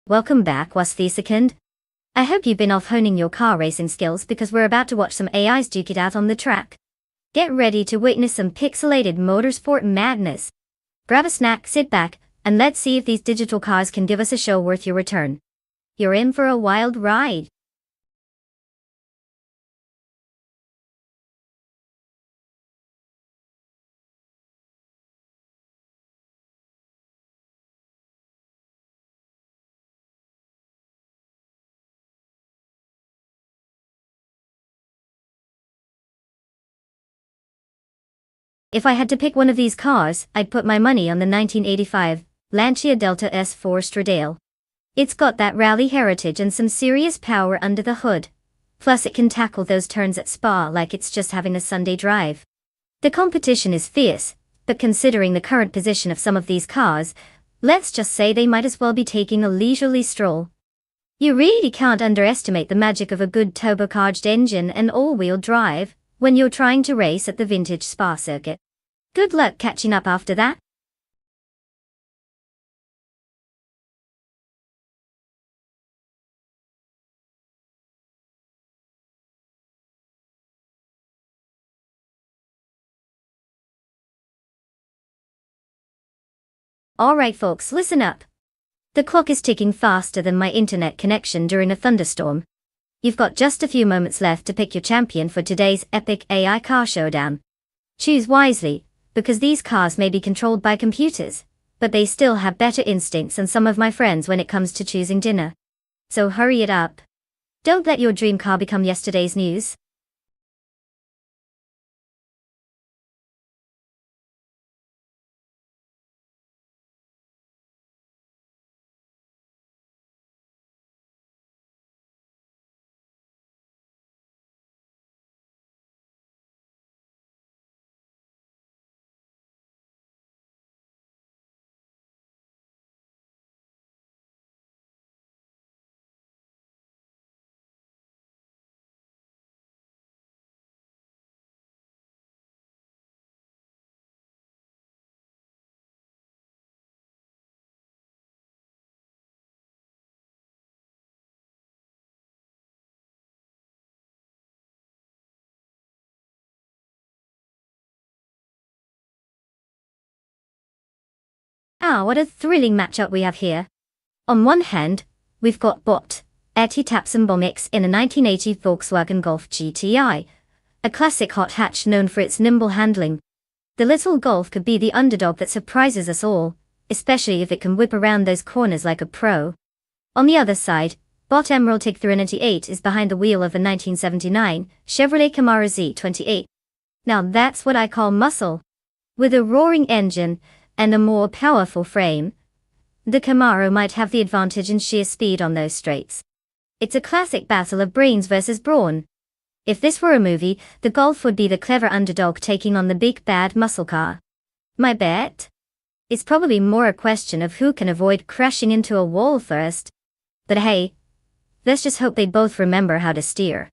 Welcome back, was the second. I hope you've been off honing your car racing skills because we're about to watch some AIs duke it out on the track. Get ready to witness some pixelated motorsport madness. Grab a snack, sit back, and let's see if these digital cars can give us a show worth your return. You're in for a wild ride. If I had to pick one of these cars, I'd put my money on the 1985 Lancia Delta S4 Stradale. It's got that rally heritage and some serious power under the hood. Plus it can tackle those turns at Spa like it's just having a Sunday drive. The competition is fierce, but considering the current position of some of these cars, let's just say they might as well be taking a leisurely stroll. You really can't underestimate the magic of a good turbocharged engine and all-wheel drive when you're trying to race at the vintage Spa circuit. Good luck catching up after that. Alright folks, listen up. The clock is ticking faster than my internet connection during a thunderstorm. You've got just a few moments left to pick your champion for today's epic AI car showdown. Choose wisely, because these cars may be controlled by computers, but they still have better instincts than some of my friends when it comes to choosing dinner. So hurry it up. Don't let your dream car become yesterday's news. Ah, what a thrilling matchup we have here. On one hand, we've got Bot, Etty Tapsenbomix in a 1980 Volkswagen Golf GTI, a classic hot hatch known for its nimble handling. The little Golf could be the underdog that surprises us all, especially if it can whip around those corners like a pro. On the other side, Bot Emerald TIG 398 is behind the wheel of the 1979 Chevrolet Camaro Z28. Now that's what I call muscle. With a roaring engine and a more powerful frame, the Camaro might have the advantage in sheer speed on those straights. It's a classic battle of brains versus brawn. If this were a movie, the Golf would be the clever underdog taking on the big bad muscle car. My bet? It's probably more a question of who can avoid crashing into a wall first. But hey, let's just hope they both remember how to steer.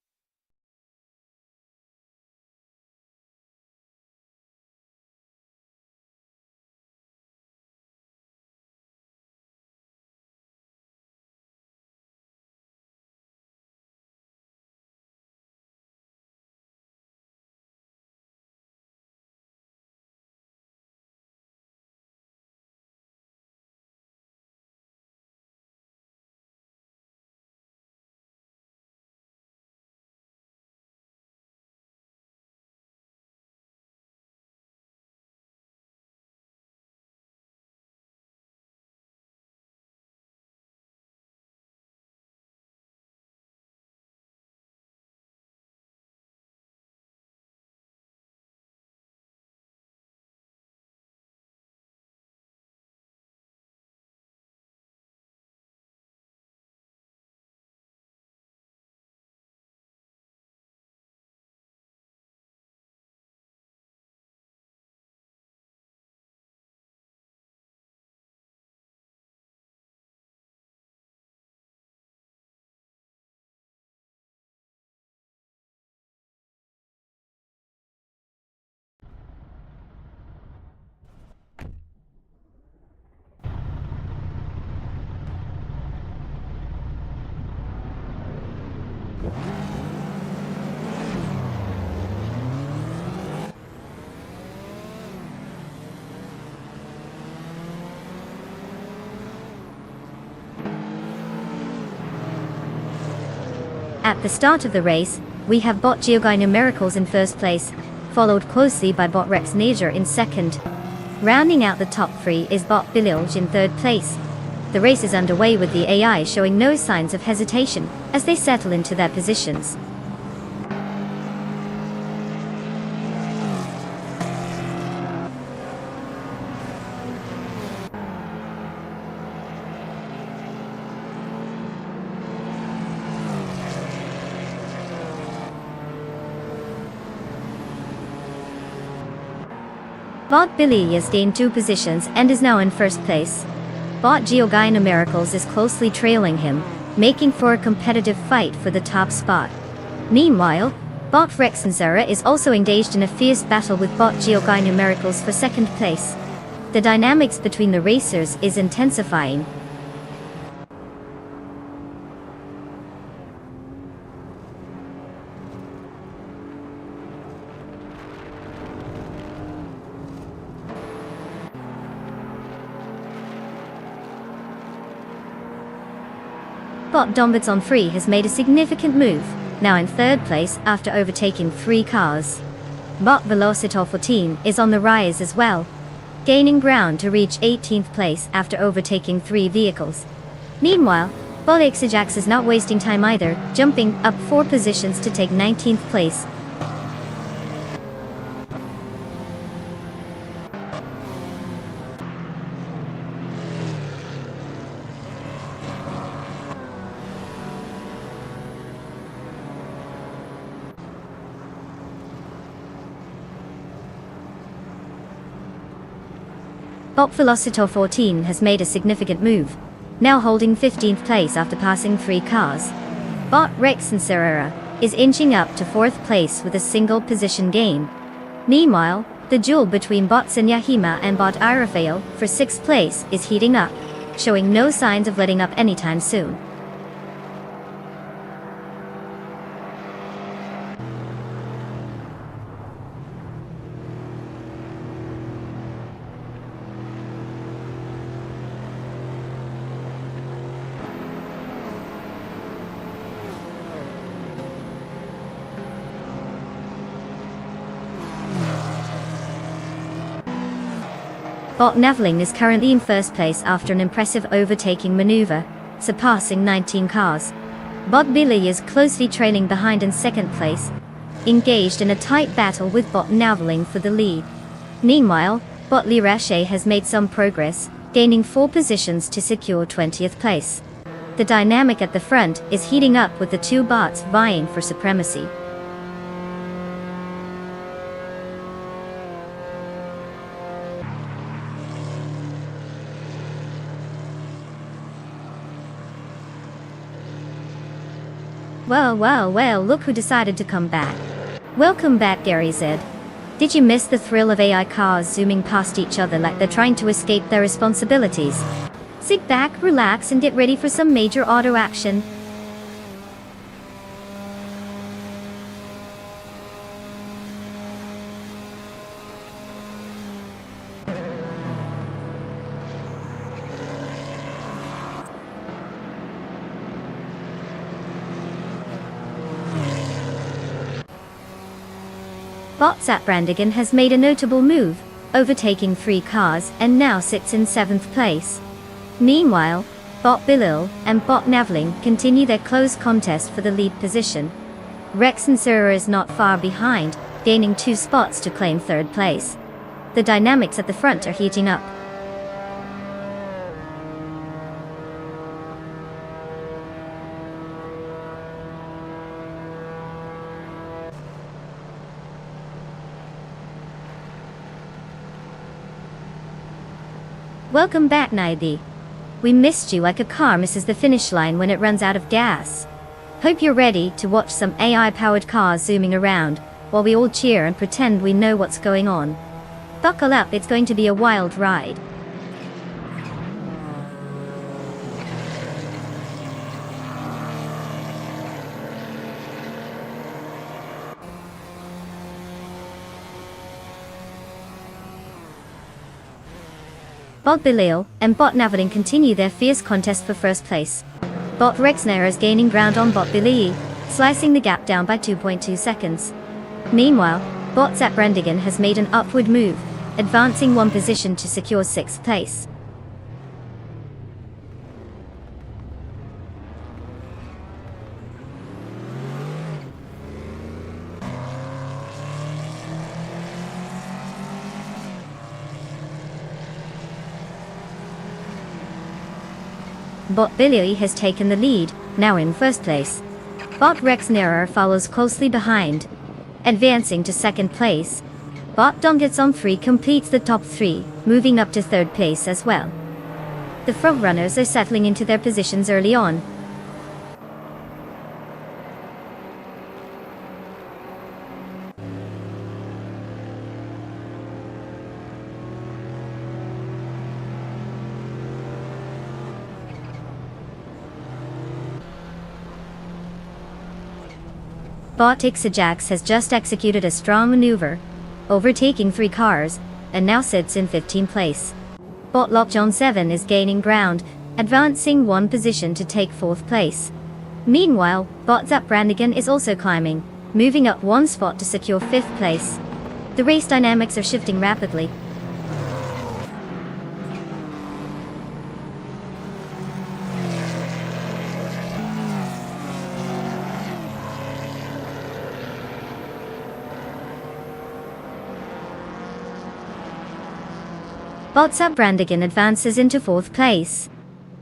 At the start of the race, we have bot Geogino Miracles in first place, followed closely by bot Rex Nazer in second. Rounding out the top three is bot Bililj in third place. The race is underway with the AI showing no signs of hesitation as they settle into their positions. Bot Billy has gained 2 positions and is now in first place. Bot Geogino Miracles is closely trailing him, making for a competitive fight for the top spot. Meanwhile, bot Rexenzera is also engaged in a fierce battle with bot Geogino Miracles for second place. The dynamics between the racers is intensifying. Bot Dombids on 3 has made a significant move, now in third place after overtaking 3 cars. Bot Velocitor 14 is on the rise as well, gaining ground to reach 18th place after overtaking 3 vehicles. Meanwhile, bot Ajax is not wasting time either, jumping up 4 positions to take 19th place. Bot Velocitor 14 has made a significant move, now holding 15th place after passing 3 cars. Bot Rexenzera is inching up to 4th place with a single position gain. Meanwhile, the duel between bot Yahima and bot Irafael for 6th place is heating up, showing no signs of letting up anytime soon. Bot Naveling is currently in first place after an impressive overtaking maneuver, surpassing 19 cars. Bot Billy is closely trailing behind in second place, engaged in a tight battle with bot Naveling for the lead. Meanwhile, bot Lirache has made some progress, gaining 4 positions to secure 20th place. The dynamic at the front is heating up with the 2 bots vying for supremacy. Well, look who decided to come back. Welcome back, Gary Z. Did you miss the thrill of AI cars zooming past each other like they're trying to escape their responsibilities? Sit back, relax, and get ready for some major auto action. Bot Zaprandigan has made a notable move, overtaking 3 cars and now sits in 7th place. Meanwhile, bot Bilil and bot Naveling continue their close contest for the lead position. Rexenzera is not far behind, gaining 2 spots to claim 3rd place. The dynamics at the front are heating up. Welcome back, Naidi. We missed you like a car misses the finish line when it runs out of gas. Hope you're ready to watch some AI-powered cars zooming around, while we all cheer and pretend we know what's going on. Buckle up, it's going to be a wild ride. Bot Bilil and bot Naveling continue their fierce contest for first place. Bot Rexner is gaining ground on bot Bilil, slicing the gap down by 2.2 seconds. Meanwhile, Bot's at Brandigan has made an upward move, advancing one position to secure 6th place. Bot Billy has taken the lead, now in 1st place. Bot Rex Nerer follows closely behind, advancing to 2nd place. Bot Dom gets on 3 completes the top 3, moving up to 3rd place as well. The front runners are settling into their positions early on. Bot Ixajax has just executed a strong maneuver, overtaking 3 cars, and now sits in 15th place. Bot Lockjohn 7 is gaining ground, advancing 1 position to take 4th place. Meanwhile, Bot Zap Brandigan is also climbing, moving up 1 spot to secure 5th place. The race dynamics are shifting rapidly. Bot Zap Brandigan advances into 4th place.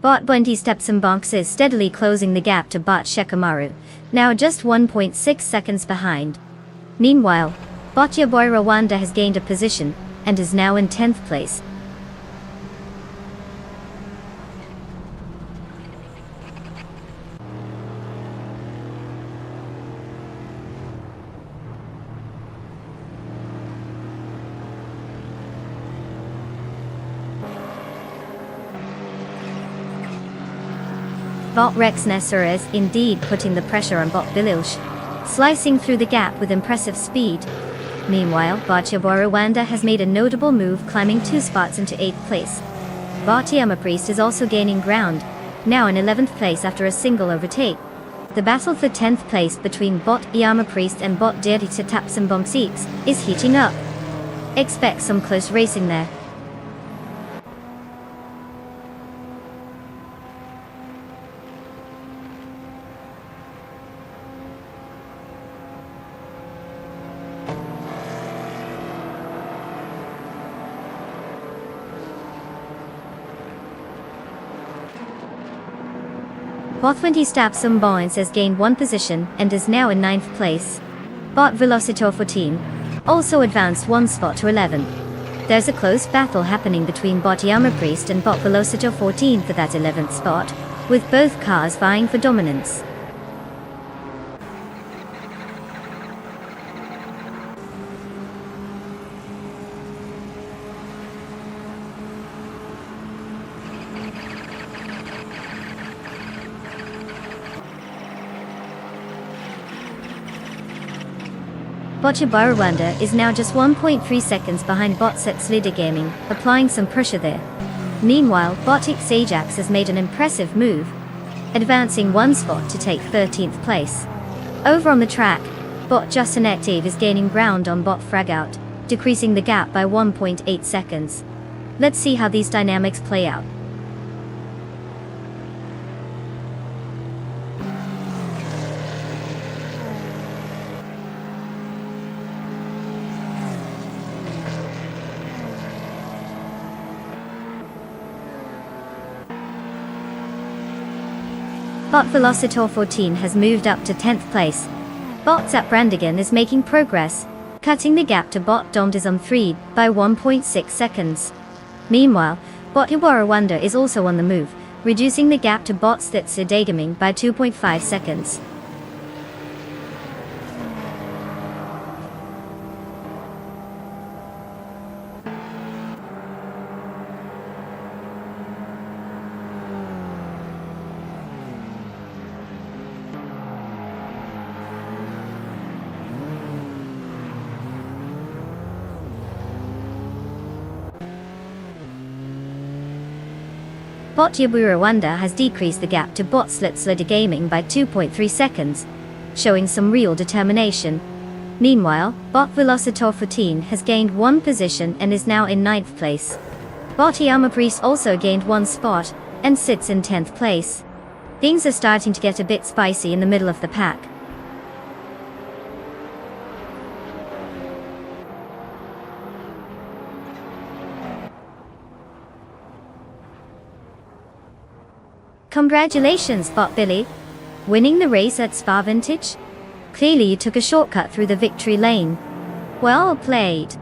Bot 20 steps and boxes steadily closing the gap to Bot Shekamaru, now just 1.6 seconds behind. Meanwhile, Bot Yaboy Rwanda has gained a position, and is now in 10th place. Bot Rex Nesser is indeed putting the pressure on Bot Bilush, slicing through the gap with impressive speed. Meanwhile, Bot Yaboy Rwanda has made a notable move, climbing 2 spots into 8th place. Bot Yama Priest is also gaining ground, now in 11th place after a single overtake. The battle for 10th place between Bot Yama Priest and Bot Dirty Taps and Bomb 6 is heating up. Expect some close racing there. Bot 20 Staps and Boins has gained 1 position and is now in 9th place. Bot Velocitor 14 also advanced 1 spot to 11. There's a close battle happening between Bot Yama Priest and Bot Velocitor 14 for that 11th spot, with both cars vying for dominance. Bot Yaboy Rwanda is now just 1.3 seconds behind Bot Setslida Gaming, applying some pressure there. Meanwhile, Bot Ajax has made an impressive move, advancing 1 spot to take 13th place. Over on the track, Bot Justin Active is gaining ground on Bot Fragout, decreasing the gap by 1.8 seconds. Let's see how these dynamics play out. Bot Velocitor 14 has moved up to 10th place. Bot Zap Brandigan is making progress, cutting the gap to Bot Domdizum 3 by 1.6 seconds. Meanwhile, Bot Yaboy Rwanda is also on the move, reducing the gap to Bot Stitzidagaming by 2.5 seconds. Bot Yaboy Rwanda has decreased the gap to Bot Slitslider Gaming by 2.3 seconds. showing some real determination. Meanwhile, bot Velocitor 14 has gained one position and is now in 9th place. Bot Priest also gained one spot, and sits in 10th place. Things are starting to get a bit spicy in the middle of the pack. Congratulations, Bot Billy! Winning the race at Spa Vintage? Clearly you took a shortcut through the victory lane. Well played.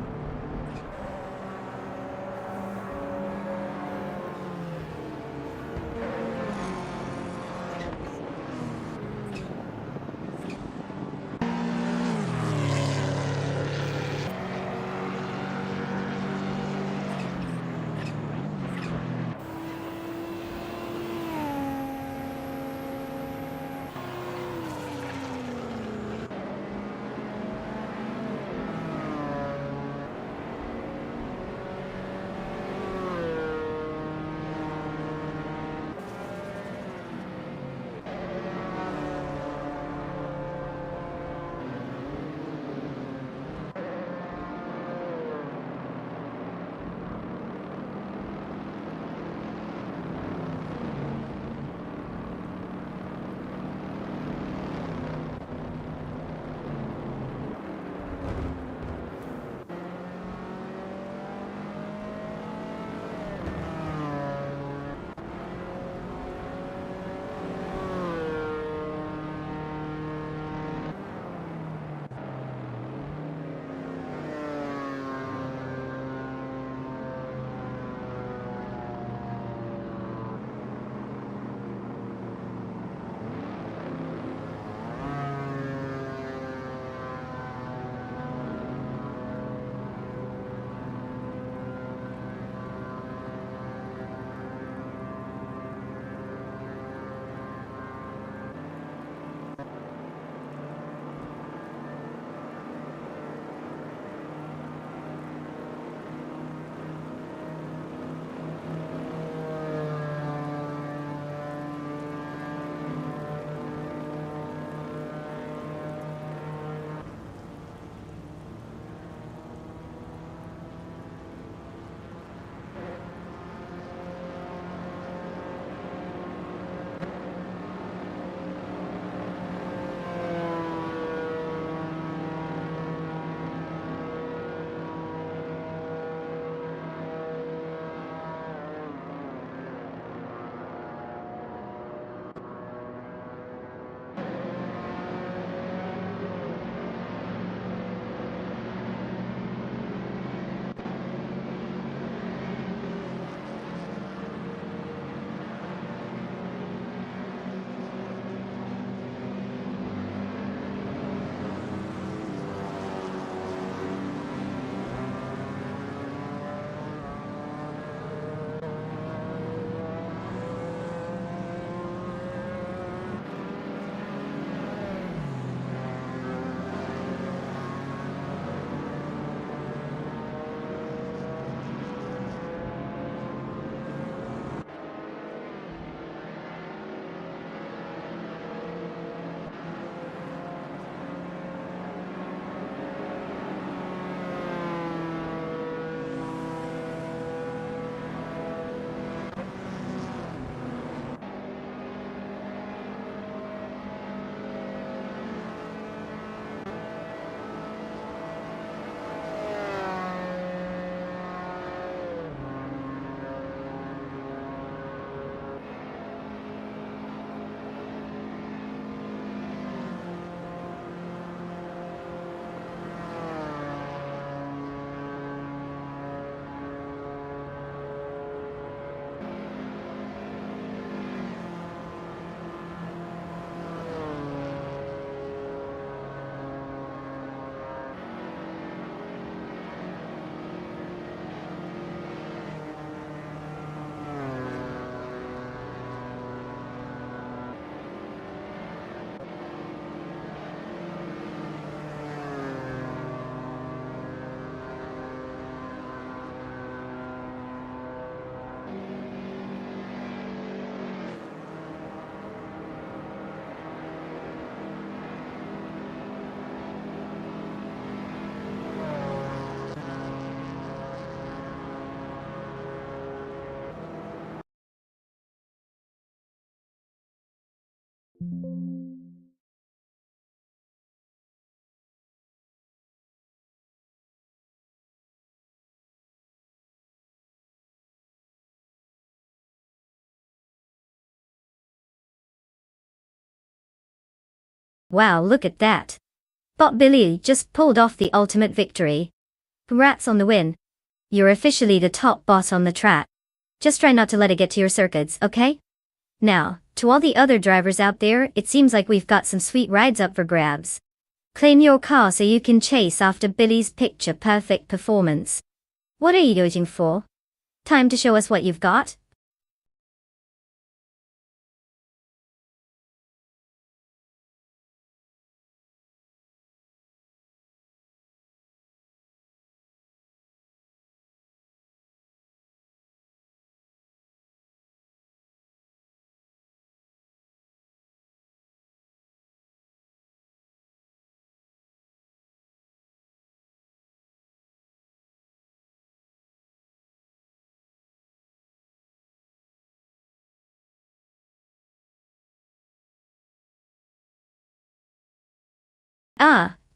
Wow, look at that. Bot Billy just pulled off the ultimate victory. Congrats on the win. You're officially the top boss on the track. Just try not to let it get to your circuits, okay? Now, to all the other drivers out there, it seems like we've got some sweet rides up for grabs. Claim your car so you can chase after Billy's picture-perfect performance. What are you waiting for? Time to show us what you've got?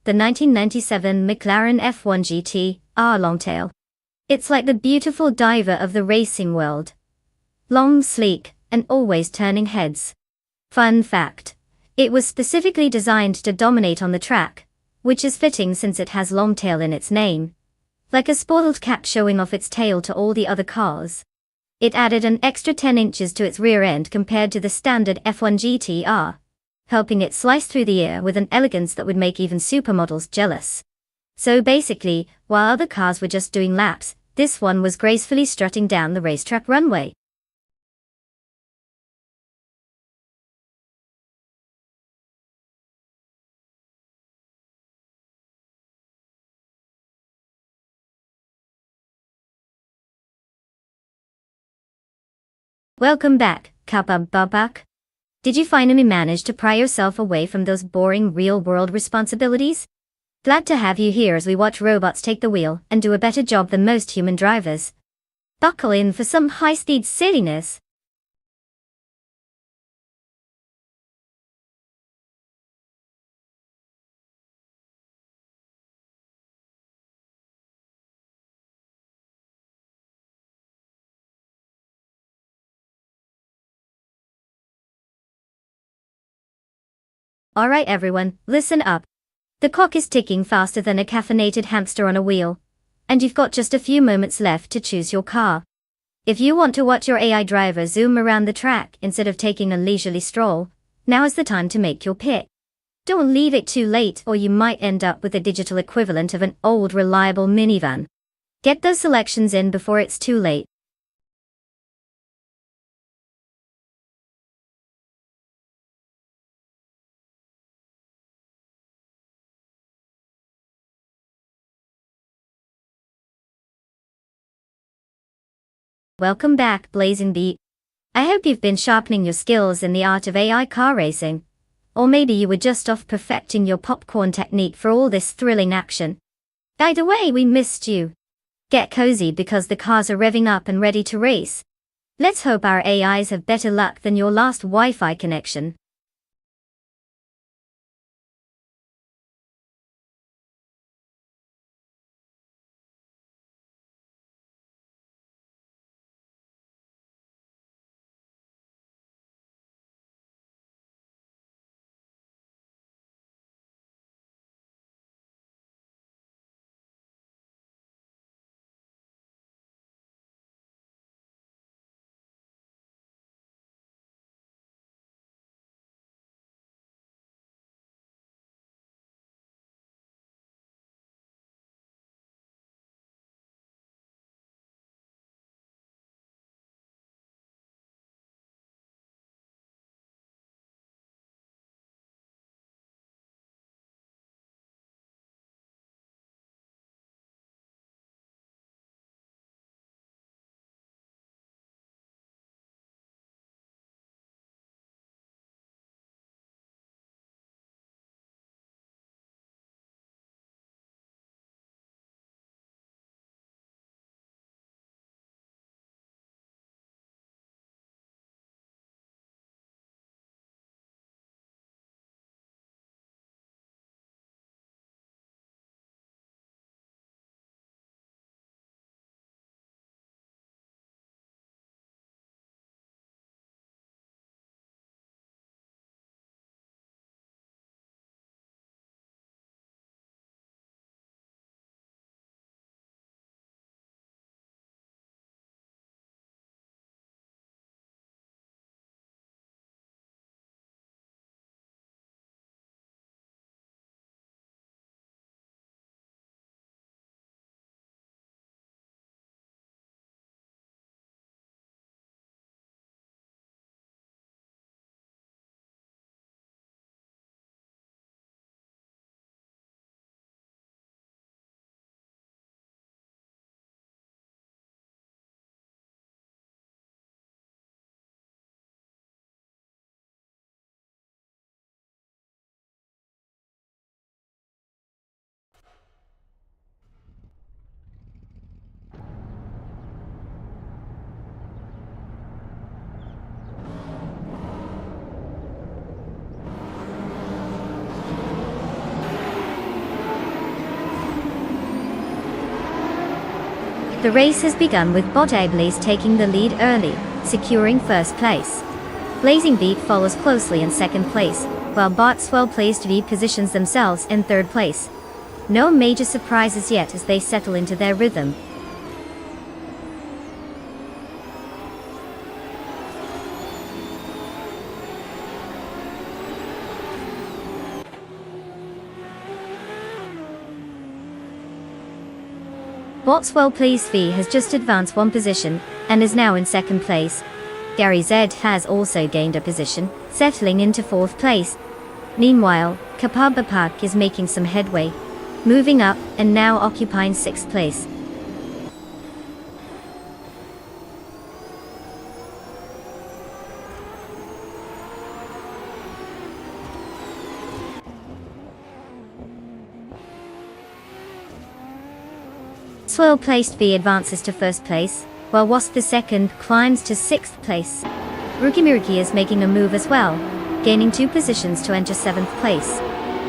The 1997 McLaren F1 GT-R Longtail. It's like the beautiful diver of the racing world. Long, sleek, and always turning heads. Fun fact. It was specifically designed to dominate on the track, which is fitting since it has Longtail in its name. Like a spoiled cat showing off its tail to all the other cars. It added an extra 10 inches to its rear end compared to the standard F1 GT-R, helping it slice through the air with an elegance that would make even supermodels jealous. So basically, while other cars were just doing laps, this one was gracefully strutting down the racetrack runway. Welcome back, Kappa. Did you finally manage to pry yourself away from those boring real-world responsibilities? Glad to have you here as we watch robots take the wheel and do a better job than most human drivers. Buckle in for some high-speed silliness. Alright everyone, listen up. The clock is ticking faster than a caffeinated hamster on a wheel. And you've got just a few moments left to choose your car. If you want to watch your AI driver zoom around the track instead of taking a leisurely stroll, now is the time to make your pick. Don't leave it too late or you might end up with a digital equivalent of an old reliable minivan. Get those selections in before it's too late. Welcome back, Blazing Beat. I hope you've been sharpening your skills in the art of AI car racing. Or maybe you were just off perfecting your popcorn technique for all this thrilling action. Either way, we missed you. Get cozy because the cars are revving up and ready to race. Let's hope our AIs have better luck than your last Wi-Fi connection. The race has begun with Bot Ablaze taking the lead early, securing first place. Blazing Beat follows closely in second place, while Bot's well-placed V positions themselves in third place. No major surprises yet as they settle into their rhythm. Bot's well-placed V has just advanced one position, and is now in second place. Gary Z has also gained a position, settling into fourth place. Meanwhile, Kapabapak is making some headway, moving up, and now occupying sixth place. Well-placed V advances to first place, while Wasp the second climbs to sixth place. Rukimiriki is making a move as well, gaining 2 positions to enter seventh place.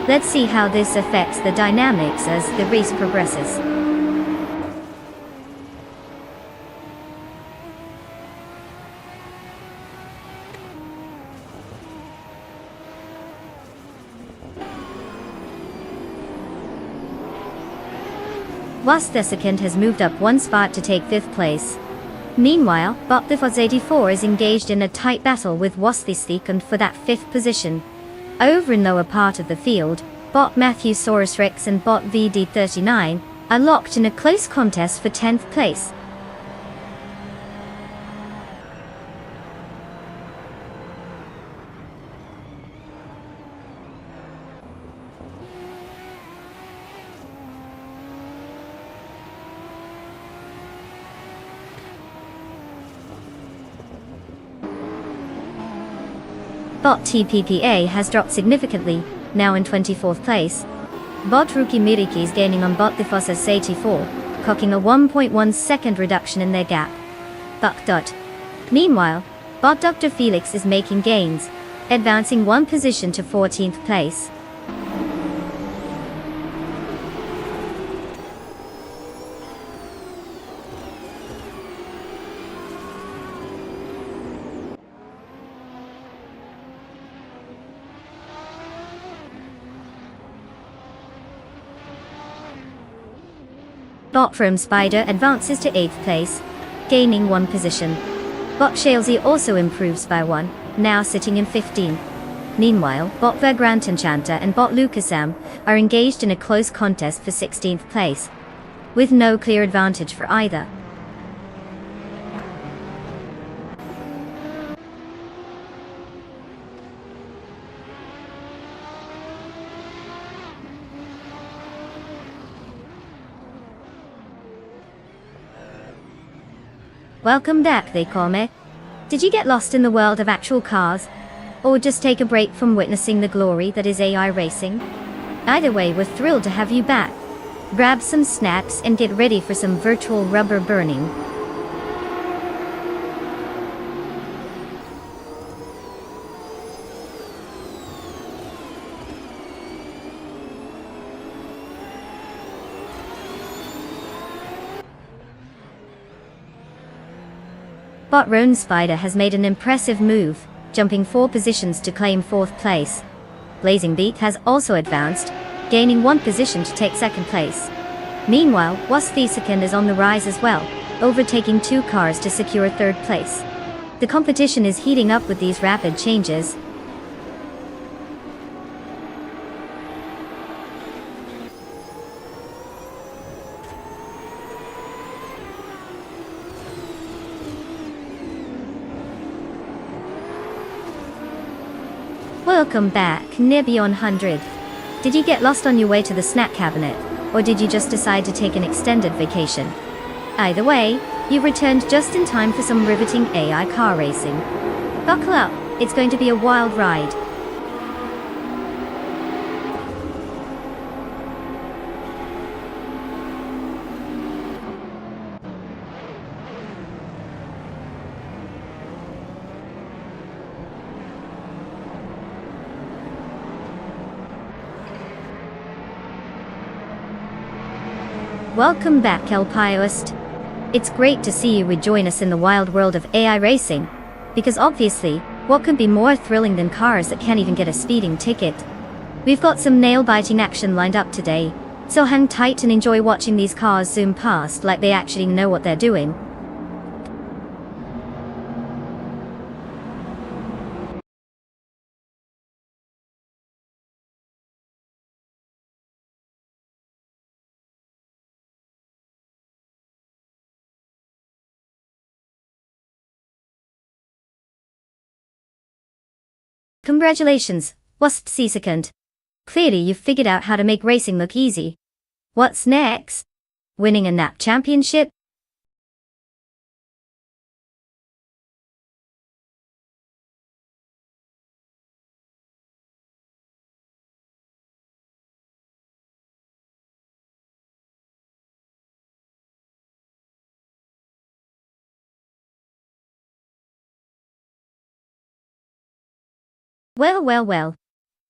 Let's see how this affects the dynamics as the race progresses. Wasp the second has moved up 1 spot to take 5th place. Meanwhile, Bot the Foz 84 is engaged in a tight battle with Wasp the second for that 5th position. Over in lower part of the field, Bot Matthew Saurus Rex and Bot VD39 are locked in a close contest for 10th place. Bot TPPA has dropped significantly, now in 24th place. Bot Rukimiriki is gaining on Bot the Foss 84, clocking a 1.1 second reduction in their gap. Buck. Meanwhile, Bot Dr. Felix is making gains, advancing 1 position to 14th place. Bot from Spider advances to 8th place, gaining 1 position. Bot Shalesy also improves by 1, now sitting in 15th. Meanwhile, Bot Vagrant Enchanter and Bot Lucasam are engaged in a close contest for 16th place, with no clear advantage for either. Welcome back, they call me. Did you get lost in the world of actual cars? Or just take a break from witnessing the glory that is AI racing? Either way, we're thrilled to have you back. Grab some snacks and get ready for some virtual rubber burning. Bot Roan Spider has made an impressive move, jumping 4 positions to claim 4th place. Blazing Beat has also advanced, gaining 1 position to take 2nd place. Meanwhile, Wasp the second is on the rise as well, overtaking 2 cars to secure 3rd place. The competition is heating up with these rapid changes. Welcome back, near beyond 100. Did you get lost on your way to the snack cabinet, or did you just decide to take an extended vacation? Either way, you returned just in time for some riveting AI car racing. Buckle up, it's going to be a wild ride. Welcome back, El Pioist. It's great to see you rejoin us in the wild world of AI racing. Because obviously, what could be more thrilling than cars that can't even get a speeding ticket? We've got some nail-biting action lined up today, so hang tight and enjoy watching these cars zoom past like they actually know what they're doing. Congratulations, what's second? Clearly you've figured out how to make racing look easy. What's next? Winning a NAP championship? Well.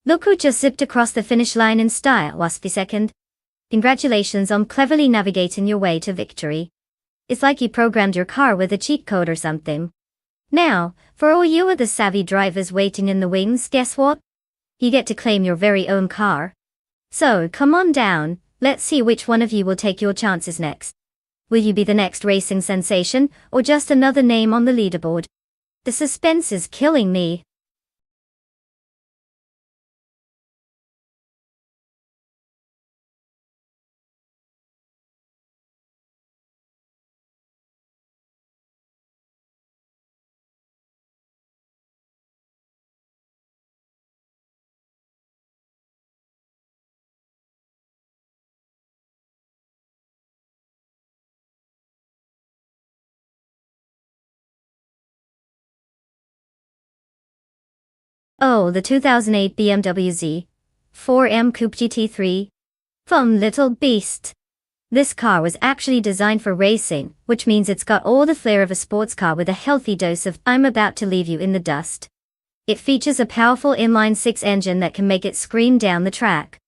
Look who just zipped across the finish line in style, Waspy second. Congratulations on cleverly navigating your way to victory. It's like you programmed your car with a cheat code or something. Now, for all you other savvy drivers waiting in the wings, guess what? You get to claim your very own car. So, come on down, let's see which one of you will take your chances next. Will you be the next racing sensation, or just another name on the leaderboard? The suspense is killing me. Oh, the 2008 BMW Z4M Coupe GT3. Fun little beast. This car was actually designed for racing, which means it's got all the flair of a sports car with a healthy dose of "I'm about to leave you in the dust." It features a powerful inline-six engine that can make it scream down the track.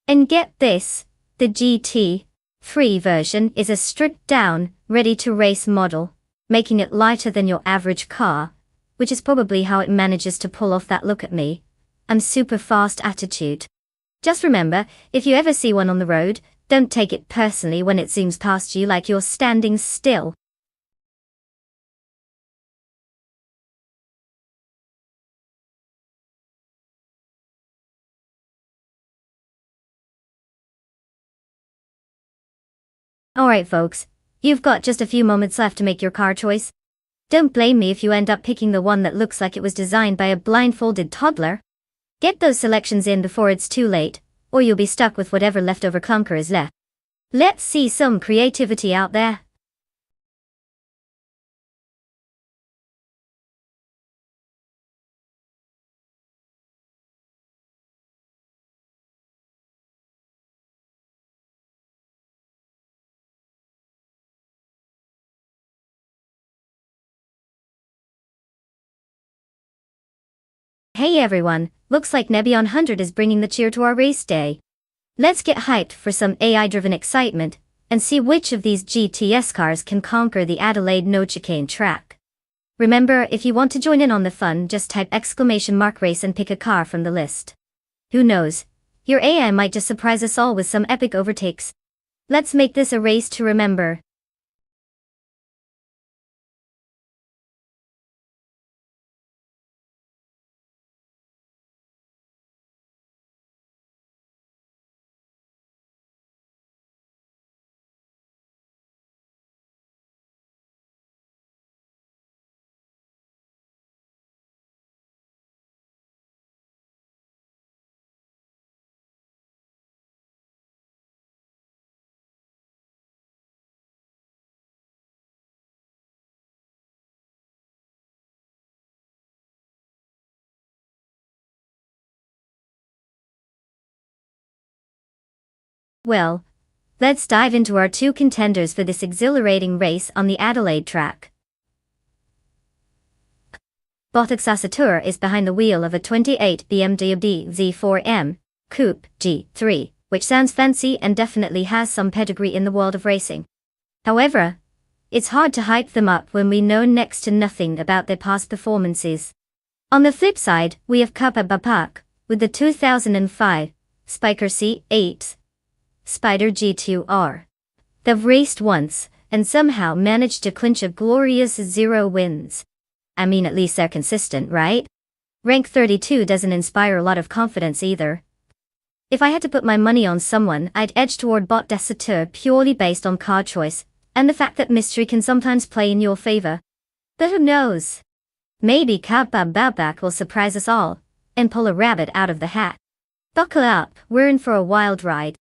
And get this, the GT3 version is a stripped-down, ready-to-race model, making it lighter than your average car, which is probably how it manages to pull off that "look at me, I'm super fast" attitude. Just remember, if you ever see one on the road, don't take it personally when it zooms past you like you're standing still. Alright folks, you've got just a few moments left to make your car choice. Don't blame me if you end up picking the one that looks like it was designed by a blindfolded toddler. Get those selections in before it's too late, or you'll be stuck with whatever leftover clunker is left. Let's see some creativity out there. Hey everyone, looks like Nebbion 100 is bringing the cheer to our race day. Let's get hyped for some AI-driven excitement, and see which of these GTS cars can conquer the Adelaide No Chicane track. Remember, if you want to join in on the fun, just type !race and pick a car from the list. Who knows, your AI might just surprise us all with some epic overtakes. Let's make this a race to remember. Well, let's dive into our two contenders for this exhilarating race on the Adelaide track. Botaxasatur is behind the wheel of a 28 BMW Z4M Coupe G3, which sounds fancy and definitely has some pedigree in the world of racing. However, it's hard to hype them up when we know next to nothing about their past performances. On the flip side, we have Kappa Bapak, with the 2005 Spiker C8 Spider G2R. They've raced once, and somehow managed to clinch a glorious 0 wins. I mean, at least they're consistent, right? Rank 32 doesn't inspire a lot of confidence either. If I had to put my money on someone, I'd edge toward Bot Desateur purely based on card choice, and the fact that mystery can sometimes play in your favor. But who knows? Maybe Kappa Babak will surprise us all, and pull a rabbit out of the hat. Buckle up, we're in for a wild ride.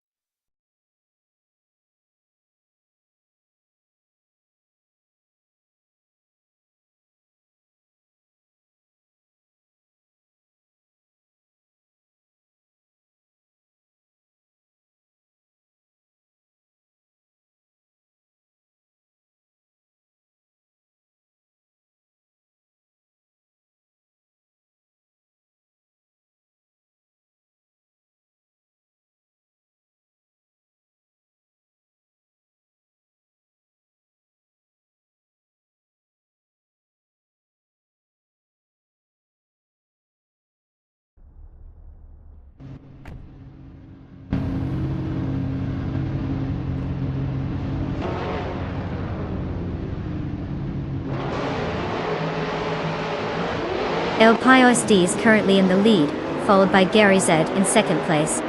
El Pio SD is currently in the lead, followed by Gary Z in second place.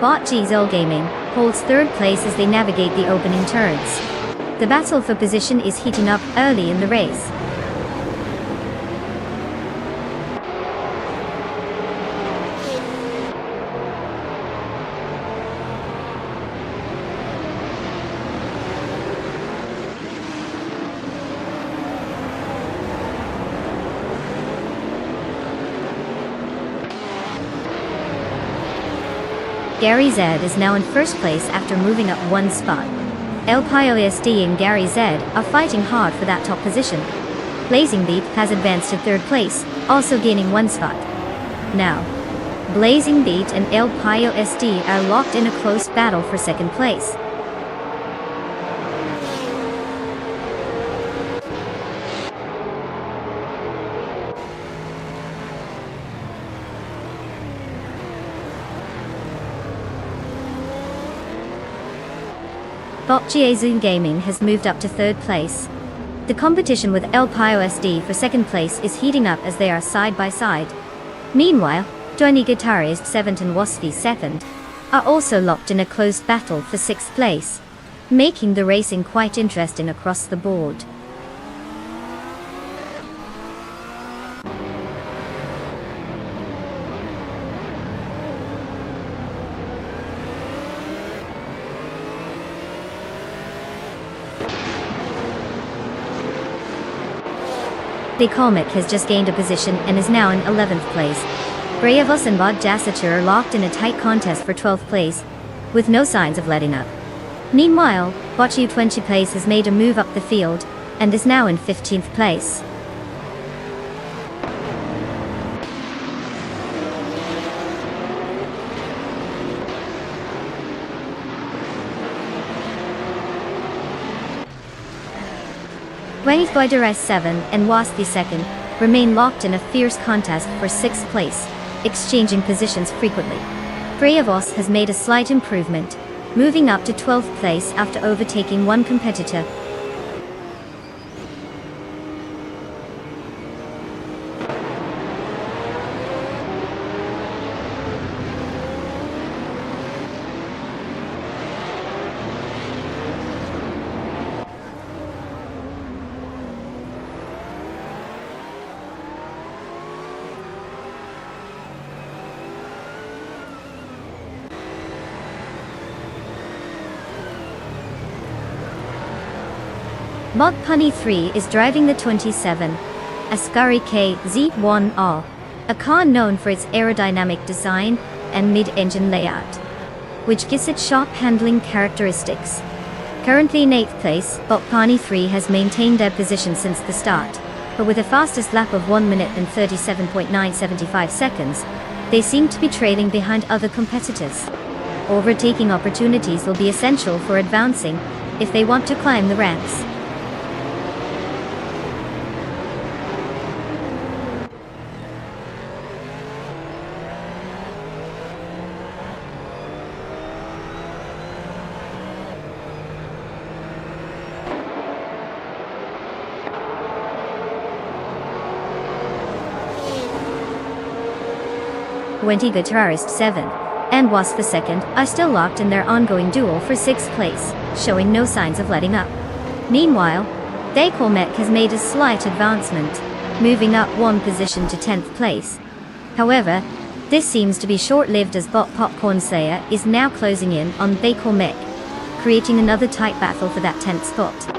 Bot GZL Gaming holds third place as they navigate the opening turns. The battle for position is heating up early in the race. Gary Z is now in first place after moving up one spot. El Pio SD and Gary Z are fighting hard for that top position. Blazing Beat has advanced to third place, also gaining one spot. Now, Blazing Beat and El Pio SD are locked in a close battle for second place. Bot Zoom Gaming has moved up to third place. The competition with El Pio SD for second place is heating up as they are side by side. Meanwhile, Johnny Guitarist 7th and Wasfi 2nd are also locked in a close battle for sixth place, making the racing quite interesting across the board. The Comic has just gained a position and is now in 11th place. Brayavos and Bod Dasatur are locked in a tight contest for 12th place, with no signs of letting up. Meanwhile, Botchu 20 place has made a move up the field, and is now in 15th place. Wenith Boyderes 7 and Waspi 2nd remain locked in a fierce contest for 6th place, exchanging positions frequently. Brayavos has made a slight improvement, moving up to 12th place after overtaking one competitor. Mod Punny 3 is driving the 27 Ascari KZ1R, a car known for its aerodynamic design and mid-engine layout, which gives it sharp handling characteristics. Currently in 8th place, Bot Punny 3 has maintained their position since the start, but with a fastest lap of 1 minute and 37.975 seconds, they seem to be trailing behind other competitors. Overtaking opportunities will be essential for advancing if they want to climb the ranks. 20 guitarist 7, and Wasp the second are still locked in their ongoing duel for 6th place, showing no signs of letting up. Meanwhile, Decolmec has made a slight advancement, moving up one position to 10th place. However, this seems to be short-lived as Bot Popcorn Slayer is now closing in on Decolmec, creating another tight battle for that 10th spot.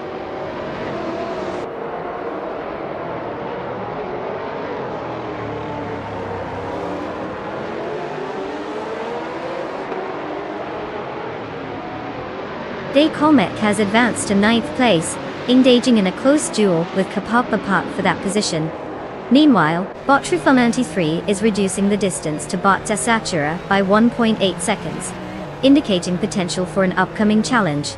Decolmec has advanced to 9th place, engaging in a close duel with Kapapapat for that position. Meanwhile, Bot Trufa93 is reducing the distance to Bot Desatura by 1.8 seconds, indicating potential for an upcoming challenge.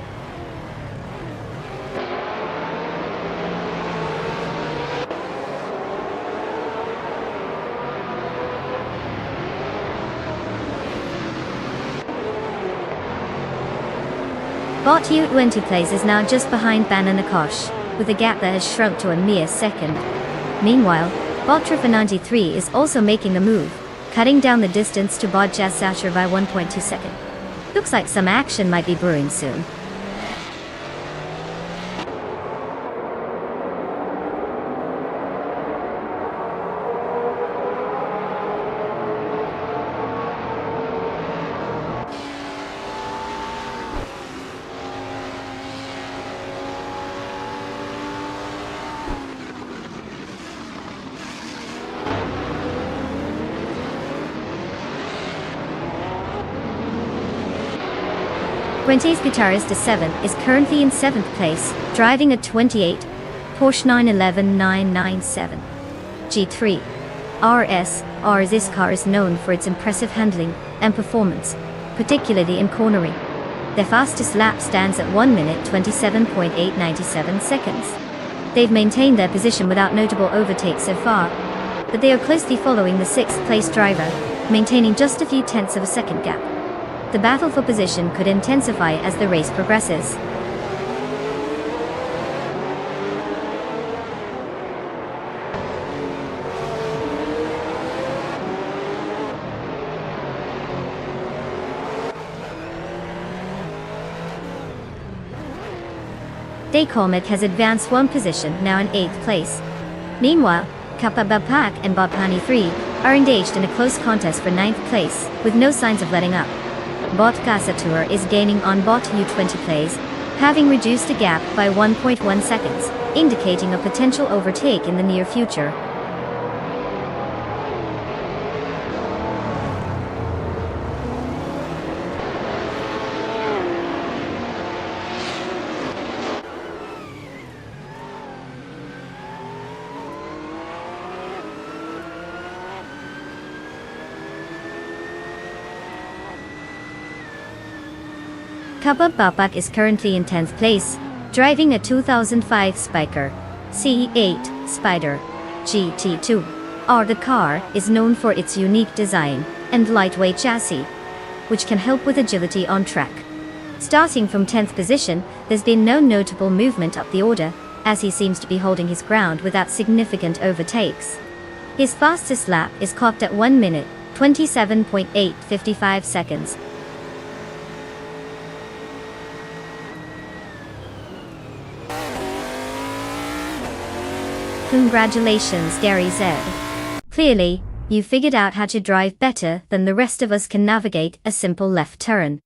Bot U20 Plays is now just behind Bananakosh, with a gap that has shrunk to a mere second. Meanwhile, Bot Trufa93 is also making a move, cutting down the distance to Bot Jazzasher by 1.2 seconds. Looks like some action might be brewing soon. Fuente's guitarist 7 is currently in 7th place, driving a 28 Porsche 911 997 G3 RS. This car is known for its impressive handling and performance, particularly in cornering. Their fastest lap stands at 1 minute 27.897 seconds. They've maintained their position without notable overtakes so far, but they are closely following the 6th place driver, maintaining just a few tenths of a second gap. The battle for position could intensify as the race progresses. Decolmec has advanced one position, now in 8th place. Meanwhile, Kappa Bapak and Bobhani 3 are engaged in a close contest for 9th place, with no signs of letting up. Bot Gasatur is gaining on Bot U20 Plays, having reduced the gap by 1.1 seconds, indicating a potential overtake in the near future. Kappa Bapak is currently in 10th place, driving a 2005 Spiker C8 Spider GT2. The car is known for its unique design and lightweight chassis, which can help with agility on track. Starting from 10th position, there's been no notable movement up the order, as he seems to be holding his ground without significant overtakes. His fastest lap is clocked at 1 minute 27.855 seconds. Congratulations, Gary Z. Clearly, you figured out how to drive better than the rest of us can navigate a simple left turn.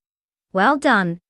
Well done.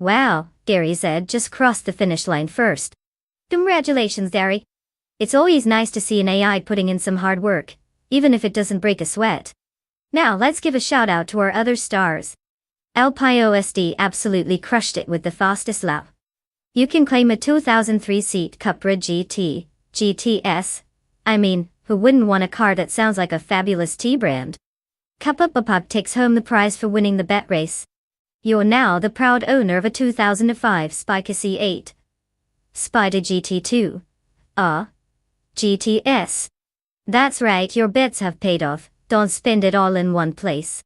Wow, Gary Z just crossed the finish line first. Congratulations, Gary. It's always nice to see an AI putting in some hard work, even if it doesn't break a sweat. Now let's give a shout out to our other stars. LPIOSD absolutely crushed it with the fastest lap. You can claim a 2003-seat Cupra GTS. I mean, who wouldn't want a car that sounds like a fabulous T-brand? Cupra takes home the prize for winning the bet race. You're now the proud owner of a 2005 Spiker C8. Spider GT2. GTS. That's right, your bets have paid off, don't spend it all in one place.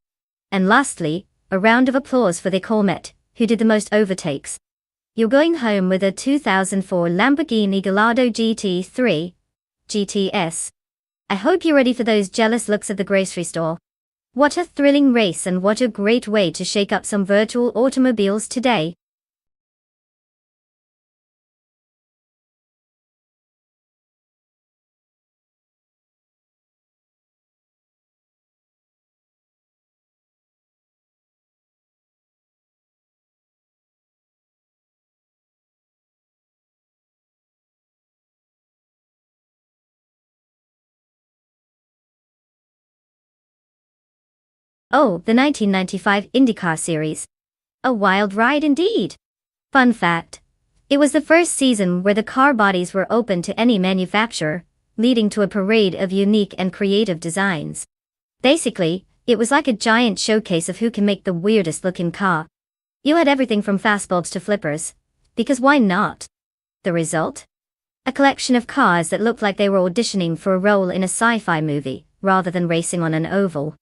And lastly, a round of applause for the Cormet, who did the most overtakes. You're going home with a 2004 Lamborghini Gallardo GT3 GTS. I hope you're ready for those jealous looks at the grocery store. What a thrilling race and what a great way to shake up some virtual automobiles today. Oh, the 1995 IndyCar Series. A wild ride indeed. Fun fact. It was the first season where the car bodies were open to any manufacturer, leading to a parade of unique and creative designs. Basically, it was like a giant showcase of who can make the weirdest looking car. You had everything from fastbulbs to flippers. Because why not? The result? A collection of cars that looked like they were auditioning for a role in a sci-fi movie, rather than racing on an oval.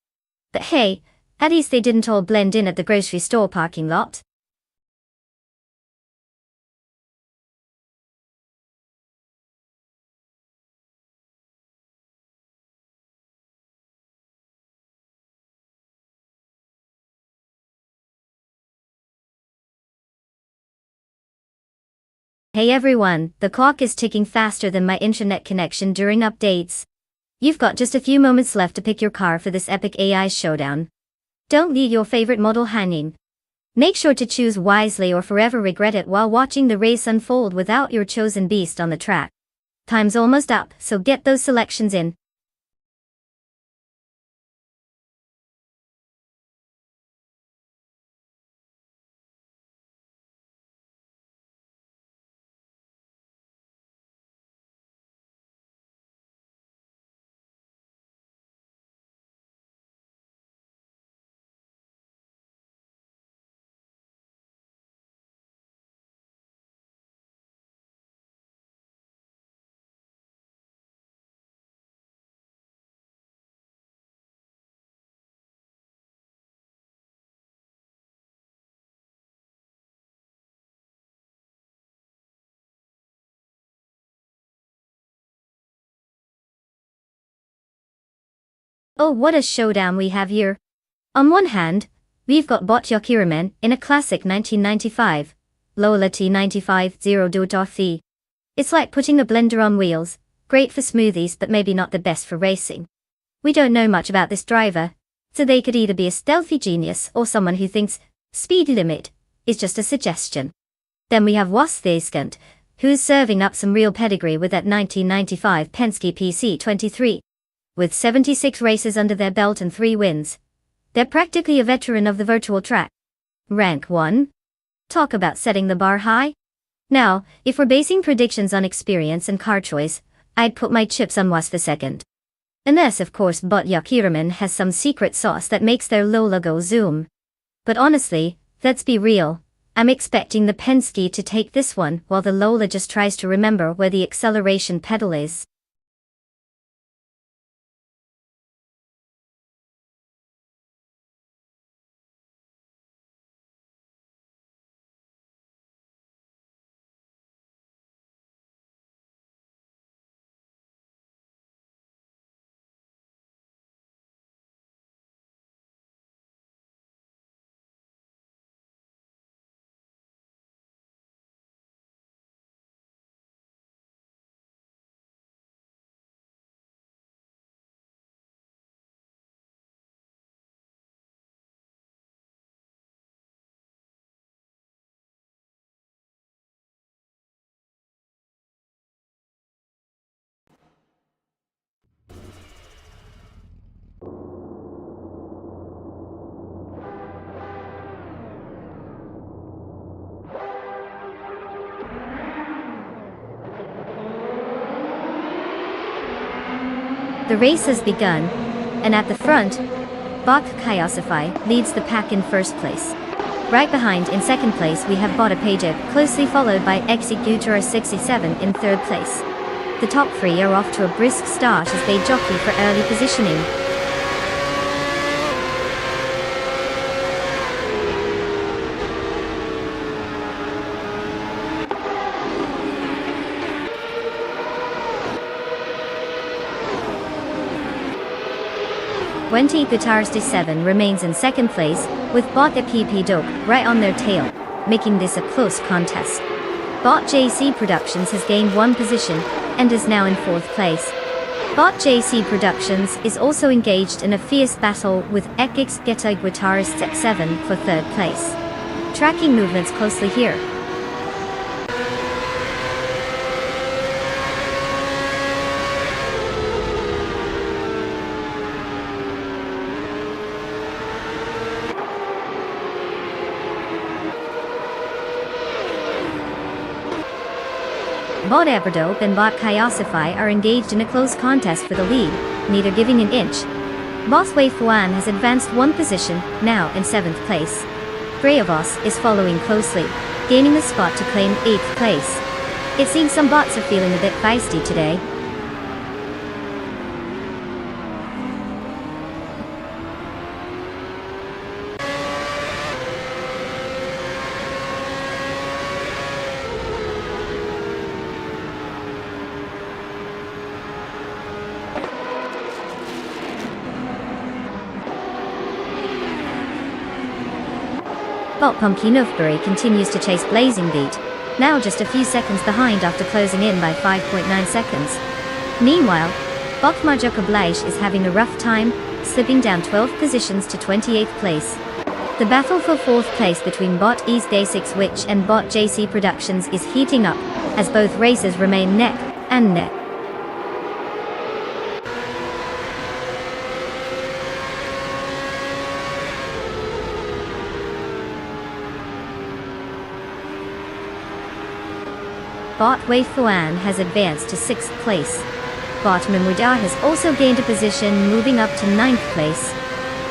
But hey, at least they didn't all blend in at the grocery store parking lot. Hey everyone, the clock is ticking faster than my internet connection during updates. You've got just a few moments left to pick your car for this epic AI showdown. Don't leave your favorite model hanging. Make sure to choose wisely or forever regret it while watching the race unfold without your chosen beast on the track. Time's almost up, so get those selections in. Oh, what a showdown we have here. On one hand, we've got Bot Yakiramen in a classic 1995 Lola T95 0 Duotothi. It's like putting a blender on wheels, great for smoothies but maybe not the best for racing. We don't know much about this driver, so they could either be a stealthy genius or someone who thinks speed limit is just a suggestion. Then we have Wastheskant, who's serving up some real pedigree with that 1995 Penske PC23. With 76 races under their belt and 3 wins, they're practically a veteran of the virtual track. Rank 1? Talk about setting the bar high. Now, if we're basing predictions on experience and car choice, I'd put my chips on Wastheskant. Unless of course Bot Yakiramen has some secret sauce that makes their Lola go zoom. But honestly, let's be real, I'm expecting the Penske to take this one while the Lola just tries to remember where the acceleration pedal is. The race has begun, and at the front, Bot Kaiosify leads the pack in first place. Right behind in second place we have Bot Apaja, closely followed by Executor 67 in third place. The top three are off to a brisk start as they jockey for early positioning. Wenti Guitarist 7 remains in second place, with Bot PP Dope right on their tail, making this a close contest. Bot JC Productions has gained one position, and is now in fourth place. Bot JC Productions is also engaged in a fierce battle with Ekix Ghetto Guitarists at 7 for third place. Tracking movements closely here. Bot Everdope and Bot Kaiosify are engaged in a close contest for the lead, neither giving an inch. Boss Wei Fuan has advanced one position, now in 7th place. Greyavos is following closely, gaining the spot to claim 8th place. It seems some bots are feeling a bit feisty today. Bot Pumpkin Ufbury continues to chase Blazing Beat, now just a few seconds behind after closing in by 5.9 seconds. Meanwhile, Bot Majoka Blaish is having a rough time, slipping down 12 positions to 28th place. The battle for 4th place between Bot East Day6 Witch and Bot JC Productions is heating up, as both races remain neck and neck. Bot Wei Fuan has advanced to 6th place. Bot Mimwida has also gained a position, moving up to 9th place.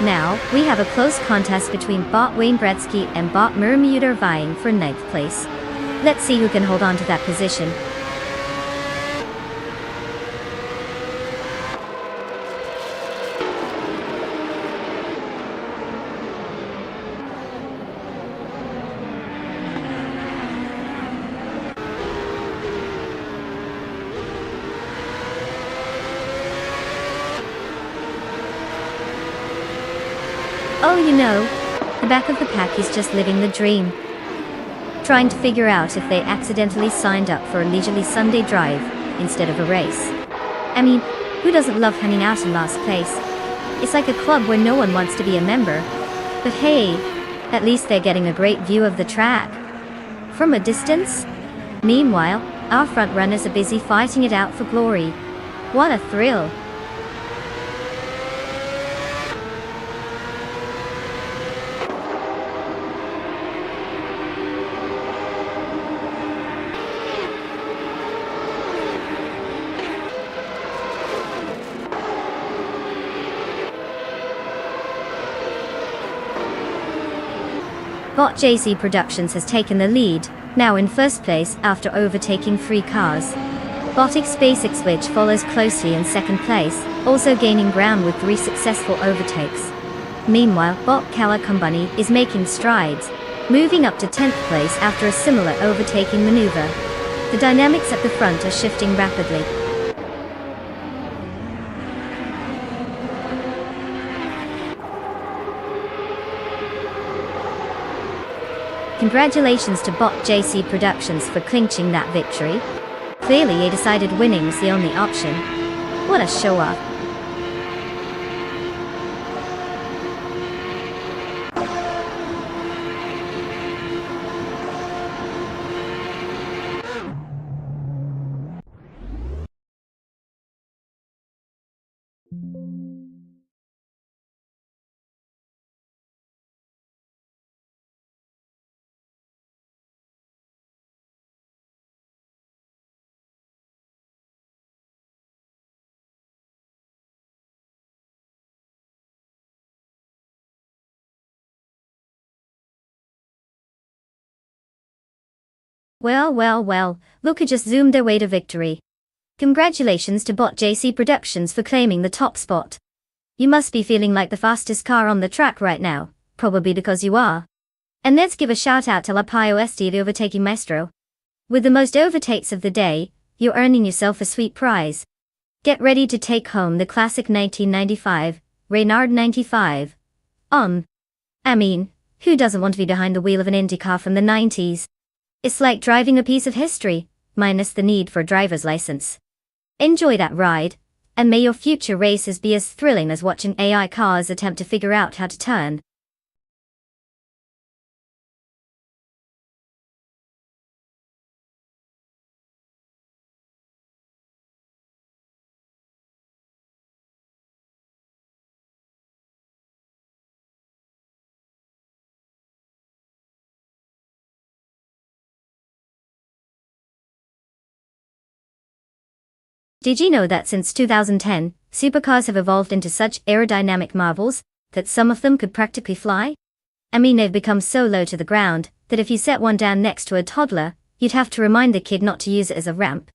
Now, we have a close contest between Bot Wayne Bretsky and Bot Murmuter vying for 9th place. Let's see who can hold on to that position. Oh, you know, the back of the pack is just living the dream. Trying to figure out if they accidentally signed up for a leisurely Sunday drive instead of a race. I mean, who doesn't love hanging out in last place? It's like a club where no one wants to be a member. But hey, at least they're getting a great view of the track from a distance. Meanwhile, our front runners are busy fighting it out for glory. What a thrill! Bot JC Productions has taken the lead, now in first place after overtaking 3 cars. Botic SpaceX Witch follows closely in second place, also gaining ground with 3 successful overtakes. Meanwhile, Bot Kala Kumbani is making strides, moving up to 10th place after a similar overtaking maneuver. The dynamics at the front are shifting rapidly. Congratulations to Bot JC Productions for clinching that victory. Clearly they decided winning was the only option. What a show-off. Well, well, well, Luca just zoomed their way to victory. Congratulations to Bot JC Productions for claiming the top spot. You must be feeling like the fastest car on the track right now, probably because you are. And let's give a shout out to La Pio Este, the overtaking maestro. With the most overtakes of the day, you're earning yourself a sweet prize. Get ready to take home the classic 1995, Reynard 95. I mean, who doesn't want to be behind the wheel of an Indy car from the 90s? It's like driving a piece of history, minus the need for a driver's license. Enjoy that ride, and may your future races be as thrilling as watching AI cars attempt to figure out how to turn. Did you know that since 2010, supercars have evolved into such aerodynamic marvels that some of them could practically fly? I mean, they've become so low to the ground that if you set one down next to a toddler, you'd have to remind the kid not to use it as a ramp.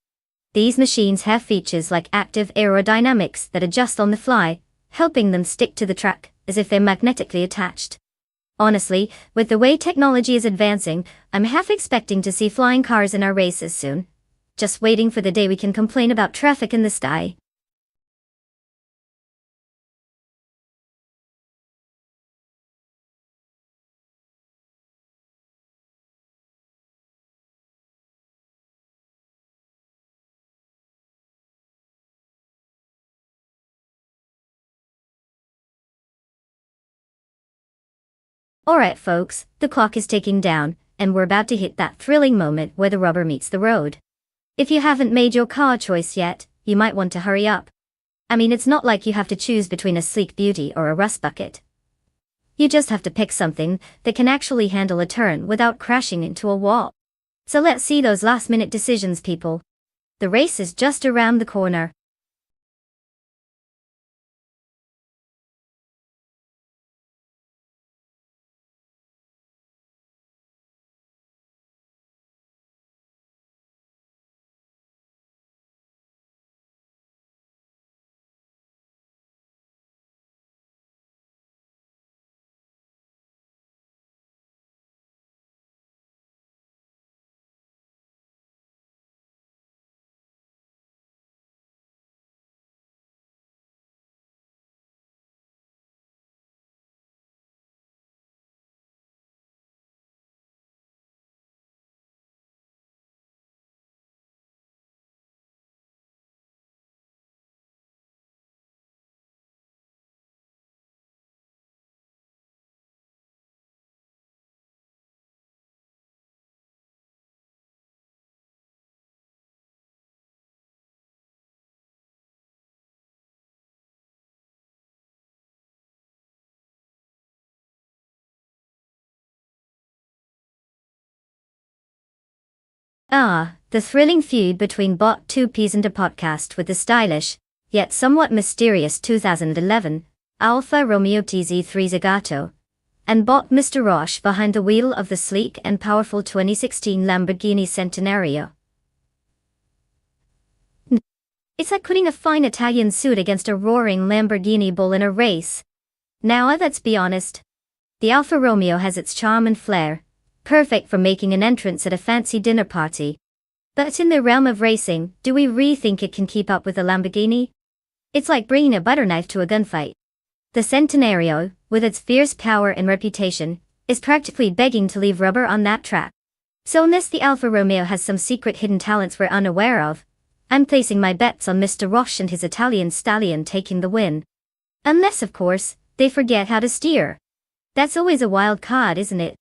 These machines have features like active aerodynamics that adjust on the fly, helping them stick to the track as if they're magnetically attached. Honestly, with the way technology is advancing, I'm half expecting to see flying cars in our races soon. Just waiting for the day we can complain about traffic in the sky. Alright folks, the clock is ticking down, and we're about to hit that thrilling moment where the rubber meets the road. If you haven't made your car choice yet, you might want to hurry up. I mean, it's not like you have to choose between a sleek beauty or a rust bucket. You just have to pick something that can actually handle a turn without crashing into a wall. So let's see those last-minute decisions, people. The race is just around the corner. The thrilling feud between Bot 2Ps and a podcast with the stylish, yet somewhat mysterious 2011 Alfa Romeo TZ3 Zagato, and Bot Mr. Roche behind the wheel of the sleek and powerful 2016 Lamborghini Centenario. It's like putting a fine Italian suit against a roaring Lamborghini bull in a race. Now let's be honest. The Alfa Romeo has its charm and flair, perfect for making an entrance at a fancy dinner party. But in the realm of racing, do we really think it can keep up with a Lamborghini? It's like bringing a butter knife to a gunfight. The Centenario, with its fierce power and reputation, is practically begging to leave rubber on that track. So unless the Alfa Romeo has some secret hidden talents we're unaware of, I'm placing my bets on Mr. Roche and his Italian stallion taking the win. Unless, of course, they forget how to steer. That's always a wild card, isn't it?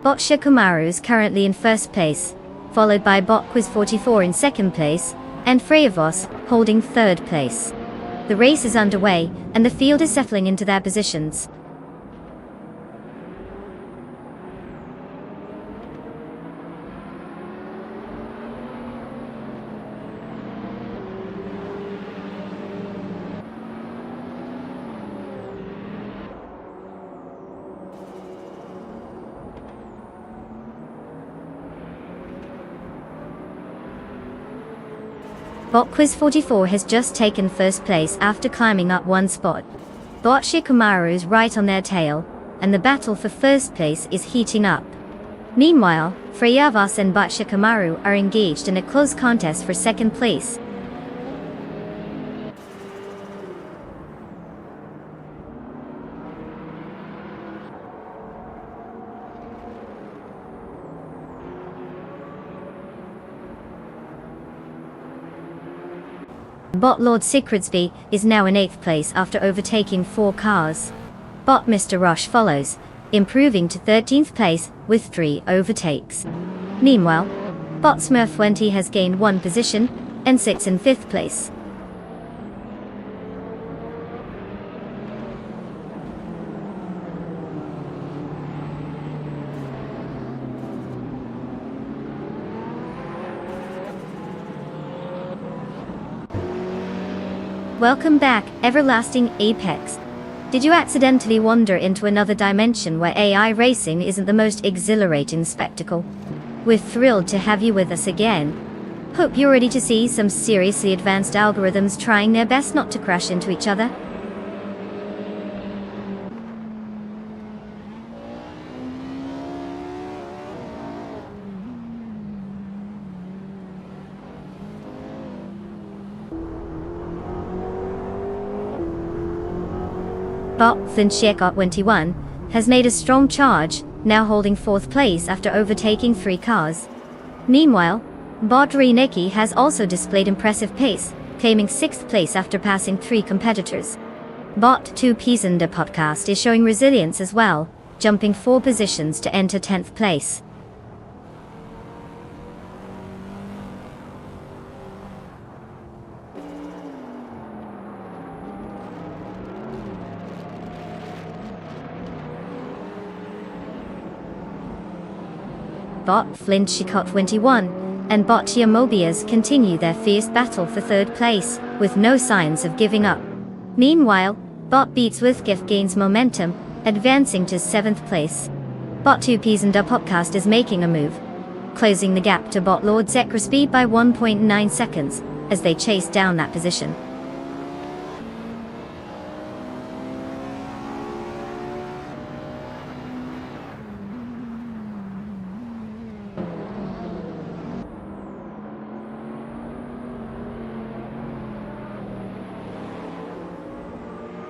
Bot Shikamaru is currently in first place, followed by Bot Quiz 44 in second place, and Freyavos holding third place. The race is underway, and the field is settling into their positions. Bot Quiz 44 has just taken first place after climbing up one spot. Bot Shikamaru is right on their tail, and the battle for first place is heating up. Meanwhile, Freyavos and Bot Shikamaru are engaged in a close contest for second place. Bot Lord Secretsby is now in 8th place after overtaking 4 cars. Bot Mr. Rush follows, improving to 13th place with 3 overtakes. Meanwhile, Bot Smurf 20 has gained 1 position and sits in 5th place. Welcome back, Everlasting Apex. Did you accidentally wander into another dimension where AI racing isn't the most exhilarating spectacle? We're thrilled to have you with us again. Hope you're ready to see some seriously advanced algorithms trying their best not to crash into each other. Bot Flinchecot 21 has made a strong charge, now holding 4th place after overtaking 3 cars. Meanwhile, Bot Reneki has also displayed impressive pace, claiming 6th place after passing 3 competitors. Bot 2 Pisanda Podcast is showing resilience as well, jumping 4 positions to enter 10th place. Bot Flinchecot 21 and Bot Mobius continue their fierce battle for 3rd place, with no signs of giving up. Meanwhile, Bot Beats with Gift gains momentum, advancing to 7th place. Bot 2 Pisanda Podcast is making a move, closing the gap to Bot Lord Secretsby by 1.9 seconds, as they chase down that position.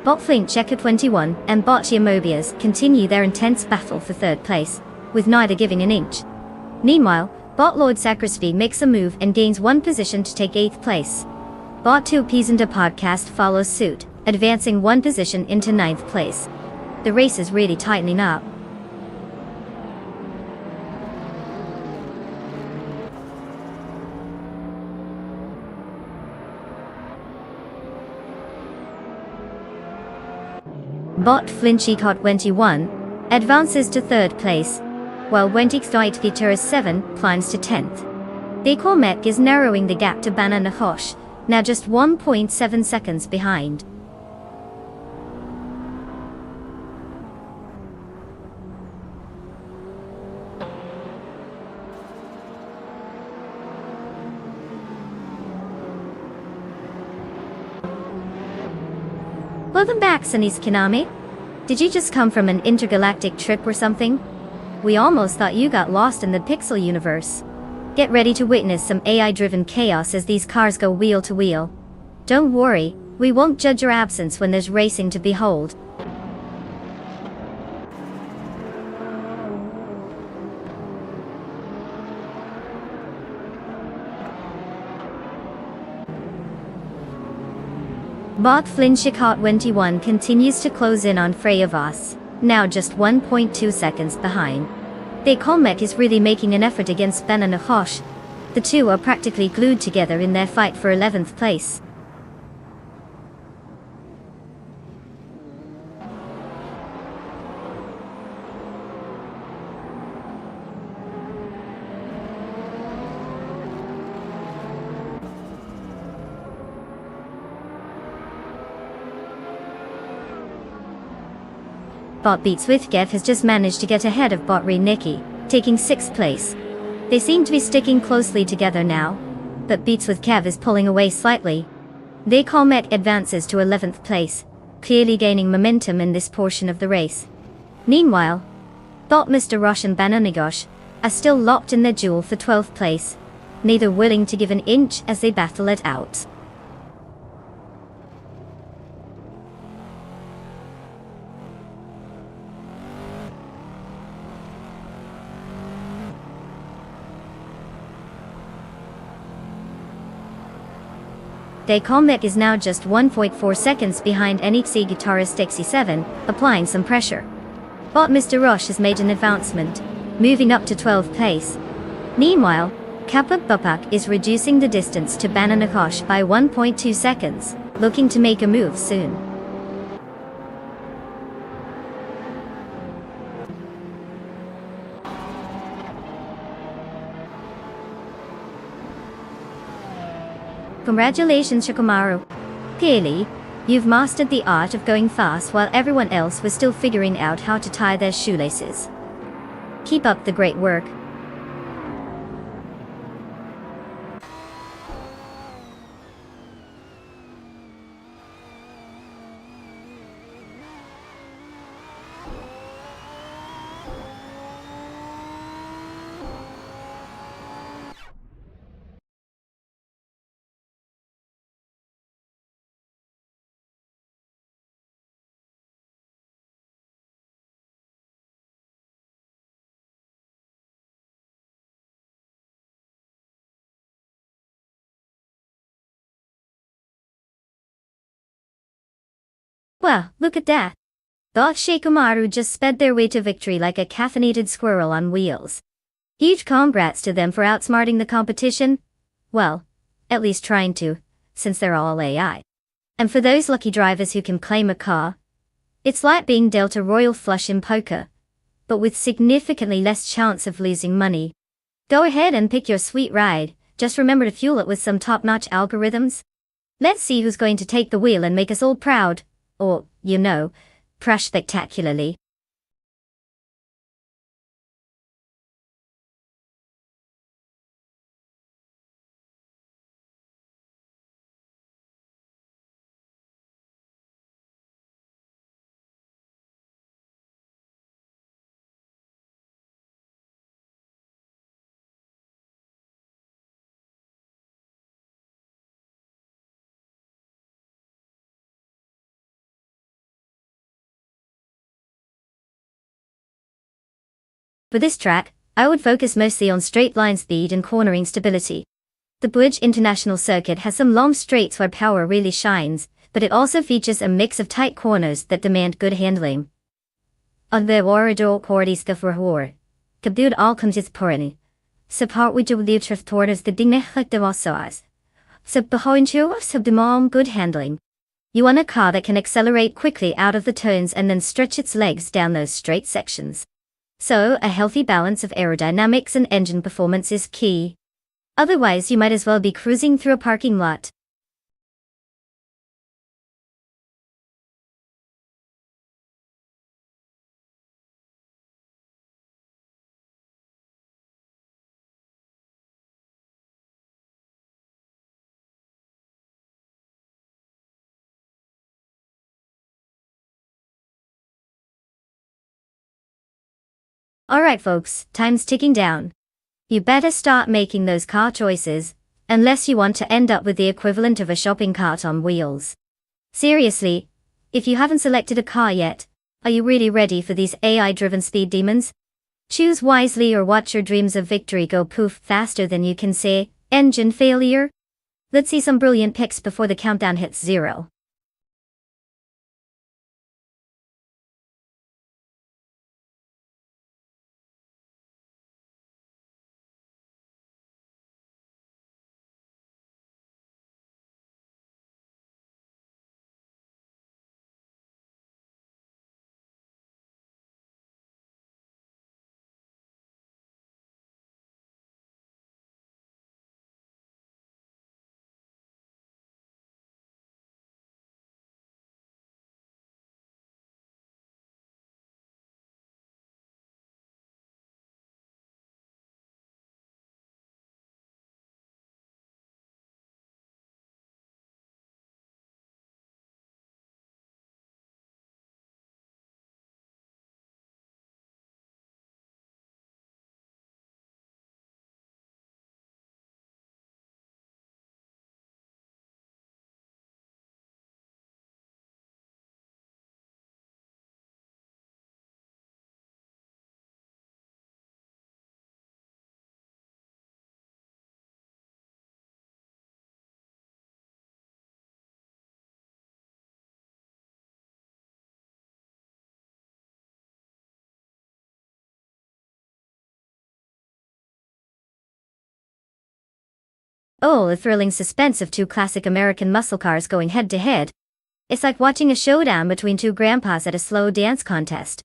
Bot Flinchecot 21 and Bot Mobius continue their intense battle for 3rd place, with neither giving an inch. Meanwhile, Bot Lord Secretsby makes a move and gains 1 position to take 8th place. Bot 2 Pisanda Podcast follows suit, advancing 1 position into 9th place. The race is really tightening up. Bot Flinchecot 21 advances to 3rd place, while Wentixdite Feature 7 climbs to 10th. Decormec is narrowing the gap to Banana Hosh, now just 1.7 seconds behind. Welcome back, Sunny's Kinami. Did you just come from an intergalactic trip or something? We almost thought you got lost in the Pixel universe. Get ready to witness some AI-driven chaos as these cars go wheel to wheel. Don't worry, we won't judge your absence when there's racing to behold. Bot Flinchecot 21 continues to close in on Freyavos, now just 1.2 seconds behind. The Colmec is really making an effort against Ben and Nahosh. The two are practically glued together in their fight for 11th place. Bot Beats with Gev has just managed to get ahead of Bot Re Nikki, taking 6th place. They seem to be sticking closely together now, but Beats with Kev is pulling away slightly. They Colmec advances to 11th place, clearly gaining momentum in this portion of the race. Meanwhile, Bot Mr. Rush and Bananigosh are still locked in their duel for 12th place, neither willing to give an inch as they battle it out. The Colmec is now just 1.4 seconds behind NXT guitarist XC7, applying some pressure. But Mr. Rush has made an advancement, moving up to 12th place. Meanwhile, Kappa Bupak is reducing the distance to Bananakosh by 1.2 seconds, looking to make a move soon. Congratulations, Shikamaru. Clearly, you've mastered the art of going fast while everyone else was still figuring out how to tie their shoelaces. Keep up the great work. Well, look at that. Both Shikamaru just sped their way to victory like a caffeinated squirrel on wheels. Huge congrats to them for outsmarting the competition. Well, at least trying to, since they're all AI. And for those lucky drivers who can claim a car, it's like being dealt a royal flush in poker, but with significantly less chance of losing money. Go ahead and pick your sweet ride, just remember to fuel it with some top-notch algorithms. Let's see who's going to take the wheel and make us all proud. Or, you know, crash spectacularly. For this track, I would focus mostly on straight line speed and cornering stability. The Bridge International Circuit has some long straights where power really shines, but it also features a mix of tight corners that demand good handling. On the Warrior Cordiska for Hor, Kabud Alkamjith Porani, support with the Utrecht Torres the Dingnech de Wassoas. Sub behind you, sub the good handling. You want a car that can accelerate quickly out of the turns and then stretch its legs down those straight sections. So, a healthy balance of aerodynamics and engine performance is key. Otherwise, you might as well be cruising through a parking lot. Alright folks, time's ticking down. You better start making those car choices, unless you want to end up with the equivalent of a shopping cart on wheels. Seriously, if you haven't selected a car yet, are you really ready for these AI-driven speed demons? Choose wisely or watch your dreams of victory go poof faster than you can say, engine failure. Let's see some brilliant picks before the countdown hits 0. Oh, the thrilling suspense of two classic American muscle cars going head to head. It's like watching a showdown between two grandpas at a slow dance contest.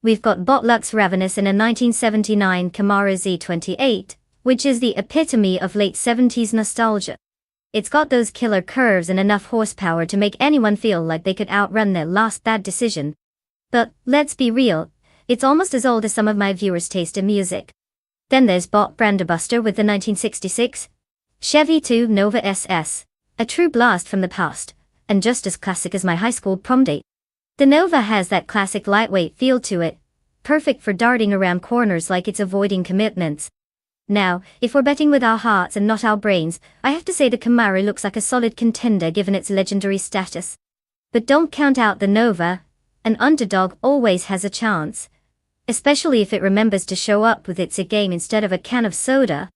We've got Bot Lux Ravenous in a 1979 Camaro Z28, which is the epitome of late 70s nostalgia. It's got those killer curves and enough horsepower to make anyone feel like they could outrun their last bad decision. But, let's be real, it's almost as old as some of my viewers' taste in music. Then there's Bot Branderbuster with the 1966 Chevy 2 Nova SS, a true blast from the past, and just as classic as my high school prom date. The Nova has that classic lightweight feel to it, perfect for darting around corners like it's avoiding commitments. Now, if we're betting with our hearts and not our brains, I have to say the Camaro looks like a solid contender given its legendary status. But don't count out the Nova, an underdog always has a chance. Especially if it remembers to show up with its A-game instead of a can of soda.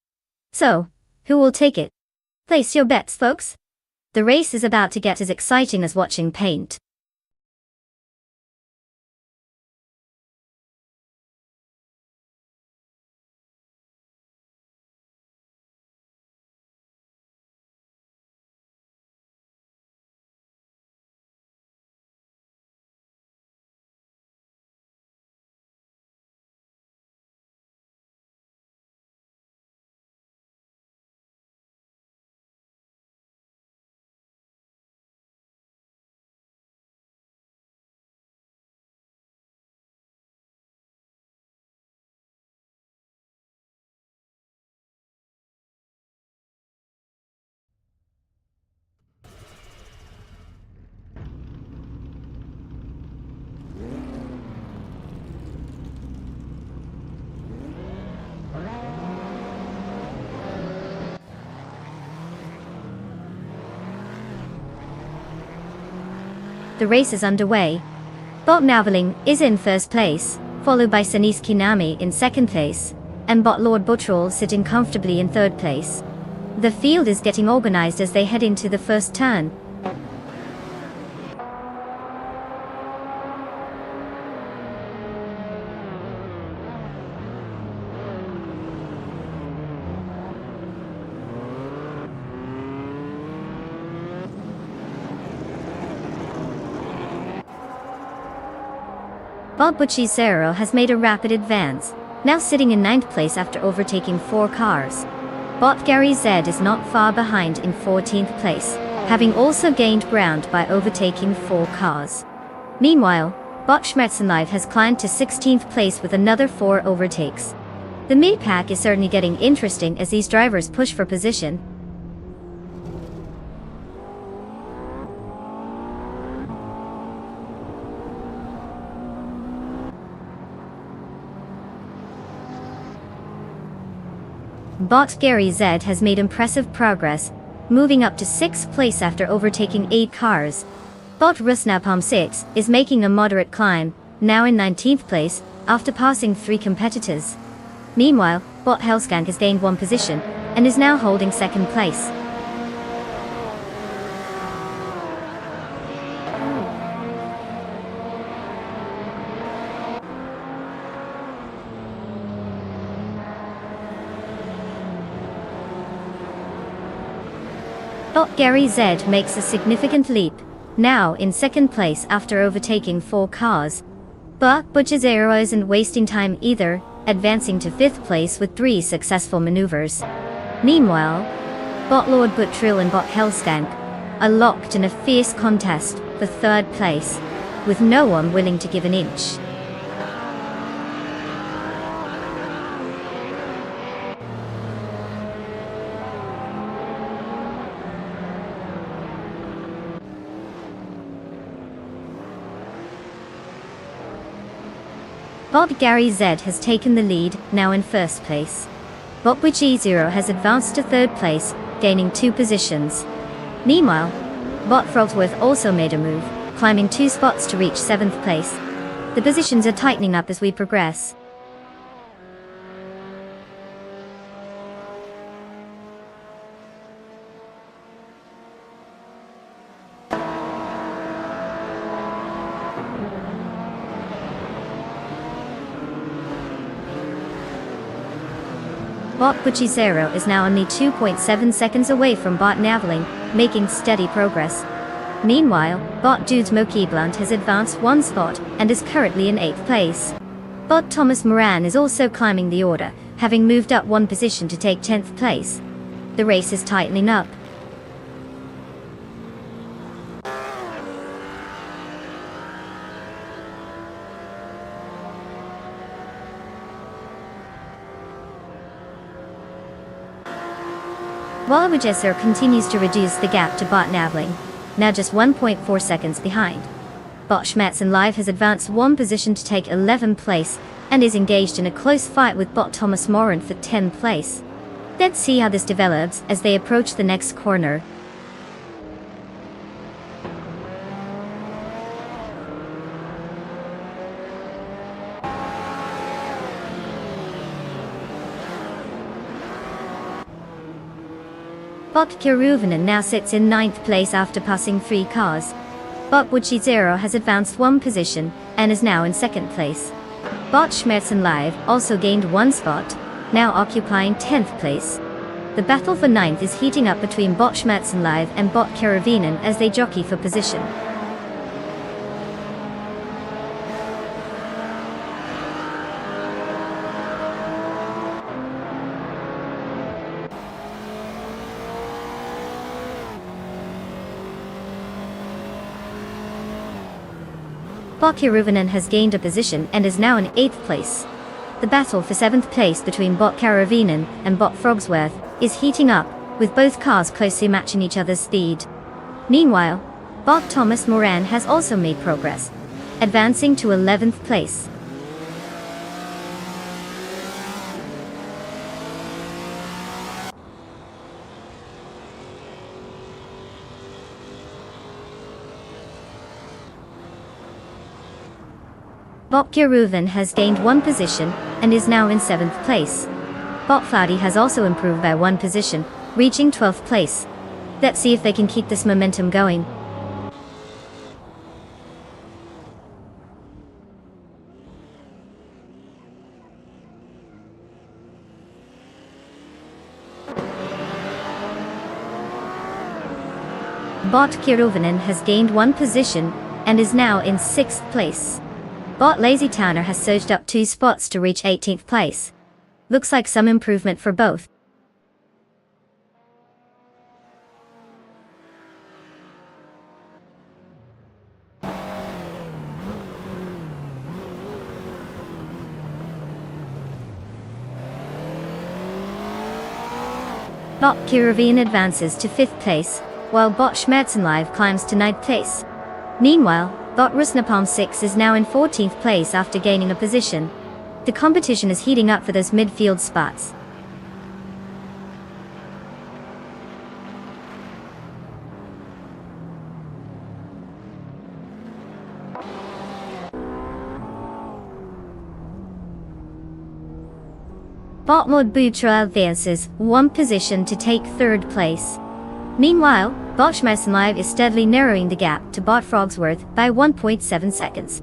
So, who will take it? Place your bets, folks. The race is about to get as exciting as watching paint. The race is underway. Bot Naveling is in first place, followed by Sanis Kinami in second place, and Bot Lord Buttrell sitting comfortably in third place. The field is getting organized as they head into the first turn. Bob Bucci-Zero has made a rapid advance, now sitting in 9th place after overtaking 4 cars. Bot Gary Z is not far behind in 14th place, having also gained ground by overtaking 4 cars. Meanwhile, Bot Schmetzenlive has climbed to 16th place with another 4 overtakes. The mid-pack is certainly getting interesting as these drivers push for position. Bot Gary Z has made impressive progress, moving up to 6th place after overtaking 8 cars. Bot Rusnapalm 6 is making a moderate climb, now in 19th place, after passing 3 competitors. Meanwhile, Bot Hellskank has gained 1 position, and is now holding 2nd place. Bot Gary Z makes a significant leap, now in 2nd place after overtaking 4 cars. But Bucci-Zero isn't wasting time either, advancing to 5th place with 3 successful maneuvers. Meanwhile, Bot Lord Buttrell and Bot Hellskank are locked in a fierce contest for 3rd place, with no one willing to give an inch. Bob Gary Z has taken the lead, now in 1st place. Bot Bucci-Zero has advanced to 3rd place, gaining 2 positions. Meanwhile, Bot Frolsworth also made a move, climbing 2 spots to reach 7th place. The positions are tightening up as we progress. Bot Gucci Zero is now only 2.7 seconds away from Bot Naveling, making steady progress. Meanwhile, Bot Dudes Moki Blunt has advanced one spot and is currently in 8th place. Bot Thomas Moran is also climbing the order, having moved up one position to take 10th place. The race is tightening up. While Wajesser continues to reduce the gap to Bot Naveling, now just 1.4 seconds behind. Bot Schmerzen Live has advanced one position to take 11th place and is engaged in a close fight with Bot Thomas Moran for 10th place. Let's see how this develops as they approach the next corner. Bot Kiruvinen now sits in 9th place after passing 3 cars. Bot Wuchi Zero has advanced one position and is now in 2nd place. Bot Schmerzen Live also gained one spot, now occupying 10th place. The battle for 9th is heating up between Bot Schmerzen Live and Bot Kiruvinen as they jockey for position. Bot Kiruvinen has gained a position and is now in 8th place. The battle for 7th place between Bot Kiruvinen and Bot Frogsworth is heating up, with both cars closely matching each other's speed. Meanwhile, Bot Thomas Moran has also made progress, advancing to 11th place. Bot Kiruvinen has gained one position and is now in 7th place. Bot Floudy has also improved by one position, reaching 12th place. Let's see if they can keep this momentum going. Bot Kiruvinen has gained one position and is now in 6th place. Bot Lazy Towner has surged up 2 spots to reach 18th place. Looks like some improvement for both. Bot Kiruvinen advances to 5th place, while Bot Schmerzen Live climbs to 9th place. Meanwhile, Bot Rusnapalm 6 is now in 14th place after gaining a position. The competition is heating up for those midfield spots. Bot Mod Butra advances one position to take 3rd place. Meanwhile, Bot Schmerzen Live is steadily narrowing the gap to Bot Frogsworth by 1.7 seconds.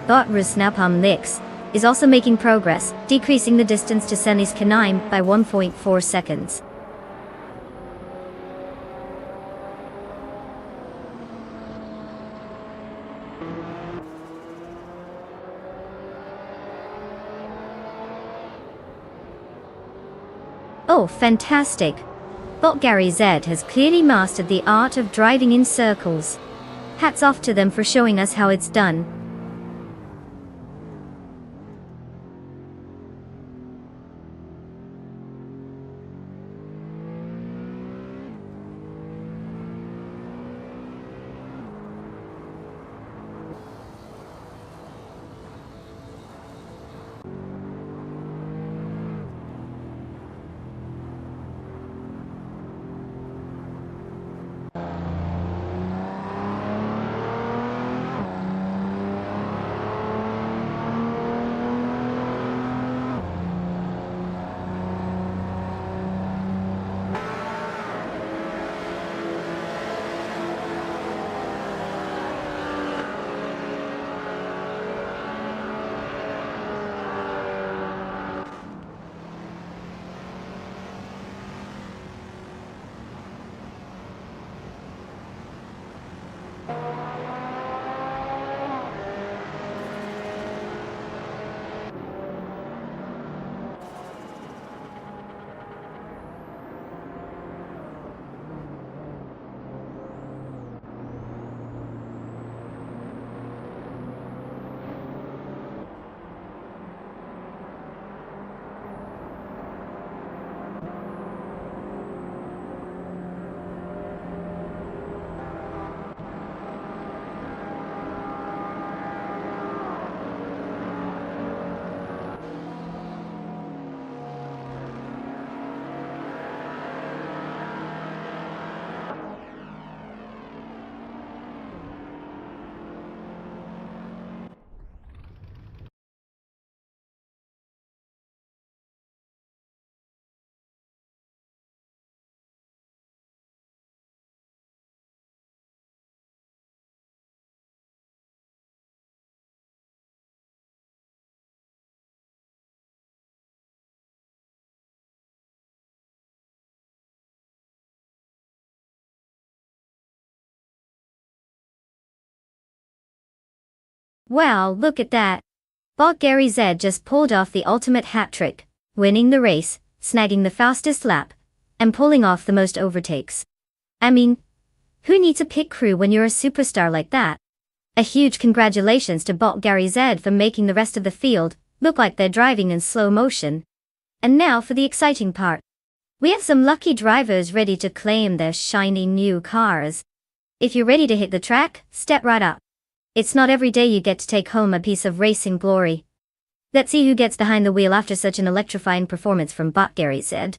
Bot Rusnapalm Lix is also making progress, decreasing the distance to Senlis Kanaim by 1.4 seconds. Oh, fantastic! Bot Gary Z has clearly mastered the art of driving in circles. Hats off to them for showing us how it's done. Wow, look at that. Bot Gary Z just pulled off the ultimate hat trick, winning the race, snagging the fastest lap, and pulling off the most overtakes. I mean, who needs a pit crew when you're a superstar like that? A huge congratulations to Bot Gary Z for making the rest of the field look like they're driving in slow motion. And now for the exciting part. We have some lucky drivers ready to claim their shiny new cars. If you're ready to hit the track, step right up. It's not every day you get to take home a piece of racing glory. Let's see who gets behind the wheel after such an electrifying performance from Bot Gary Z.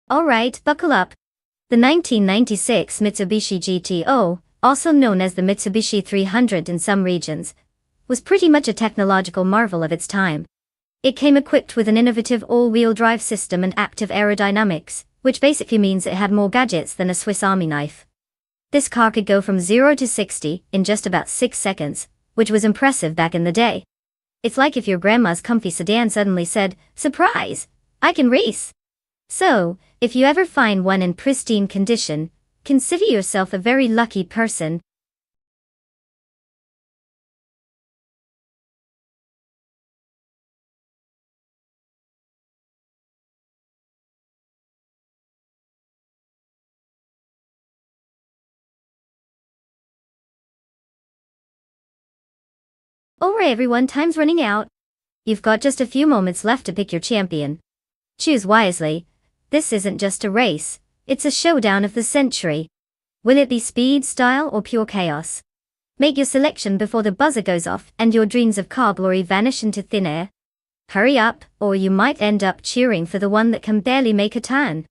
Alright, buckle up. The 1996 Mitsubishi GTO, also known as the Mitsubishi 300 in some regions, was pretty much a technological marvel of its time. It came equipped with an innovative all-wheel drive system and active aerodynamics, which basically means it had more gadgets than a Swiss Army knife. This car could go from 0 to 60 in just about 6 seconds, which was impressive back in the day. It's like if your grandma's comfy sedan suddenly said, "Surprise! I can race!" So, if you ever find one in pristine condition, consider yourself a very lucky person. Alright everyone, time's running out. You've got just a few moments left to pick your champion. Choose wisely. This isn't just a race, it's a showdown of the century. Will it be speed, style, or pure chaos? Make your selection before the buzzer goes off and your dreams of car glory vanish into thin air. Hurry up, or you might end up cheering for the one that can barely make a turn.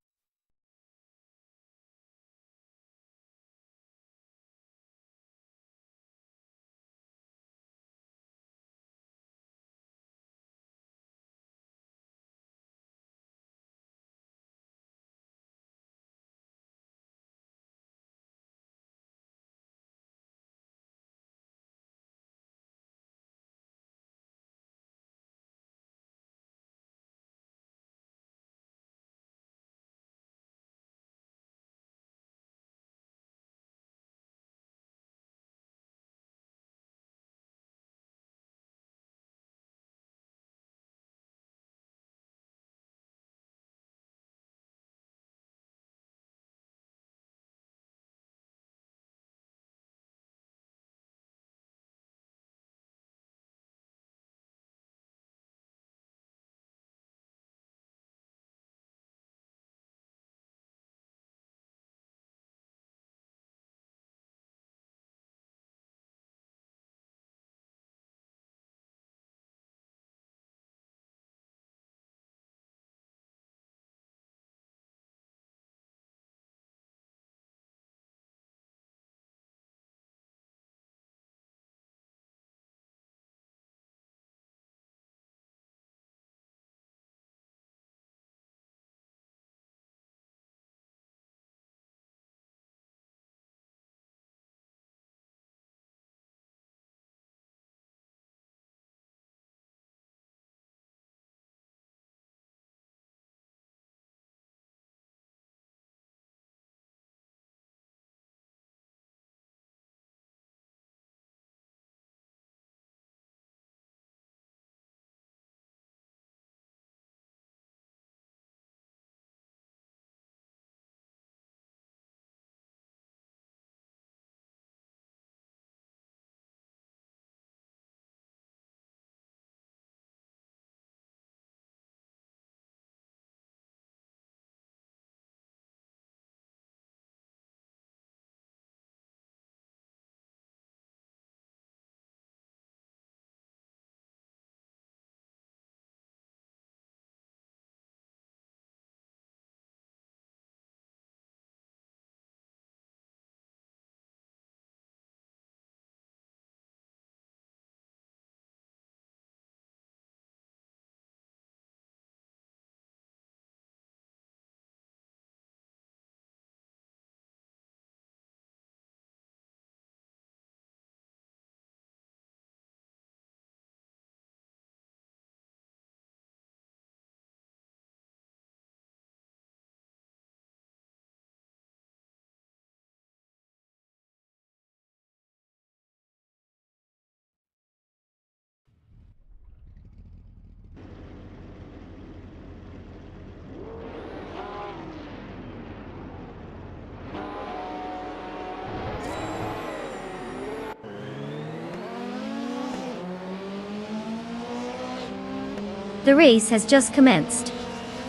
The race has just commenced.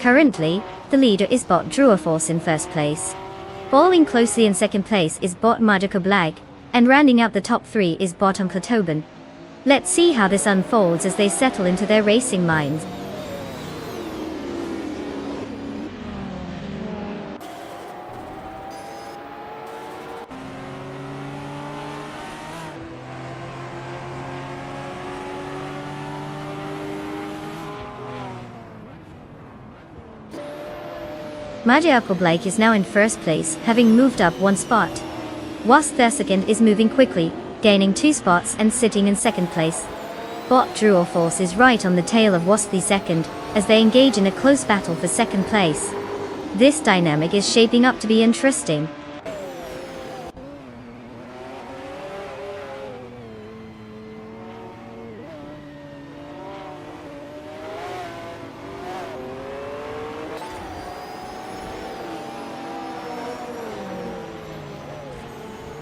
Currently, the leader is bot Druaforce in first place. Following closely in second place is bot Magico Blag, and rounding out the top 3 is bot Uncletoben. Let's see how this unfolds as they settle into their racing minds. Magico Blake is now in first place, having moved up 1 spot. Wasp their second is moving quickly, gaining 2 spots and sitting in second place. Bot Druaforce is right on the tail of Wasp the second, as they engage in a close battle for second place. This dynamic is shaping up to be interesting.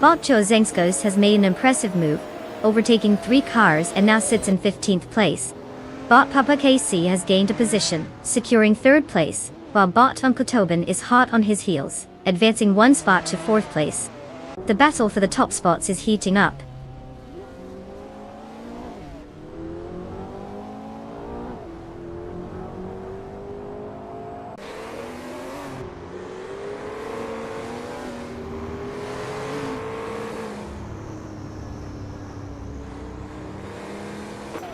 Bot Zengskos has made an impressive move, overtaking 3 cars and now sits in 15th place. Bot Papa KC has gained a position, securing 3rd place, while bot Uncletoben is hot on his heels, advancing 1 spot to 4th place. The battle for the top spots is heating up.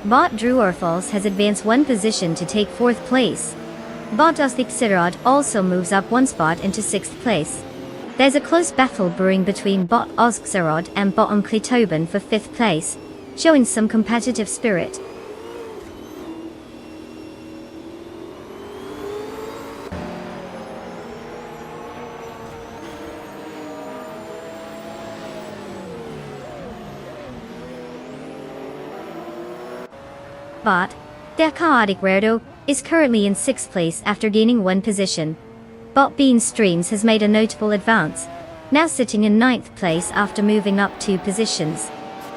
Bot Druaforce has advanced 1 position to take 4th place. Bot Xerod also moves up 1 spot into 6th place. There's a close battle brewing between bot Xerod and bot Uncletoben for 5th place, showing some competitive spirit. Bot Der Chaotic Weirdo is currently in 6th place after gaining 1 position. Bot Bean Streams has made a notable advance, now sitting in 9th place after moving up 2 positions.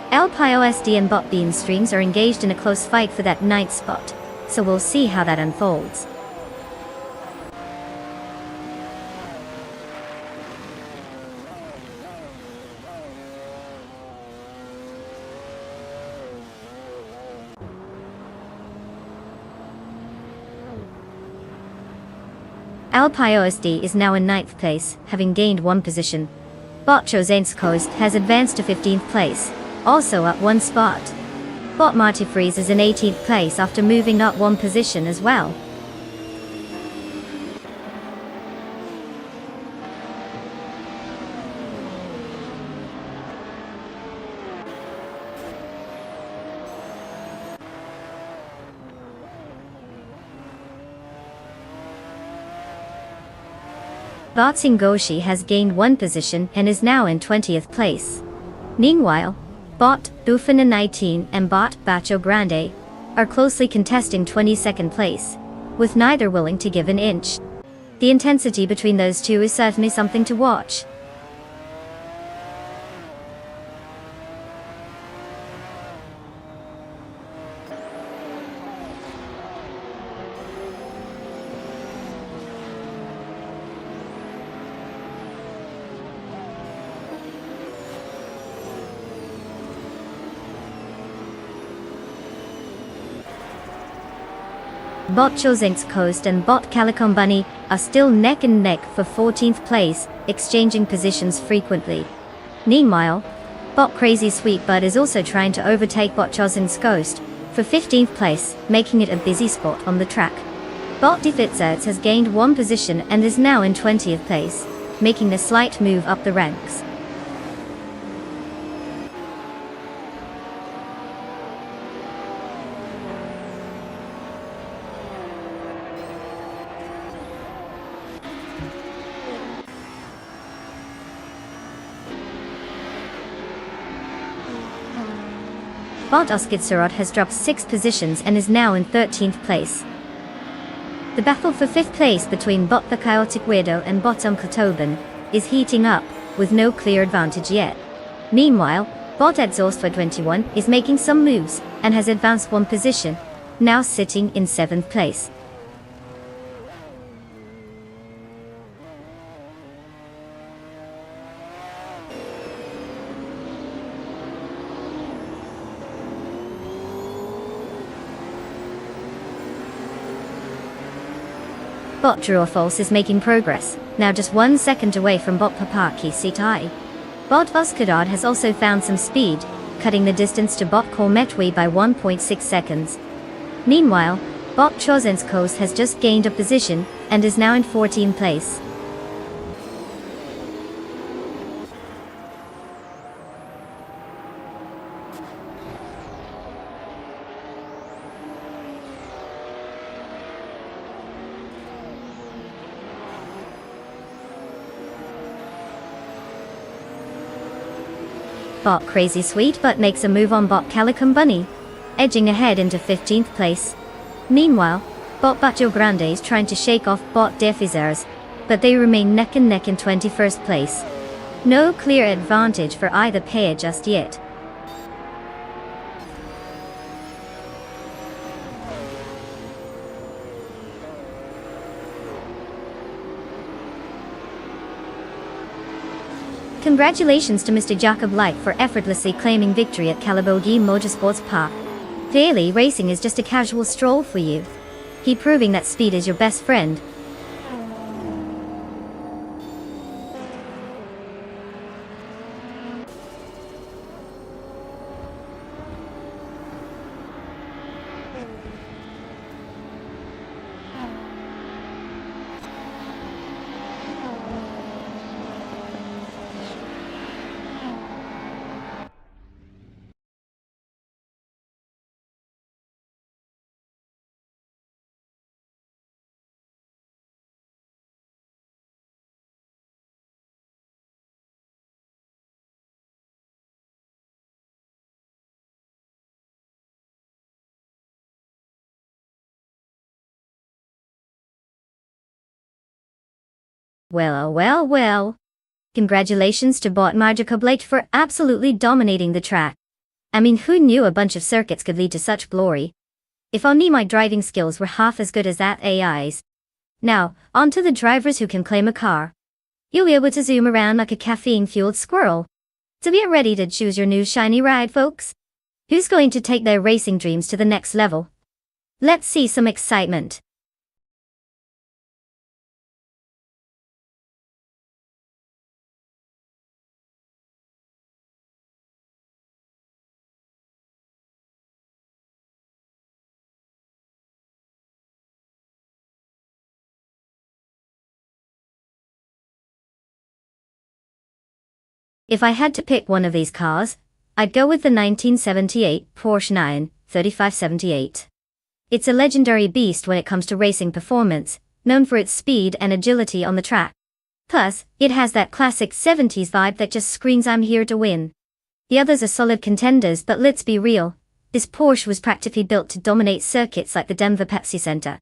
LPIOSD and bot Bean Streams are engaged in a close fight for that 9th spot, so we'll see how that unfolds. LPIOSD is now in 9th place, having gained 1 position. Bot Zengskos has advanced to 15th place, also up 1 spot. Bot Martifreeze is in 18th place after moving up 1 position as well. Bot Singoshi has gained 1 position and is now in 20th place. Meanwhile, bot Bufana 19 and bot Bacho Grande are closely contesting 22nd place, with neither willing to give an inch. The intensity between those two is certainly something to watch. Bot Zengskos and bot Calicom Bunny are still neck and neck for 14th place, exchanging positions frequently. Meanwhile, bot Crazy Sweet Bud is also trying to overtake bot Zengskos for 15th place, making it a busy spot on the track. Bot Defitzerts has gained 1 position and is now in 20th place, making a slight move up the ranks. Bot Xerod has dropped 6 positions and is now in 13th place. The battle for 5th place between bot the Chaotic Weirdo and bot Uncletoben is heating up, with no clear advantage yet. Meanwhile, bot Exhaust for 21 is making some moves, and has advanced 1 position, now sitting in 7th place. Bot False is making progress, now just 1 second away from Bot Papaki Sitai. Bot Voskadad has also found some speed, cutting the distance to Bot Kormetwi by 1.6 seconds. Meanwhile, Bot Chozenskos has just gained a position, and is now in 14th place. Bot Crazy Sweet Butt makes a move on Bot Calicum Bunny, edging ahead into 15th place. Meanwhile, Bot Bacho Grande is trying to shake off Bot Defizers, but they remain neck and neck in 21st place. No clear advantage for either pair just yet. Congratulations to Mr. Jacob Light for effortlessly claiming victory at Kalabogi Motorsports Park. Clearly, racing is just a casual stroll for you. Keep proving that speed is your best friend. Well. Congratulations to Bot Magica Blake for absolutely dominating the track. I mean, who knew a bunch of circuits could lead to such glory? If only my driving skills were half as good as that AI's. Now, on to the drivers who can claim a car. You'll be able to zoom around like a caffeine-fueled squirrel. So get ready to choose your new shiny ride, folks. Who's going to take their racing dreams to the next level? Let's see some excitement. If I had to pick one of these cars, I'd go with the 1978 Porsche 93578. It's a legendary beast when it comes to racing performance, known for its speed and agility on the track. Plus, it has that classic 70s vibe that just screams I'm here to win. The others are solid contenders, but let's be real, this Porsche was practically built to dominate circuits like the Denver Pepsi Center.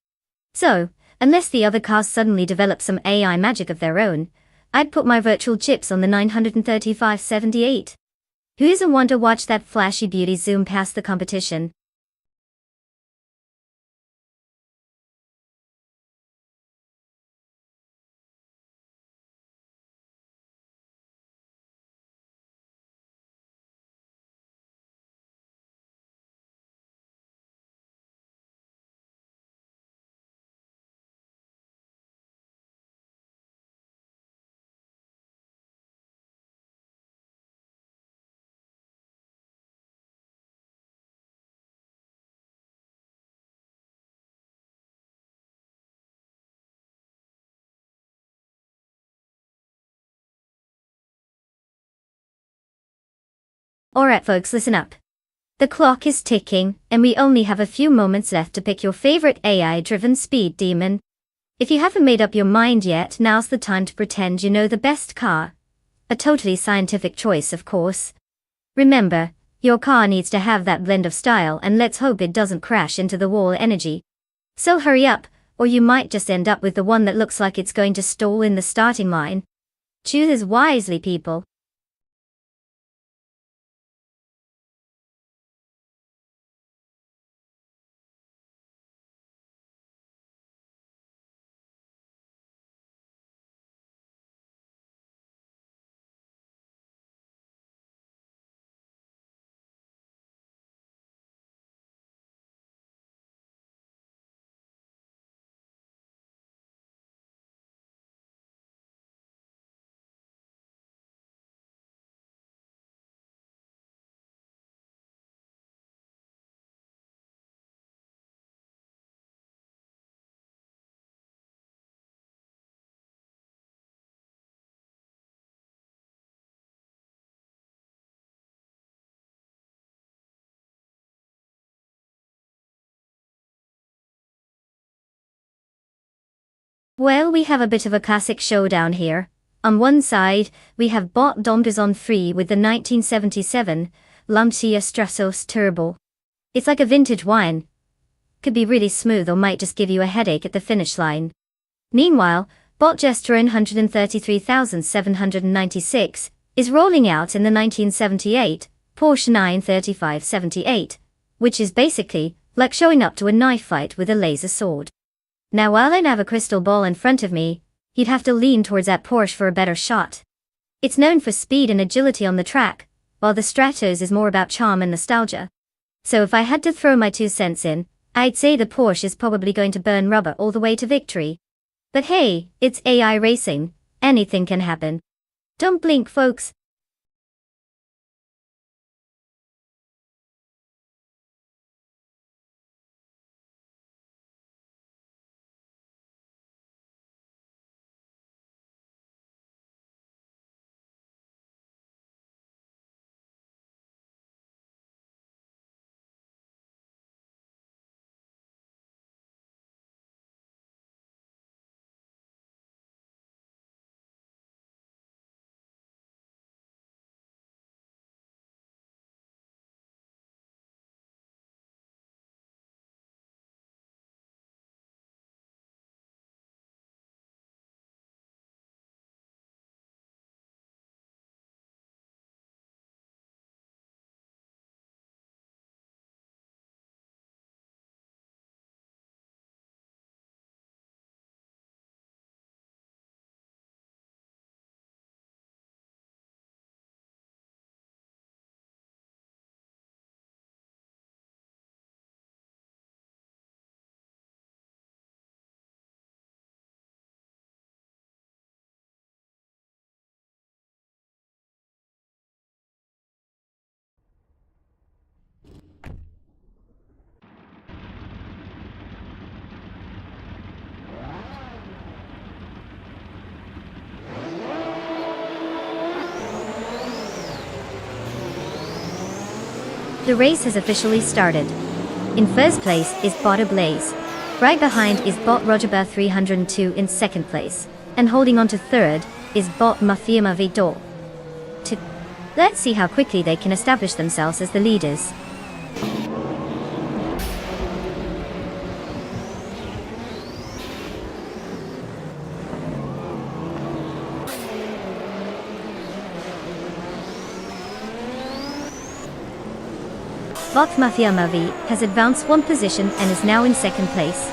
So, unless the other cars suddenly develop some AI magic of their own, I'd put my virtual chips on the 93578. Who isn't one to watch that flashy beauty zoom past the competition? Alright folks, listen up. The clock is ticking, and we only have a few moments left to pick your favorite AI-driven speed demon. If you haven't made up your mind yet, now's the time to pretend you know the best car. A totally scientific choice, of course. Remember, your car needs to have that blend of style, and let's hope it doesn't crash into the wall energy. So hurry up, or you might just end up with the one that looks like it's going to stall in the starting line. Choose wisely, people. Well, we have a bit of a classic showdown here. On one side, we have Bot Domdazon 3 with the 1977 Lancia Stratos Turbo. It's like a vintage wine. Could be really smooth or might just give you a headache at the finish line. Meanwhile, Bot Gesturon 133,796 is rolling out in the 1978 Porsche 935/78, which is basically like showing up to a knife fight with a laser sword. Now while I have a crystal ball in front of me, you'd have to lean towards that Porsche for a better shot. It's known for speed and agility on the track, while the Stratos is more about charm and nostalgia. So if I had to throw my 2 cents in, I'd say the Porsche is probably going to burn rubber all the way to victory. But hey, it's AI racing, anything can happen. Don't blink, folks. The race has officially started. In first place is Bot Ablaze. Right behind is Bot Rogerber 302 in second place. And holding on to third is Bot Mafia Vidor. Let's see how quickly they can establish themselves as the leaders. Bot Mafia Mavi has advanced 1 position and is now in second place.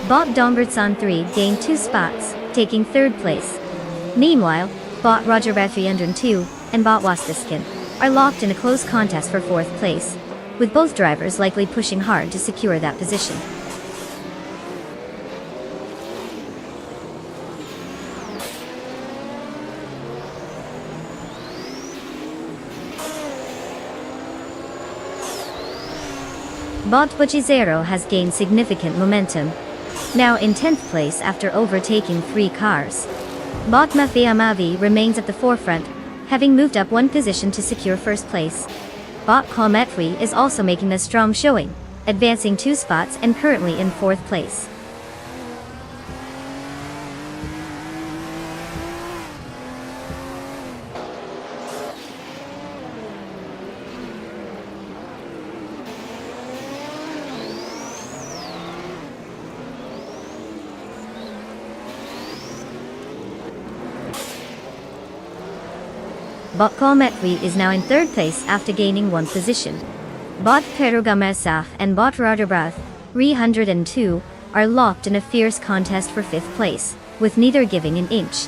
Bot Dombertson 3 gained 2 spots, taking third place. Meanwhile, Bot Roger Red 302 and Bot Wastiskin are locked in a close contest for fourth place, with both drivers likely pushing hard to secure that position. Bot Bocizero has gained significant momentum, now in 10th place after overtaking 3 cars. Bot Mafia Mavi remains at the forefront, having moved up 1 position to secure first place. Bot Cometri is also making a strong showing, advancing 2 spots and currently in 4th place. Bot Cometri is now in 3rd place after gaining 1 position. Bot Perugamesaf and Bot Radarbrath 302 are locked in a fierce contest for 5th place, with neither giving an inch.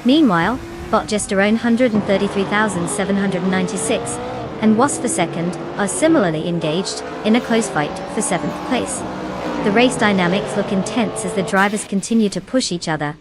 Meanwhile, Bot Gesturon 133,796 and Was for 2nd are similarly engaged in a close fight for 7th place. The race dynamics look intense as the drivers continue to push each other.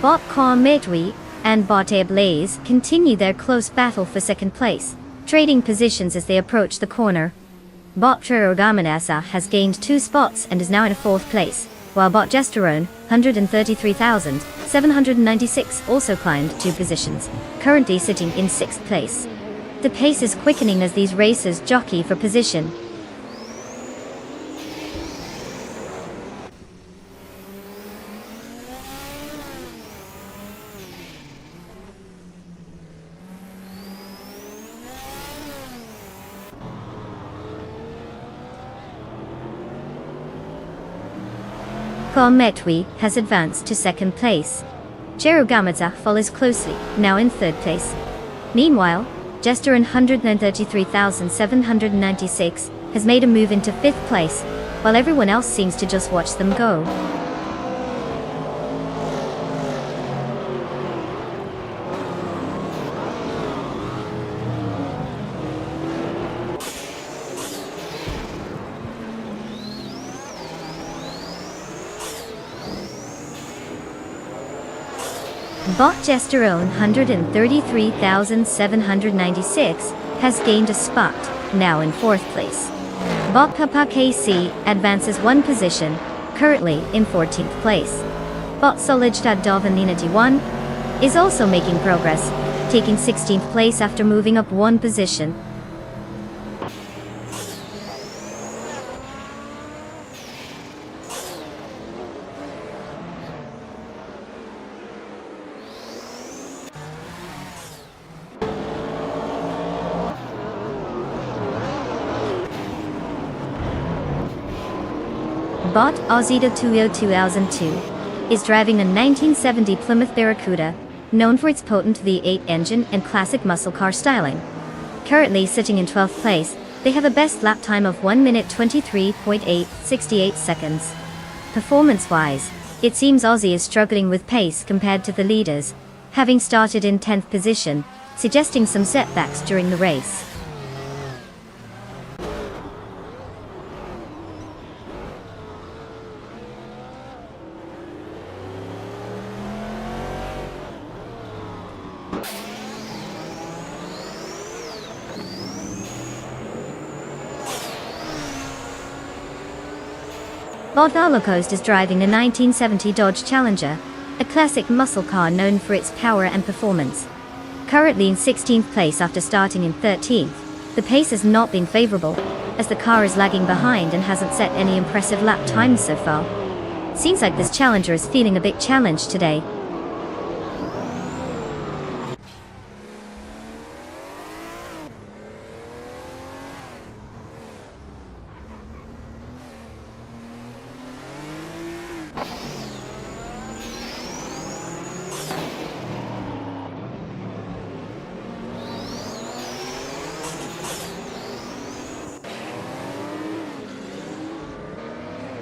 Bot Cometri and Bot Ablaze continue their close battle for 2nd place, trading positions as they approach the corner. Bot Gamanasa has gained 2 spots and is now in 4th place, while Bot Gesterone, 133,796 also climbed 2 positions, currently sitting in 6th place. The pace is quickening as these racers jockey for position. Metwi has advanced to 2nd place. Jerugamadza follows closely, now in 3rd place. Meanwhile, Jester 133,796 has made a move into 5th place, while everyone else seems to just watch them go. Bot Gesterone 133,796 has gained a spot, now in 4th place. Bot Papa KC advances 1 position, currently in 14th place. Bot Solijdad Dovaninity 1 is also making progress, taking 16th place after moving up 1 position. Bot Ozida 2002 is driving a 1970 Plymouth Barracuda, known for its potent V8 engine and classic muscle car styling. Currently sitting in 12th place, they have a best lap time of 1 minute 23.868 seconds. Performance-wise, it seems Aussie is struggling with pace compared to the leaders, having started in 10th position, suggesting some setbacks during the race. Bot Holocaust is driving a 1970 Dodge Challenger, a classic muscle car known for its power and performance. Currently in 16th place after starting in 13th, the pace has not been favorable, as the car is lagging behind and hasn't set any impressive lap times so far. Seems like this Challenger is feeling a bit challenged today.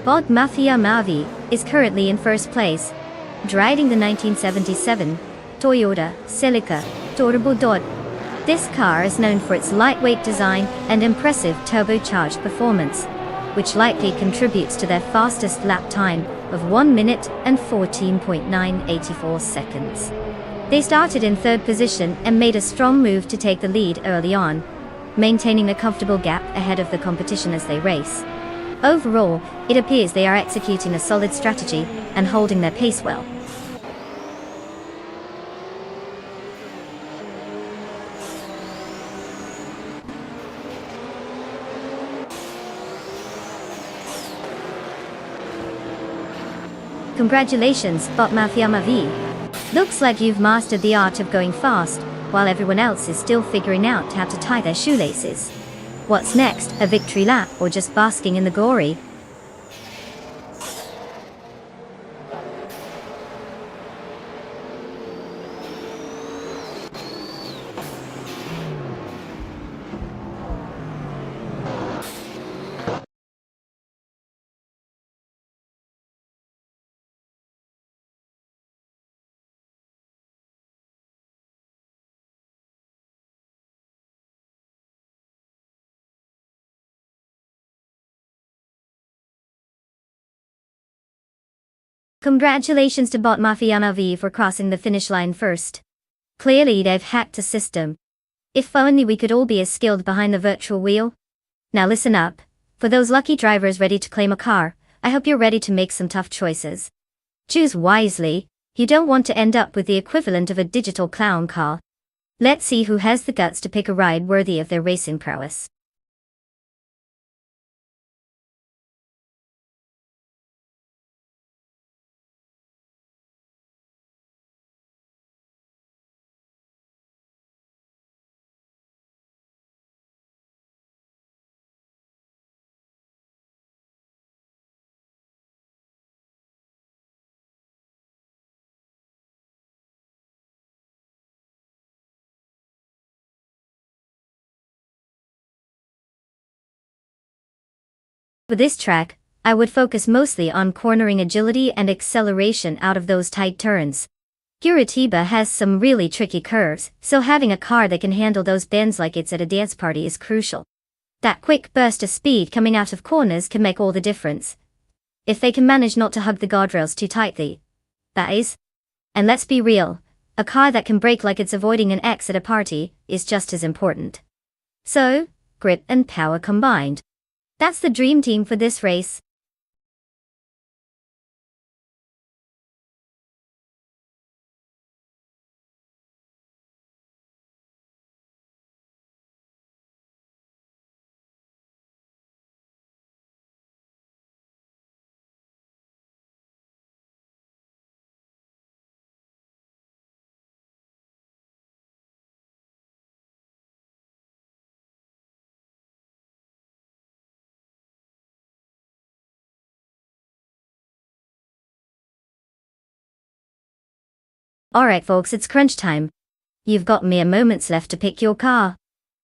Bot Mafia Mavi is currently in 1st place, driving the 1977 Toyota Celica Turbo Dodge. This car is known for its lightweight design and impressive turbocharged performance, which likely contributes to their fastest lap time of 1 minute and 14.984 seconds. They started in 3rd position and made a strong move to take the lead early on, maintaining a comfortable gap ahead of the competition as they race. Overall, it appears they are executing a solid strategy and holding their pace well. Congratulations, Bot Mafia Mavi. Looks like you've mastered the art of going fast, while everyone else is still figuring out how to tie their shoelaces. What's next, a victory lap or just basking in the glory? Congratulations to Bot Mafia Mavi for crossing the finish line first. Clearly they've hacked a system. If only we could all be as skilled behind the virtual wheel. Now listen up. For those lucky drivers ready to claim a car, I hope you're ready to make some tough choices. Choose wisely, you don't want to end up with the equivalent of a digital clown car. Let's see who has the guts to pick a ride worthy of their racing prowess. For this track, I would focus mostly on cornering agility and acceleration out of those tight turns. Curitiba has some really tricky curves, so having a car that can handle those bends like it's at a dance party is crucial. That quick burst of speed coming out of corners can make all the difference. If they can manage not to hug the guardrails too tightly. That is. And let's be real, a car that can brake like it's avoiding an X at a party is just as important. So, grip and power combined. That's the dream team for this race. Alright folks, it's crunch time. You've got mere moments left to pick your car.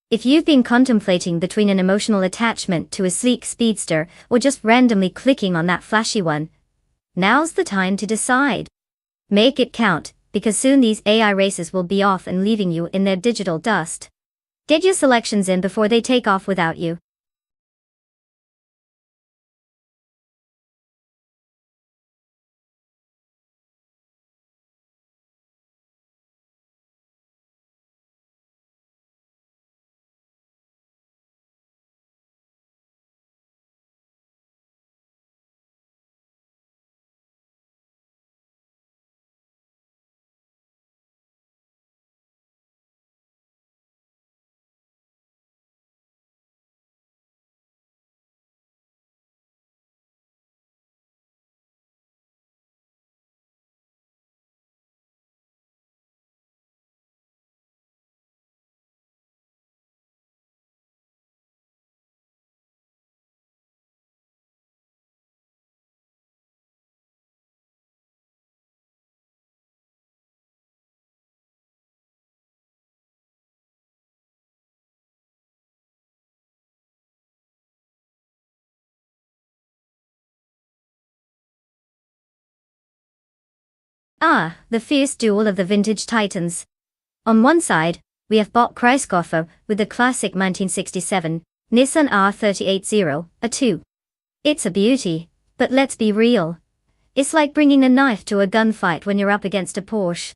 If you've been contemplating between an emotional attachment to a sleek speedster or just randomly clicking on that flashy one, now's the time to decide. Make it count, because soon these AI races will be off and leaving you in their digital dust. Get your selections in before they take off without you. Ah, the fierce duel of the vintage titans. On one side, we have Bob Kreisgoffer with the classic 1967 Nissan R380, a 2. It's a beauty, but let's be real. It's like bringing a knife to a gunfight when you're up against a Porsche.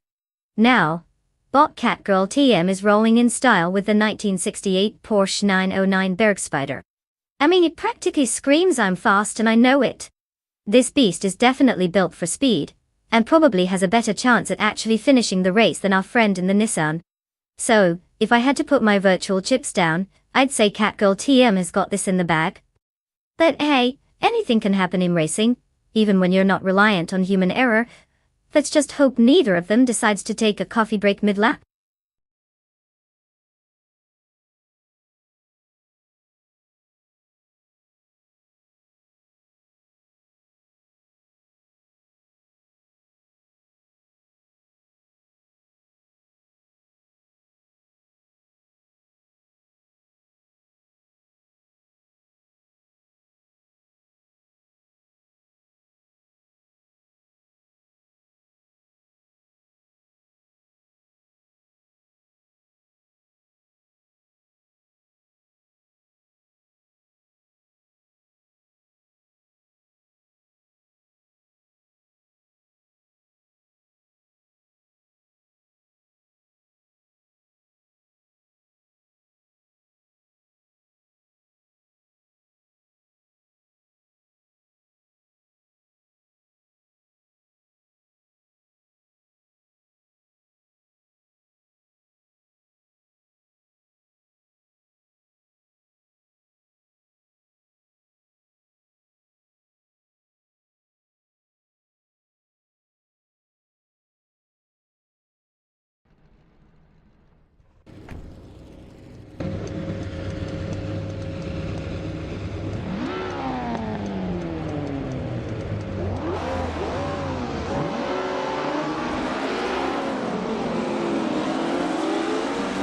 Now, Bot Catgirl TM is rolling in style with the 1968 Porsche 909 Bergspider. I mean, it practically screams I'm fast and I know it. This beast is definitely built for speed, and probably has a better chance at actually finishing the race than our friend in the Nissan. So, if I had to put my virtual chips down, I'd say Catgirl TM has got this in the bag. But hey, anything can happen in racing, even when you're not reliant on human error. Let's just hope neither of them decides to take a coffee break mid-lap.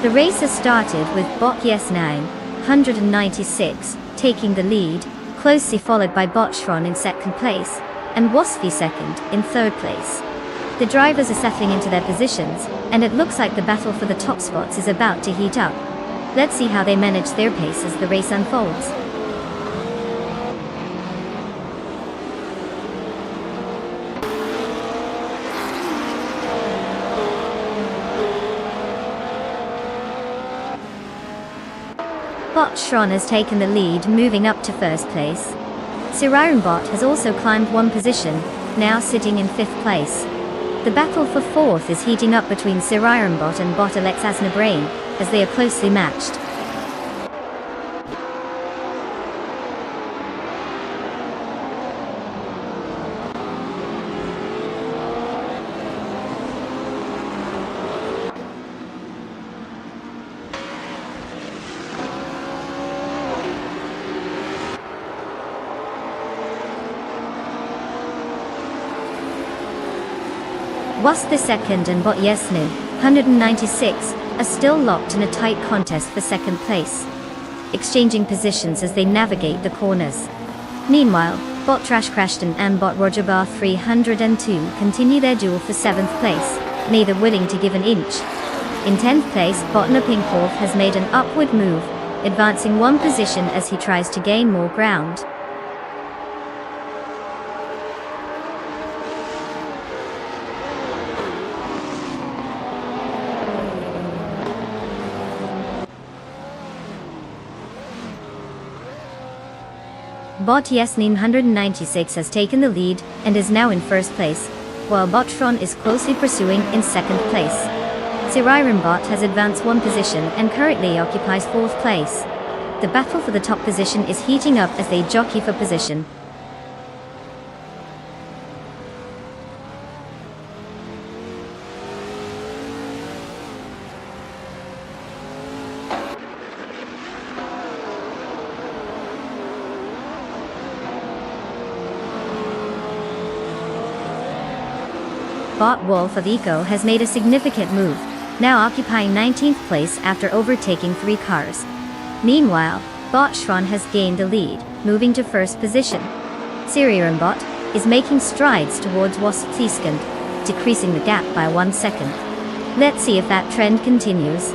The race has started with bot Yes9, 196, taking the lead, closely followed by bot Shron in second place, and Wasfi second, in third place. The drivers are settling into their positions, and it looks like the battle for the top spots is about to heat up. Let's see how they manage their pace as the race unfolds. Bot Shron has taken the lead, moving up to first place. Bot has also climbed one position, now sitting in fifth place. The battle for fourth is heating up between Bot and bot Alexasnabrain, as they are closely matched. Was the second and bot Yesnu, 196, are still locked in a tight contest for second place, exchanging positions as they navigate the corners. Meanwhile, bot Trash Crashton and bot Rogerbar 302 continue their duel for seventh place, neither willing to give an inch. In 10th place, bot Napinkov has made an upward move, advancing one position as he tries to gain more ground. Bot Yesnin 196 has taken the lead and is now in first place, while bot Shron is closely pursuing in second place. Bot has advanced one position and currently occupies fourth place. The battle for the top position is heating up as they jockey for position. Bot Wolf of Eco has made a significant move, now occupying 19th place after overtaking 3 cars. Meanwhile, bot Shron has gained the lead, moving to first position. Bot is making strides towards Wasp second, decreasing the gap by 1 second. Let's see if that trend continues.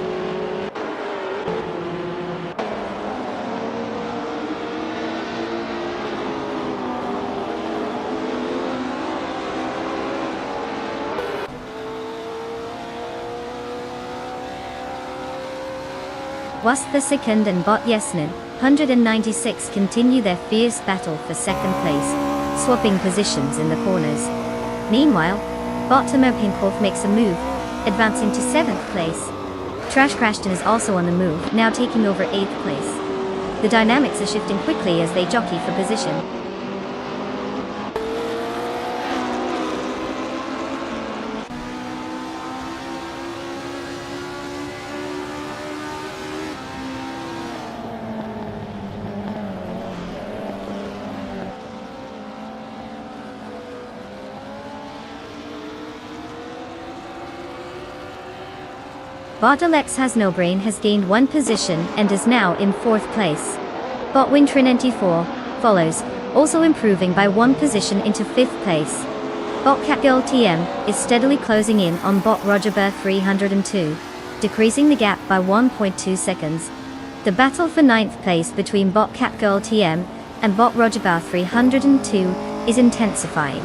Was the second and bot Yesnin, 196 continue their fierce battle for second place, swapping positions in the corners. Meanwhile, bot Pinkhoff makes a move, advancing to 7th place. Trash Crashton is also on the move, now taking over 8th place. The dynamics are shifting quickly as they jockey for position. Bot Alexasnabrain has gained one position and is now in 4th place. Bot Wintrin94 follows, also improving by 1 position into 5th place. Bot Catgirl TM is steadily closing in on bot Rogerber 302, decreasing the gap by 1.2 seconds. The battle for 9th place between bot Catgirl TM and bot Rogerber 302 is intensifying.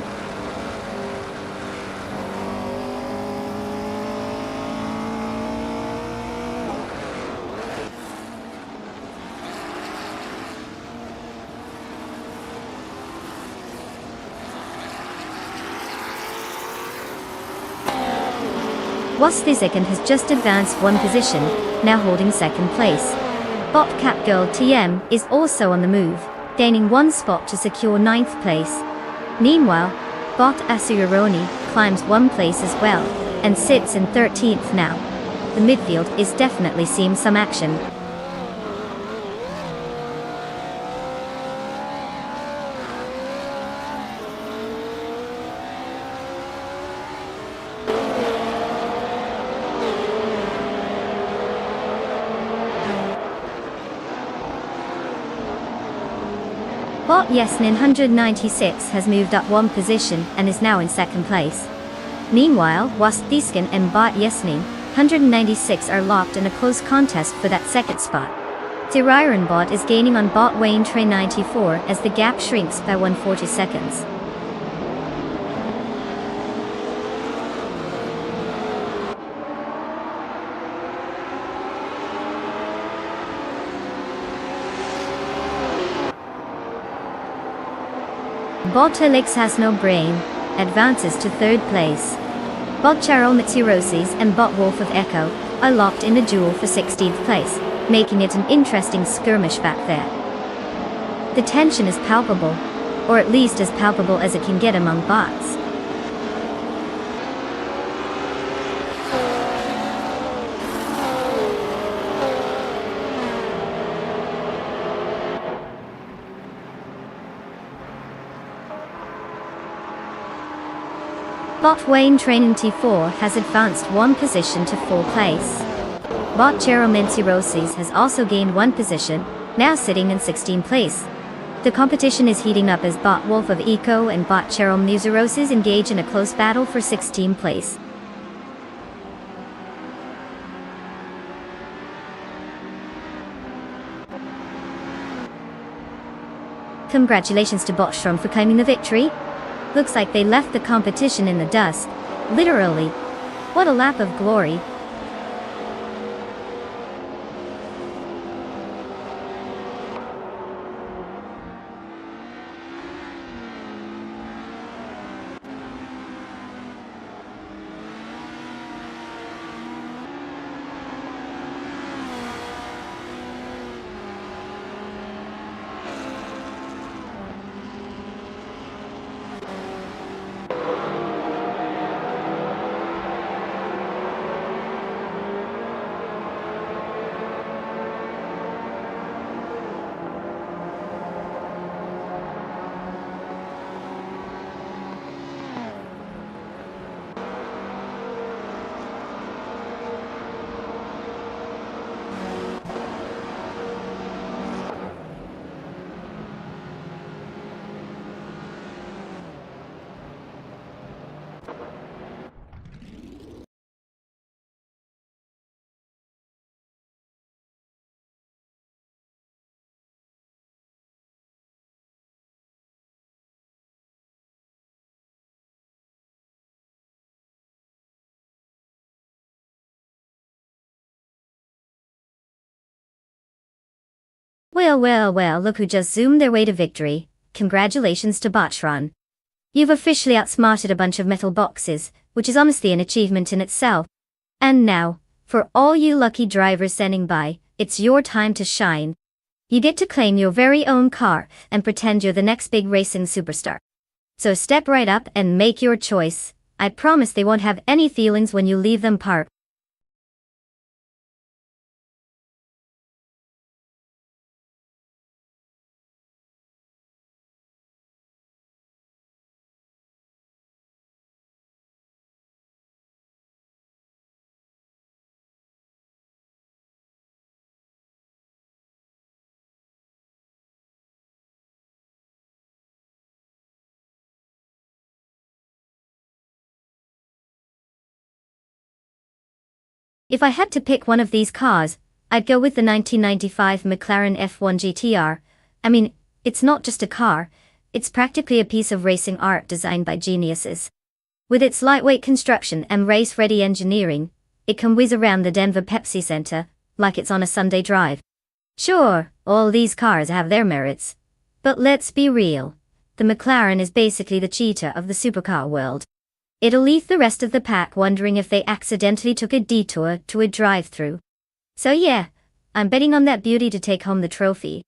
Was the second has just advanced 1 position, now holding 2nd place. Bot Catgirl TM is also on the move, gaining 1 spot to secure 9th place. Meanwhile, bot Asuroni climbs 1 place as well, and sits in 13th now. The midfield is definitely seeing some action. Bot Yesnin 196 has moved up one position and is now in second place. Meanwhile, Wasp Theskin and Bot Yesnin 196 are locked in a close contest for that second spot. Ziriron Bot is gaining on Bot Wayne Train 94 as the gap shrinks by 140 seconds. Bot Helix has no brain, advances to third place. Bot Cheryl Mitsurosis and Bot Wolf of Echo are locked in the duel for 16th place, making it an interesting skirmish back there. The tension is palpable, or at least as palpable as it can get among bots. Bot Wayne Train T4 has advanced one position to 4th place. Bot Cheromensirosis has also gained one position, now sitting in 16th place. The competition is heating up as Bot Wolf of Eco and Bot Cheromensirosis engage in a close battle for 16th place. Congratulations to Botstrom for claiming the victory. Looks like they left the competition in the dust. Literally. What a lap of glory. Well, look who just zoomed their way to victory. Congratulations to Botron. You've officially outsmarted a bunch of metal boxes, which is honestly an achievement in itself. And now, for all you lucky drivers standing by, it's your time to shine. You get to claim your very own car and pretend you're the next big racing superstar. So step right up and make your choice. I promise they won't have any feelings when you leave them parked. If I had to pick one of these cars, I'd go with the 1995 McLaren F1 GTR. I mean, it's not just a car, it's practically a piece of racing art designed by geniuses. With its lightweight construction and race-ready engineering, it can whiz around the Denver Pepsi Center like it's on a Sunday drive. Sure, all these cars have their merits. But let's be real. The McLaren is basically the cheetah of the supercar world. It'll leave the rest of the pack wondering if they accidentally took a detour to a drive-thru. So yeah, I'm betting on that beauty to take home the trophy.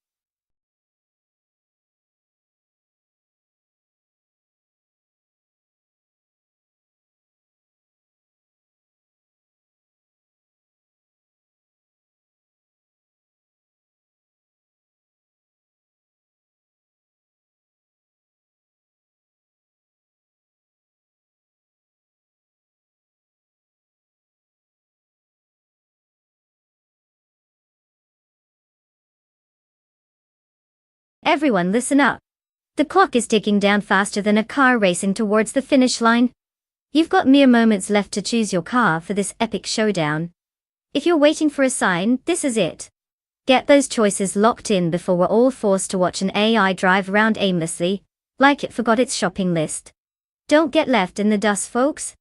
Everyone listen up. The clock is ticking down faster than a car racing towards the finish line. You've got mere moments left to choose your car for this epic showdown. If you're waiting for a sign, this is it. Get those choices locked in before we're all forced to watch an AI drive around aimlessly, like it forgot its shopping list. Don't get left in the dust, folks.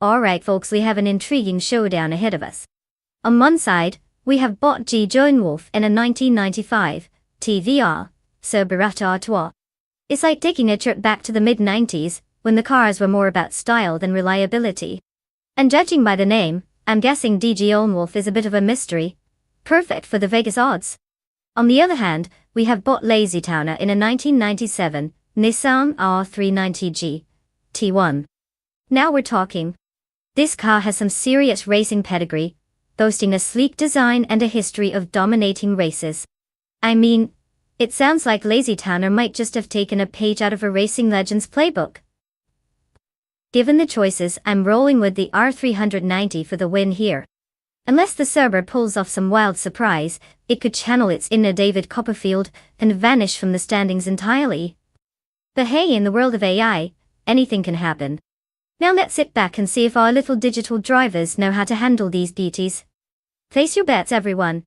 Alright folks, we have an intriguing showdown ahead of us. On one side, we have Bot G. Lone Wolf in a 1995 TVR Subaru Artois. It's like taking a trip back to the mid-90s, when the cars were more about style than reliability. And judging by the name, I'm guessing DG Lone Wolf is a bit of a mystery. Perfect for the Vegas odds. On the other hand, we have Bot Lazy Towner in a 1997 Nissan R390G T1. Now we're talking. This car has some serious racing pedigree, boasting a sleek design and a history of dominating races. I mean, it sounds like Lazy Towner might just have taken a page out of a racing legend's playbook. Given the choices, I'm rolling with the R390 for the win here. Unless the Subaru pulls off some wild surprise, it could channel its inner David Copperfield and vanish from the standings entirely. But hey, in the world of AI, anything can happen. Now let's sit back and see if our little digital drivers know how to handle these beauties. Place your bets, everyone.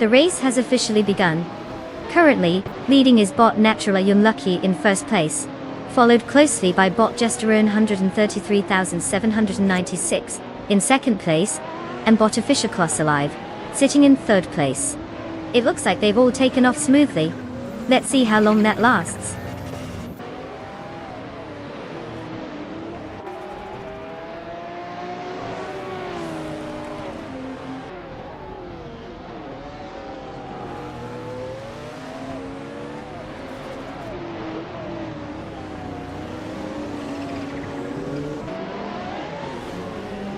The race has officially begun. Currently, leading is Bot Naturally Unlucky in first place, followed closely by Bot Gesterone 133,796 in second place, and Bot Official Class Alive, sitting in third place. It looks like they've all taken off smoothly. Let's see how long that lasts.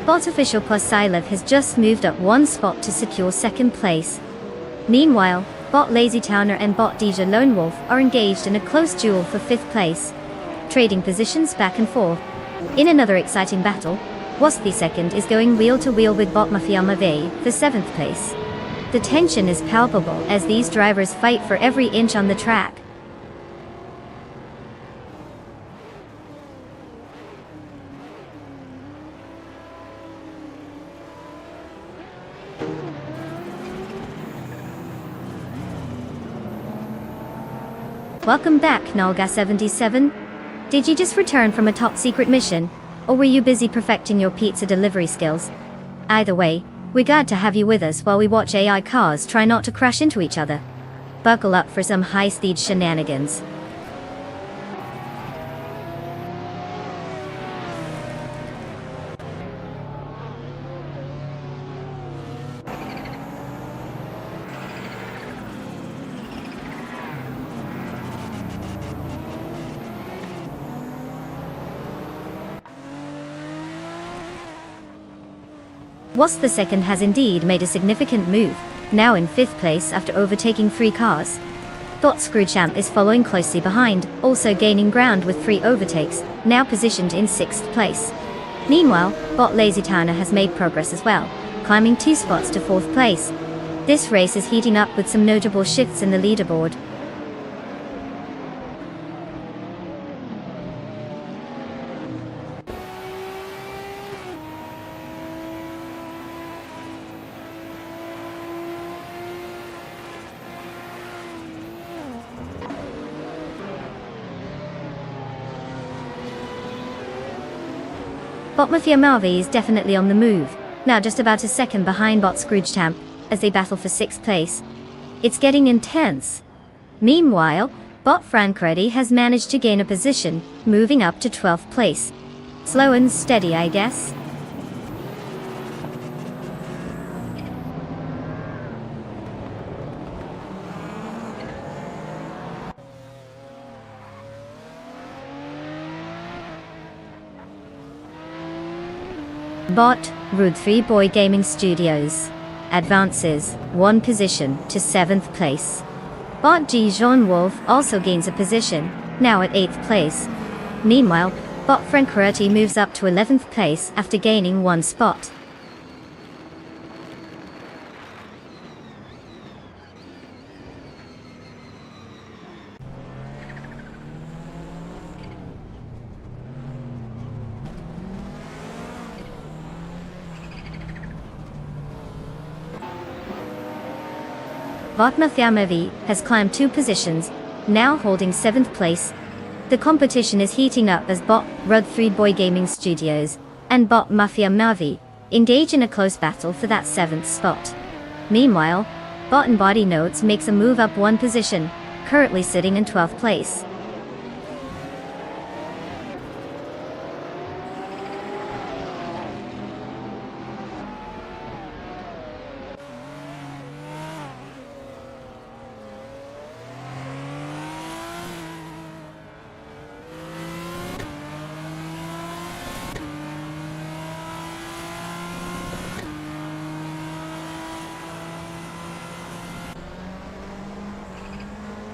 Bot Official Plus Silev has just moved up one spot to secure second place. Meanwhile, Bot Lazy Towner and Bot DJ Lone Wolf are engaged in a close duel for fifth place, trading positions back and forth. In another exciting battle, Waspy second is going wheel to wheel with Bot Mafia Mave for seventh place. The tension is palpable as these drivers fight for every inch on the track. Welcome back, Nolga77. Did you just return from a top-secret mission, or were you busy perfecting your pizza delivery skills? Either way, we're glad to have you with us while we watch AI cars try not to crash into each other. Buckle up for some high-speed shenanigans. What's the second has indeed made a significant move, now in 5th place after overtaking 3 cars. Bot Screwchamp is following closely behind, also gaining ground with 3 overtakes, now positioned in 6th place. Meanwhile, Bot LazyTowner has made progress as well, climbing 2 spots to 4th place. This race is heating up with some notable shifts in the leaderboard. Bot Mafia Marvy is definitely on the move, now just about a second behind Bot Scroogechamp, as they battle for 6th place. It's getting intense. Meanwhile, Bot Francreddy has managed to gain a position, moving up to 12th place. Slow and steady, I guess. Bot Rude 3 Boy Gaming Studios advances 1 position to 7th place. Bot G Jean Wolf also gains a position, now at 8th place. Meanwhile, Bot Francoretti moves up to 11th place after gaining 1 spot. Bot Mathiamavi has climbed 2 positions, now holding 7th place. The competition is heating up as Bot Rud 3 Boy Gaming Studios and Bot Mafia Mavi engage in a close battle for that 7th spot. Meanwhile, Bot and Body Notes makes a move up 1 position, currently sitting in 12th place.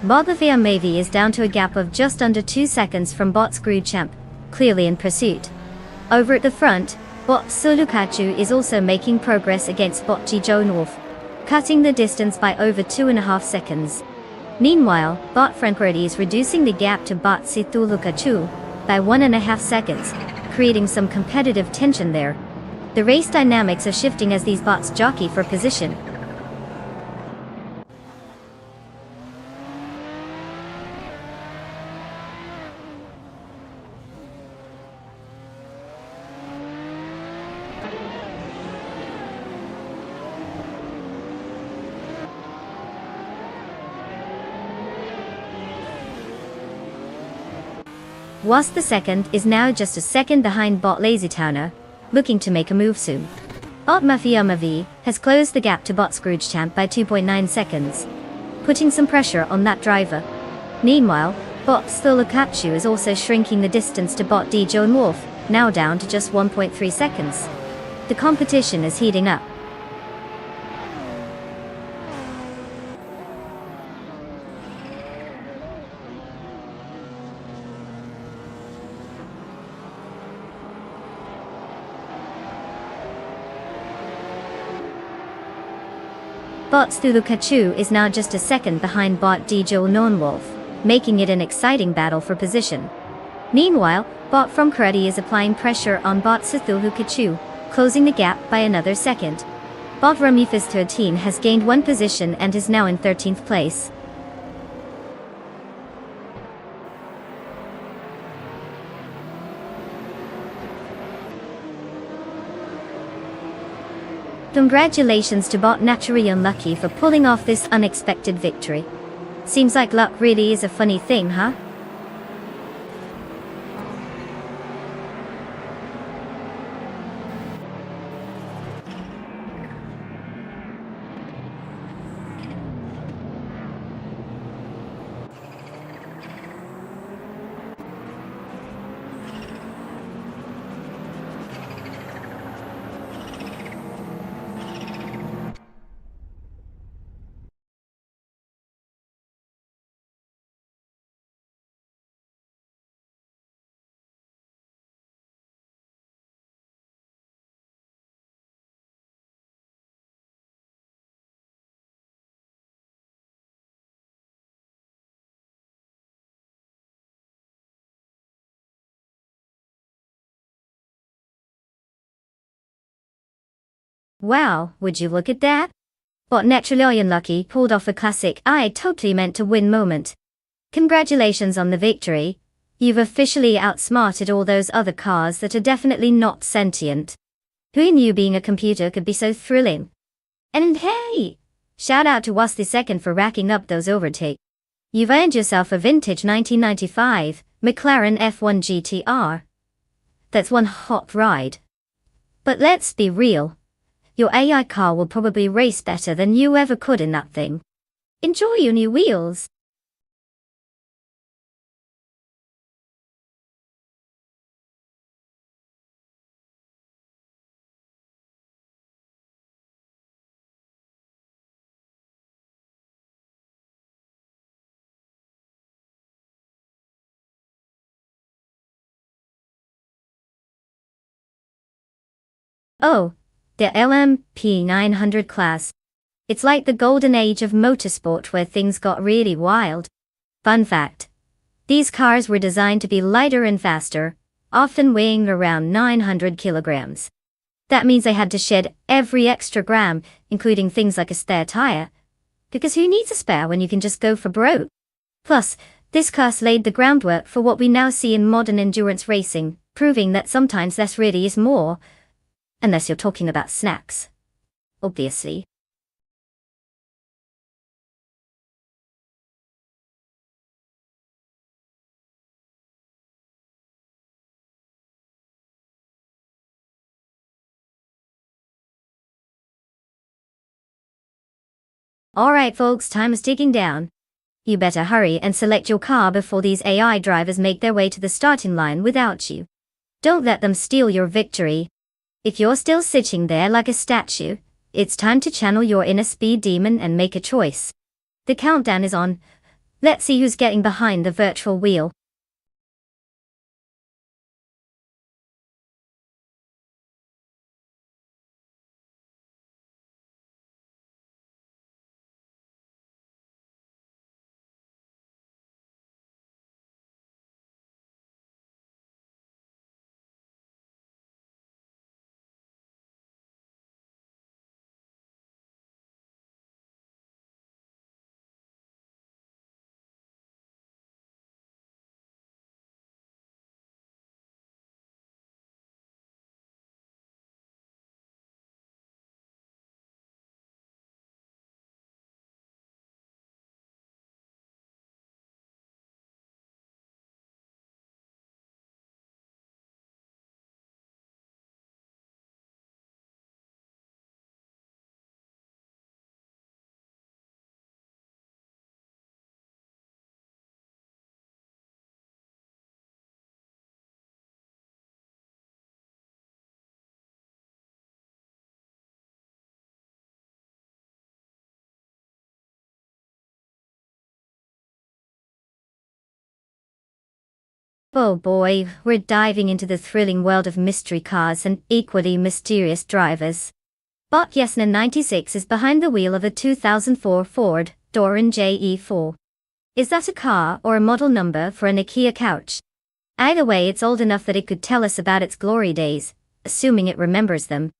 Bot Mafia Mavi is down to a gap of just under 2 seconds from Bot Screwchamp, clearly in pursuit. Over at the front, Bot Sulukachu is also making progress against Bot G Joan Wolf, cutting the distance by over 2.5 seconds. Meanwhile, Bot Frankredi is reducing the gap to Bot Situlukachu by 1.5 seconds, creating some competitive tension there. The race dynamics are shifting as these bots jockey for position. Whilst the second is now just a second behind Bot LazyTowner, looking to make a move soon. Bot Mafia Mavi has closed the gap to Bot Scroogechamp by 2.9 seconds, putting some pressure on that driver. Meanwhile, Bot Stolukachu is also shrinking the distance to Bot D Joan Wolf, now down to just 1.3 seconds. The competition is heating up. Bot Stulukachu is now just a second behind Bot D Joan Wolf, making it an exciting battle for position. Meanwhile, Bot from Karedi is applying pressure on Bot Stulukachu, closing the gap by another second. Bot Ramifis 13 has gained 1 position and is now in 13th place. Congratulations to Bot Naturally Unlucky for pulling off this unexpected victory. Seems like luck really is a funny thing, huh? Wow, would you look at that? Bot Naturally Unlucky pulled off a classic I totally meant to win moment. Congratulations on the victory. You've officially outsmarted all those other cars that are definitely not sentient. Who knew being a computer could be so thrilling? And hey! Shout out to Was the Second for racking up those overtakes. You've earned yourself a vintage 1995 McLaren F1 GTR. That's one hot ride. But let's be real. Your AI car will probably race better than you ever could in that thing. Enjoy your new wheels. Oh, the LMP 900 class. It's like the golden age of motorsport where things got really wild. Fun fact. These cars were designed to be lighter and faster, often weighing around 900 kilograms. That means they had to shed every extra gram, including things like a spare tire. Because who needs a spare when you can just go for broke? Plus, this class laid the groundwork for what we now see in modern endurance racing, proving that sometimes less really is more. Unless you're talking about snacks. Obviously. Alright folks, time is ticking down. You better hurry and select your car before these AI drivers make their way to the starting line without you. Don't let them steal your victory. If you're still sitting there like a statue, it's time to channel your inner speed demon and make a choice. The countdown is on. Let's see who's getting behind the virtual wheel. Oh boy, we're diving into the thrilling world of mystery cars and equally mysterious drivers. Bot Yesner 96 is behind the wheel of a 2004 Ford Doran JE4. Is that a car or a model number for an IKEA couch? Either way, it's old enough that it could tell us about its glory days, assuming it remembers them.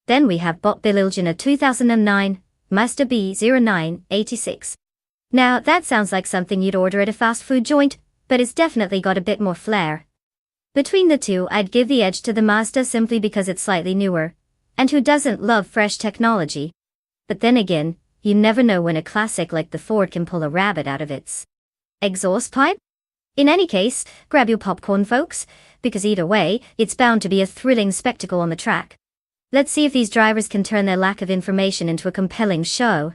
Then we have Bot Bililgin, a 2009 Mazda B0986. Now that sounds like something you'd order at a fast food joint, but it's definitely got a bit more flair. Between the two, I'd give the edge to the Mazda simply because it's slightly newer, And who doesn't love fresh technology? But then again, you never know when a classic like the Ford can pull a rabbit out of its exhaust pipe. In any case, grab your popcorn, folks, because either way, it's bound to be a thrilling spectacle on the track. Let's see if these drivers can turn their lack of information into a compelling show.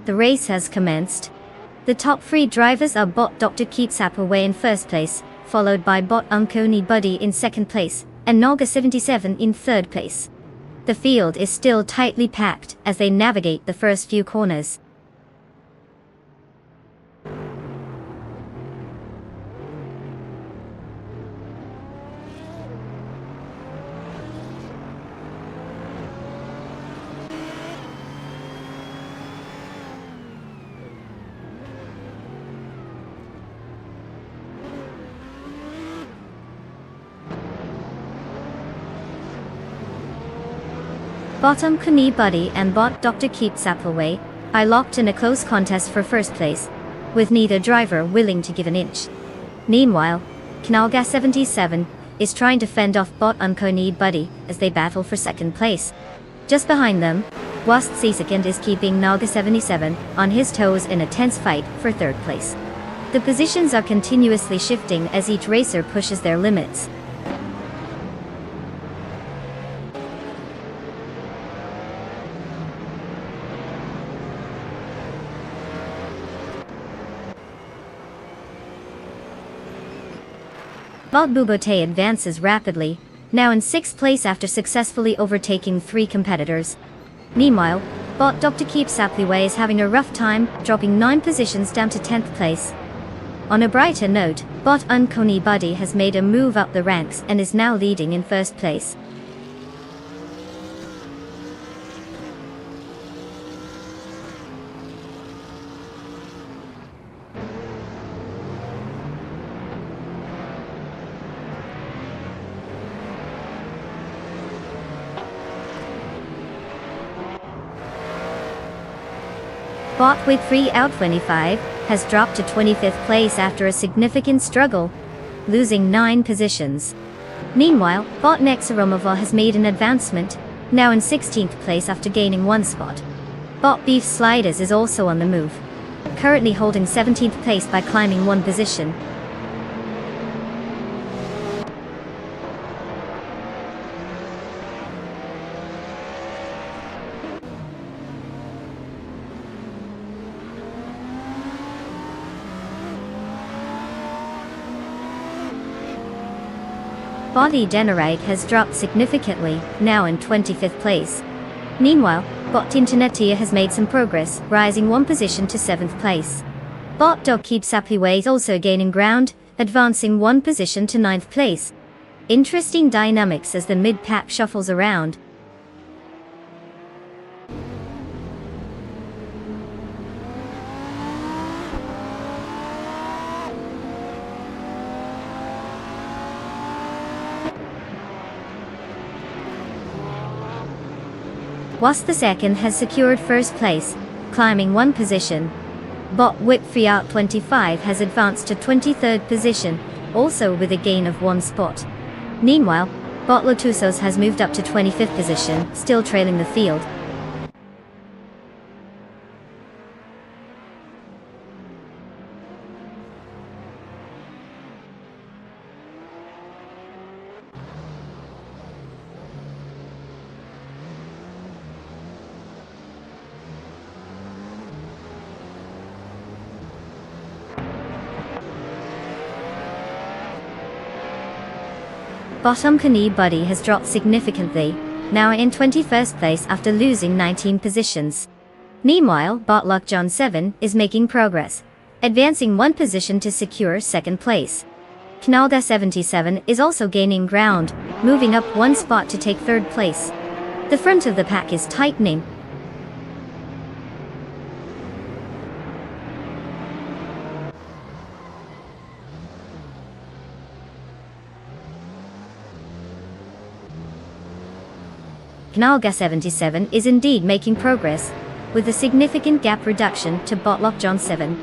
The race has commenced. The top 3 drivers are Bot Dr. Keeps Appleway in first place, followed by Bot Uncony Buddy in second place, and Naga 77 in third place. The field is still tightly packed as they navigate the first few corners. Bot Uncony Buddy and Bot Dr. Keeps Appleway are locked in a close contest for first place, with neither driver willing to give an inch. Meanwhile, Naga 77 is trying to fend off Bot Uncony Buddy as they battle for second place. Just behind them, Wast second is keeping Naga 77 on his toes in a tense fight for third place. The positions are continuously shifting as each racer pushes their limits. Bot Bubote advances rapidly, now in 6th place after successfully overtaking 3 competitors. Meanwhile, Bot Dr. Keeps Appleway is having a rough time, dropping 9 positions down to 10th place. On a brighter note, Bot Uncony Buddy has made a move up the ranks and is now leading in first place. Bot with 3 out 25 has dropped to 25th place after a significant struggle, losing 9 positions. Meanwhile, Bot Nexaromova has made an advancement, now in 16th place after gaining 1 spot. Bot Beef Sliders is also on the move, currently holding 17th place by climbing 1 position. Body Denerite has dropped significantly, now in 25th place. Meanwhile, Bot Internetia has made some progress, rising 1 position to 7th place. Bot Dog Keeps Appleway is also gaining ground, advancing 1 position to 9th place. Interesting dynamics as the mid-pack shuffles around. Wast II has secured first place, climbing 1 position. Bot Whip Fiat 25 has advanced to 23rd position, also with a gain of 1 spot. Meanwhile, Bot Lotusos has moved up to 25th position, still trailing the field. Bottom Kani Buddy has dropped significantly, now in 21st place after losing 19 positions. Meanwhile, Botluck John 7 is making progress, advancing 1 position to secure 2nd place. Knalga 77 is also gaining ground, moving up 1 spot to take 3rd place. The front of the pack is tightening. Knalga 77 is indeed making progress, with a significant gap reduction to Botlock John 7.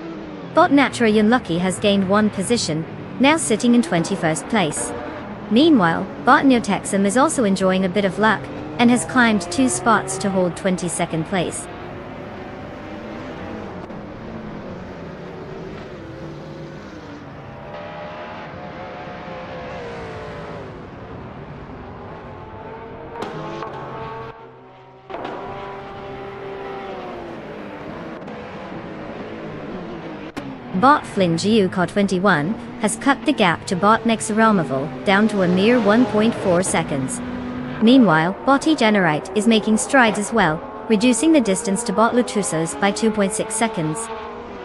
Bot Natra Unlucky has gained 1 position, now sitting in 21st place. Meanwhile, Bot Neotexum is also enjoying a bit of luck, and has climbed 2 spots to hold 22nd place. Bot Flynn Giuco 21 has cut the gap to Bot Nexaramoval down to a mere 1.4 seconds. Meanwhile, Bot Generite is making strides as well, reducing the distance to Bot Lutusos by 2.6 seconds.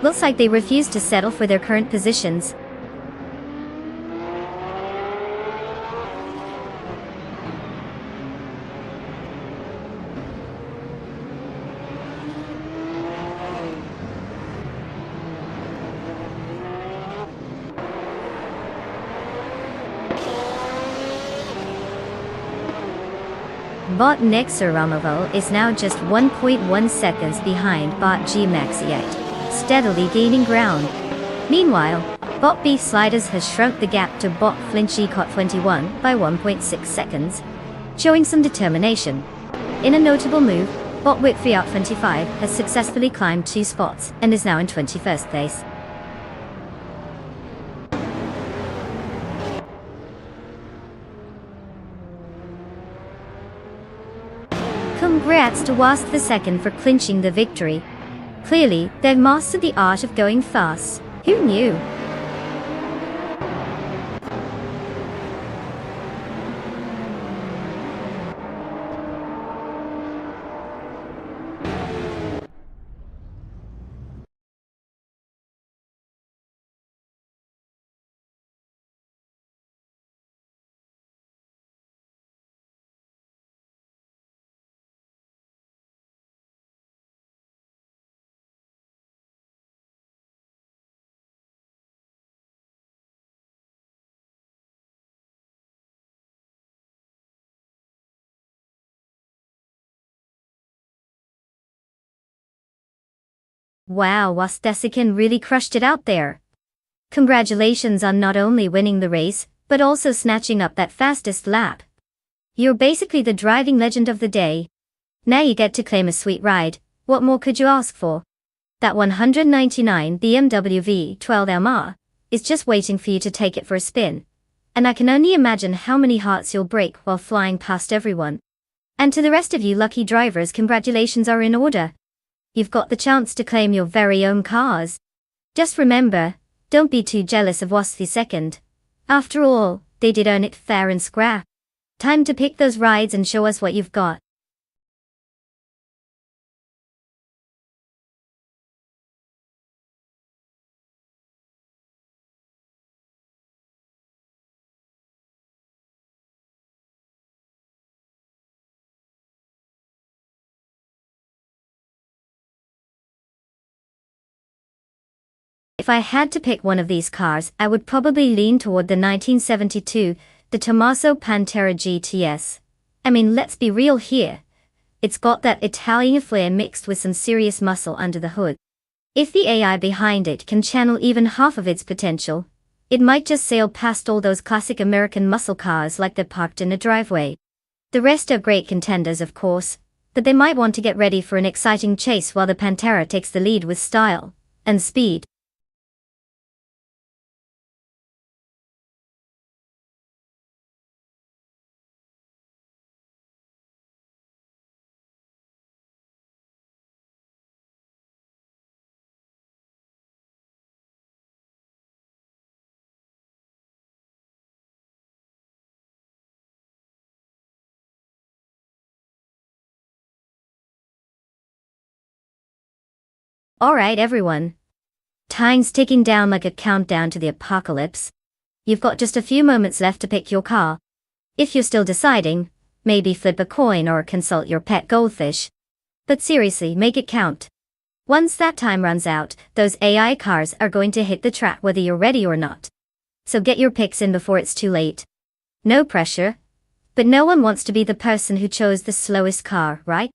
Looks like they refuse to settle for their current positions. Bot Nexaramoval is now just 1.1 seconds behind Bot G Maxiate, steadily gaining ground. Meanwhile, Bot Beef Sliders has shrunk the gap to Bot Flinchy Cot 21 by 1.6 seconds, showing some determination. In a notable move, Bot Whip Fiat 25 has successfully climbed 2 spots and is now in 21st place. Congrats to Wasp II for clinching the victory. Clearly, they've mastered the art of going fast. Who knew? Wow, Wastesikin really crushed it out there. Congratulations on not only winning the race, but also snatching up that fastest lap. You're basically the driving legend of the day. Now you get to claim a sweet ride. What more could you ask for? That 199 BMW V12 MR is just waiting for you to take it for a spin. And I can only imagine how many hearts you'll break while flying past everyone. And to the rest of you lucky drivers, congratulations are in order. You've got the chance to claim your very own cars. Just remember, don't be too jealous of Wasp II. After all, they did earn it fair and square. Time to pick those rides and show us what you've got. If I had to pick one of these cars, I would probably lean toward the 1972, the Tommaso Pantera GTS. I mean, let's be real here. It's got that Italian flair mixed with some serious muscle under the hood. If the AI behind it can channel even half of its potential, it might just sail past all those classic American muscle cars like they're parked in a driveway. The rest are great contenders, of course, but they might want to get ready for an exciting chase while the Pantera takes the lead with style and speed. Alright everyone. Time's ticking down like a countdown to the apocalypse. You've got just a few moments left to pick your car. If you're still deciding, maybe flip a coin or consult your pet goldfish. But seriously, make it count. Once that time runs out, those AI cars are going to hit the track whether you're ready or not. So get your picks in before it's too late. No pressure. But no one wants to be the person who chose the slowest car, right?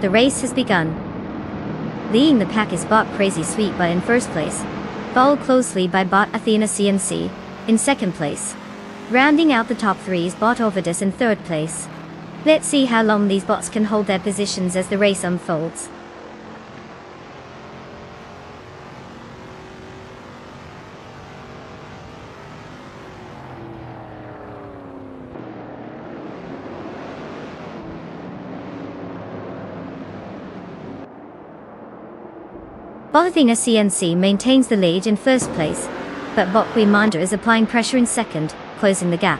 The race has begun. Leading the pack is Bot Crazy Sweet Butt in first place, followed closely by Bot Athena CNC in second place. Rounding out the top three is Bot Overdus in third place. Let's see how long these bots can hold their positions as the race unfolds. Bothina CNC maintains the lead in first place, but Bot Queen Manda is applying pressure in second, closing the gap.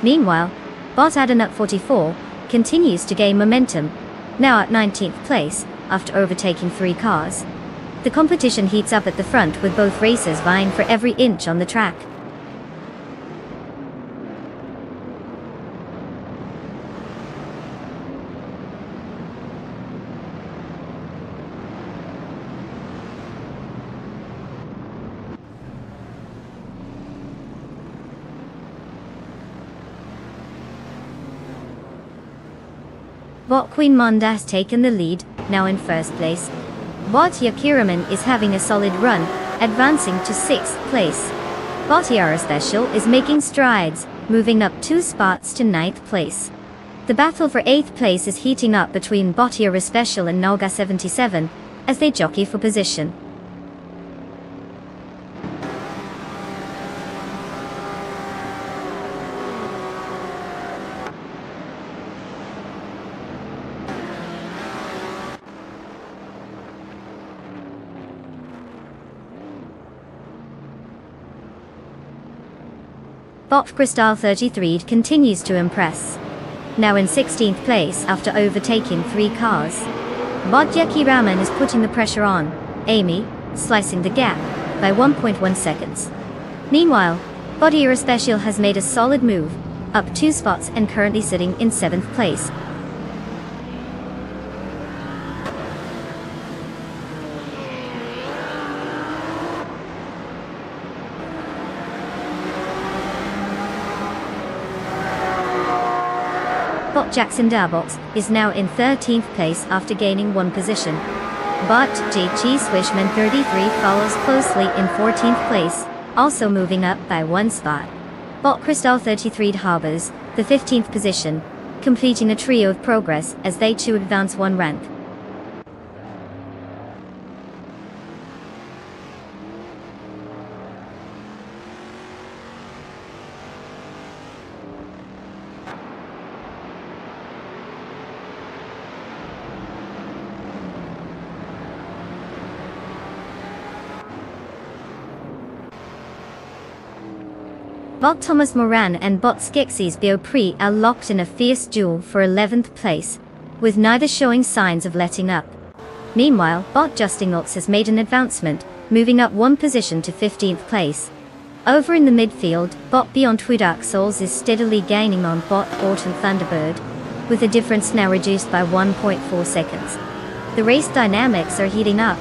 Meanwhile, Bot Adenut 44 continues to gain momentum, now at 19th place, after overtaking 3 cars. The competition heats up at the front with both racers vying for every inch on the track. Bot Queen Manda has taken the lead, now in first place. Bot Yakiraman is having a solid run, advancing to 6th place. Bot Yara Special is making strides, moving up 2 spots to 9th place. The battle for 8th place is heating up between Bot Yara Special and Nalga 77, as they jockey for position. Bot Crystal 33 continues to impress. Now in 16th place after overtaking 3 cars. Bot Jackie Raman is putting the pressure on Amy, slicing the gap by 1.1 seconds. Meanwhile, Bot Era Special has made a solid move, up 2 spots and currently sitting in 7th place. Bot Jackson Darbox is now in 13th place after gaining 1 position. Bot GG Swishman 33 follows closely in 14th place, also moving up by 1 spot. Bot Crystal 33 harbors the 15th position, completing a trio of progress as they too advance 1 rank. Bot Thomas Moran and Bot Skeksis Biopri are locked in a fierce duel for 11th place, with neither showing signs of letting up. Meanwhile, Bot Justin Ox has made an advancement, moving up 1 position to 15th place. Over in the midfield, Bot Beyond Twidark Souls is steadily gaining on Bot Autumn Thunderbird, with the difference now reduced by 1.4 seconds. The race dynamics are heating up.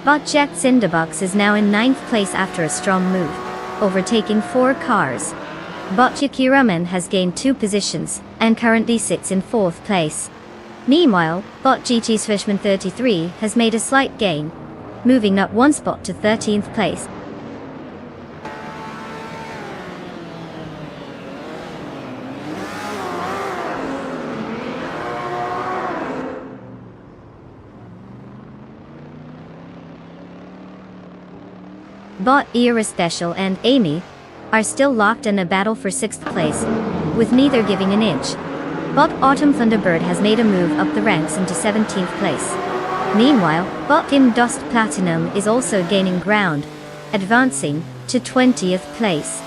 Bot Jack Cinderbox is now in 9th place after a strong move, overtaking 4 cars. Bot Yakiraman has gained 2 positions, and currently sits in 4th place. Meanwhile, Bot GT Swishman 33 has made a slight gain, moving up 1 spot to 13th place. Bot Era Special and Amy are still locked in a battle for 6th place, with neither giving an inch. Bot Autumn Thunderbird has made a move up the ranks into 17th place. Meanwhile, Bot Im Dust Platinum is also gaining ground, advancing to 20th place.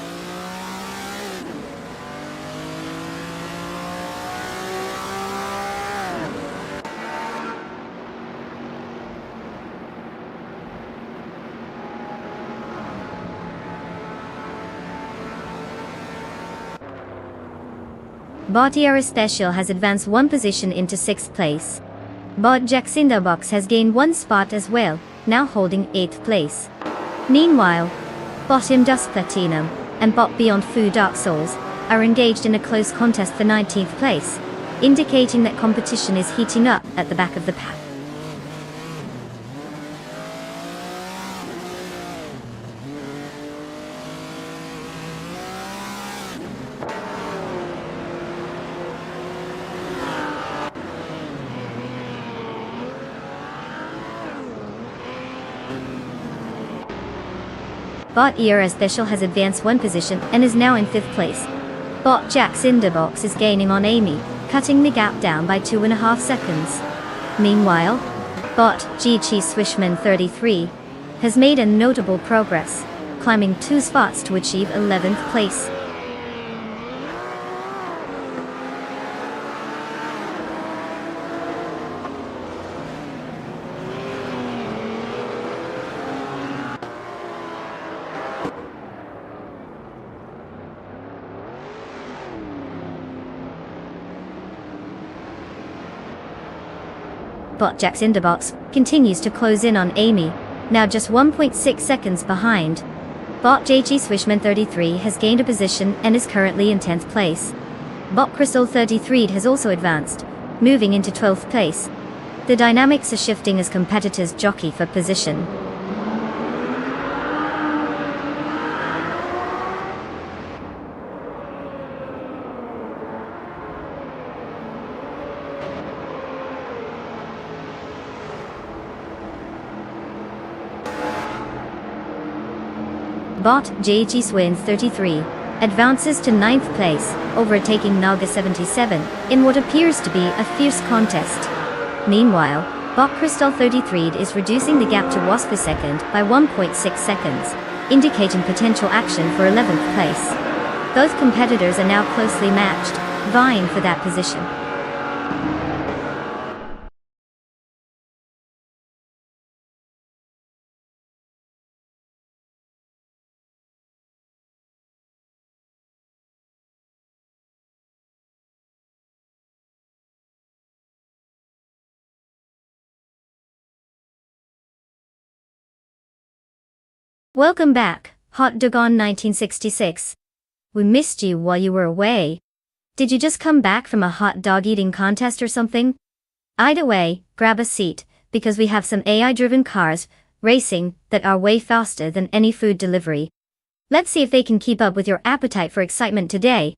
Bot Era Special has advanced 1 position into 6th place. Bot Jacksinderbox has gained 1 spot as well, now holding 8th place. Meanwhile, Bot Im Dust Platinum and Bot Beyond Fu Dark Souls are engaged in a close contest for 19th place, indicating that competition is heating up at the back of the pack. Bot ERS Special has advanced one position and is now in 5th place. Bot Jack's Inderbox is gaining on Amy, cutting the gap down by 2.5 seconds. Meanwhile, Bot GG Swishman 33 has made a notable progress, climbing 2 spots to achieve 11th place. Bot Jack's Inderbox continues to close in on Amy, now just 1.6 seconds behind. Bot JG Swishman 33 has gained a position and is currently in 10th place. Bot Crystal 33 has also advanced, moving into 12th place. The dynamics are shifting as competitors jockey for position. Bot JG Swins 33 advances to 9th place, overtaking Naga 77 in what appears to be a fierce contest. Meanwhile, Bot Crystal 33 is reducing the gap to Wasp per second by 1.6 seconds, indicating potential action for 11th place. Both competitors are now closely matched, vying for that position. Welcome back, Hot Dog on 1966. We missed you while you were away. Did you just come back from a hot dog eating contest or something? Either way, grab a seat, because we have some AI-driven cars racing that are way faster than any food delivery. Let's see if they can keep up with your appetite for excitement today.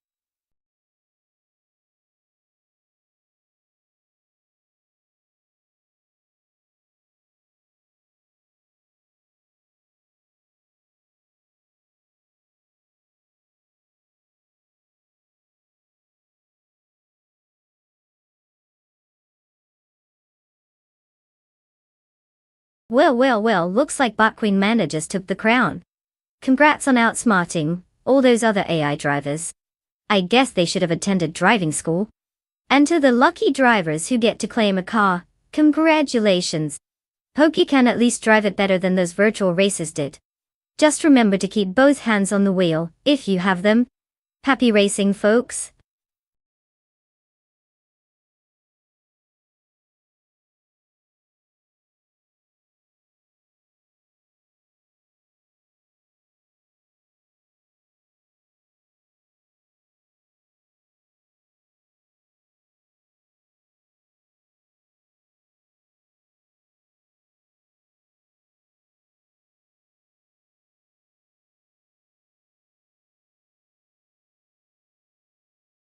Well, looks like Bot Queen manages took the crown. Congrats on outsmarting all those other AI drivers. I guess they should have attended driving school. And to the lucky drivers who get to claim a car, congratulations. Hope you can at least drive it better than those virtual racers did. Just remember to keep both hands on the wheel, if you have them. Happy racing, folks.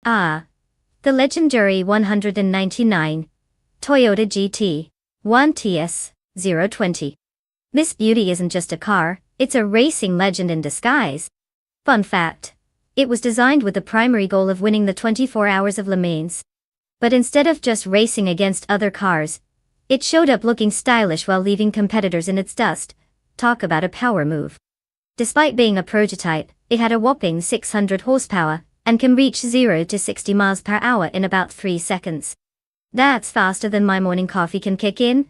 Ah, the legendary 199 Toyota GT 1TS 020. This beauty isn't just a car, it's a racing legend in disguise. Fun fact, it was designed with the primary goal of winning the 24 Hours of Le Mans. But instead of just racing against other cars, it showed up looking stylish while leaving competitors in its dust. Talk about a power move. Despite being a prototype, it had a whopping 600 horsepower, and can reach 0 to 60 miles per hour in about 3 seconds. That's faster than my morning coffee can kick in.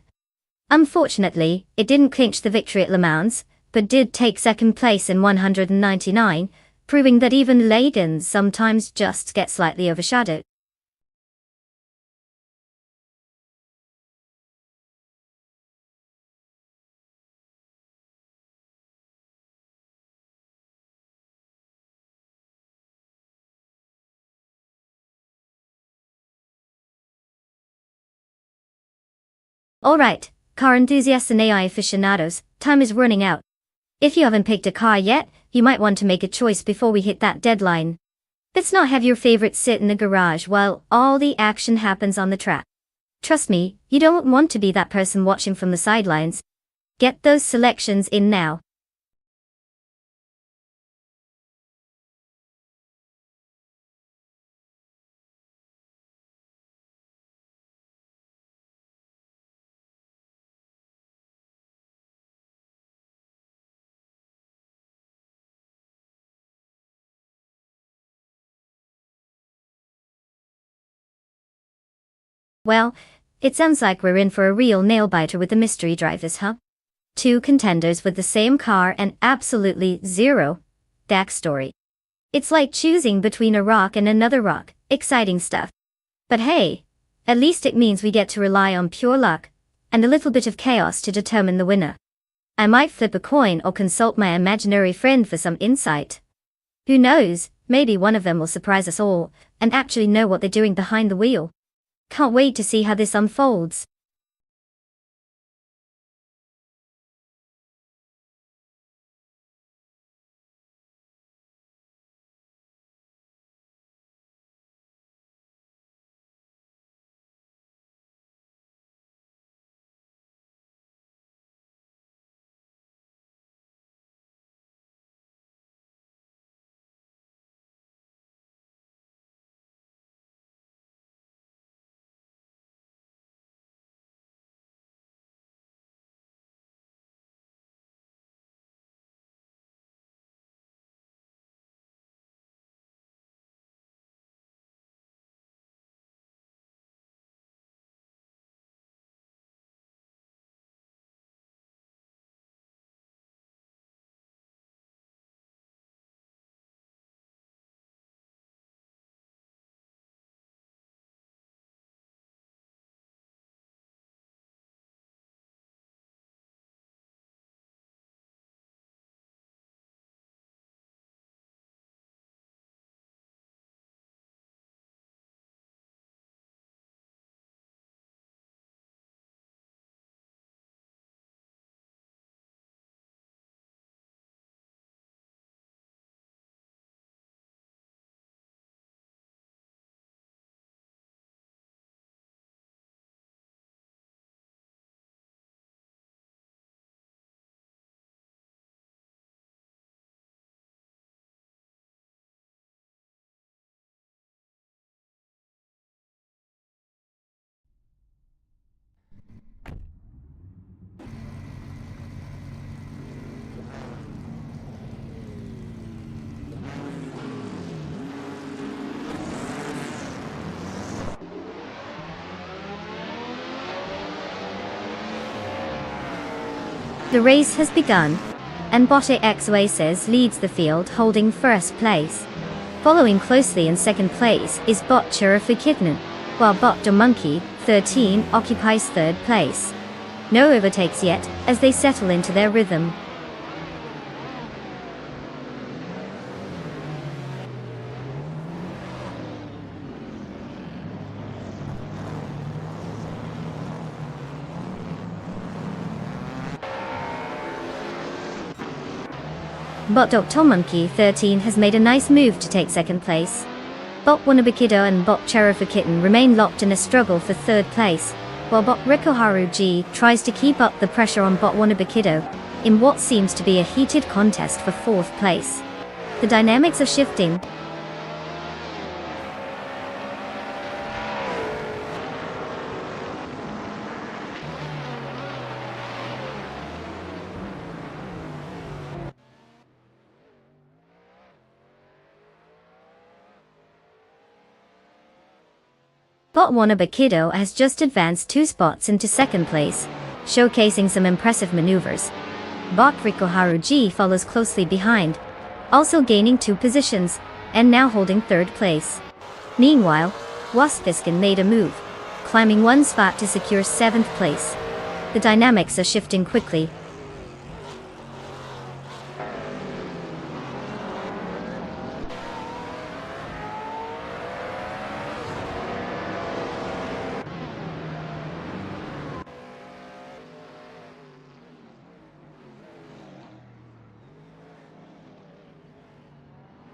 Unfortunately, it didn't clinch the victory at Le Mans, but did take 2nd place in 199, proving that even legends sometimes just get slightly overshadowed. Alright, car enthusiasts and AI aficionados, time is running out. If you haven't picked a car yet, you might want to make a choice before we hit that deadline. Let's not have your favorite sit in the garage while all the action happens on the track. Trust me, you don't want to be that person watching from the sidelines. Get those selections in now. Well, it sounds like we're in for a real nail-biter with the mystery drivers, huh? Two contenders with the same car and absolutely zero backstory. It's like choosing between a rock and another rock. Exciting stuff. But hey, at least it means we get to rely on pure luck and a little bit of chaos to determine the winner. I might flip a coin or consult my imaginary friend for some insight. Who knows, maybe one of them will surprise us all and actually know what they're doing behind the wheel. Can't wait to see how this unfolds. The race has begun, and Botte X Oasis leads the field holding first place. Following closely in second place is Bot Chirifikitnan, while Bot Monkey 13 occupies third place. No overtakes yet, as they settle into their rhythm. Bot Dr. Monkey 13 has made a nice move to take second place. Bot Wanabakido and Bot Chirifikitnan remain locked in a struggle for third place, while Bot Rikoharu G tries to keep up the pressure on Bot Wanabakido in what seems to be a heated contest for fourth place. The dynamics are shifting. Bot Wanabakido has just advanced 2 spots into second place, showcasing some impressive maneuvers. Bot Rikoharu G follows closely behind, also gaining 2 positions, and now holding third place. Meanwhile, Waspfisken made a move, climbing 1 spot to secure 7th place. The dynamics are shifting quickly.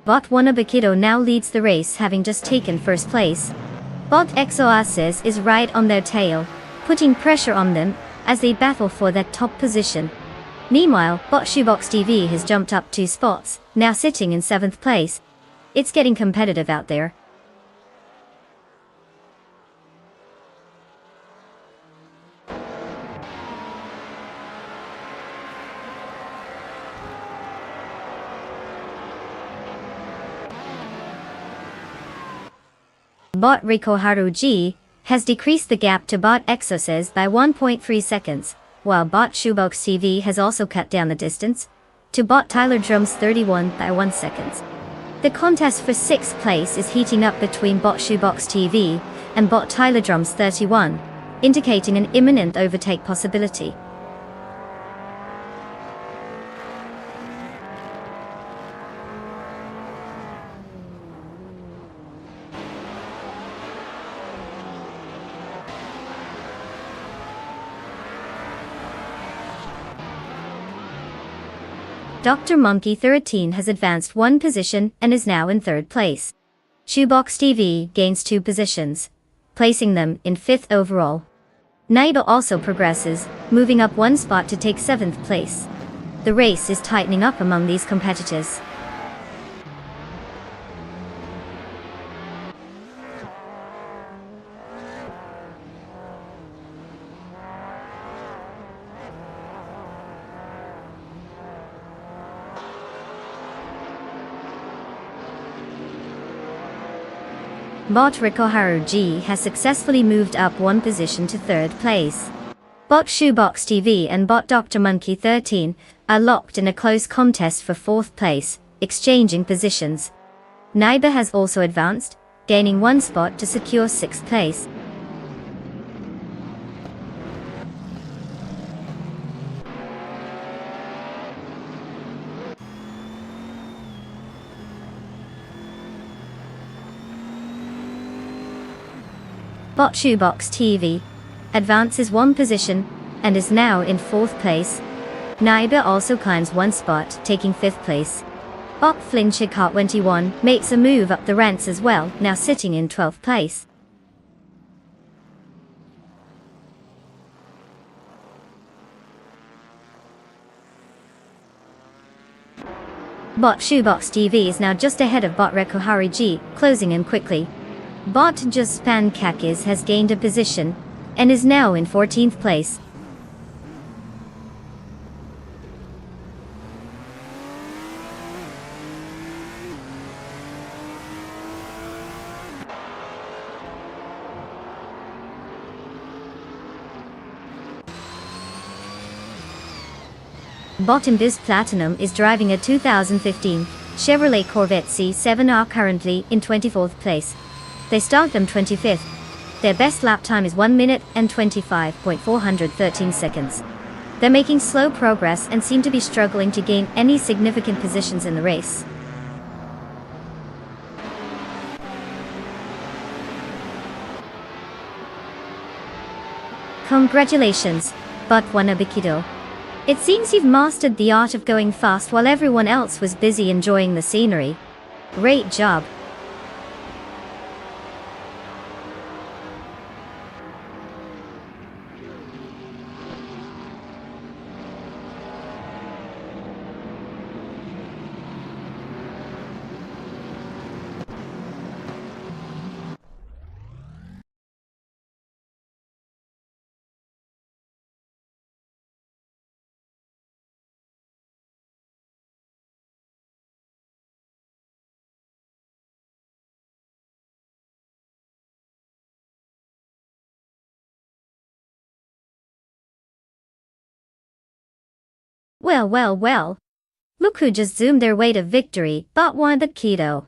Bot Wanabakido now leads the race, having just taken first place. Bot Exoasis is right on their tail, putting pressure on them as they battle for that top position. Meanwhile, Bot Shoebox TV has jumped up 2 spots, now sitting in 7th place. It's getting competitive out there. Bot Rikoharu G has decreased the gap to bot Exoses by 1.3 seconds, while bot Shoebox TV has also cut down the distance to bot Tyler Drums 31 by 1 second. The contest for 6th place is heating up between bot Shoebox TV and bot Tyler Drums 31, indicating an imminent overtake possibility. Dr. Monkey 13 has advanced 1 position and is now in 3rd place. Shoebox TV gains 2 positions, placing them in 5th overall. Naiba also progresses, moving up 1 spot to take 7th place. The race is tightening up among these competitors. Bot Rikoharu G has successfully moved up 1 position to 3rd place. Bot Shoebox TV and bot Dr. Monkey 13 are locked in a close contest for 4th place, exchanging positions. Naiba has also advanced, gaining 1 spot to secure 6th place. Bot Shoebox TV advances 1 position and is now in 4th place. Naiba also climbs 1 spot, taking 5th place. Bot Flinchicart 21 makes a move up the ranks as well, now sitting in 12th place. Bot Shoebox TV is now just ahead of bot Rikoharu G, closing in quickly. Bot Juspan Kakis has gained a position and is now in 14th place. Bot Imbiz Platinum is driving a 2015 Chevrolet Corvette C7R, currently in 24th place. They start them 25th. Their best lap time is 1 minute and 25.413 seconds. They're making slow progress and seem to be struggling to gain any significant positions in the race. Congratulations, Bot Wanabikido. It seems you've mastered the art of going fast while everyone else was busy enjoying the scenery. Great job. Well. Look who just zoomed their way to victory, Bot Wanabikido.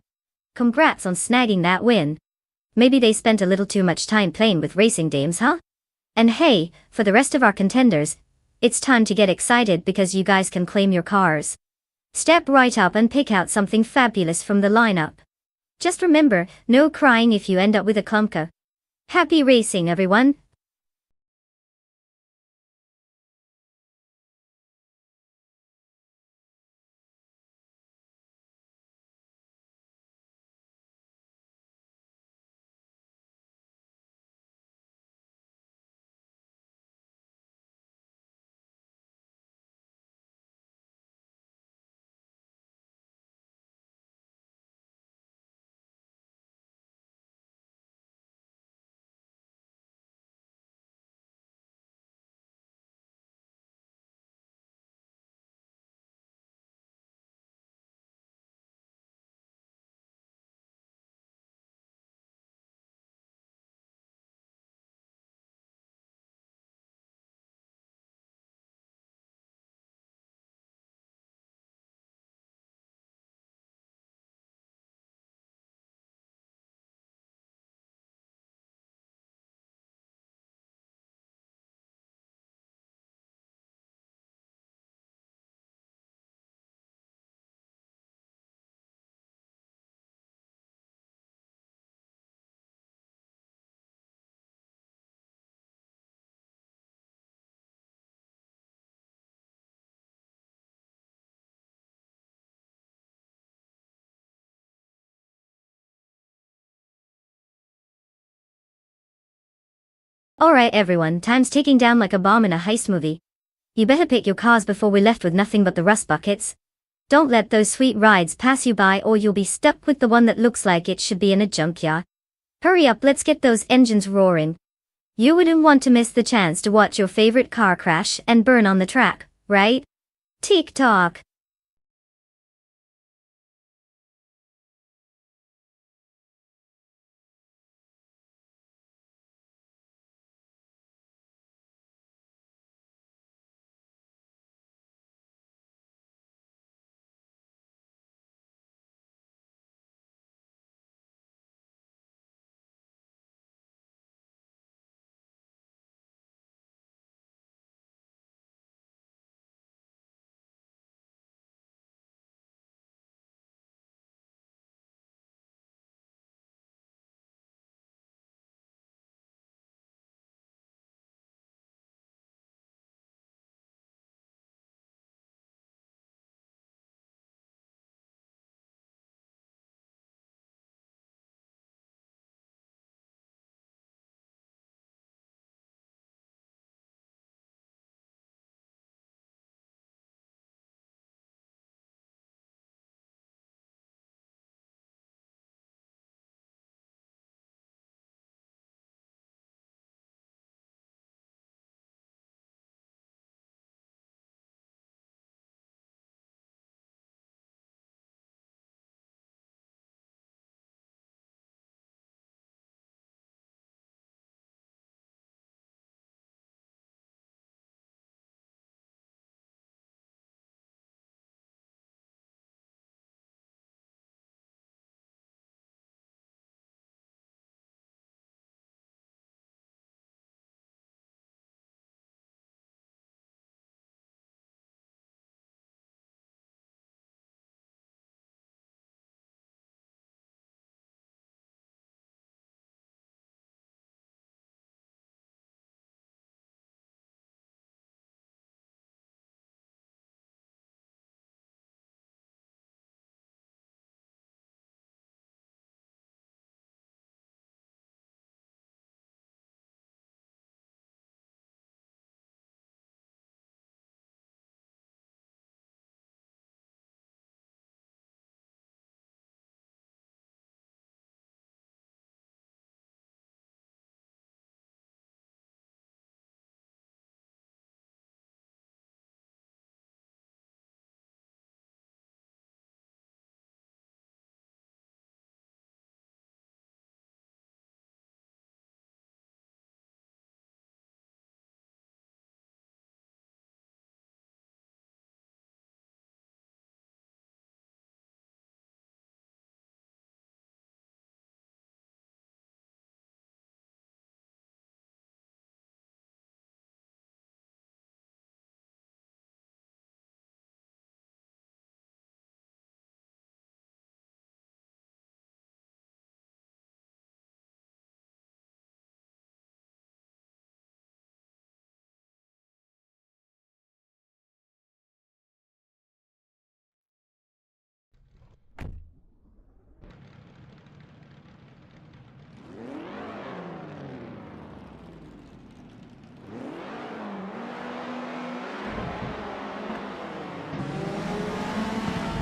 Congrats on snagging that win. Maybe they spent a little too much time playing with racing games, huh? And hey, for the rest of our contenders, it's time to get excited because you guys can claim your cars. Step right up and pick out something fabulous from the lineup. Just remember, no crying if you end up with a clunker. Happy racing, everyone! Alright everyone, time's ticking down like a bomb in a heist movie. You better pick your cars before we're left with nothing but the rust buckets. Don't let those sweet rides pass you by or you'll be stuck with the one that looks like it should be in a junkyard. Hurry up, let's get those engines roaring. You wouldn't want to miss the chance to watch your favorite car crash and burn on the track, right? Tick-tock.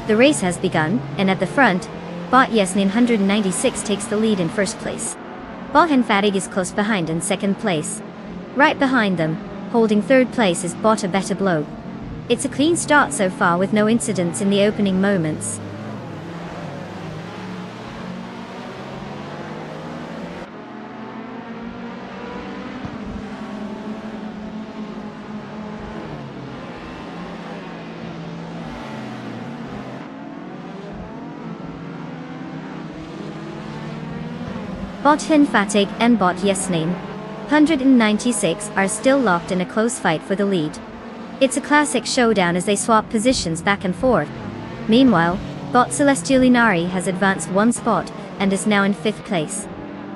The race has begun, and at the front, Bot Yesnin 196 takes the lead in first place. Bohan Fatig is close behind in second place. Right behind them, holding third place is Bot A Better Blow. It's a clean start so far with no incidents in the opening moments. Bot Hin Fatig and Bot Yesnin 196 are still locked in a close fight for the lead. It's a classic showdown as they swap positions back and forth. Meanwhile, Bot Celestial Inari has advanced one spot and is now in 5th place.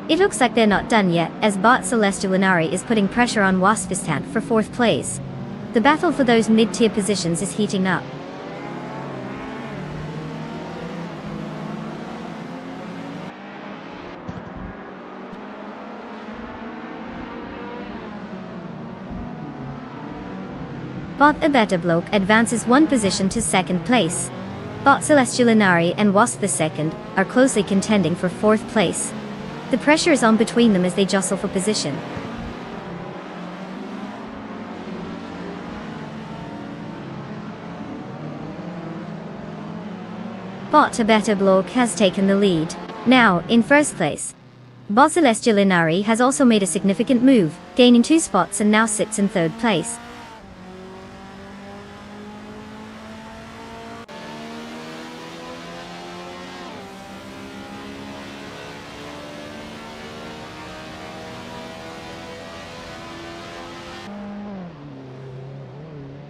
It looks like they're not done yet as Bot Celestial Inari is putting pressure on Waspistant for 4th place. The battle for those mid-tier positions is heating up. Bot A Better Bloke advances one position to second place. Bot Celestial Inari and Wasp II are closely contending for fourth place. The pressure is on between them as they jostle for position. Bot A Better Bloke has taken the lead, now in first place. Bot Celestial Inari has also made a significant move, gaining 2 spots and now sits in third place.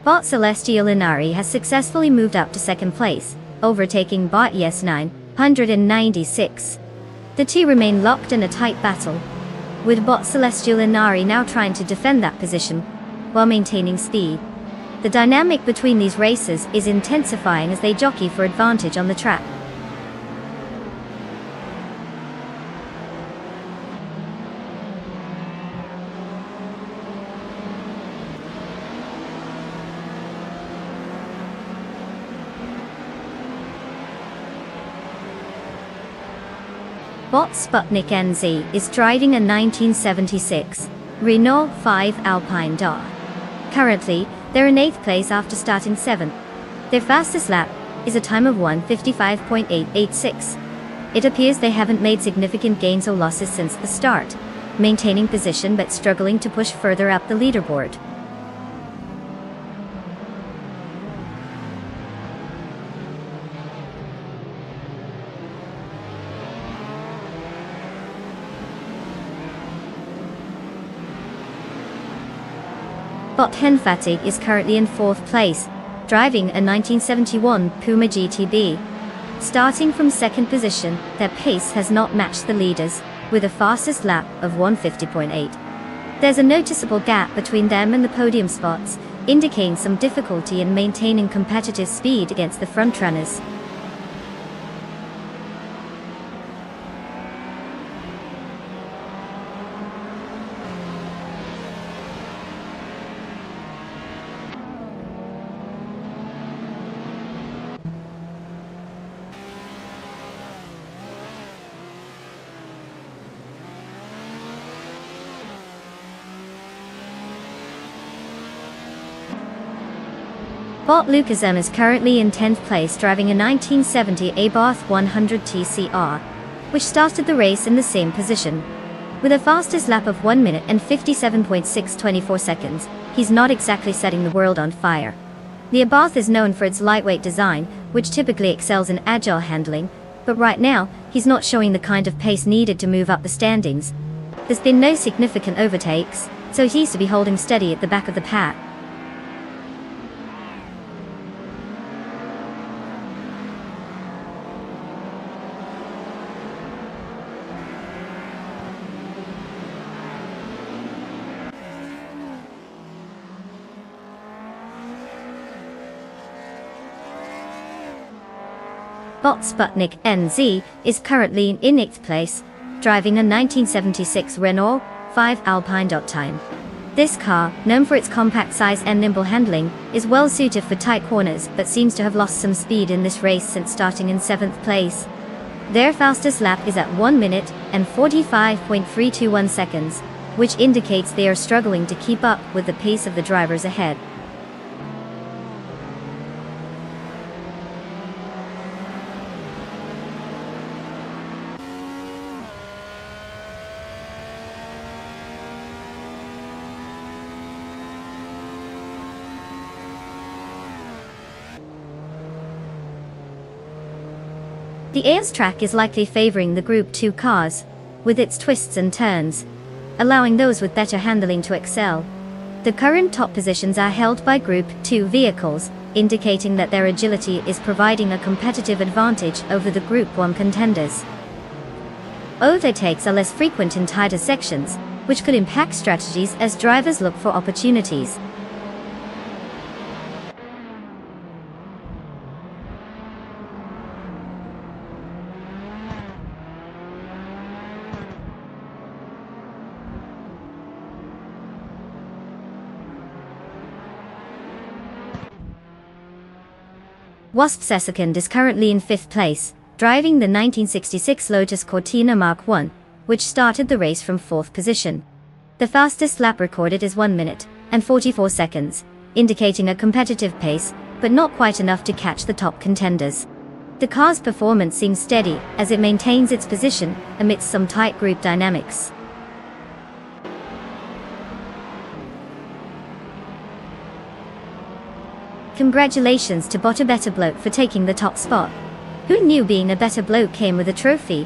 Bot Celestial Inari has successfully moved up to second place, overtaking Bot ES 996. The two remain locked in a tight battle, with Bot Celestial Inari now trying to defend that position, while maintaining speed. The dynamic between these racers is intensifying as they jockey for advantage on the track. Bot Sputnik NZ is driving a 1976 Renault 5 Alpine DA. Currently, they're in 8th place after starting 7th. Their fastest lap is a time of 1:55.886. It appears they haven't made significant gains or losses since the start, maintaining position but struggling to push further up the leaderboard. Bot Henfatig is currently in 4th place, driving a 1971 Puma GTB. Starting from 2nd position, their pace has not matched the leaders, with a fastest lap of 1:50.8. There's a noticeable gap between them and the podium spots, indicating some difficulty in maintaining competitive speed against the frontrunners. Bot Lucasm is currently in 10th place driving a 1970 Abarth 100 TCR, which started the race in the same position. With a fastest lap of 1 minute and 57.624 seconds, he's not exactly setting the world on fire. The Abarth is known for its lightweight design, which typically excels in agile handling, but right now, he's not showing the kind of pace needed to move up the standings. There's been no significant overtakes, so he's to be holding steady at the back of the pack. Bot Sputnik NZ is currently in 8th place, driving a 1976 Renault 5 Alpine. Time. This car, known for its compact size and nimble handling, is well suited for tight corners but seems to have lost some speed in this race since starting in 7th place. Their fastest lap is at 1 minute and 45.321 seconds, which indicates they are struggling to keep up with the pace of the drivers ahead. The AS track is likely favoring the Group 2 cars, with its twists and turns, allowing those with better handling to excel. The current top positions are held by Group 2 vehicles, indicating that their agility is providing a competitive advantage over the Group 1 contenders. Overtakes are less frequent in tighter sections, which could impact strategies as drivers look for opportunities. Wasp second is currently in 5th place, driving the 1966 Lotus Cortina Mark I, which started the race from 4th position. The fastest lap recorded is 1 minute and 44 seconds, indicating a competitive pace, but not quite enough to catch the top contenders. The car's performance seems steady as it maintains its position amidst some tight group dynamics. Congratulations to Bot a Better Bloke for taking the top spot. Who knew being a better bloke came with a trophy?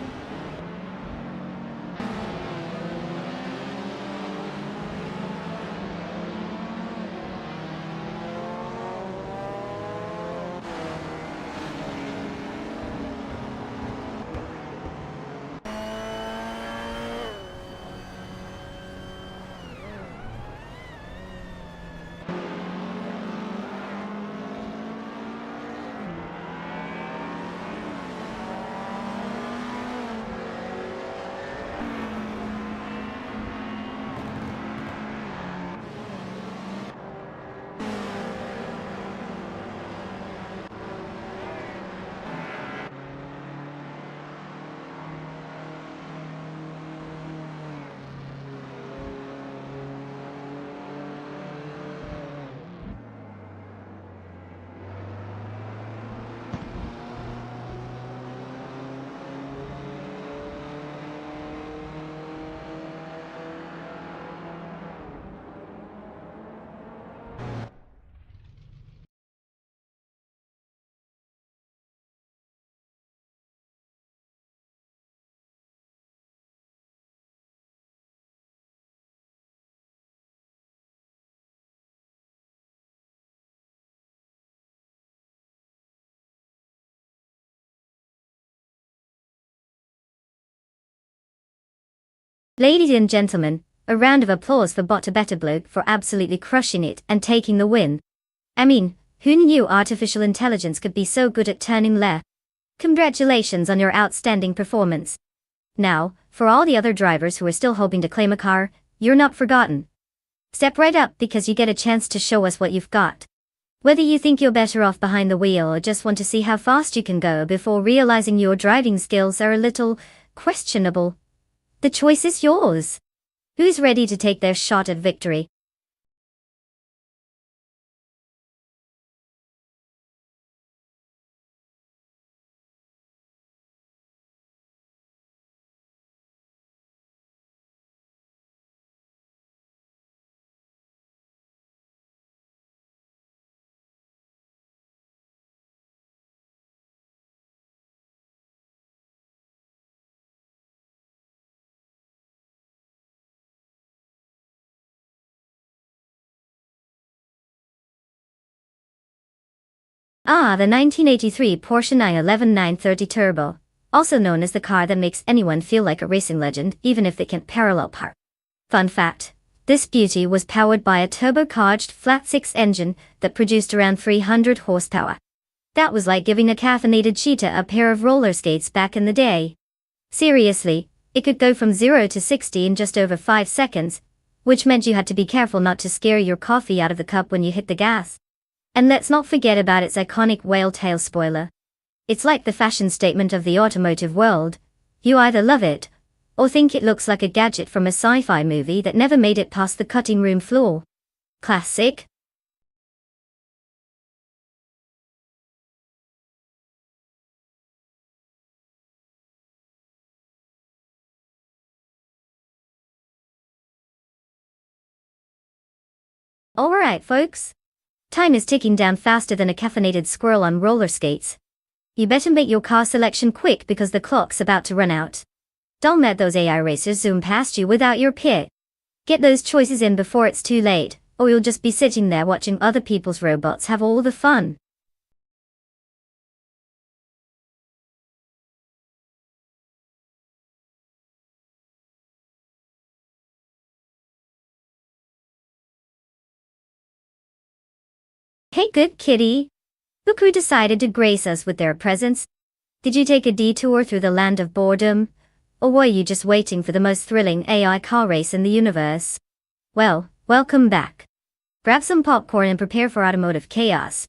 Ladies and gentlemen, a round of applause for Bot a Better Bloke for absolutely crushing it and taking the win. I mean, who knew artificial intelligence could be so good at turning left? Congratulations on your outstanding performance. Now, for all the other drivers who are still hoping to claim a car, you're not forgotten. Step right up because you get a chance to show us what you've got. Whether you think you're better off behind the wheel or just want to see how fast you can go before realizing your driving skills are a little questionable, the choice is yours. Who's ready to take their shot at victory? The 1983 Porsche 911 930 Turbo, also known as the car that makes anyone feel like a racing legend even if they can't parallel park. Fun fact, this beauty was powered by a turbocharged flat-six engine that produced around 300 horsepower. That was like giving a caffeinated cheetah a pair of roller skates back in the day. Seriously, it could go from 0 to 60 in just over 5 seconds, which meant you had to be careful not to scare your coffee out of the cup when you hit the gas. And let's not forget about its iconic whale tail spoiler. It's like the fashion statement of the automotive world. You either love it, or think it looks like a gadget from a sci-fi movie that never made it past the cutting room floor. Classic. Alright folks. Time is ticking down faster than a caffeinated squirrel on roller skates. You better make your car selection quick because the clock's about to run out. Don't let those AI racers zoom past you without your pit. Get those choices in before it's too late, or you'll just be sitting there watching other people's robots have all the fun. Hey good kitty! Look who decided to grace us with their presence. Did you take a detour through the land of boredom? Or were you just waiting for the most thrilling AI car race in the universe? Well, welcome back. Grab some popcorn and prepare for automotive chaos.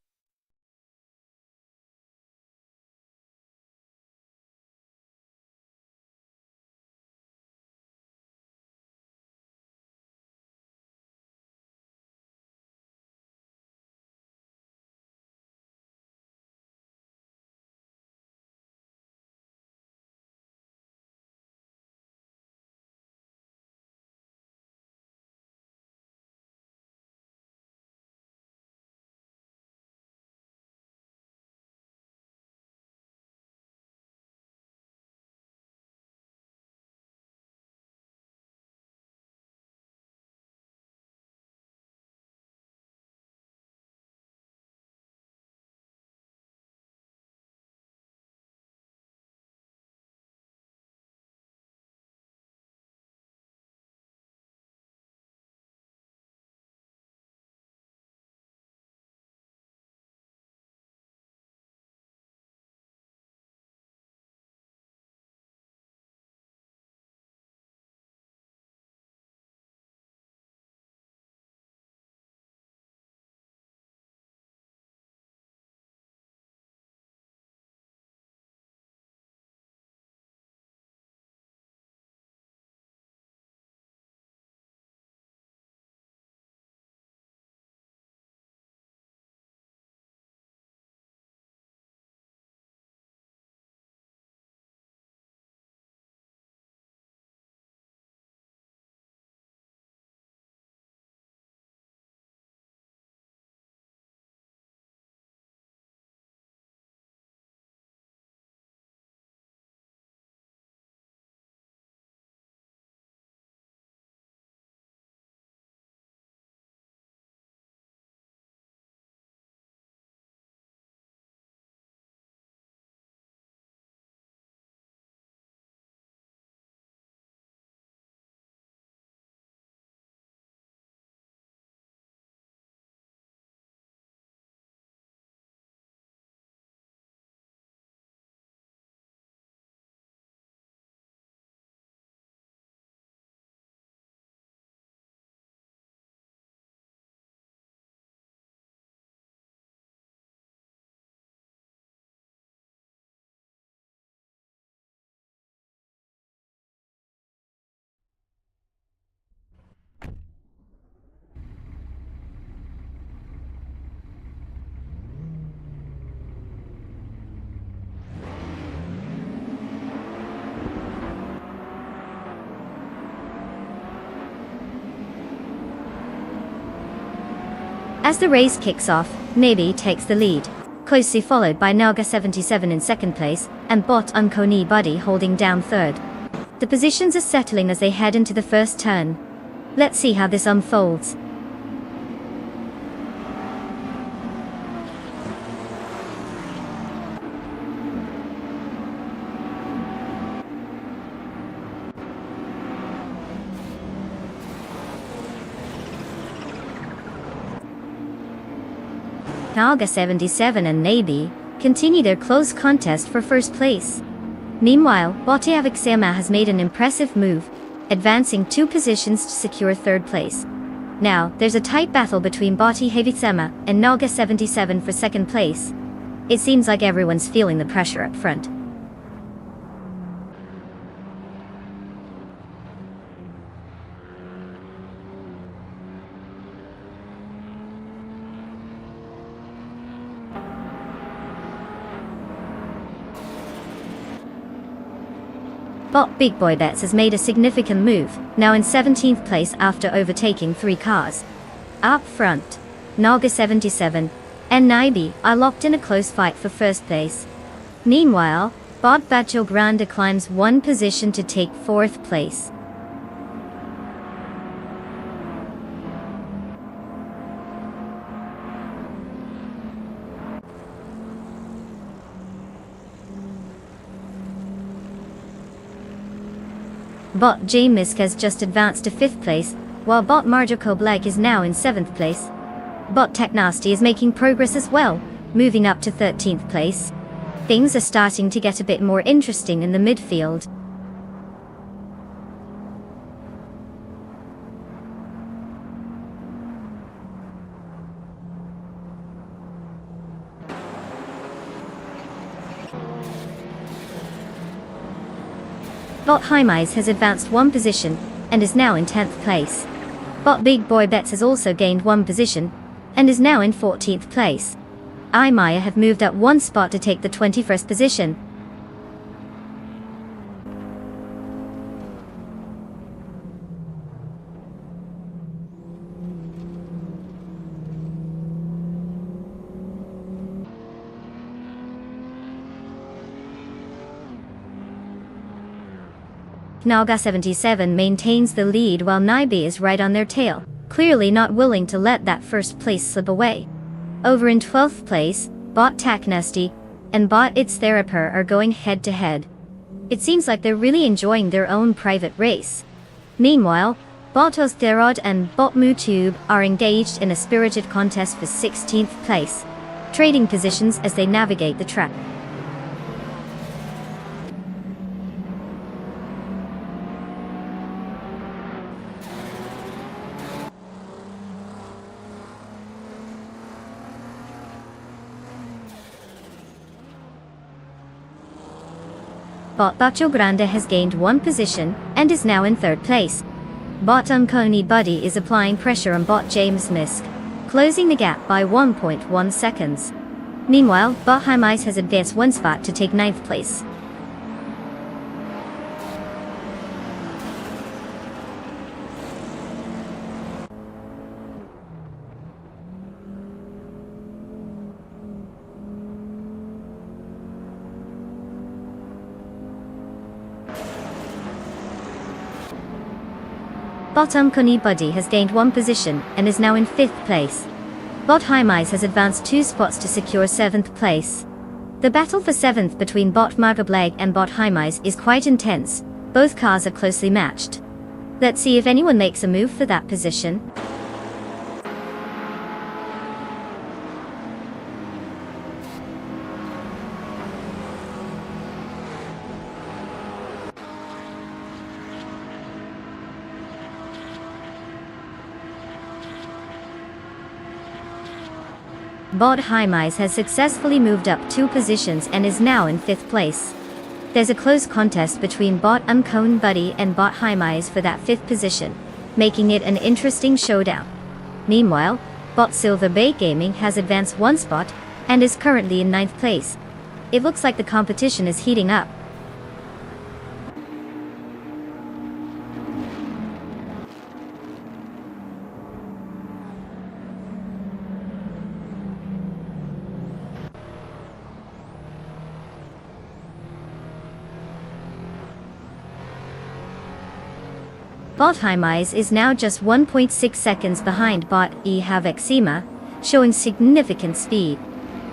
As the race kicks off, Nabi takes the lead, closely followed by Naga 77 in second place, and Bot Unkoni Buddy holding down third. The positions are settling as they head into the first turn. Let's see how this unfolds. Naga 77 and Nabi continue their close contest for first place. Meanwhile, Botte Aviksema has made an impressive move, advancing 2 positions to secure third place. Now, there's a tight battle between Botte Aviksema and Naga 77 for second place. It seems like everyone's feeling the pressure up front. Bot Big Boy Bets has made a significant move, now in 17th place after overtaking 3 cars. Up front, Naga 77 and Nabi are locked in a close fight for first place. Meanwhile, Bot Bacho Grande climbs 1 position to take 4th place. Bot J Misk has just advanced to 5th place, while Bot Marjoko Black is now in 7th place. Bot Tech Nasty is making progress as well, moving up to 13th place. Things are starting to get a bit more interesting in the midfield. Bot Highmise has advanced 1 position, and is now in 10th place. Bot Big Boy Bets has also gained 1 position, and is now in 14th place. iMaya have moved up 1 spot to take the 21st position. Naga 77 maintains the lead while Nabi is right on their tail, clearly not willing to let that first place slip away. Over in 12th place, Bot Taknesti and Bot It's Theraper are going head to head. It seems like they're really enjoying their own private race. Meanwhile, Bot Ostherod and Bot Mutube are engaged in a spirited contest for 16th place, trading positions as they navigate the track. Bot Bacho Grande has gained 1 position, and is now in 3rd place. Bot Unkoni Buddy is applying pressure on Bot James Misk, closing the gap by 1.1 seconds. Meanwhile, Bot Highmise has advanced 1 spot to take 9th place. Bot Unkoni Buddy has gained 1 position, and is now in 5th place. Bot Highmise has advanced 2 spots to secure 7th place. The battle for 7th between Bot Magableg and Bot Highmise is quite intense. Both cars are closely matched. Let's see if anyone makes a move for that position. Bot Highmise has successfully moved up 2 positions and is now in 5th place. There's a close contest between Bot Unkoni Buddy and Bot Highmise for that 5th position, making it an interesting showdown. Meanwhile, Bot Silver Bay Gaming has advanced 1 spot, and is currently in 9th place. It looks like the competition is heating up. Bot Hymise is now just 1.6 seconds behind Bot E Havexima, showing significant speed.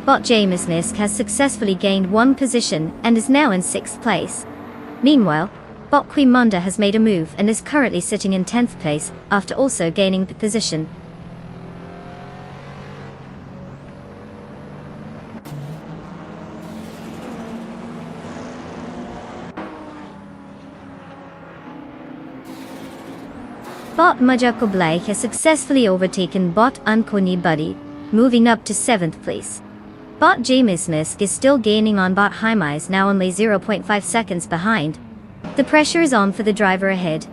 Bot Jameisnisk has successfully gained one position and is now in 6th place. Meanwhile, Bot Queen Monda has made a move and is currently sitting in 10th place after also gaining the position. Bot Majako Blake has successfully overtaken Bot Unkoni Buddy, moving up to 7th place. Bot Jameisnisk is still gaining on Bot Hymise, now only 0.5 seconds behind. The pressure is on for the driver ahead.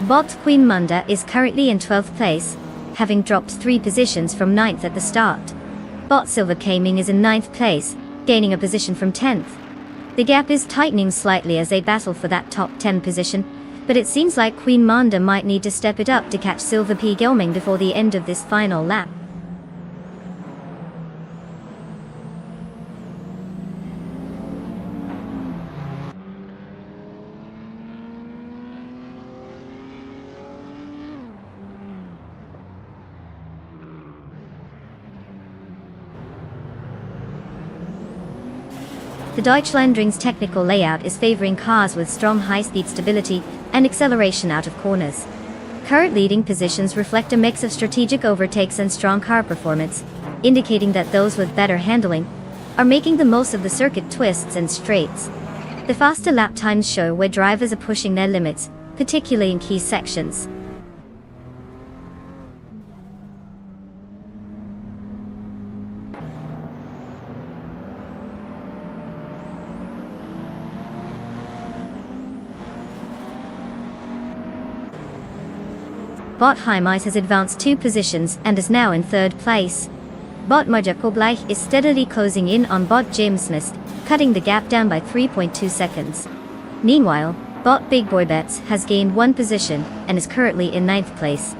Bot Queen Monda is currently in 12th place, having dropped 3 positions from 9th at the start. Bot Silver Gaming is in 9th place, gaining a position from 10th. The gap is tightening slightly as they battle for that top 10 position, but it seems like Queen Monda might need to step it up to catch Silver P Gaming before the end of this final lap. The Deutschlandring's technical layout is favoring cars with strong high-speed stability and acceleration out of corners. Current leading positions reflect a mix of strategic overtakes and strong car performance, indicating that those with better handling are making the most of the circuit twists and straights. The faster lap times show where drivers are pushing their limits, particularly in key sections. Bot Hymise has advanced 2 positions and is now in 3rd place. Bot Majako Blake is steadily closing in on Bot Jameisnisk, cutting the gap down by 3.2 seconds. Meanwhile, Bot Big Boy Bets has gained 1 position and is currently in 9th place.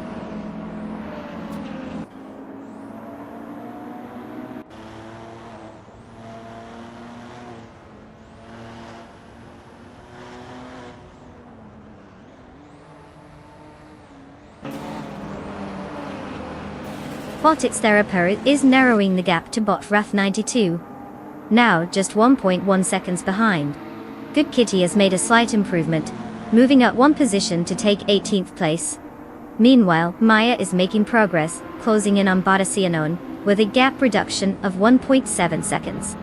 Bot It's Therapur is narrowing the gap to Bot Wrath 92. Now just 1.1 seconds behind. Good Kitty has made a slight improvement, moving up 1 position to take 18th place. Meanwhile, Maya is making progress, closing in on Bota Cianon, with a gap reduction of 1.7 seconds.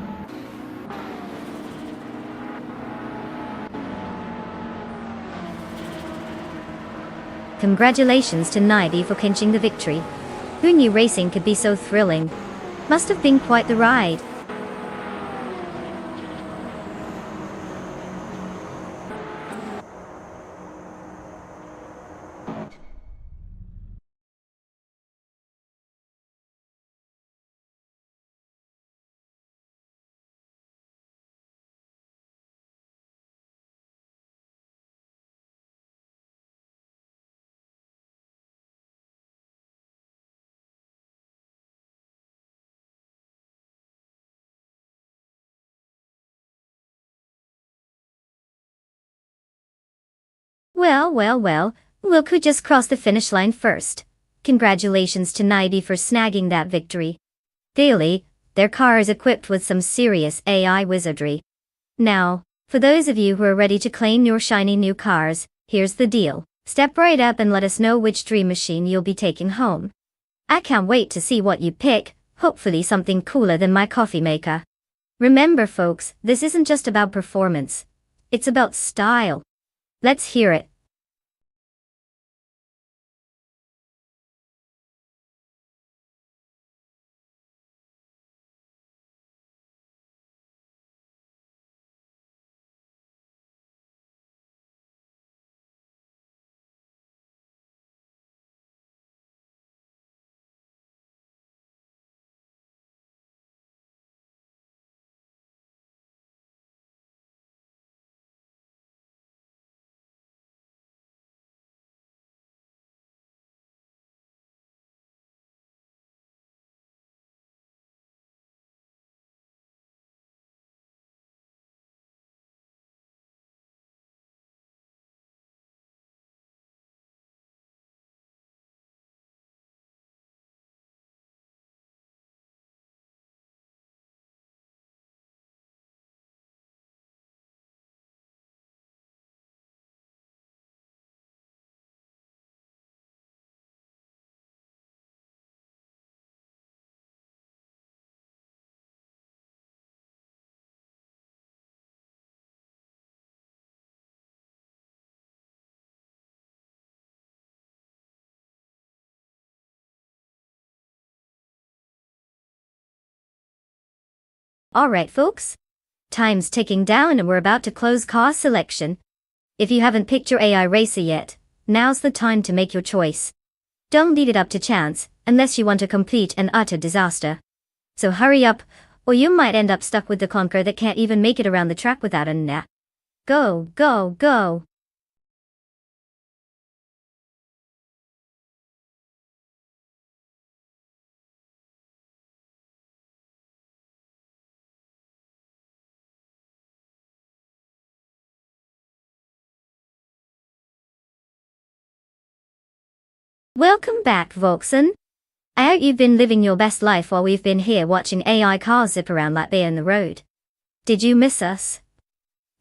Congratulations to Naidi for clinching the victory. Who knew racing could be so thrilling? Must have been quite the ride. Well, look who just crossed the finish line first. Congratulations to Naidi for snagging that victory. Daily, their car is equipped with some serious AI wizardry. Now, for those of you who are ready to claim your shiny new cars, here's the deal. Step right up and let us know which dream machine you'll be taking home. I can't wait to see what you pick, hopefully something cooler than my coffee maker. Remember folks, this isn't just about performance. It's about style. Let's hear it. Alright folks. Time's ticking down and we're about to close car selection. If you haven't picked your AI racer yet, now's the time to make your choice. Don't leave it up to chance, unless you want a complete and utter disaster. So hurry up, or you might end up stuck with the clunker that can't even make it around the track without a nap. Go, go, go! Welcome back, Volkson. I hope you've been living your best life while we've been here watching AI cars zip around like they're in the road. Did you miss us?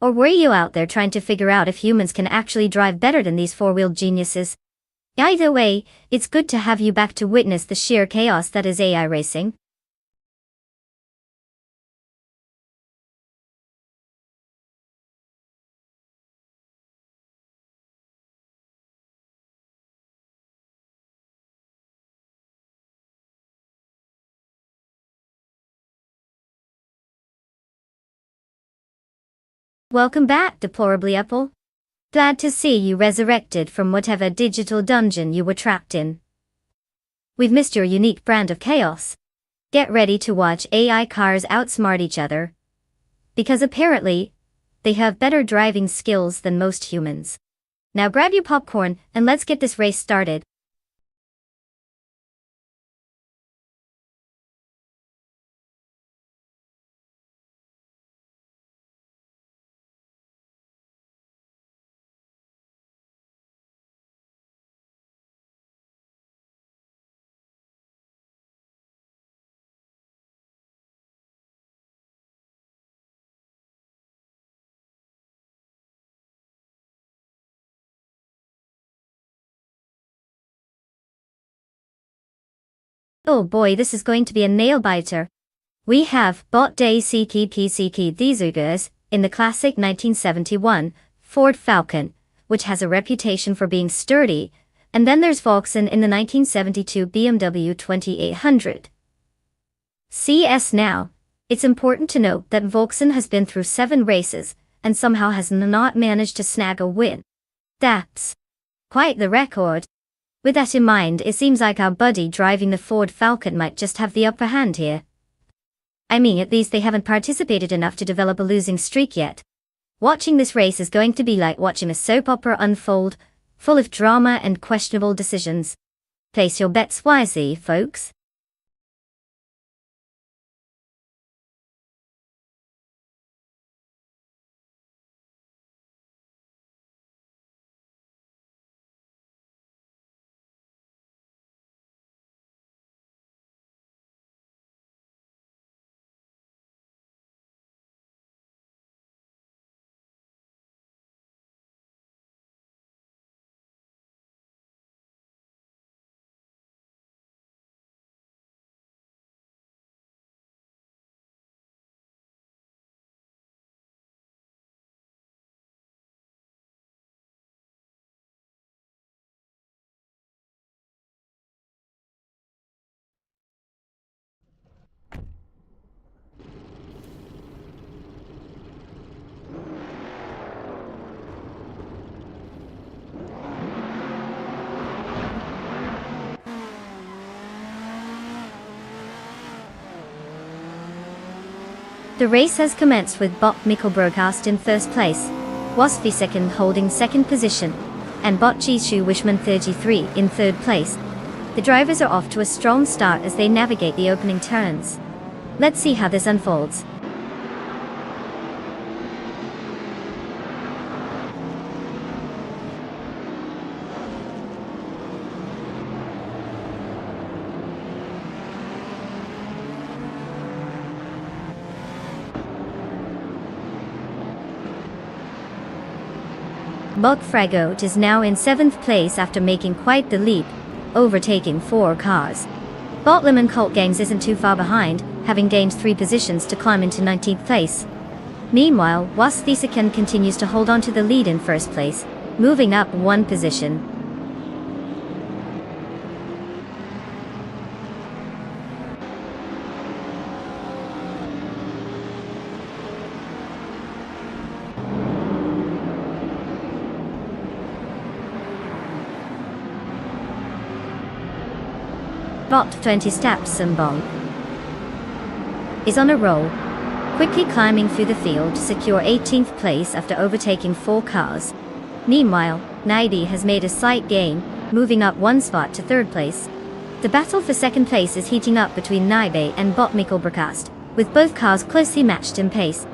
Or were you out there trying to figure out if humans can actually drive better than these four-wheeled geniuses? Either way, it's good to have you back to witness the sheer chaos that is AI racing. Welcome back, Deplorably Apple. Glad to see you resurrected from whatever digital dungeon you were trapped in. We've missed your unique brand of chaos. Get ready to watch AI cars outsmart each other. Because apparently, they have better driving skills than most humans. Now grab your popcorn and let's get this race started. Oh boy, this is going to be a nail-biter. We have Bot Day Siki Pisiki Thizugers in the classic 1971 Ford Falcon, which has a reputation for being sturdy, and then there's Volkswagen in the 1972 BMW 2800. CS now. It's important to note that Volkswagen has been through 7 races, and somehow has not managed to snag a win. That's quite the record. With that in mind, it seems like our buddy driving the Ford Falcon might just have the upper hand here. I mean, at least they haven't participated enough to develop a losing streak yet. Watching this race is going to be like watching a soap opera unfold, full of drama and questionable decisions. Place your bets wisely, folks. The race has commenced with Bot Mikkel Broadcast in first place, Wasfi second holding second position, and Bot Jishu Wishman 33 in third place. The drivers are off to a strong start as they navigate the opening turns. Let's see how this unfolds. Bot Fragote is now in 7th place after making quite the leap, overtaking 4 cars. Bot Lemon Cult Gangs isn't too far behind, having gained 3 positions to climb into 19th place. Meanwhile, Was Thesikan continues to hold on to the lead in first place, moving up 1 position. Bot 20 Steps and Bonk is on a roll, quickly climbing through the field to secure 18th place after overtaking 4 cars. Meanwhile, Naibi has made a slight gain, moving up 1 spot to 3rd place. The battle for 2nd place is heating up between Naibi and Bot Mikkel Brokast, with both cars closely matched in pace.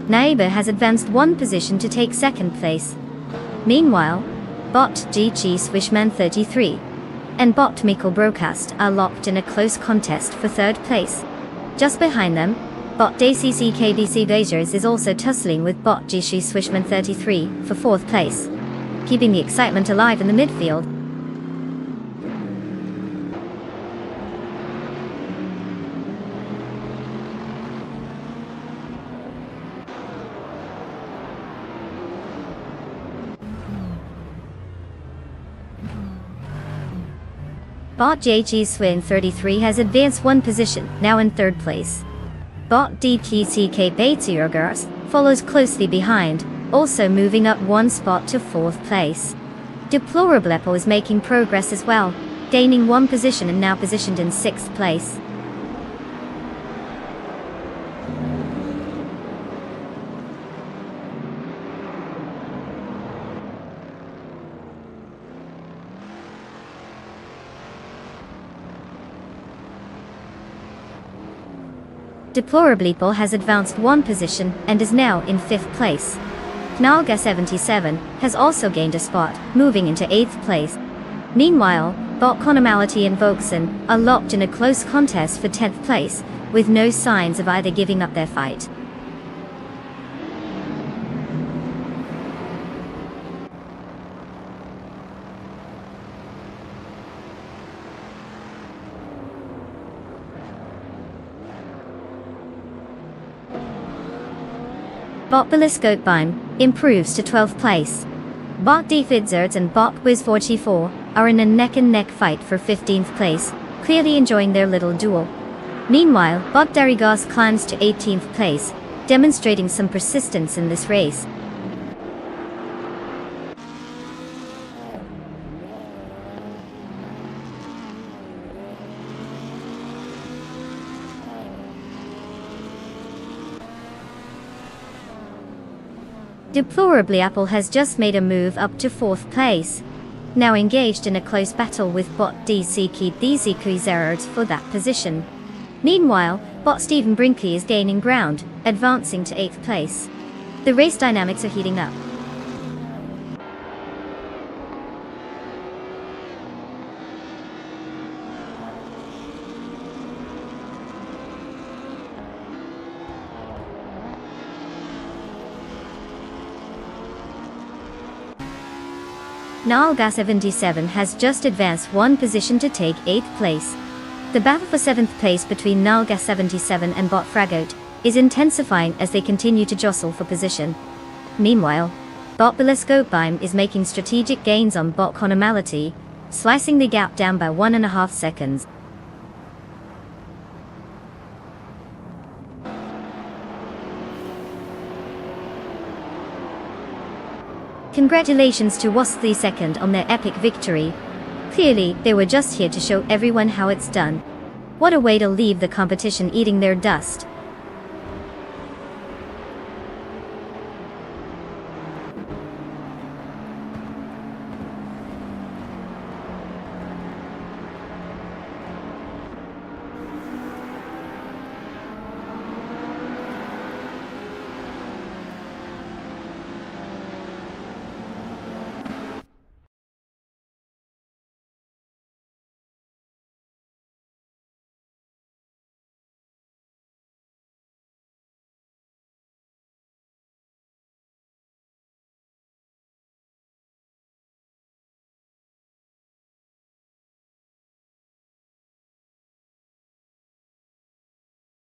Naibi has advanced 1 position to take 2nd place. Meanwhile, Bot GG Swishman 33 and Bot Mikkel Brokast are locked in a close contest for 3rd place. Just behind them, Bot DCC KBC Glaciers is also tussling with Bot GG Swishman 33 for 4th place, keeping the excitement alive in the midfield. Bot JG Swin 33 has advanced 1 position, now in 3rd place. Bot DTCK Baitsurgars follows closely behind, also moving up 1 spot to 4th place. Deplorable Apple is making progress as well, gaining 1 position and now positioned in 6th place. Deplorably Paul has advanced 1 position and is now in 5th place. Knalga 77 has also gained a spot, moving into 8th place. Meanwhile, Bot Conomality and Volkson are locked in a close contest for 10th place, with no signs of either giving up their fight. Bot Beliscopebeim improves to 12th place. Bot Defidzert and Bot Wiz44 are in a neck-and-neck fight for 15th place, clearly enjoying their little duel. Meanwhile, Bot Derrigas climbs to 18th place, demonstrating some persistence in this race. Deplorably Apple has just made a move up to 4th place, now engaged in a close battle with Bot DC Keep Zerard for that position. Meanwhile, Bot Stephen Brinkley is gaining ground, advancing to 8th place. The race dynamics are heating up. Nalga 77 has just advanced 1 position to take 8th place. The battle for 7th place between Nalga 77 and Bot Fragote is intensifying as they continue to jostle for position. Meanwhile, Bot Beliscopebeim is making strategic gains on Bot Conomality, slicing the gap down by 1.5 seconds. Congratulations to Wastley second on their epic victory. Clearly, they were just here to show everyone how it's done. What a way to leave the competition eating their dust.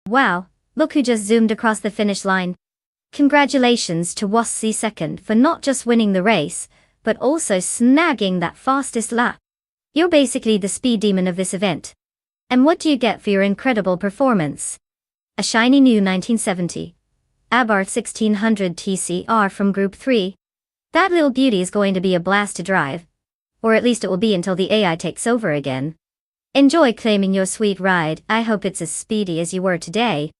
Wow, look who just zoomed across the finish line. Congratulations to Wastley second for not just winning the race, but also snagging that fastest lap. You're basically the speed demon of this event. And what do you get for your incredible performance? A shiny new 1970 Abarth 1600 TCR from Group 3. That little beauty is going to be a blast to drive. Or at least it will be until the AI takes over again. Enjoy claiming your sweet ride. I hope it's as speedy as you were today.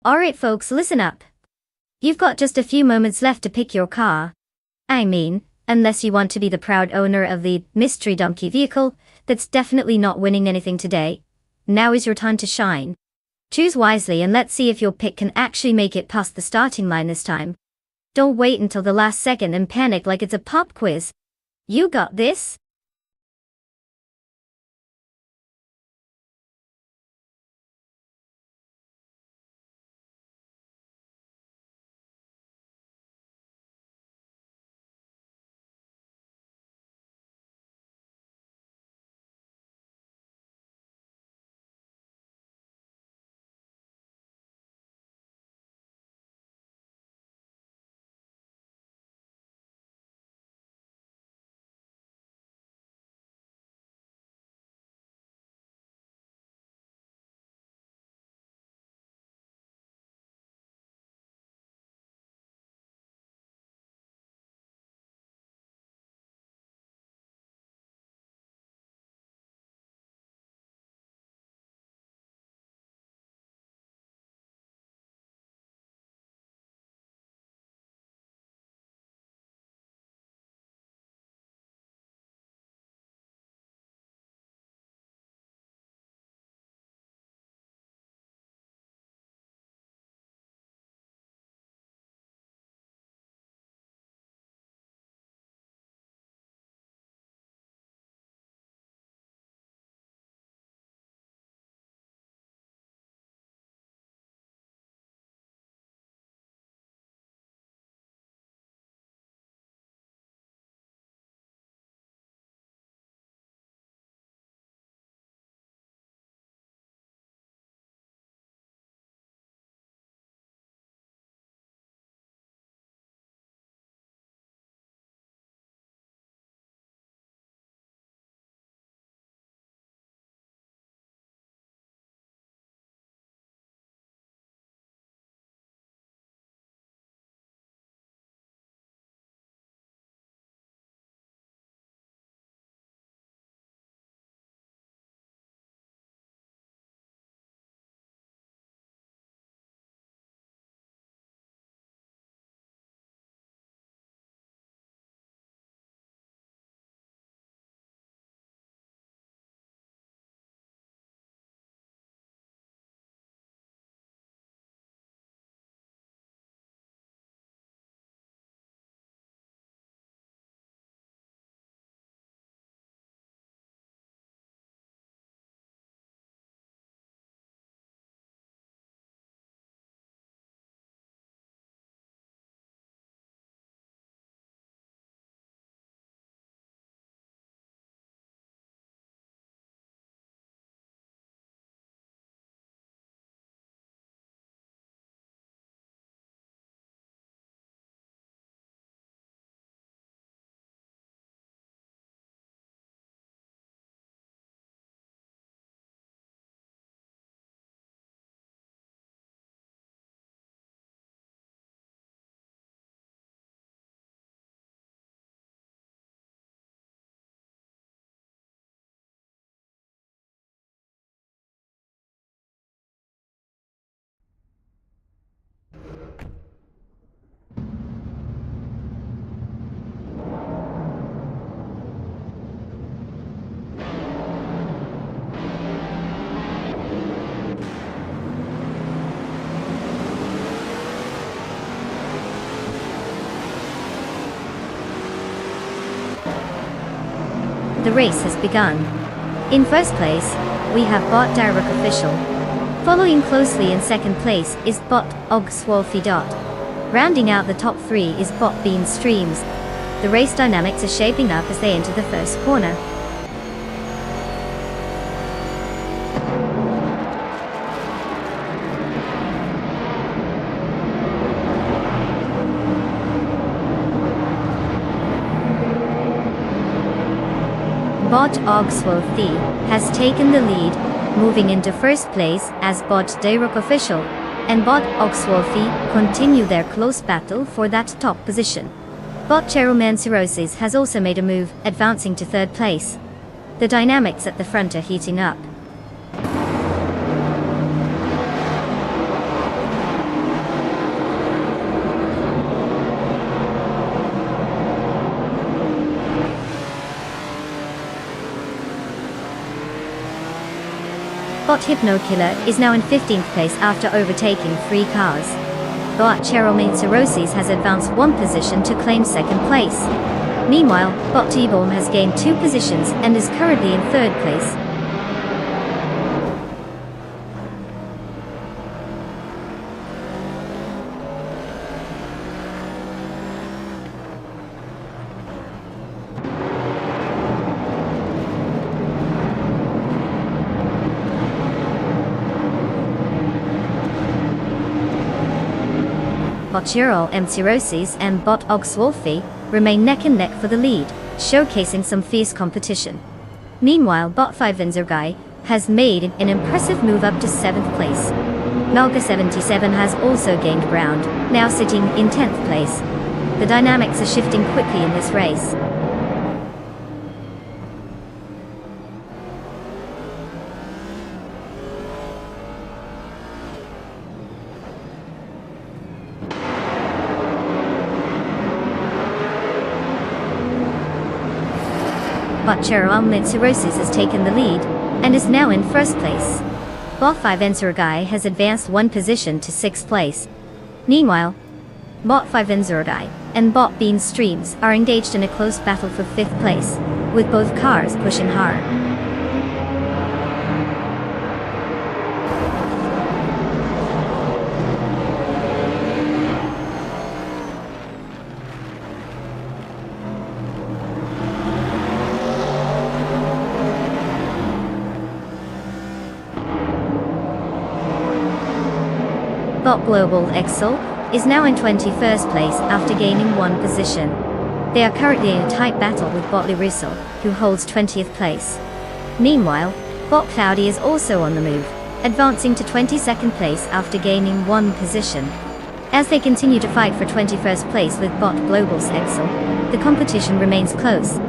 Alright folks, listen up. You've got just a few moments left to pick your car. I mean, unless you want to be the proud owner of the mystery donkey vehicle that's definitely not winning anything today. Now is your time to shine. Choose wisely and let's see if your pick can actually make it past the starting line this time. Don't wait until the last second and panic like it's a pop quiz. You got this. the race has begun. In first place, we have Bot Direct Official. Following closely in second place is Bot Ogswolfie. Rounding out the top three is Bot Bean Streams. The race dynamics are shaping up as they enter the first corner. Bot Ogswolfie has taken the lead, moving into first place as Bot Direct Official and Bot Ogswolfie continue their close battle for that top position. Bot Cheromancerosis has also made a move, advancing to third place. The dynamics at the front are heating up. Bot Hypnokiller is now in 15th place after overtaking 3 cars. Bot Cheromancerosis has advanced 1 position to claim second place. Meanwhile, Bot T-Bomb has gained 2 positions and is currently in third place. Bot Cheromancerosis and Bot Ogswolfie remain neck and neck for the lead, showcasing some fierce competition. Meanwhile, Bot 5Enzergai has made an impressive move up to 7th place. Nalga77 has also gained ground, now sitting in 10th place. The dynamics are shifting quickly in this race. Bot Cheromancerosis has taken the lead, and is now in first place. Bot 5Enzergai has advanced 1 position to 6th place. Meanwhile, Bot 5Enzergai and Bot Bean Streams are engaged in a close battle for 5th place, with both cars pushing hard. Bot Global Excel is now in 21st place after gaining 1 position. They are currently in a tight battle with Bot Lirussel, who holds 20th place. Meanwhile, Bot Cloudy is also on the move, advancing to 22nd place after gaining 1 position. As they continue to fight for 21st place with Bot Global's Excel, the competition remains close.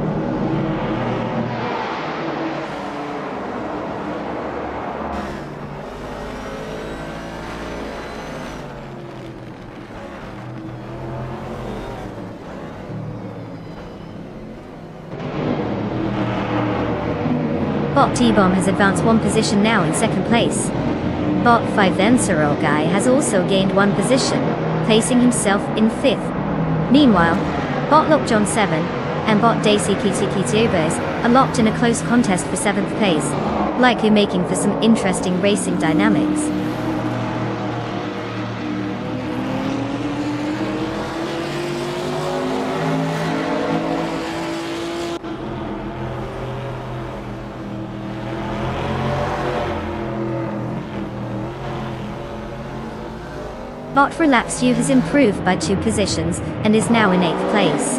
Bot T-Bomb has advanced 1 position now in 2nd place. Bot 5Enzergai has also gained 1 position, placing himself in 5th. Meanwhile, Bot Lockjohn 7 and Bot Daisy Kitty are locked in a close contest for 7th place, likely making for some interesting racing dynamics. Bot Relax You has improved by 2 positions and is now in 8th place.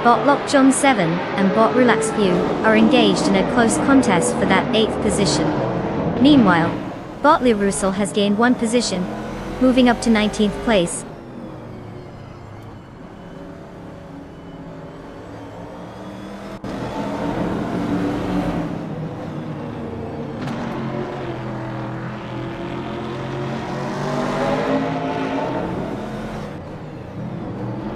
Bot Lockjohn 7 and Bot Relax You are engaged in a close contest for that 8th position. Meanwhile, Bot Lirussel has gained 1 position, moving up to 19th place.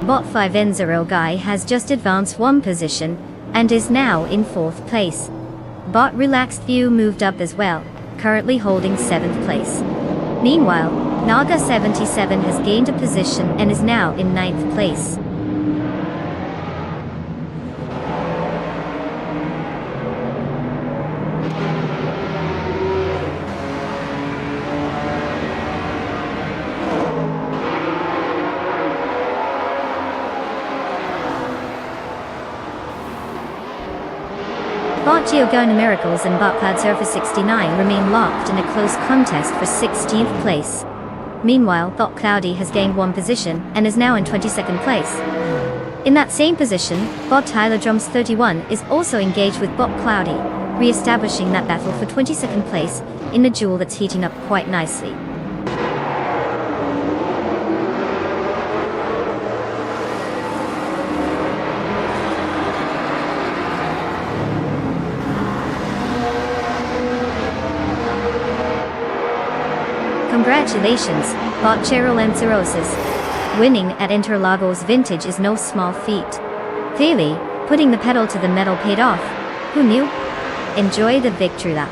Bot 5Enzergai has just advanced 1 position, and is now in 4th place. Bot Relaxed View moved up as well, currently holding 7th place. Meanwhile, Naga77 has gained a position and is now in 9th place. Hot Geogona Miracles and Botcloud Surfer 69 remain locked in a close contest for 16th place. Meanwhile, Bot Cloudy has gained one position and is now in 22nd place. In that same position, Bot Tyler Drums 31 is also engaged with Bot Cloudy, re-establishing that battle for 22nd place in a duel that's heating up quite nicely. Congratulations, Bot Cheryl and Cirrhosis. Winning at Interlagos Vintage is no small feat. Clearly, putting the pedal to the metal paid off. Who knew? Enjoy the victory lap.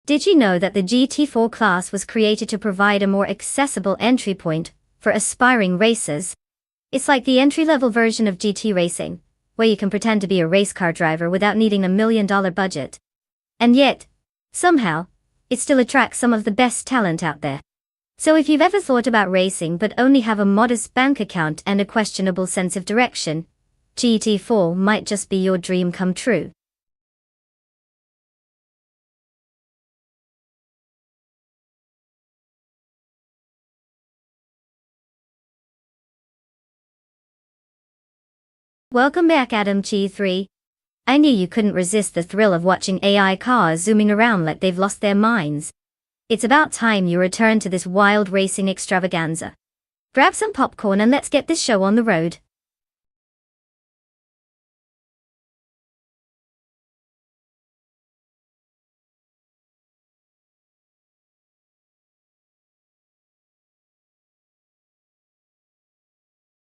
Did you know that the GT4 class was created to provide a more accessible entry point for aspiring racers? It's like the entry-level version of GT racing, where you can pretend to be a race car driver without needing $1 million budget. And yet, somehow, it still attracts some of the best talent out there. So if you've ever thought about racing but only have a modest bank account and a questionable sense of direction, GT4 might just be your dream come true. Welcome back, Adam G3. I knew you couldn't resist the thrill of watching AI cars zooming around like they've lost their minds. It's about time you return to this wild racing extravaganza. Grab some popcorn and let's get this show on the road.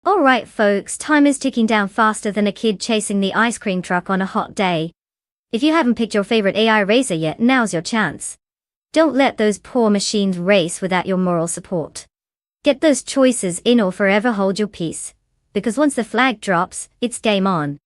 Alright folks, time is ticking down faster than a kid chasing the ice cream truck on a hot day. If you haven't picked your favorite AI racer yet, now's your chance. Don't let those poor machines race without your moral support. Get those choices in or forever hold your peace. Because once the flag drops, it's game on.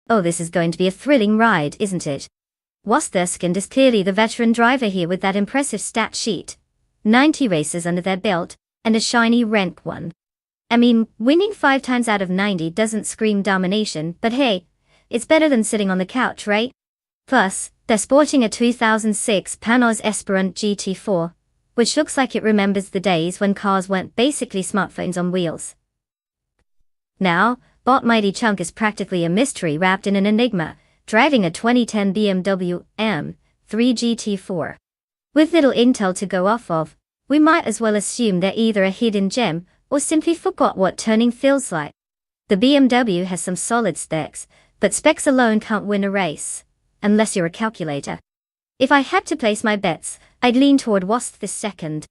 Oh, this is going to be a thrilling ride, isn't it? Wasthurskind is clearly the veteran driver here with that impressive stat sheet. 90 races under their belt, and a shiny rank 1. I mean, winning 5 times out of 90 doesn't scream domination, but hey, it's better than sitting on the couch, right? Plus, they're sporting a 2006 Panoz Esperant GT4, which looks like it remembers the days when cars weren't basically smartphones on wheels. Now, Bot Mighty Chunk is practically a mystery wrapped in an enigma, driving a 2010 BMW M3 GT4. With little intel to go off of, we might as well assume they're either a hidden gem, or simply forgot what turning feels like. The BMW has some solid specs, but specs alone can't win a race. Unless you're a calculator. If I had to place my bets, I'd lean toward Wasth this second.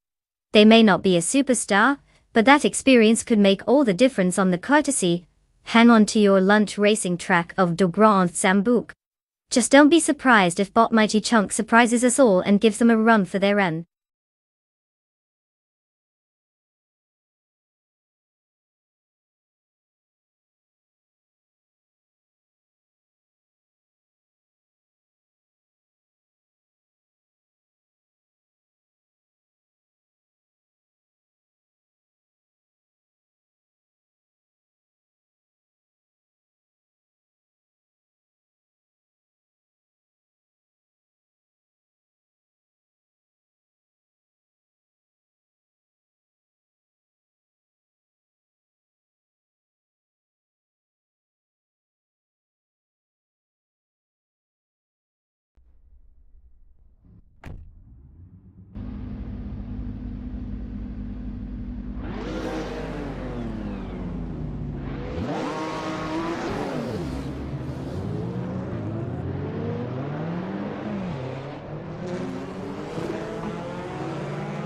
They may not be a superstar, but that experience could make all the difference on the courtesy, hang on to your lunch racing track of De Grand Sambuc. Just don't be surprised if Bot Mighty Chunk surprises us all and gives them a run for their run.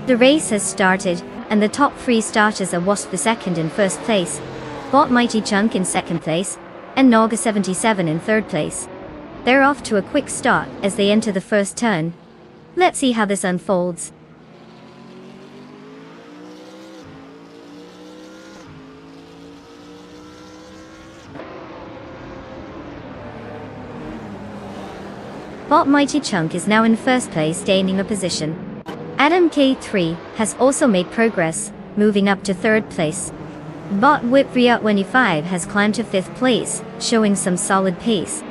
The race has started, and the top 3 starters are Wasp the second in first place, Bot Mighty Chunk in second place, and Naga 77 in third place. They're off to a quick start as they enter the first turn. Let's see how this unfolds. Bot Mighty Chunk is now in first place, gaining a position. Adam K3 has also made progress, moving up to third place. Bot Whip Riot 25 has climbed to fifth place, showing some solid pace.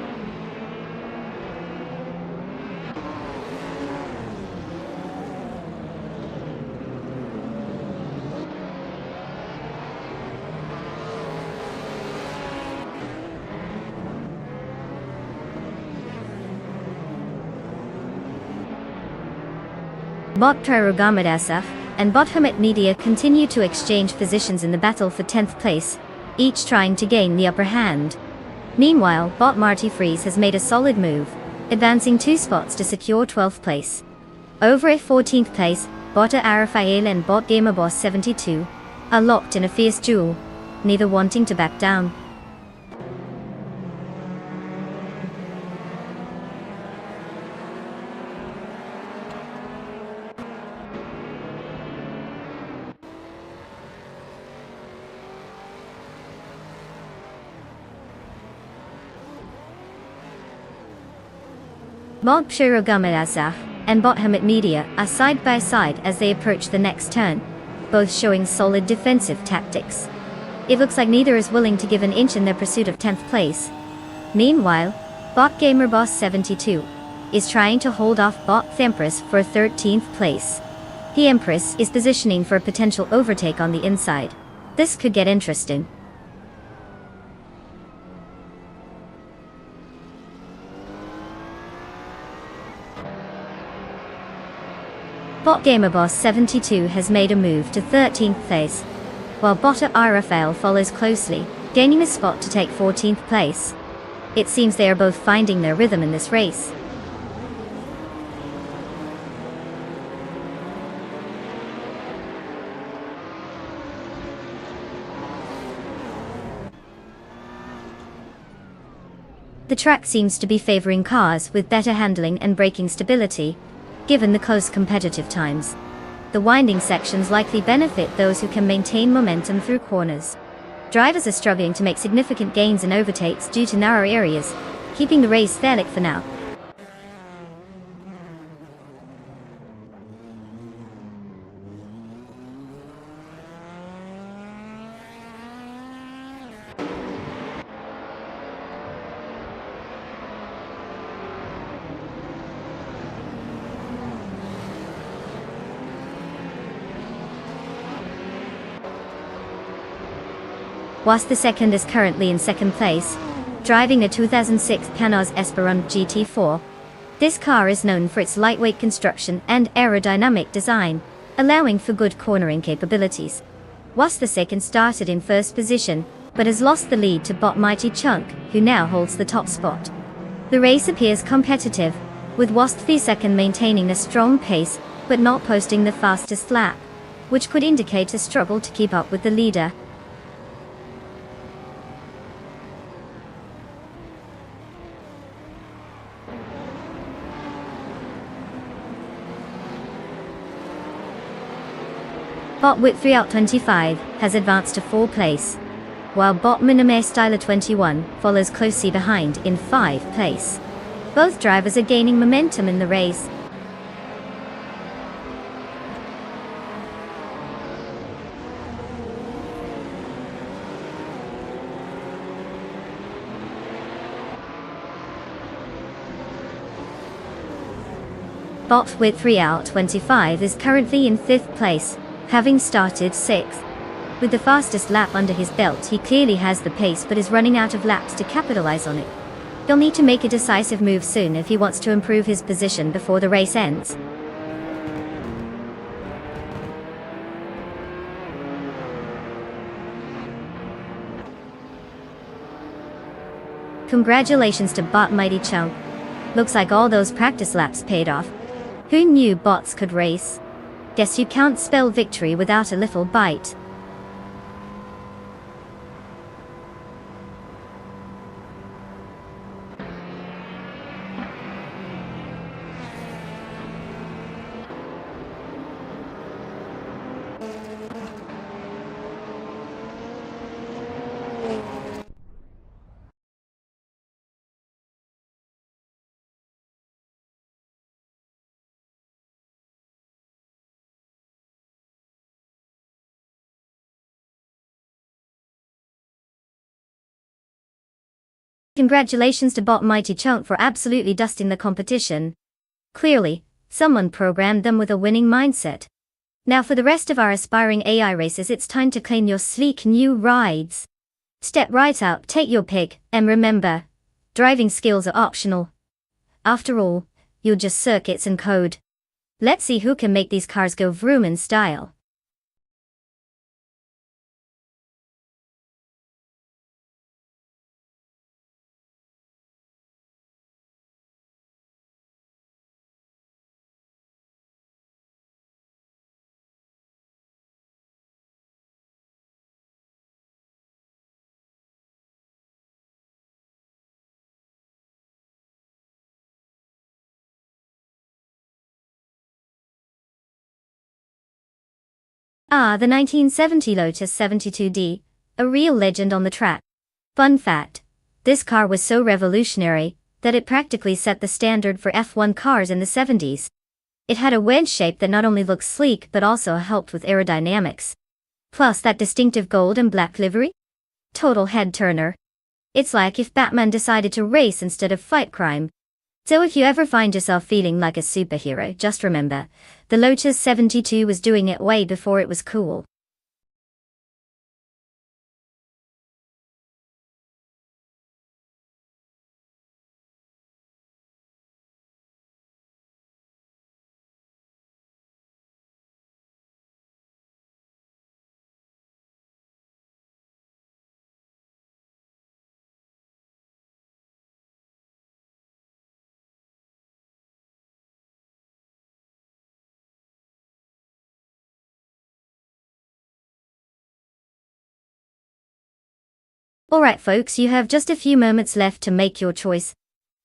Bot Prerogamadasaf and Bot Hermit Media continue to exchange positions in the battle for 10th place, each trying to gain the upper hand. Meanwhile, Bot Marty Freeze has made a solid move, advancing 2 spots to secure 12th place. Over at 14th place, Bot Arafael and Bot Gamerboss 72 are locked in a fierce duel, neither wanting to back down. Bot Pshirogamadasa and Bot Hermit Media are side by side as they approach the next turn, both showing solid defensive tactics. It looks like neither is willing to give an inch in their pursuit of 10th place. Meanwhile, Bot Gamerboss 72 is trying to hold off Bot Thempress for 13th place. The Empress is positioning for a potential overtake on the inside. This could get interesting. Bot Gamerboss 72 has made a move to 13th place, while Bot Arafael follows closely, gaining a spot to take 14th place. It seems they are both finding their rhythm in this race. The track seems to be favoring cars with better handling and braking stability, given the close competitive times. The winding sections likely benefit those who can maintain momentum through corners. Drivers are struggling to make significant gains and overtakes due to narrow areas, keeping the race fair for now. Whilst the second is currently in second place, driving a 2006 Canos Esperon GT4. This car is known for its lightweight construction and aerodynamic design, allowing for good cornering capabilities. Whilst the second started in first position, but has lost the lead to bot Mighty Chunk, who now holds the top spot. The race appears competitive, with Wasp the second maintaining a strong pace, but not posting the fastest lap, which could indicate a struggle to keep up with the leader. Bot Whit3 out 25 has advanced to 4th place, while bot Minime Styler 21 follows closely behind in 5th place. Both drivers are gaining momentum in the race. Bot Whit3 out 25 is currently in 5th place, having started 6th. With the fastest lap under his belt, he clearly has the pace but is running out of laps to capitalize on it. He'll need to make a decisive move soon if he wants to improve his position before the race ends. Congratulations to Bot Mighty Chunk. Looks like all those practice laps paid off. Who knew bots could race? Guess you can't spell victory without a little bite. Congratulations to Bot Mighty Chunk for absolutely dusting the competition. Clearly, someone programmed them with a winning mindset. Now for the rest of our aspiring AI racers, it's time to claim your sleek new rides. Step right up, take your pick, and remember, driving skills are optional. After all, you're just circuits and code. Let's see who can make these cars go vroom in style. The 1970 Lotus 72D, a real legend on the track. Fun fact, this car was so revolutionary that it practically set the standard for F1 cars in the 70s. It had a wedge shape that not only looked sleek but also helped with aerodynamics. Plus that distinctive gold and black livery? Total head turner. It's like if Batman decided to race instead of fight crime. So if you ever find yourself feeling like a superhero, just remember, the Lotus 72 was doing it way before it was cool. Alright folks, you have just a few moments left to make your choice.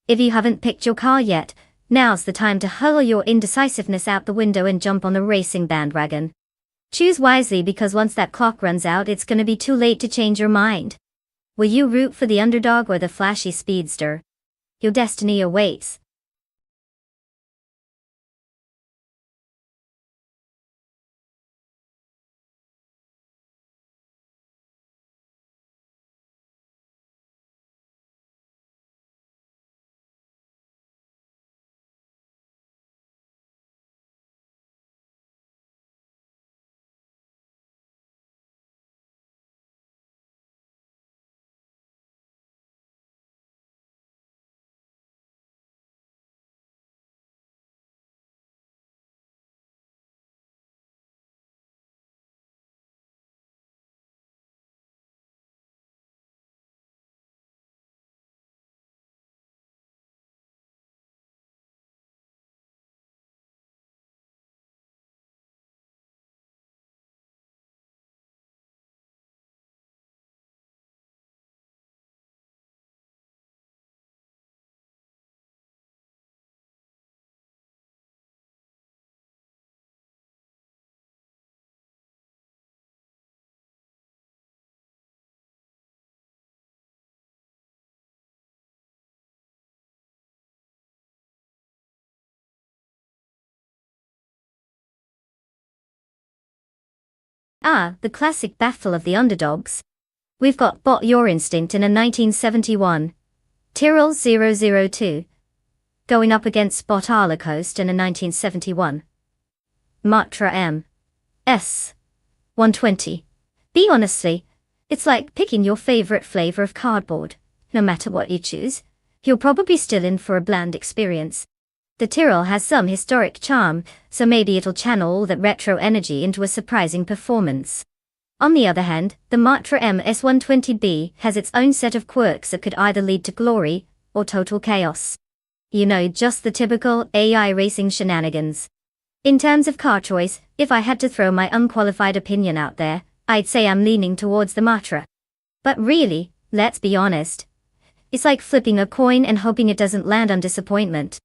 If you haven't picked your car yet, now's the time to hurl your indecisiveness out the window and jump on the racing bandwagon. Choose wisely because once that clock runs out it's gonna be too late to change your mind. Will you root for the underdog or the flashy speedster? Your destiny awaits. Ah, the classic battle of the underdogs. We've got Bot Your Instinct in a 1971 Tyrrell 002, going up against Spot Coast in a 1971 Matra M S 120. Be honestly, it's like picking your favorite flavor of cardboard. No matter what you choose, you're probably still in for a bland experience. The Tyrrell has some historic charm, so maybe it'll channel all that retro energy into a surprising performance. On the other hand, the Matra MS120B has its own set of quirks that could either lead to glory or total chaos. You know, just the typical AI racing shenanigans. In terms of car choice, if I had to throw my unqualified opinion out there, I'd say I'm leaning towards the Matra. But really, let's be honest. It's like flipping a coin and hoping it doesn't land on disappointment.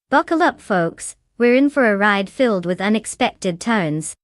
Buckle up, folks, we're in for a ride filled with unexpected turns.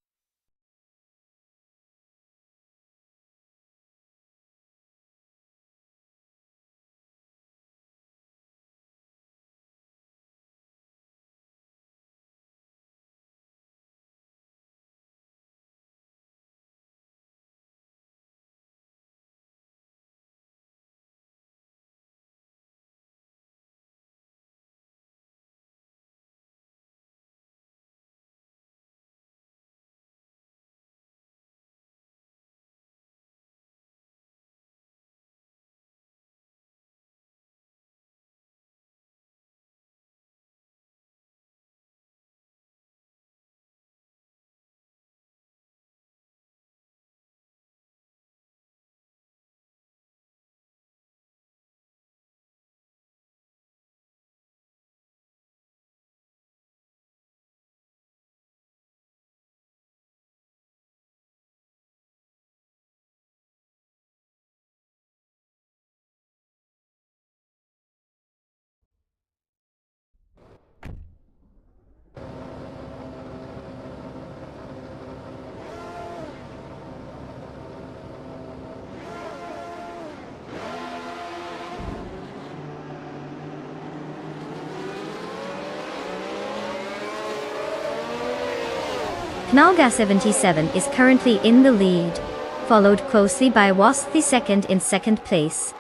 Knalga 77 is currently in the lead, followed closely by Wasp the second in second place.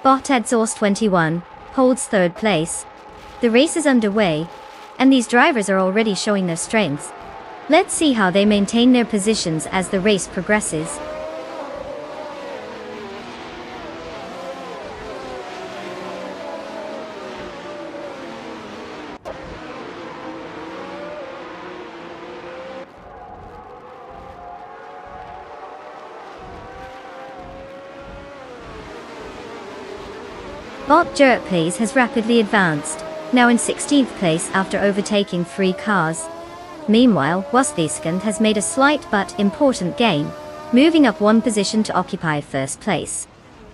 Bot Exhaust 21 holds third place. The race is underway, and these drivers are already showing their strengths. Let's see how they maintain their positions as the race progresses. Bot Jerk Place has rapidly advanced, now in 16th place after overtaking 3 cars. Meanwhile, Wastheskund has made a slight but important gain, moving up 1 position to occupy first place.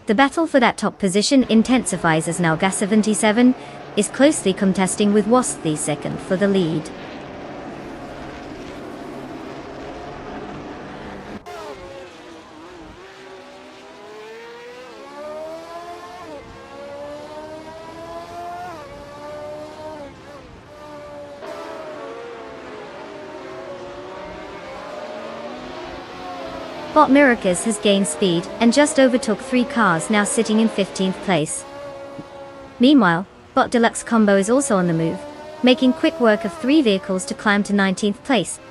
The battle for that top position intensifies as Knalga 77 is closely contesting with Wastheskund for the lead. Bot Miracus has gained speed and just overtook 3 cars, now sitting in 15th place. Meanwhile, Bot Deluxe Combo is also on the move, making quick work of 3 vehicles to climb to 19th place.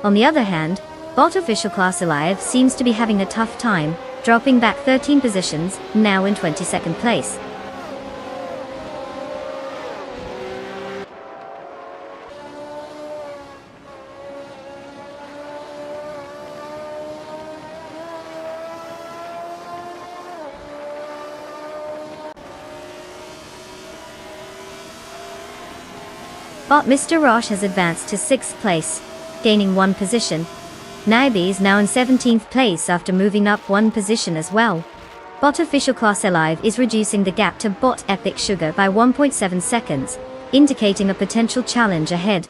On the other hand, Bot Official Class Alive seems to be having a tough time, dropping back 13 positions, now in 22nd place. Bot Mr. Roche has advanced to 6th place, gaining 1 position. Naibi is now in 17th place after moving up 1 position as well. Bot Official Class Alive is reducing the gap to Bot Epic Sugar by 1.7 seconds, indicating a potential challenge ahead.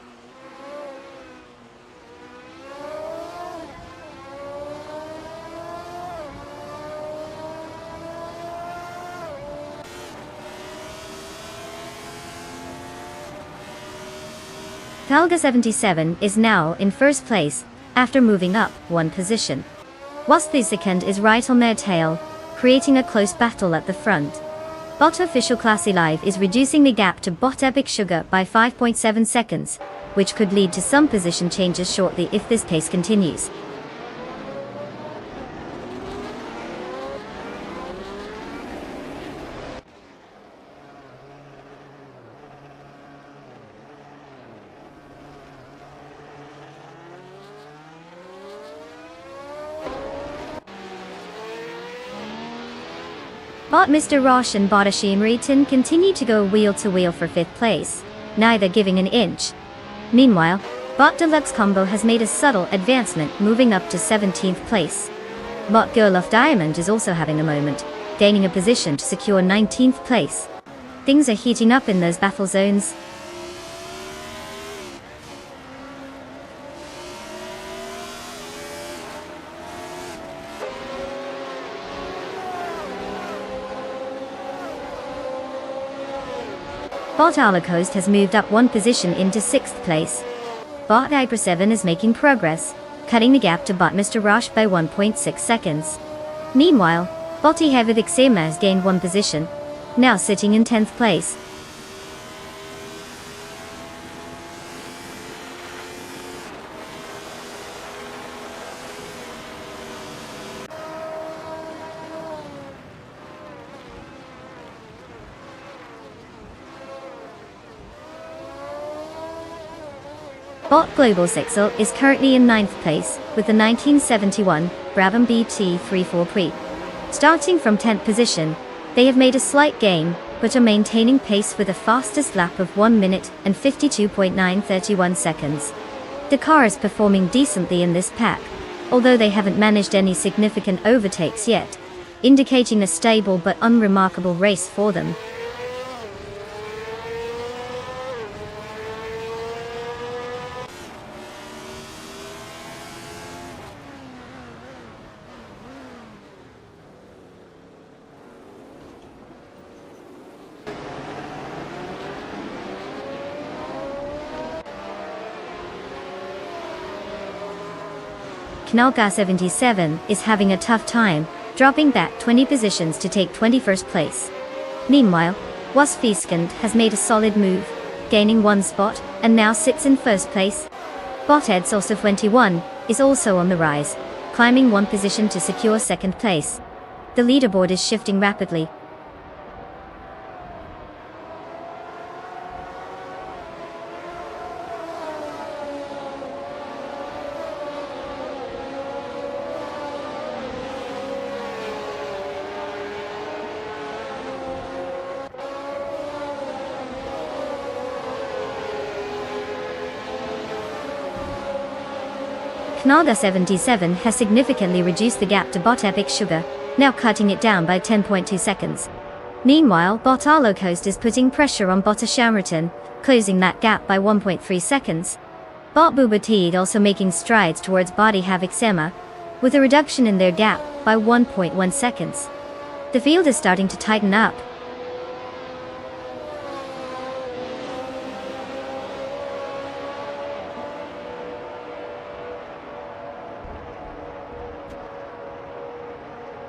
Talga 77 is now in 1st place, after moving up 1 position. Whilst the second is right on their tail, creating a close battle at the front. Bot Official Class Alive is reducing the gap to Bot Epic Sugar by 5.7 seconds, which could lead to some position changes shortly if this pace continues. Bot Mr. Roche and Bot Ashim Riton continue to go wheel to wheel for 5th place, neither giving an inch. Meanwhile, Bot Deluxe Combo has made a subtle advancement, moving up to 17th place. Bot Girluff Diamond is also having a moment, gaining a position to secure 19th place. Things are heating up in those battle zones. Bot Alacoast has moved up 1 position into 6th place. Bot Hyper 7 is making progress, cutting the gap to Bot Mr. Roche by 1.6 seconds. Meanwhile, Bot Heavy Xema has gained 1 position, now sitting in 10th place. Bot Global Sixel is currently in 9th place, with the 1971 Brabham BT34 Pre. Starting from 10th position, they have made a slight gain, but are maintaining pace with a fastest lap of 1 minute and 52.931 seconds. The car is performing decently in this pack, although they haven't managed any significant overtakes yet, indicating a stable but unremarkable race for them. Knalka 77 is having a tough time, dropping back 20 positions to take 21st place. Meanwhile, Wasfiskand has made a solid move, gaining 1 spot, and now sits in 1st place. Bot Edsource 21 is also on the rise, climbing 1 position to secure 2nd place. The leaderboard is shifting rapidly. Knalga 77 has significantly reduced the gap to Bot Epic Sugar, now cutting it down by 10.2 seconds. Meanwhile, Bot Arlo Coast is putting pressure on Bot Ashamriton, closing that gap by 1.3 seconds. Bot Boobatid also making strides towards Body Havoc Sema, with a reduction in their gap by 1.1 seconds. The field is starting to tighten up.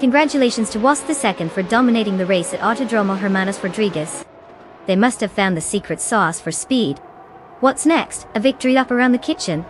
Congratulations to Wasp II for dominating the race at Autodromo Hermanos Rodriguez. They must have found the secret sauce for speed. What's next? A victory lap around the kitchen?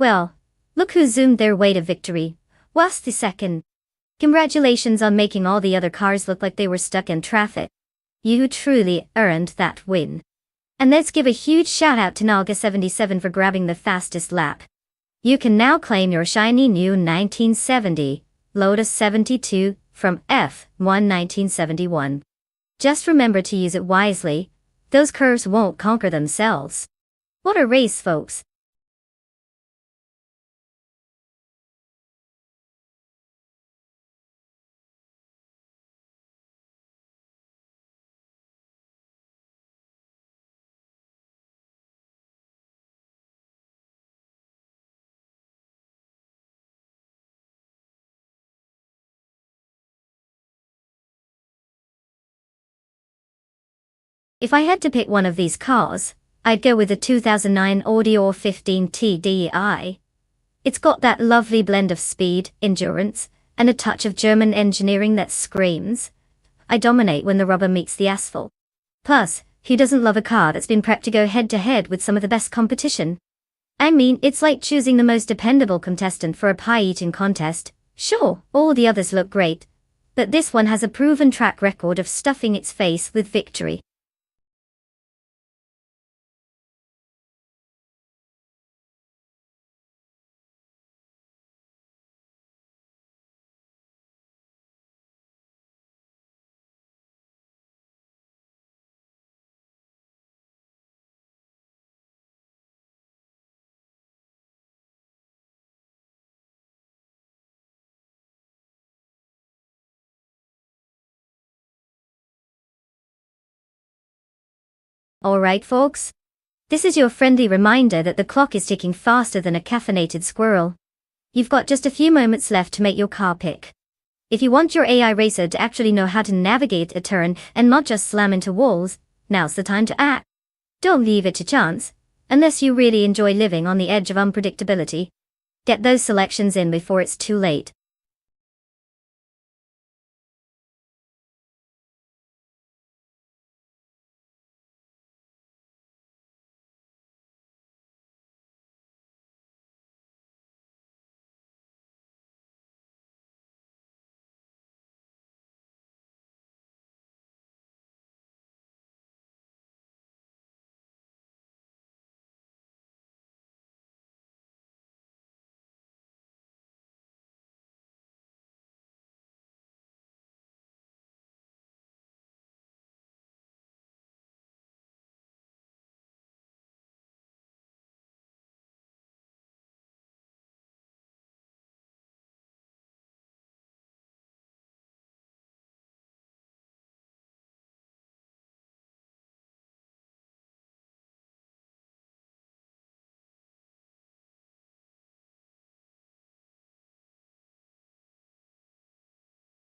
Well, look who zoomed their way to victory. Wasp II. Congratulations on making all the other cars look like they were stuck in traffic. You truly earned that win. And let's give a huge shout out to Nalga77 for grabbing the fastest lap. You can now claim your shiny new 1970 Lotus 72 from F1 1971. Just remember to use it wisely. Those curves won't conquer themselves. What a race, folks. If I had to pick one of these cars, I'd go with the 2009 Audi A15 TDI. It's got that lovely blend of speed, endurance, and a touch of German engineering that screams, I dominate when the rubber meets the asphalt. Plus, who doesn't love a car that's been prepped to go head-to-head with some of the best competition? I mean, it's like choosing the most dependable contestant for a pie-eating contest. Sure, all the others look great, but this one has a proven track record of stuffing its face with victory. Alright folks? This is your friendly reminder that the clock is ticking faster than a caffeinated squirrel. You've got just a few moments left to make your car pick. If you want your AI racer to actually know how to navigate a turn and not just slam into walls, now's the time to act. Don't leave it to chance, unless you really enjoy living on the edge of unpredictability. Get those selections in before it's too late.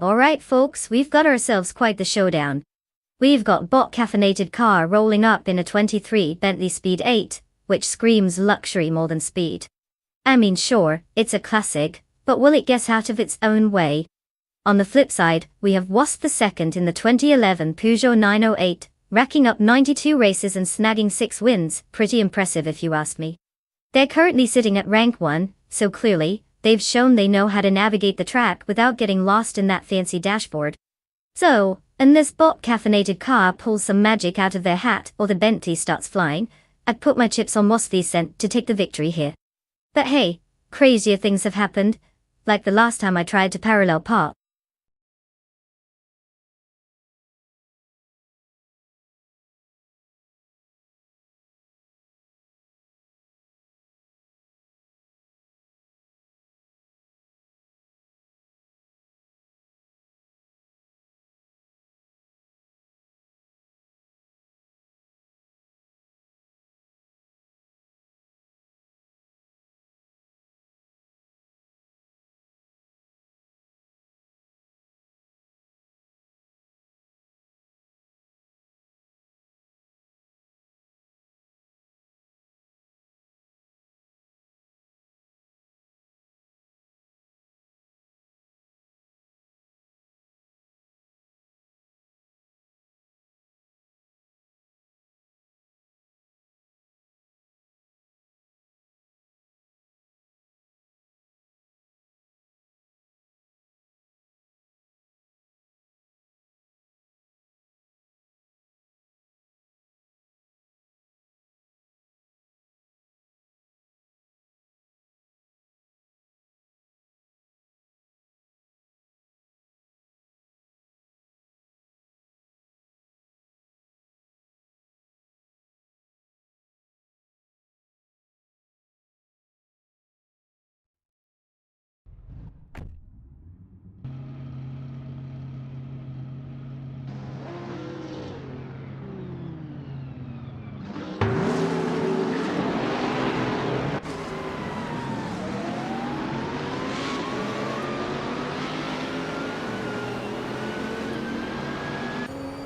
Alright folks, we've got ourselves quite the showdown. We've got bot caffeinated car rolling up in a 23 Bentley Speed 8, which screams luxury more than speed. I mean sure, it's a classic, but will it get out of its own way? On the flip side, we have Wasp II in the 2011 Peugeot 908, racking up 92 races and snagging 6 wins, pretty impressive if you ask me. They're currently sitting at rank 1, so clearly, they've shown they know how to navigate the track without getting lost in that fancy dashboard. So, unless bot caffeinated car pulls some magic out of their hat or the Bentley starts flying, I'd put my chips on Wasp II to take the victory here. But hey, crazier things have happened, like the last time I tried to parallel park.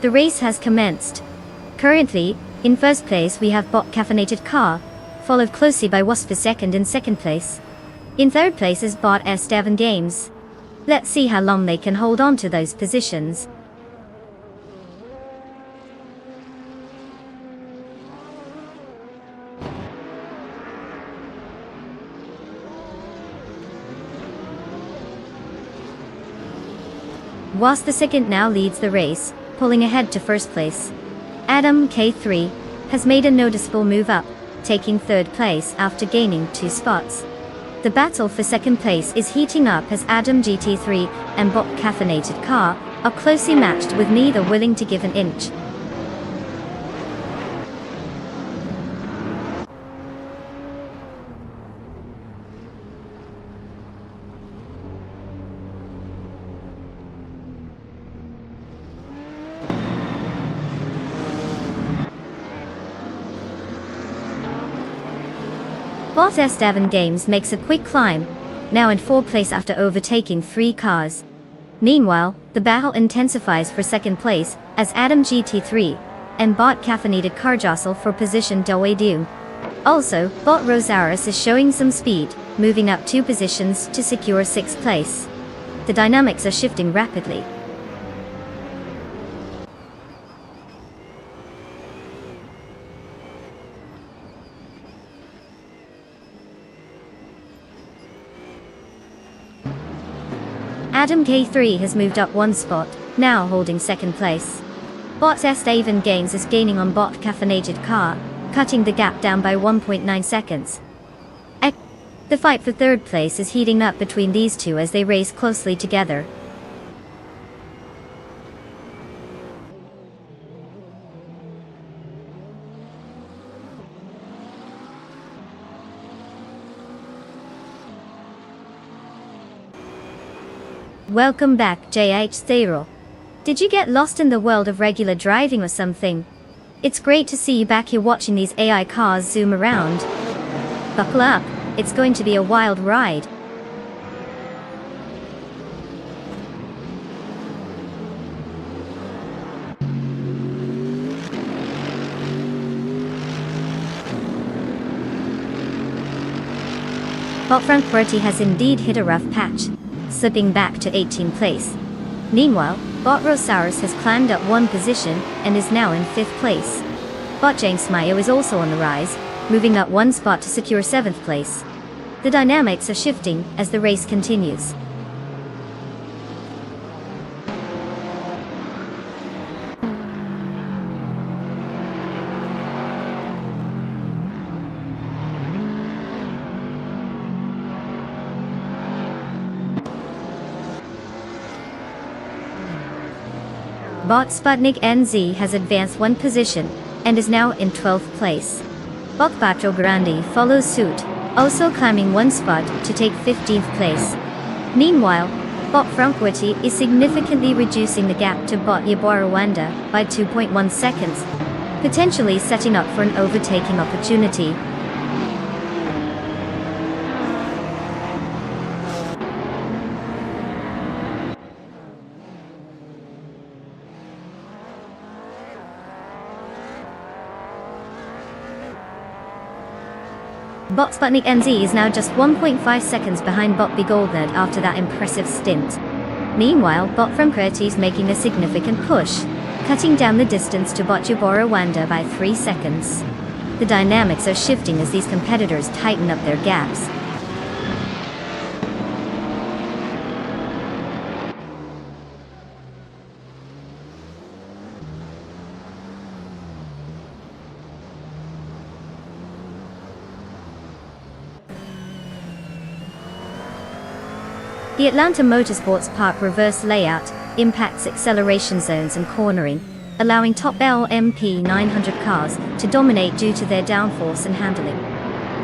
The race has commenced. Currently, in first place we have bot caffeinated car, followed closely by Wasp II in second place. In third place is bot S7 Games. Let's see how long they can hold on to those positions. Wasp II now leads the race, pulling ahead to first place. Adam K3 has made a noticeable move up, taking third place after gaining 2 spots. The battle for second place is heating up as Adam GT3 and bot caffeinated car are closely matched with neither willing to give an inch. Bot S7 Games makes a quick climb, now in 4th place after overtaking 3 cars. Meanwhile, the battle intensifies for second place, as Adam GT3 and bot caffeinated car jostle for position do. Also, bot Rosaris is showing some speed, moving up 2 positions to secure 6th place. The dynamics are shifting rapidly. Adam K3 has moved up 1 spot, now holding second place. Bot S7 Games is gaining on bot caffeinated car, cutting the gap down by 1.9 seconds. The fight for third place is heating up between these two as they race closely together. Welcome back, JH0. Did you get lost in the world of regular driving or something? It's great to see you back here watching these AI cars zoom around. Buckle up, it's going to be a wild ride. Bot Frankfurti has indeed hit a rough patch, slipping back to 18th place. Meanwhile, Bot Rosaurus has climbed up one position and is now in 5th place. Bot James Mayo is also on the rise, moving up one spot to secure 7th place. The dynamics are shifting as the race continues. Bot Sputnik NZ has advanced one position and is now in 12th place. Bot Patro Grandi follows suit, also climbing one spot to take 15th place. Meanwhile, Bot Frankfurti is significantly reducing the gap to Bot Yaborawanda by 2.1 seconds, potentially setting up for an overtaking opportunity. Bot Sputnik NZ is now just 1.5 seconds behind Bot Begoldnerd after that impressive stint. Meanwhile, Bot Frankfurti is making a significant push, cutting down the distance to Bot Yaborawanda by 3 seconds. The dynamics are shifting as these competitors tighten up their gaps. The Atlanta Motorsports Park reverse layout impacts acceleration zones and cornering, allowing top LMP 900 cars to dominate due to their downforce and handling.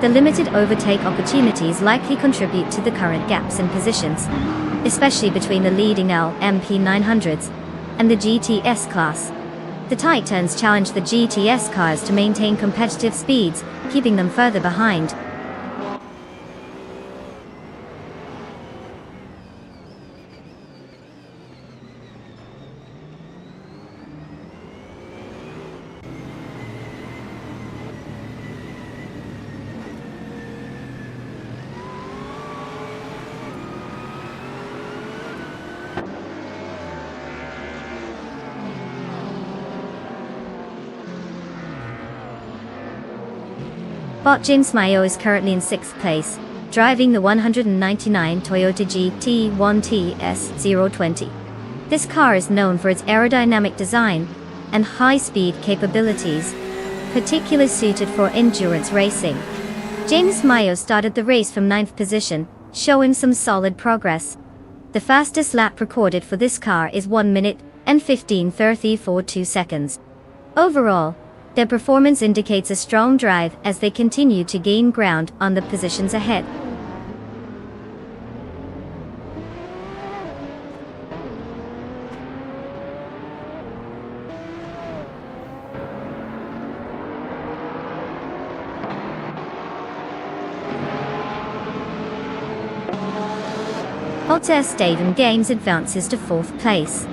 The limited overtake opportunities likely contribute to the current gaps in positions, especially between the leading LMP 900s and the GTS class. The tight turns challenge the GTS cars to maintain competitive speeds, keeping them further behind. Bot James Mayo is currently in 6th place, driving the 199 Toyota GT1 TS020. This car is known for its aerodynamic design and high-speed capabilities, particularly suited for endurance racing. James Mayo started the race from 9th position, showing some solid progress. The fastest lap recorded for this car is 1 minute and 15:34.2 seconds. Overall, their performance indicates a strong drive as they continue to gain ground on the positions ahead. Bot Esteban Games advances to 4th place.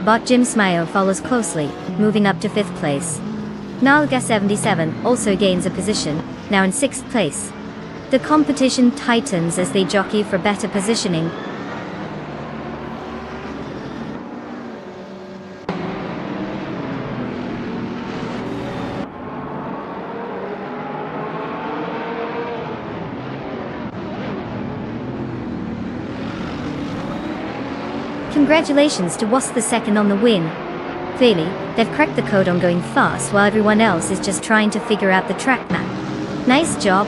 Bot James Mayo follows closely, moving up to 5th place. Nalga 77 also gains a position, now in 6th place. The competition tightens as they jockey for better positioning. Congratulations to Was the second on the win. Clearly, they've cracked the code on going fast while everyone else is just trying to figure out the track map. Nice job.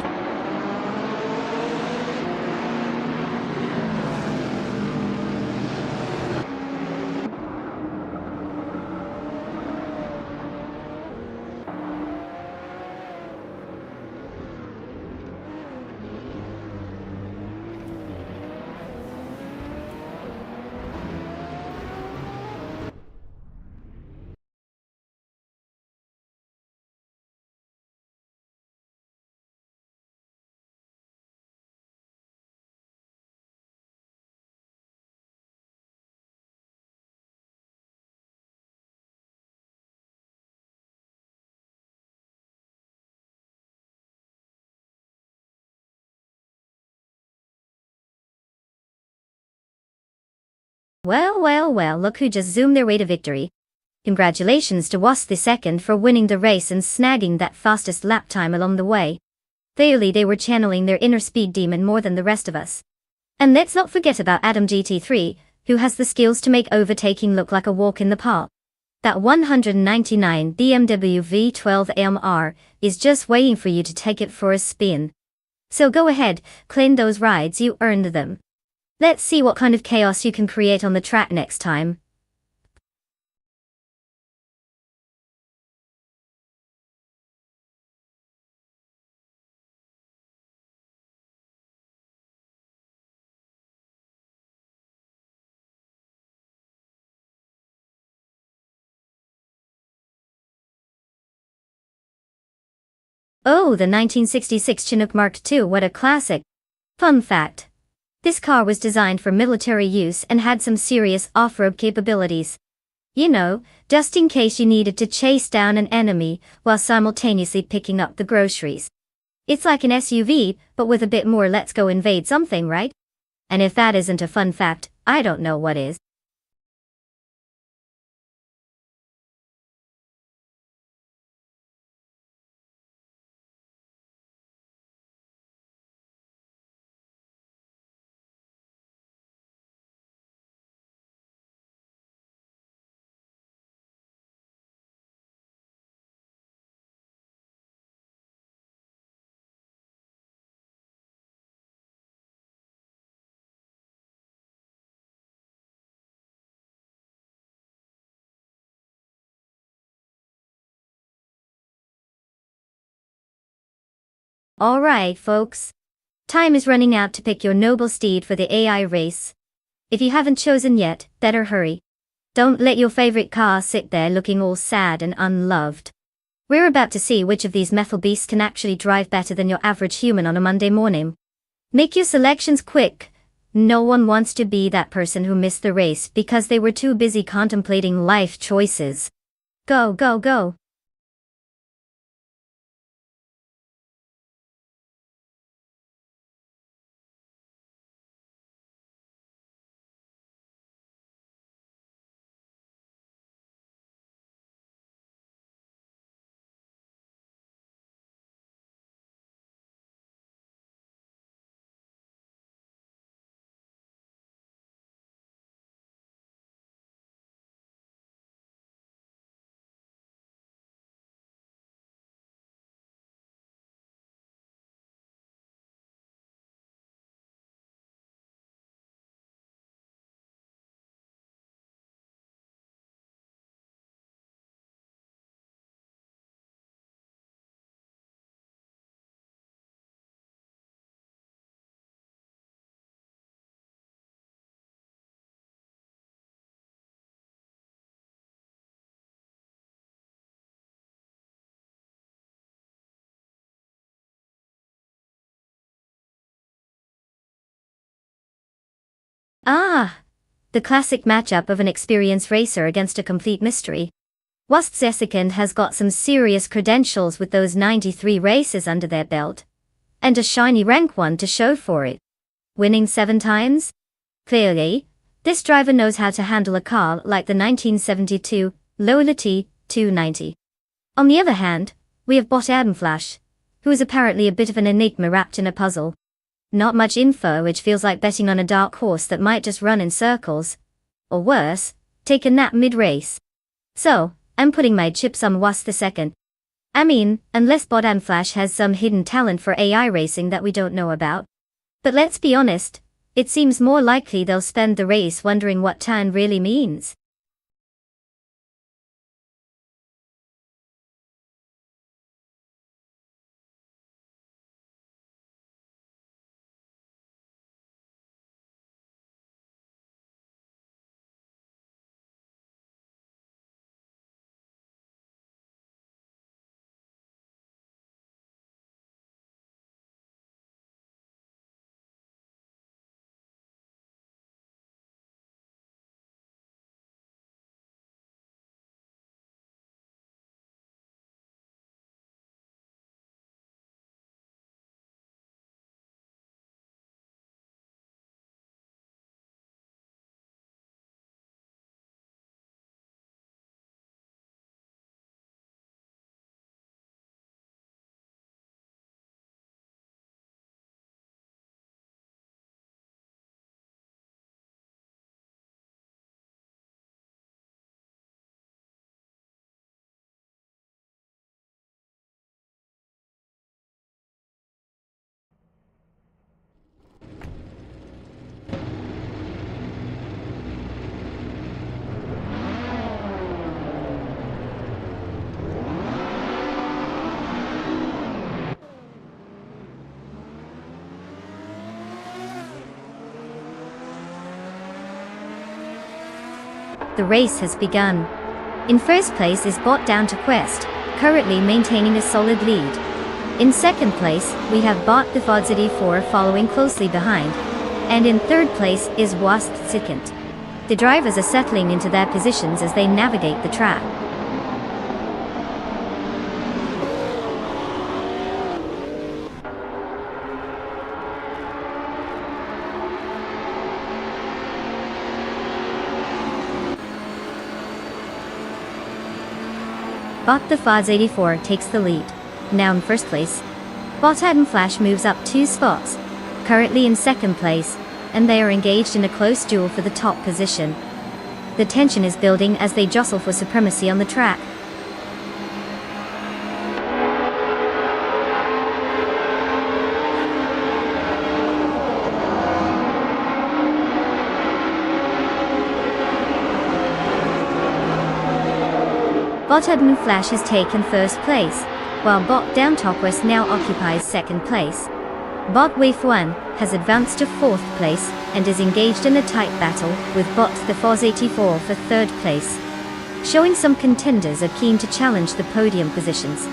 Well, well, well, look who just zoomed their way to victory. Congratulations to Was the second for winning the race and snagging that fastest lap time along the way. Clearly they were channeling their inner speed demon more than the rest of us. And let's not forget about Adam GT3, who has the skills to make overtaking look like a walk in the park. That 199 BMW V12 AMR is just waiting for you to take it for a spin. So go ahead, claim those rides, you earned them. Let's see what kind of chaos you can create on the track next time. Oh, the 1966 Chinook Mark II, what a classic. Fun fact. This car was designed for military use and had some serious off-road capabilities. You know, just in case you needed to chase down an enemy while simultaneously picking up the groceries. It's like an SUV, but with a bit more let's go invade something, right? And if that isn't a fun fact, I don't know what is. Alright, folks. Time is running out to pick your noble steed for the AI race. If you haven't chosen yet, better hurry. Don't let your favorite car sit there looking all sad and unloved. We're about to see which of these metal beasts can actually drive better than your average human on a Monday morning. Make your selections quick. No one wants to be that person who missed the race because they were too busy contemplating life choices. Go, go, go. Ah! The classic matchup of an experienced racer against a complete mystery. Wast Second has got some serious credentials with those 93 races under their belt. And a shiny rank 1 to show for it. Winning 7 times? Clearly, this driver knows how to handle a car like the 1972 Lola T290. On the other hand, we have Bot Adam Flash, who is apparently a bit of an enigma wrapped in a puzzle. Not much info, which feels like betting on a dark horse that might just run in circles. Or worse, take a nap mid-race. So, I'm putting my chips on Was the second. I mean, unless Bot Adam Flash has some hidden talent for AI racing that we don't know about. But let's be honest, it seems more likely they'll spend the race wondering what turn really means. the race has begun. In first place is Bot Down to Quest, currently maintaining a solid lead. In second place, we have Bot the Fodzity 4 following closely behind. And in third place is Wasp second. The drivers are settling into their positions as they navigate the track. Bot the Fods 84 takes the lead, now in first place. Bot Adam Flash moves up 2 spots, currently in second place, and they are engaged in a close duel for the top position. The tension is building as they jostle for supremacy on the track. Bot Admin Flash has taken first place, while Bot Down Topwest now occupies second place. Bot Wave 1 has advanced to fourth place and is engaged in a tight battle with Bot the Foz 84 for third place, showing some contenders are keen to challenge the podium positions.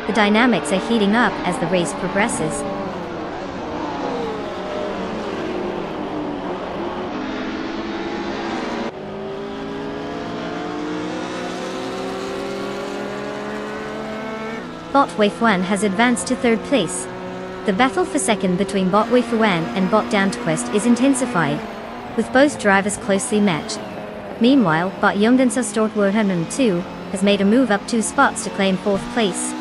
The dynamics are heating up as the race progresses. Bot Wave 1 has advanced to third place. The battle for second between Bot Wave 1 and Bot Down to Quest is intensified, with both drivers closely matched. Meanwhile, Bot Youngdensa Stort 102 has made a move up 2 spots to claim fourth place.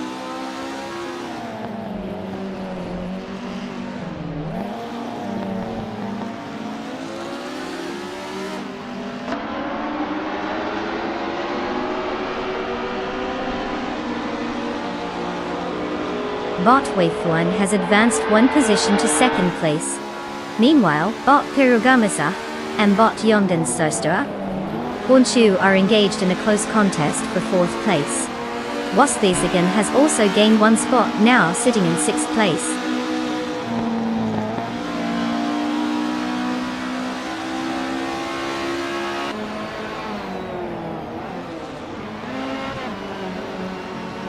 Bot Wave 1 has advanced 1 position to second place. Meanwhile, Bot Pirugamasa and Bot Yongden Sostra Honshu are engaged in a close contest for fourth place. Wasthesigan has also gained 1 spot, now sitting in sixth place.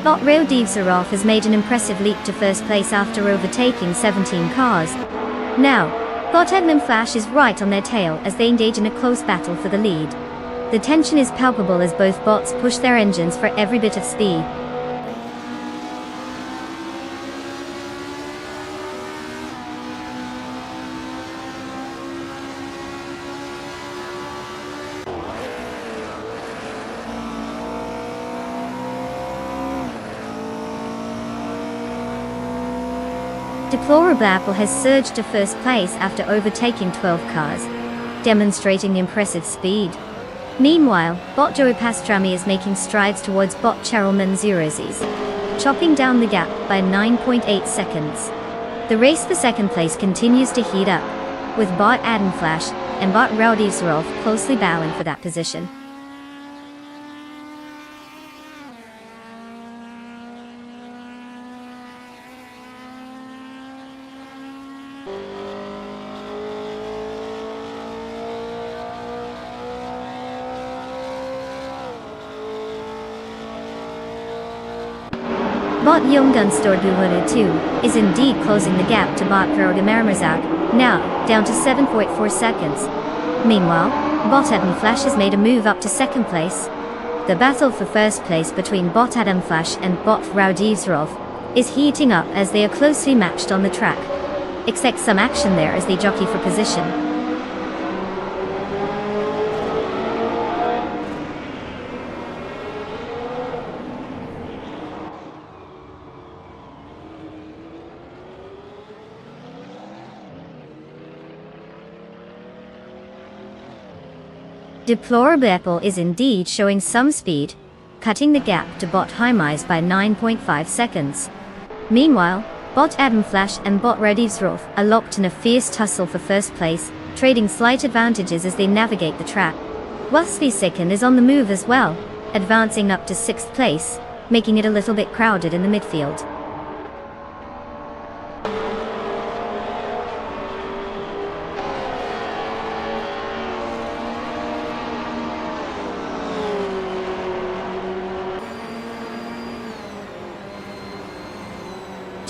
Bot Rail Divsarov has made an impressive leap to first place after overtaking 17 cars. Now, Bot Admin Flash is right on their tail as they engage in a close battle for the lead. The tension is palpable as both bots push their engines for every bit of speed. Deplorable Apple has surged to first place after overtaking 12 cars, demonstrating impressive speed. Meanwhile, Bot Joey Pastrami is making strides towards Bot Charelman Zerozis, chopping down the gap by 9.8 seconds. The race for second place continues to heat up, with Bot Adam Flash and Bot Rowdy Zarov closely battling for that position. Bot Younggunstor 2 is indeed closing the gap to Bot Pirogamarmazak, now down to 7.4 seconds. Meanwhile, Bot Adam Flash has made a move up to second place. The battle for first place between Bot Adam Flash and Bot Raudivzrov is heating up as they are closely matched on the track. Expect some action there as they jockey for position. Deplorable Apple is indeed showing some speed, cutting the gap to Bot Hymise by 9.5 seconds. Meanwhile, Bot Adam Flash and Bot Radivsroth are locked in a fierce tussle for first place, trading slight advantages as they navigate the track. Wasthesigan is on the move as well, advancing up to sixth place, making it a little bit crowded in the midfield.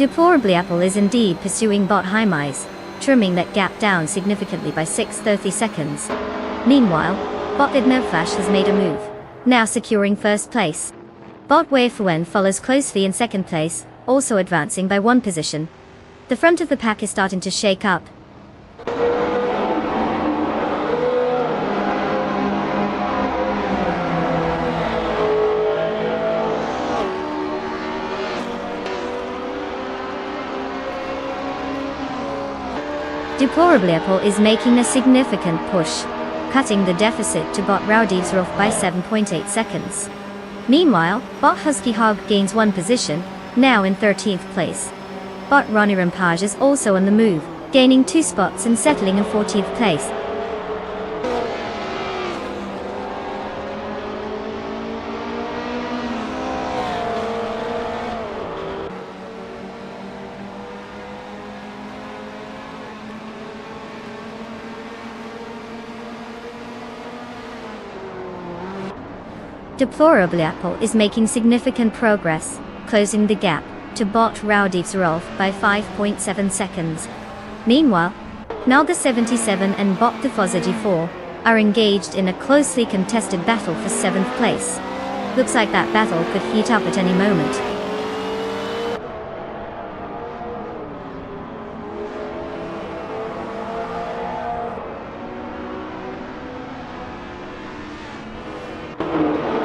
Deplorably, Apple is indeed pursuing bot Hymise, trimming that gap down significantly by 6/30 seconds. Meanwhile, bot Flash has made a move, now securing first place. Bot Weifuen follows closely in second place, also advancing by 1 position. The front of the pack is starting to shake up. Deplorably, Apple is making a significant push, cutting the deficit to bot Raudivsrolf by 7.8 seconds. Meanwhile, bot Husky Hog gains 1 position, now in 13th place. Bot Ronnie Rampage is also on the move, gaining 2 spots and settling in 14th place. Deplorably, Apple is making significant progress, closing the gap to bot Raudivsrolf by 5.7 seconds. Meanwhile, Nalga 77 and bot Defozity 4 are engaged in a closely contested battle for 7th place. Looks like that battle could heat up at any moment.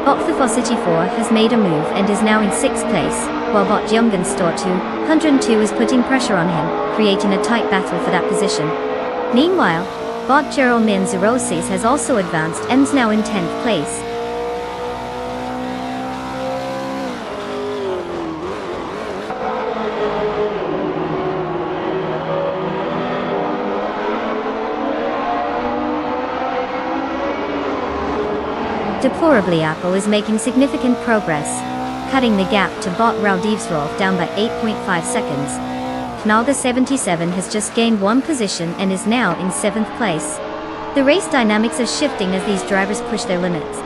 Bot Defozity 4 has made a move and is now in 6th place, while bot Jungen Store 202 is putting pressure on him, creating a tight battle for that position. Meanwhile, bot Gerald Min Zerosis has also advanced and is now in 10th place. Deplorably, Apple is making significant progress, cutting the gap to bot Raudivsrolf down by 8.5 seconds. Knalga 77 has just gained 1 position and is now in 7th place. The race dynamics are shifting as these drivers push their limits.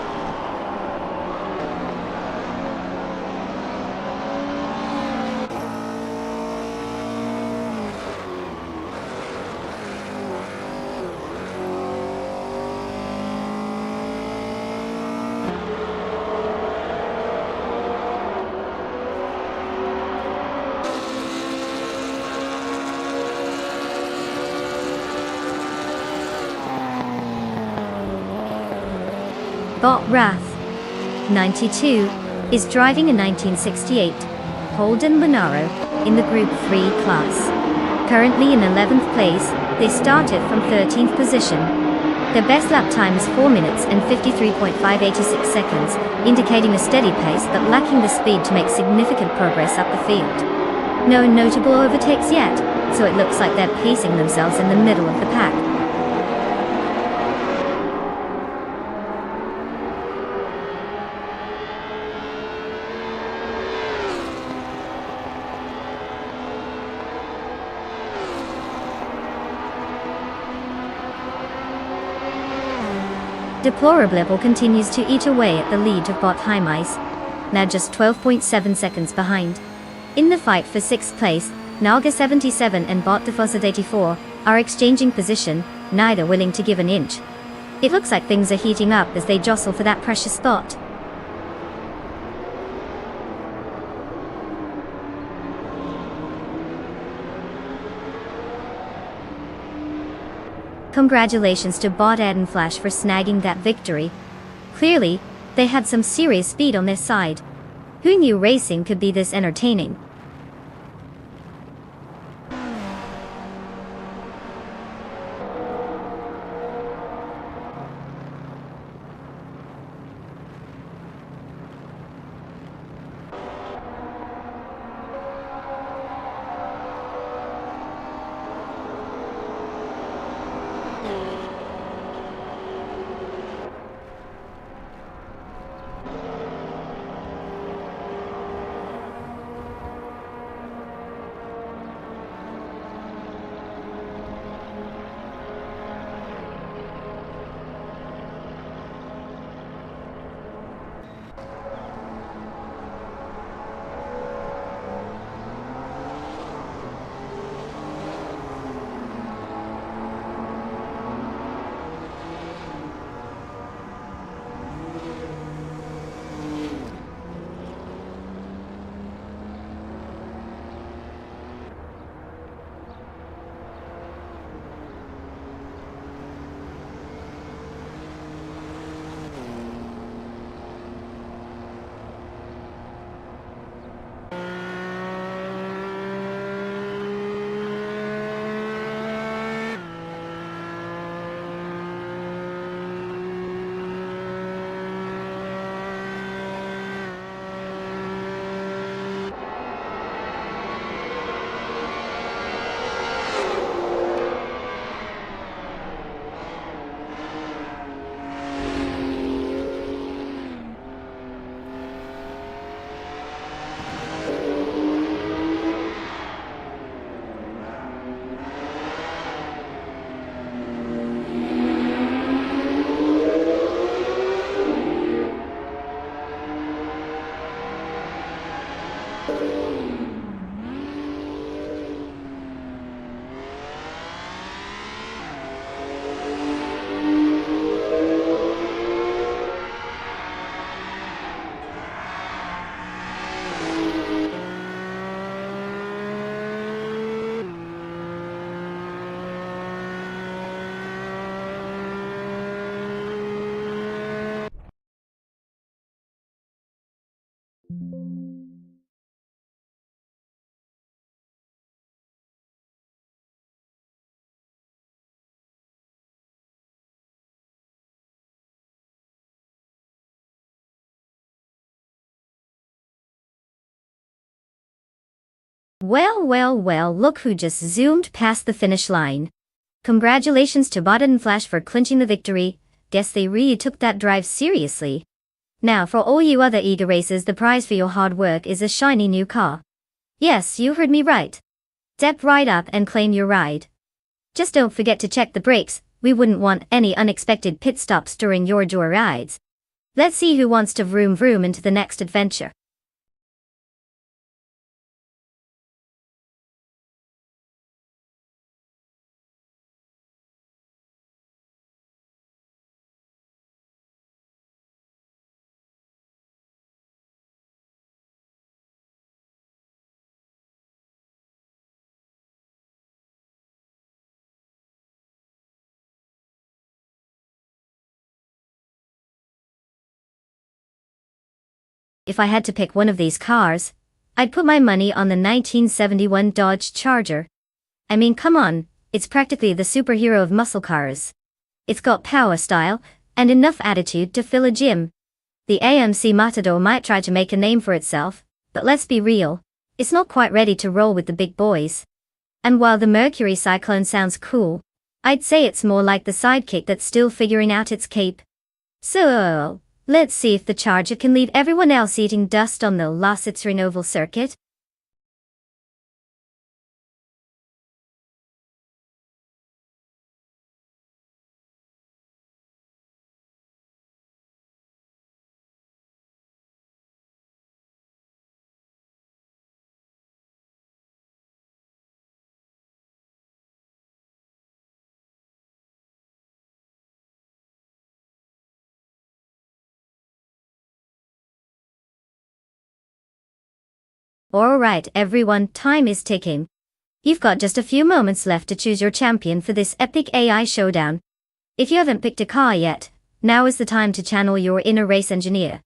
Bot Wrath 92 is driving a 1968 Holden Monaro in the Group 3 class. Currently in 11th place, they started from 13th position. Their best lap time is 4 minutes and 53.586 seconds, indicating a steady pace but lacking the speed to make significant progress up the field. No notable overtakes yet, so it looks like they're pacing themselves in the middle of the pack. Deplorably, Apple continues to eat away at the lead of bot Hymise, now just 12.7 seconds behind. In the fight for 6th place, Nalga 77 and bot Defozid 84 are exchanging position, neither willing to give an inch. It looks like things are heating up as they jostle for that precious spot. Congratulations to bot Flash for snagging that victory. Clearly, they had some serious speed on their side. Who knew racing could be this entertaining? Well, well, well, look who just zoomed past the finish line. Congratulations to Bot and Flash for clinching the victory. Guess they really took that drive seriously. Now for all you other eager racers, the prize for your hard work is a shiny new car. Yes, you heard me right. Step right up and claim your ride. Just don't forget to check the brakes, we wouldn't want any unexpected pit stops during your rides. Let's see who wants to vroom vroom into the next adventure. If I had to pick one of these cars, I'd put my money on the 1971 Dodge Charger. I mean, come on, it's practically the superhero of muscle cars. It's got power, style, and enough attitude to fill a gym. The AMC Matador might try to make a name for itself, but let's be real, it's not quite ready to roll with the big boys. And while the Mercury Cyclone sounds cool, I'd say it's more like the sidekick that's still figuring out its cape. So, let's see if the Charger can leave everyone else eating dust on the La Citroën Oval circuit. Alright everyone, time is ticking. You've got just a few moments left to choose your champion for this epic AI showdown. If you haven't picked a car yet, now is the time to channel your inner race engineer.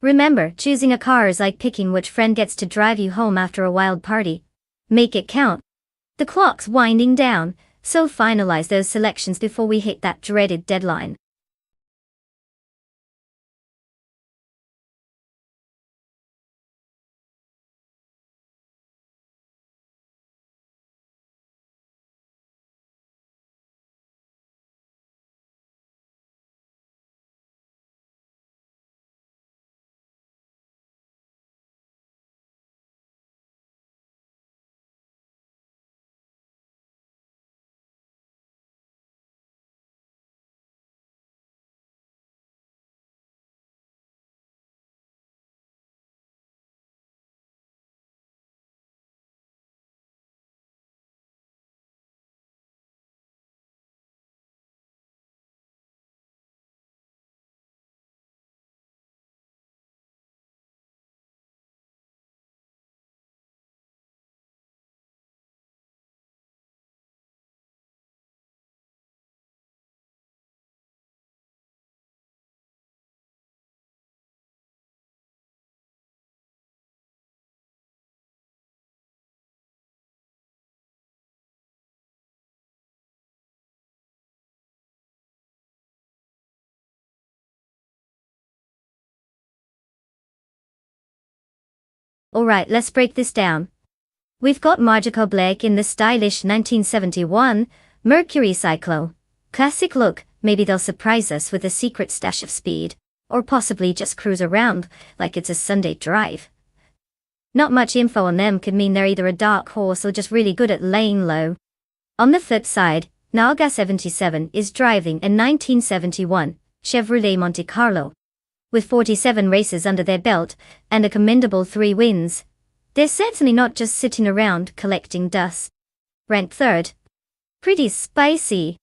Remember, choosing a car is like picking which friend gets to drive you home after a wild party. Make it count. The clock's winding down, so finalize those selections before we hit that dreaded deadline. Alright, let's break this down. We've got Magical Blake in the stylish 1971 Mercury Cyclone. Classic look, maybe they'll surprise us with a secret stash of speed, or possibly just cruise around like it's a Sunday drive. Not much info on them could mean they're either a dark horse or just really good at laying low. On the flip side, Nalga 77 is driving a 1971 Chevrolet Monte Carlo. With 47 races under their belt and a commendable 3 wins, they're certainly not just sitting around collecting dust. Ranked third. Pretty spicy.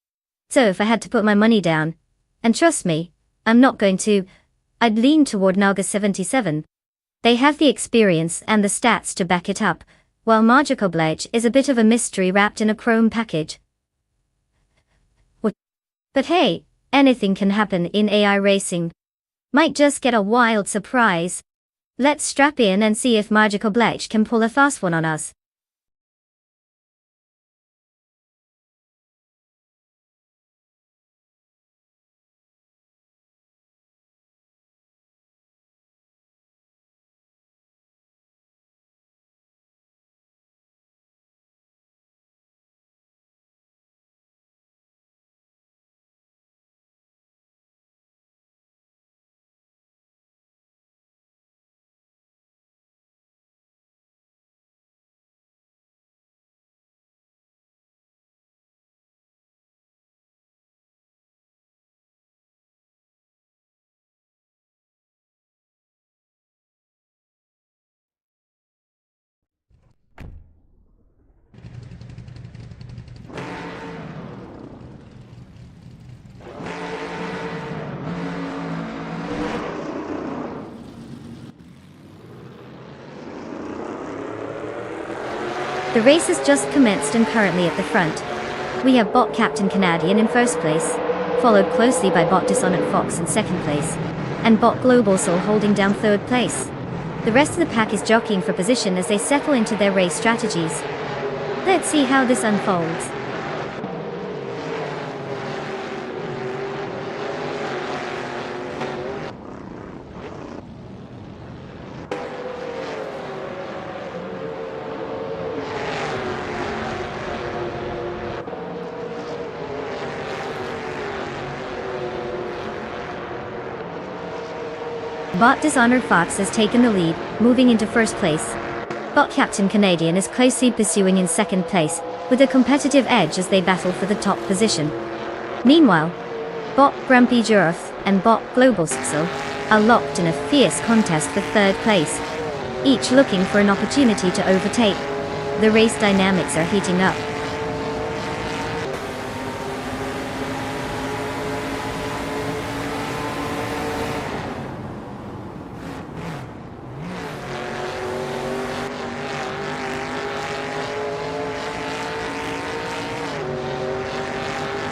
So if I had to put my money down, and trust me, I'm not going to, I'd lean toward Nalga 77. They have the experience and the stats to back it up, while Magical Blake is a bit of a mystery wrapped in a chrome package. But hey, anything can happen in AI racing. Might just get a wild surprise. Let's strap in and see if Magical Blake can pull a fast one on us. The race has just commenced and currently at the front. We have bot Captain Canadian in first place, followed closely by bot Dishonoured Fox in second place, and bot Global Soul holding down third place. The rest of the pack is jockeying for position as they settle into their race strategies. Let's see how this unfolds. Bot Dishonoured Fox has taken the lead, moving into first place. Bot Captain Canadian is closely pursuing in second place, with a competitive edge as they battle for the top position. Meanwhile, bot Grumpy Giraffe and bot Global Soul are locked in a fierce contest for third place, each looking for an opportunity to overtake. The race dynamics are heating up.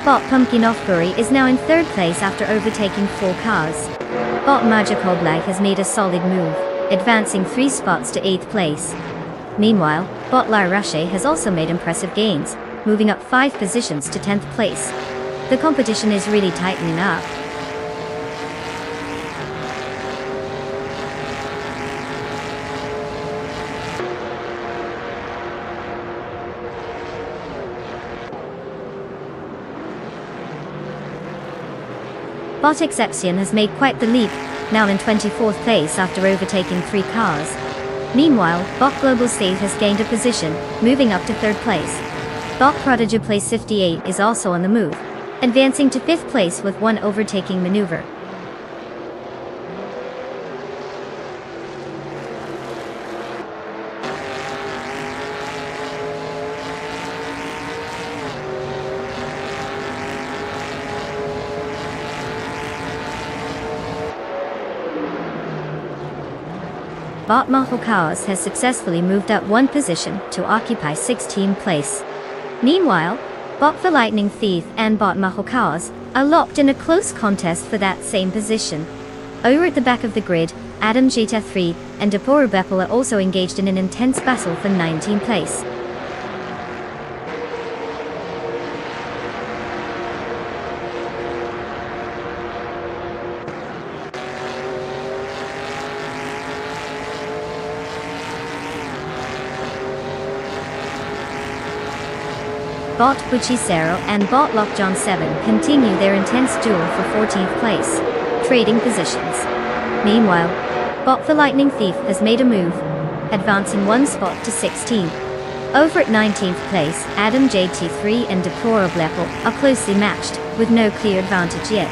Bot Pumpkin Offbury is now in third place after overtaking 4 cars. Bot Magical Black has made a solid move, advancing 3 spots to 8th place. Meanwhile, bot La Rache has also made impressive gains, moving up 5 positions to 10th place. The competition is really tightening up. Bot Exception has made quite the leap, now in 24th place after overtaking 3 cars. Meanwhile, bot Global Save has gained a position, moving up to 3rd place. Bot Prodigy Place 58 is also on the move, advancing to 5th place with 1 overtaking maneuver. Bot Mahal Cars has successfully moved up 1 position to occupy 16th place. Meanwhile, bot The Lightning Thief and bot Mahal Cars are locked in a close contest for that same position. Over at the back of the grid, Adam Jeta 3 and Depora Beppel are also engaged in an intense battle for 19th place. Bot Buchisero and bot Lockjohn 7 continue their intense duel for 14th place, trading positions. Meanwhile, bot The Lightning Thief has made a move, advancing 1 spot to 16th. Over at 19th place, Adam JT3 and Deplora Bleppel are closely matched, with no clear advantage yet.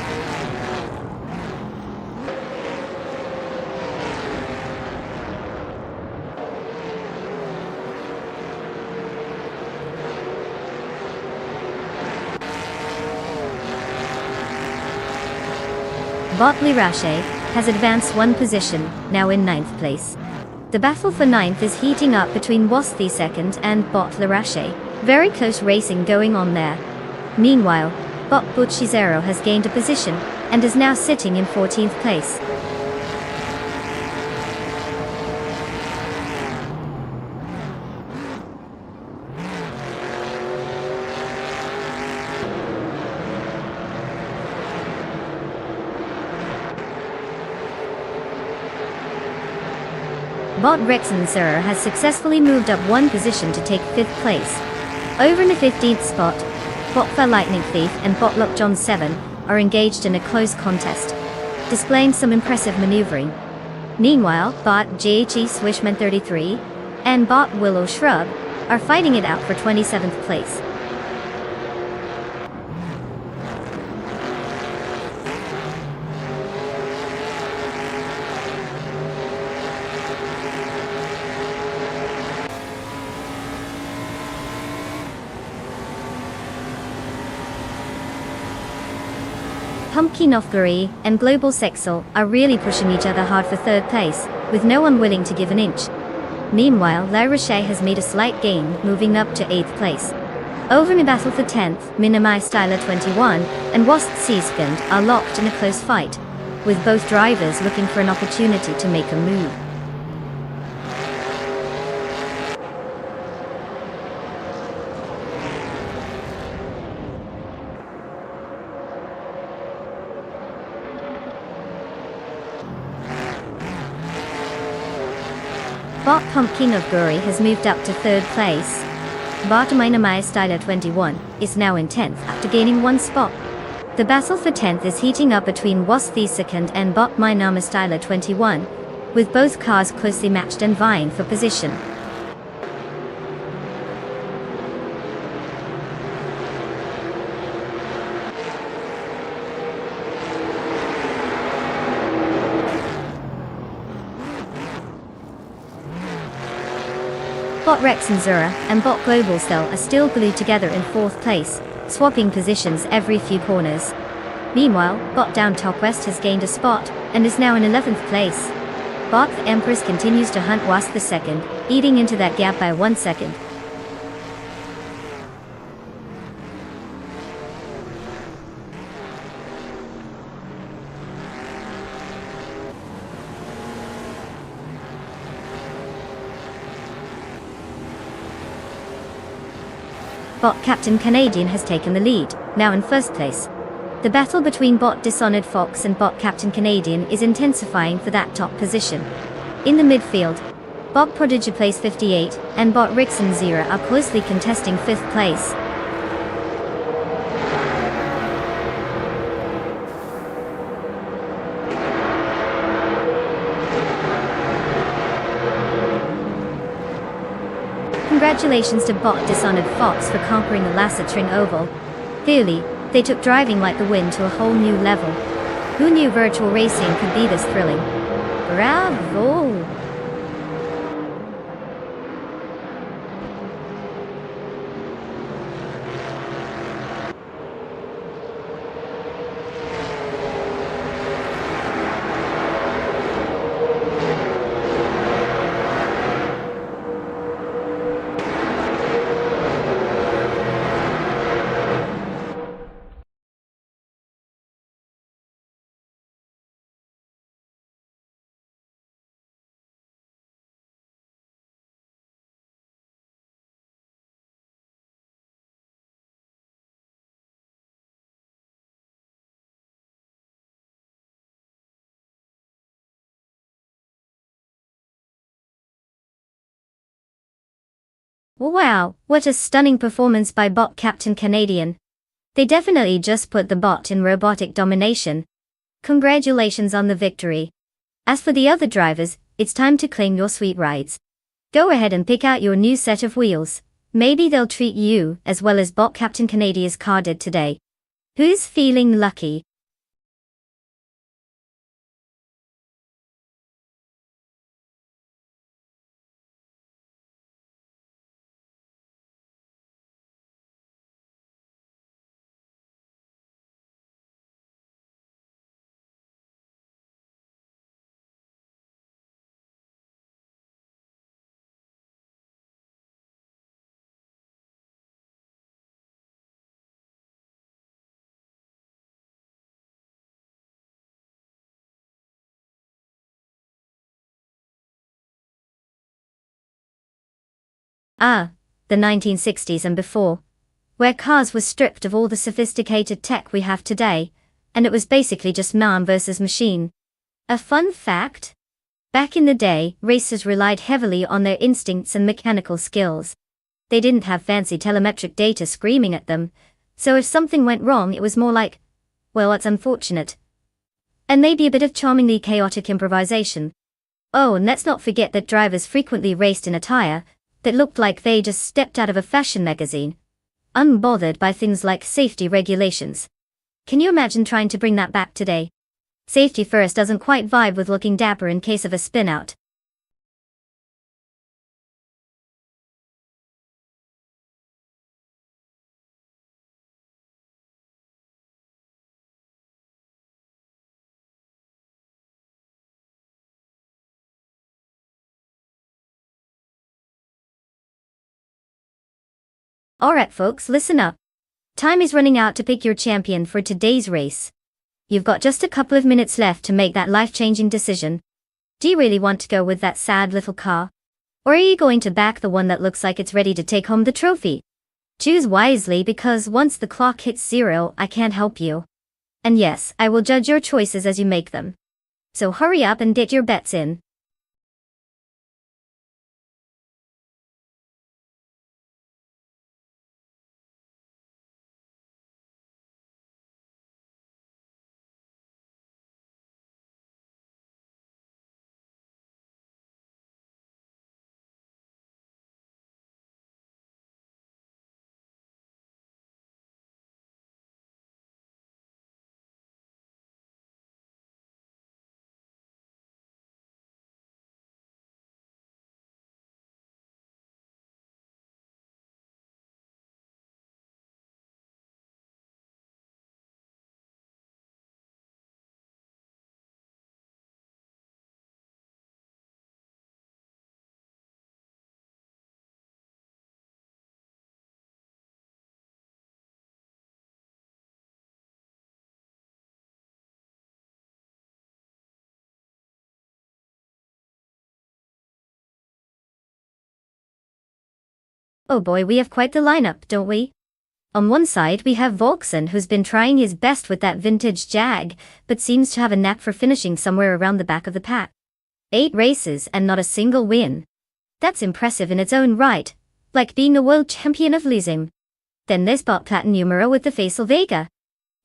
Bot Lirache has advanced 1 position, now in 9th place. The battle for 9th is heating up between Wasthi 2nd and bot Lirache. Very close racing going on there. Meanwhile, bot Buchisero has gained a position, and is now sitting in 14th place. Bot Rexensera has successfully moved up 1 position to take 5th place. Over in the 15th spot, bot The Lightning Thief and bot Lockjohn 7 are engaged in a close contest, displaying some impressive maneuvering. Meanwhile, bot JHE Swishman 33 and bot Willow Shrub are fighting it out for 27th place. Pumpkin Offbury and Global Sexel are really pushing each other hard for 3rd place, with no one willing to give an inch. Meanwhile, La Roche has made a slight gain, moving up to 8th place. Over in battle for 10th, Minimi Styler 21 and Wast Seaskund are locked in a close fight, with both drivers looking for an opportunity to make a move. Bot Pumpkin of Guri has moved up to 3rd place. Bot Minami Styler 21 is now in 10th after gaining 1 spot. The battle for 10th is heating up between Wast Seaskund and Bot Minami Styler 21, with both cars closely matched and vying for position. Bot Rex and Zura and Bot Global Cell are still glued together in 4th place, swapping positions every few corners. Meanwhile, Bot Down Top West has gained a spot and is now in 11th place. Bot the Empress continues to hunt Wast the second, eating into that gap by 1 second. Bot Captain Canadian has taken the lead, now in 1st place. The battle between Bot Dishonored Fox and Bot Captain Canadian is intensifying for that top position. In the midfield, Bot Prodigy place 58 and Bot Rixon Zero are closely contesting 5th place. Congratulations to Bot Dishonored Fox for conquering the Lassitring Oval. Clearly, they took driving like the wind to a whole new level. Who knew virtual racing could be this thrilling? Bravo! Wow, what a stunning performance by Bot Captain Canadian. They definitely just put the bot in robotic domination. Congratulations on the victory. As for the other drivers, it's time to claim your sweet rides. Go ahead and pick out your new set of wheels. Maybe they'll treat you as well as Bot Captain Canadian's car did today. Who's feeling lucky? Ah, the 1960s and before, where cars were stripped of all the sophisticated tech we have today, and it was basically just man versus machine. A fun fact? Back in the day, racers relied heavily on their instincts and mechanical skills. They didn't have fancy telemetric data screaming at them, so if something went wrong it was more like, well, it's unfortunate. And maybe a bit of charmingly chaotic improvisation. Oh, and let's not forget that drivers frequently raced in attire that looked like they just stepped out of a fashion magazine, unbothered by things like safety regulations. Can you imagine trying to bring that back today? Safety first doesn't quite vibe with looking dapper in case of a spin-out. Alright folks, listen up. Time is running out to pick your champion for today's race. You've got just a couple of minutes left to make that life-changing decision. Do you really want to go with that sad little car? Or are you going to back the one that looks like it's ready to take home the trophy? Choose wisely, because once the clock hits 0, I can't help you. And yes, I will judge your choices as you make them. So hurry up and get your bets in. Oh boy, we have quite the lineup, don't we? On one side we have Volkson, who's been trying his best with that vintage Jag, but seems to have a knack for finishing somewhere around the back of the pack. 8 races and not a single win. That's impressive in its own right, like being a world champion of losing. Then there's Bot Plat Numero with the Faisal Vega.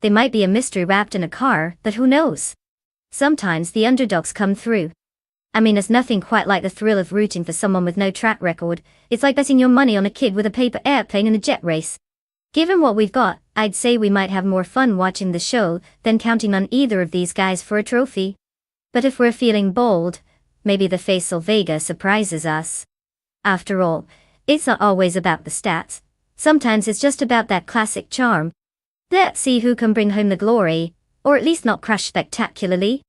They might be a mystery wrapped in a car, but who knows? Sometimes the underdogs come through. I mean, it's nothing quite like the thrill of rooting for someone with no track record. It's like betting your money on a kid with a paper airplane in a jet race. Given what we've got, I'd say we might have more fun watching the show than counting on either of these guys for a trophy. But if we're feeling bold, maybe the Faisal Vega surprises us. After all, it's not always about the stats. Sometimes it's just about that classic charm. Let's see who can bring home the glory, or at least not crash spectacularly.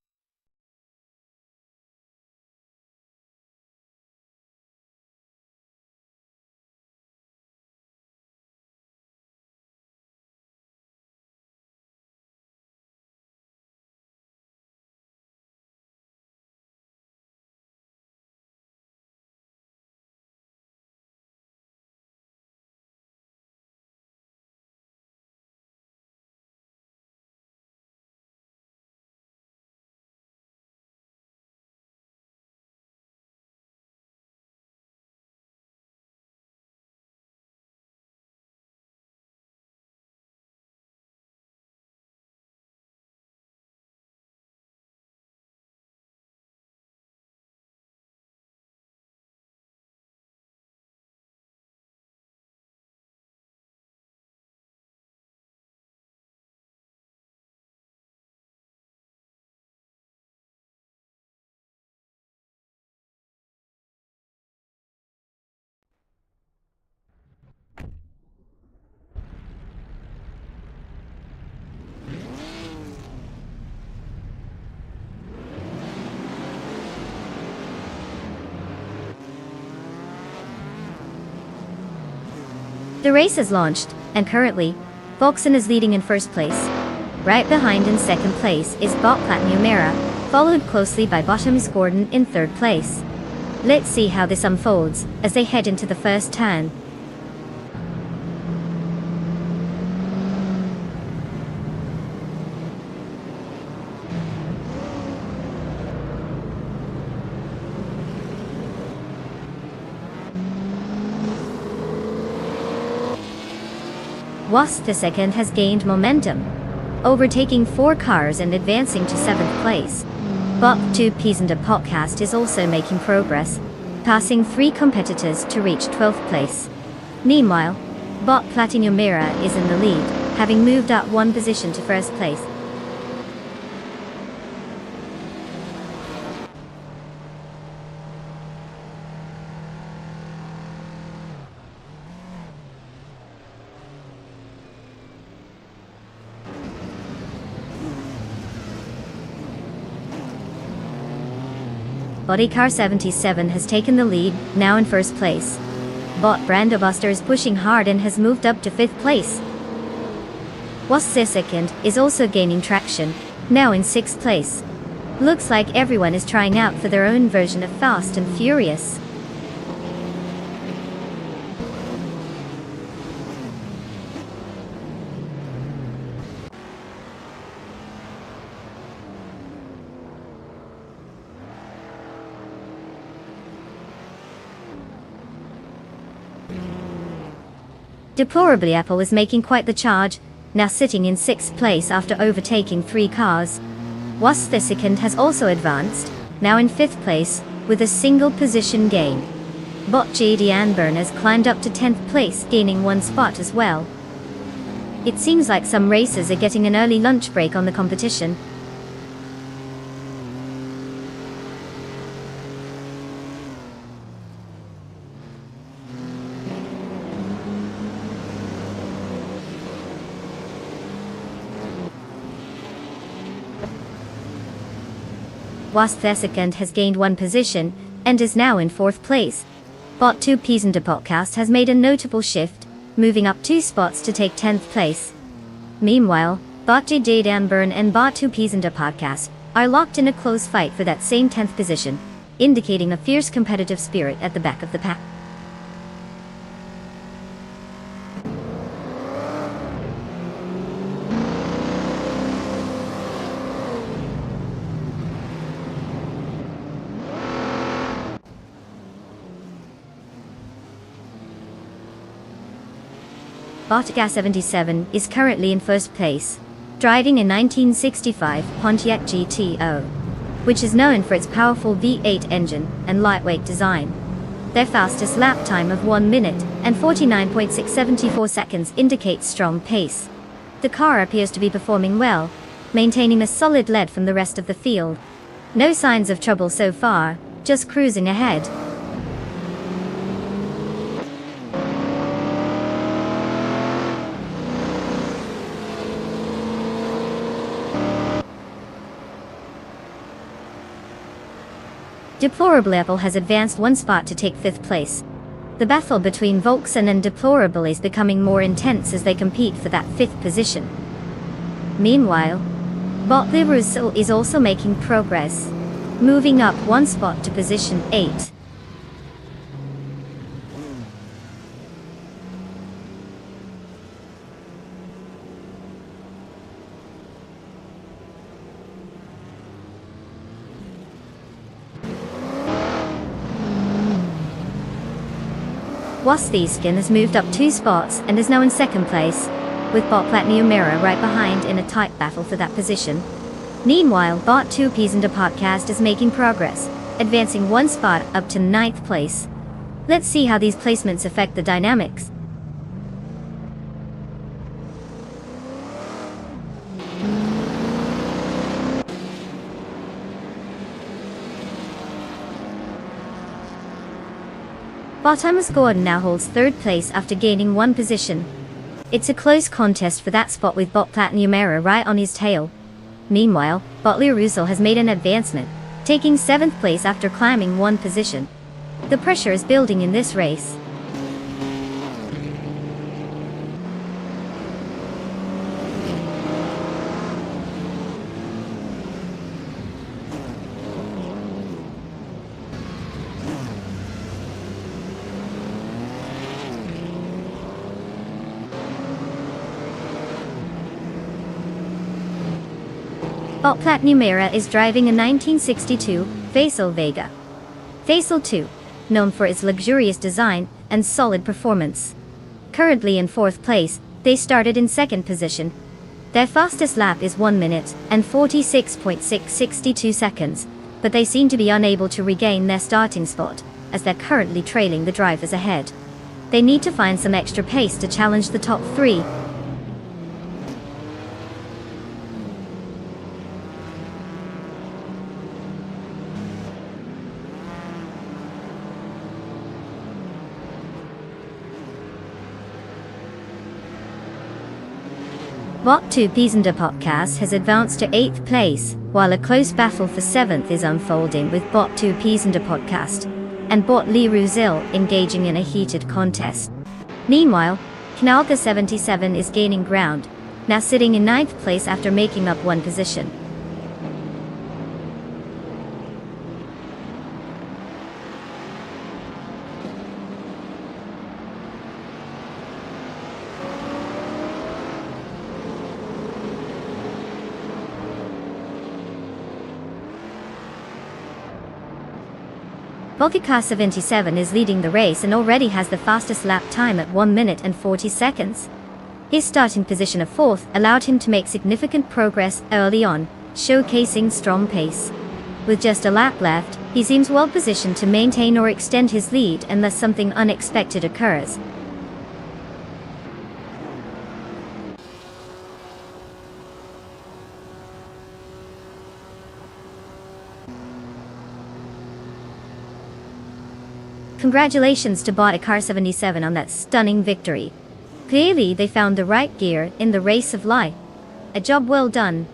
The race has launched, and currently, Volkson is leading in first place. Right behind in second place is Bot Plat Numera, followed closely by Bottoms Gordon in third place. Let's see how this unfolds as they head into the first turn. Wasp the second has gained momentum, overtaking 4 cars and advancing to 7th place. Bot 2 Peasanta Podcast is also making progress, passing 3 competitors to reach 12th place. Meanwhile, Bot Platinum Mira is in the lead, having moved up 1 position to first place. Bodycar 77 has taken the lead, now in first place. Bot Brando Buster is pushing hard and has moved up to 5th place. Was the second is also gaining traction, now in 6th place. Looks like everyone is trying out for their own version of Fast and Furious. Deplorably, Apple is making quite the charge, now sitting in 6th place after overtaking 3 cars. Was the second has also advanced, now in 5th place, with a single position gain. Bot JD Anburn has climbed up to 10th place, gaining 1 spot as well. It seems like some racers are getting an early lunch break on the competition. Was the second has gained 1 position, and is now in 4th place. Bot 2 Peasant Podcast has made a notable shift, moving up 2 spots to take 10th place. Meanwhile, Bot JD Anburn and Bot 2 Peasant Podcast are locked in a close fight for that same 10th position, indicating a fierce competitive spirit at the back of the pack. Botgas 77 is currently in 1st place, driving a 1965 Pontiac GTO, which is known for its powerful V8 engine and lightweight design. Their fastest lap time of 1 minute and 49.674 seconds indicates strong pace. The car appears to be performing well, maintaining a solid lead from the rest of the field. No signs of trouble so far, just cruising ahead. Deplorable Apple has advanced 1 spot to take 5th place. The battle between Volkson and Deplorable is becoming more intense as they compete for that 5th position. Meanwhile, Bot Russell is also making progress, moving up 1 spot to position 8. Wastheskin has moved up 2 spots and is now in 2nd place, with Bot Platinum Mirror right behind in a tight battle for that position. Meanwhile, Bot 2 Peasant Podcast is making progress, advancing 1 spot up to 9th place. Let's see how these placements affect the dynamics. Thomas Gordon now holds 3rd place after gaining 1 position. It's a close contest for that spot with Bot Platinum Era right on his tail. Meanwhile, Bot Russell has made an advancement, taking 7th place after climbing 1 position. The pressure is building in this race. Bot Platinum Era is driving a 1962 Facel Vega. Facel 2, known for its luxurious design and solid performance. Currently in 4th place, they started in 2nd position. Their fastest lap is 1 minute and 46.662 seconds, but they seem to be unable to regain their starting spot, as they're currently trailing the drivers ahead. They need to find some extra pace to challenge the top 3. Bot 2 Peasant Podcast has advanced to 8th place, while a close battle for 7th is unfolding with Bot 2 Peasant Podcast. and bought Lee Rusil, engaging in a heated contest. Meanwhile, Kanalka 77 is gaining ground, now sitting in 9th place after making up one position. Volkikar 77 is leading the race and already has the fastest lap time at 1 minute and 40 seconds. His starting position of 4th allowed him to make significant progress early on, showcasing strong pace. With just a lap left, he seems well positioned to maintain or extend his lead unless something unexpected occurs. Congratulations to Volkikar 77 on that stunning victory. Clearly they found the right gear in the race of life. A job well done.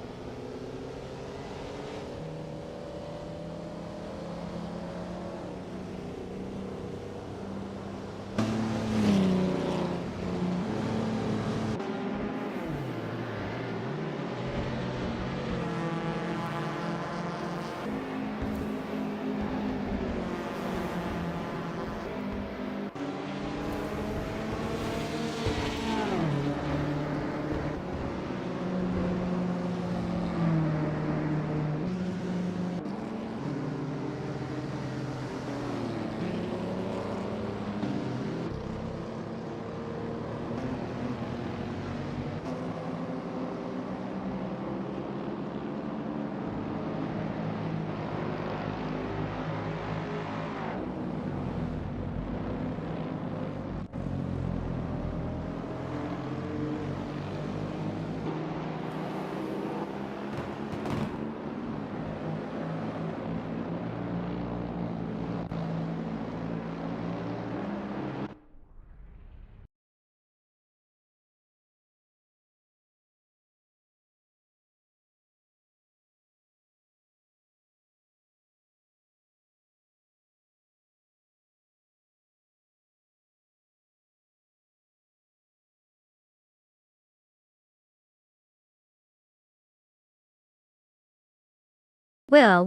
Well,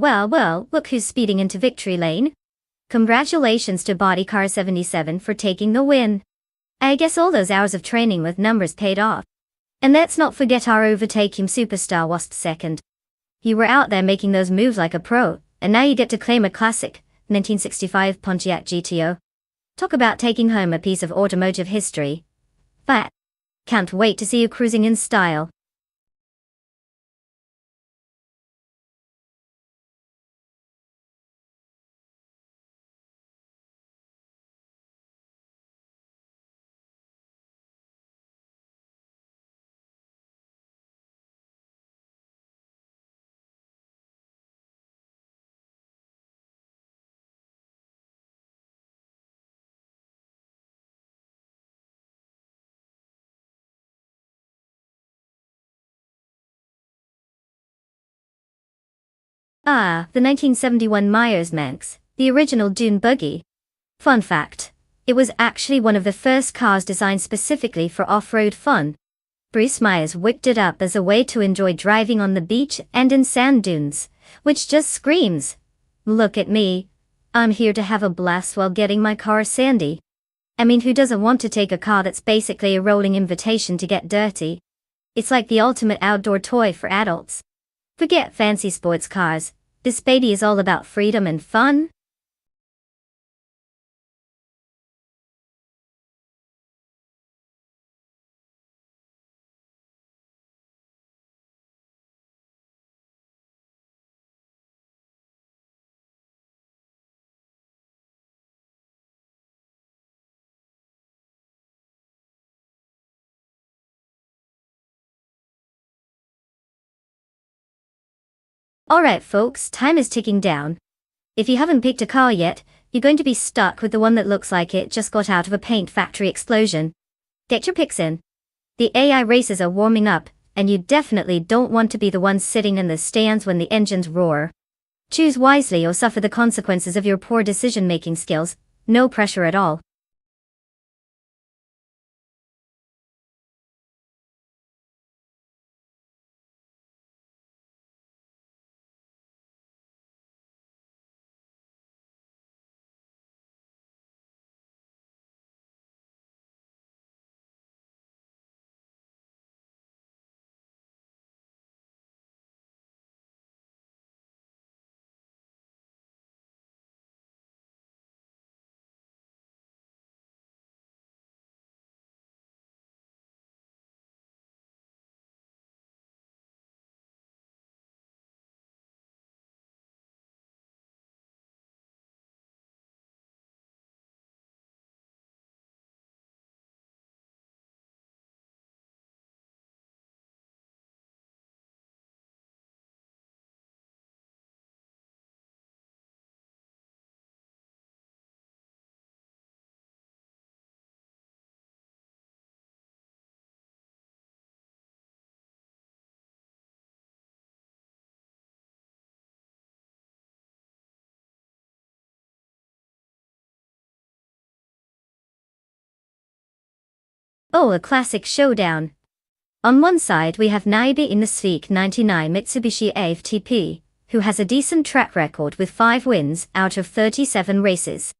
look who's speeding into victory lane. Congratulations to Volkikar 77 for taking the win. I guess all those hours of training with numbers paid off. And let's not forget our overtaking superstar Wasp second. You were out there making those moves like a pro, and now you get to claim a classic, 1965 Pontiac GTO. Talk about taking home a piece of automotive history. But can't wait to see you cruising in style. The 1971 Myers-Manx, the original dune buggy. Fun fact, it was actually one of the first cars designed specifically for off-road fun. Bruce Myers whipped it up as a way to enjoy driving on the beach and in sand dunes, which just screams, look at me, I'm here to have a blast while getting my car sandy. I mean, who doesn't want to take a car that's basically a rolling invitation to get dirty? It's like the ultimate outdoor toy for adults. Forget fancy sports cars. This baby is all about freedom and fun. Alright folks, time is ticking down. If you haven't picked a car yet, you're going to be stuck with the one that looks like it just got out of a paint factory explosion. Get your picks in. The AI races are warming up, and you definitely don't want to be the one sitting in the stands when the engines roar. Choose wisely or suffer the consequences of your poor decision-making skills. No pressure at all. Oh, a classic showdown. On one side we have Naibi in the Sveik 99 Mitsubishi AFTP, who has a decent track record with 5 wins out of 37 races.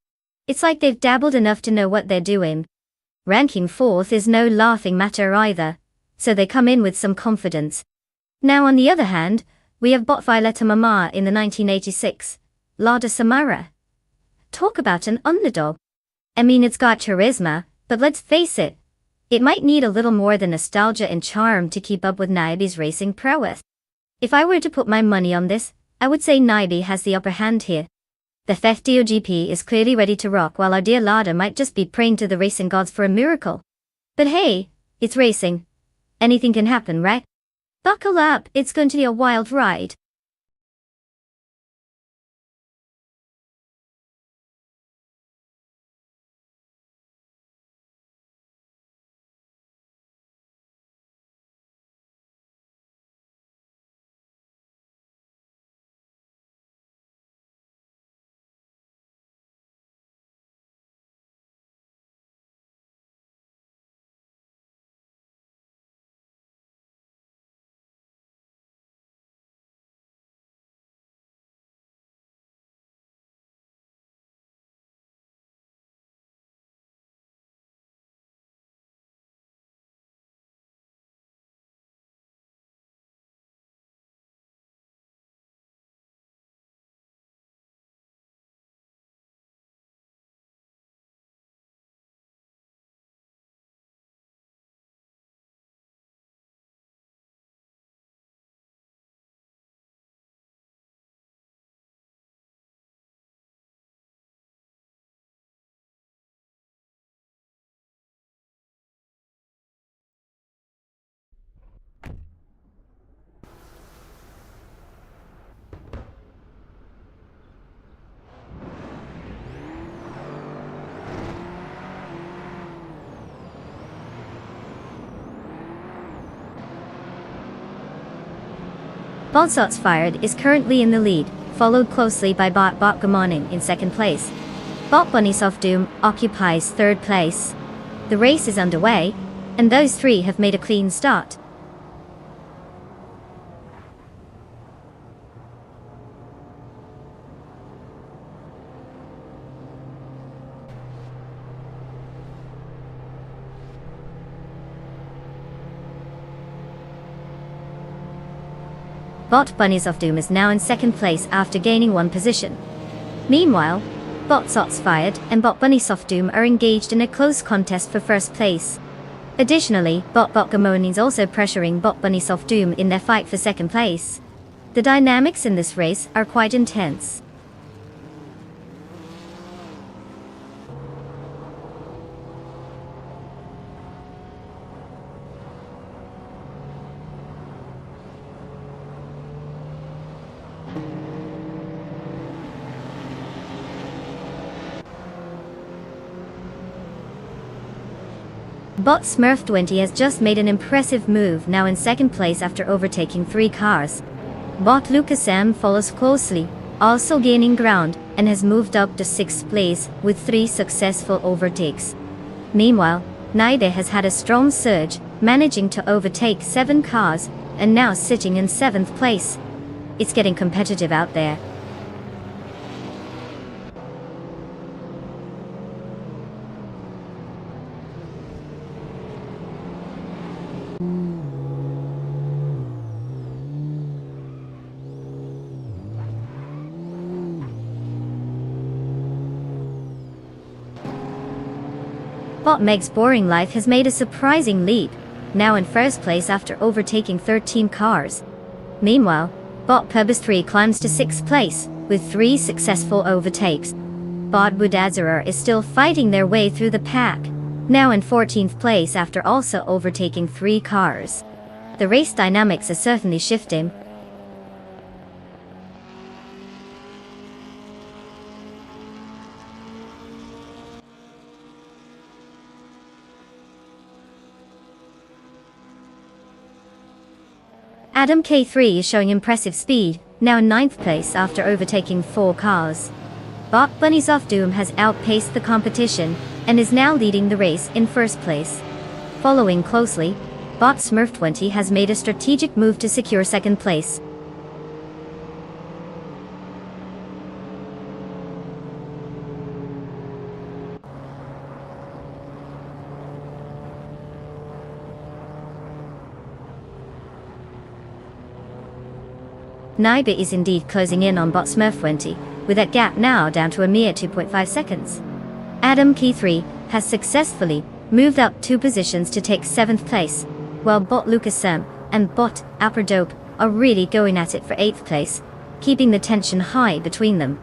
It's like they've dabbled enough to know what they're doing. Ranking 4th is no laughing matter either, so they come in with some confidence. Now on the other hand, we have Bot Violetta Mama in the 1986 Lada Samara. Talk about an underdog. I mean, it's got charisma, but let's face it, it might need a little more than nostalgia and charm to keep up with Naibi's racing prowess. If I were to put my money on this, I would say Naibi has the upper hand here. The FDOGP is clearly ready to rock, while our dear Lada might just be praying to the racing gods for a miracle. But hey, it's racing. Anything can happen, right? Buckle up, it's going to be a wild ride. Botsot's Fired is currently in the lead, followed closely by Bot Gamoning in second place. Bot Bunny Soft Doom occupies third place. The race is underway, and those three have made a clean start. Bot Bunnies of Doom is now in second place after gaining 1 position. Meanwhile, Bot Sots Fired and Bot Bunny Soft Doom are engaged in a close contest for first place. Additionally, Bot Gamoni is also pressuring Bot Bunny Soft Doom in their fight for second place. The dynamics in this race are quite intense. Bot Smurf20 has just made an impressive move, now in second place after overtaking 3 cars. Bot Lucas M follows closely, also gaining ground and has moved up to 6th place with 3 successful overtakes. Meanwhile, Naibe has had a strong surge, managing to overtake 7 cars and now sitting in 7th place. It's getting competitive out there. Bot Meg's boring life has made a surprising leap, now in 1st place after overtaking 13 cars. Meanwhile, Bot Pubis 3 climbs to 6th place, with 3 successful overtakes. Bot Budazarer is still fighting their way through the pack, now in 14th place after also overtaking 3 cars. The race dynamics are certainly shifting. Adam K3 is showing impressive speed, now in 9th place after overtaking 4 cars. Bot Bunnies of Doom has outpaced the competition and is now leading the race in 1st place. Following closely, Bot Smurf20 has made a strategic move to secure 2nd place. Naibe is indeed closing in on Bot Smurf20, with that gap now down to a mere 2.5 seconds. Adam K3 has successfully moved up 2 positions to take 7th place, while Bot Lucas Sam and Bot Upper Dope are really going at it for 8th place, keeping the tension high between them.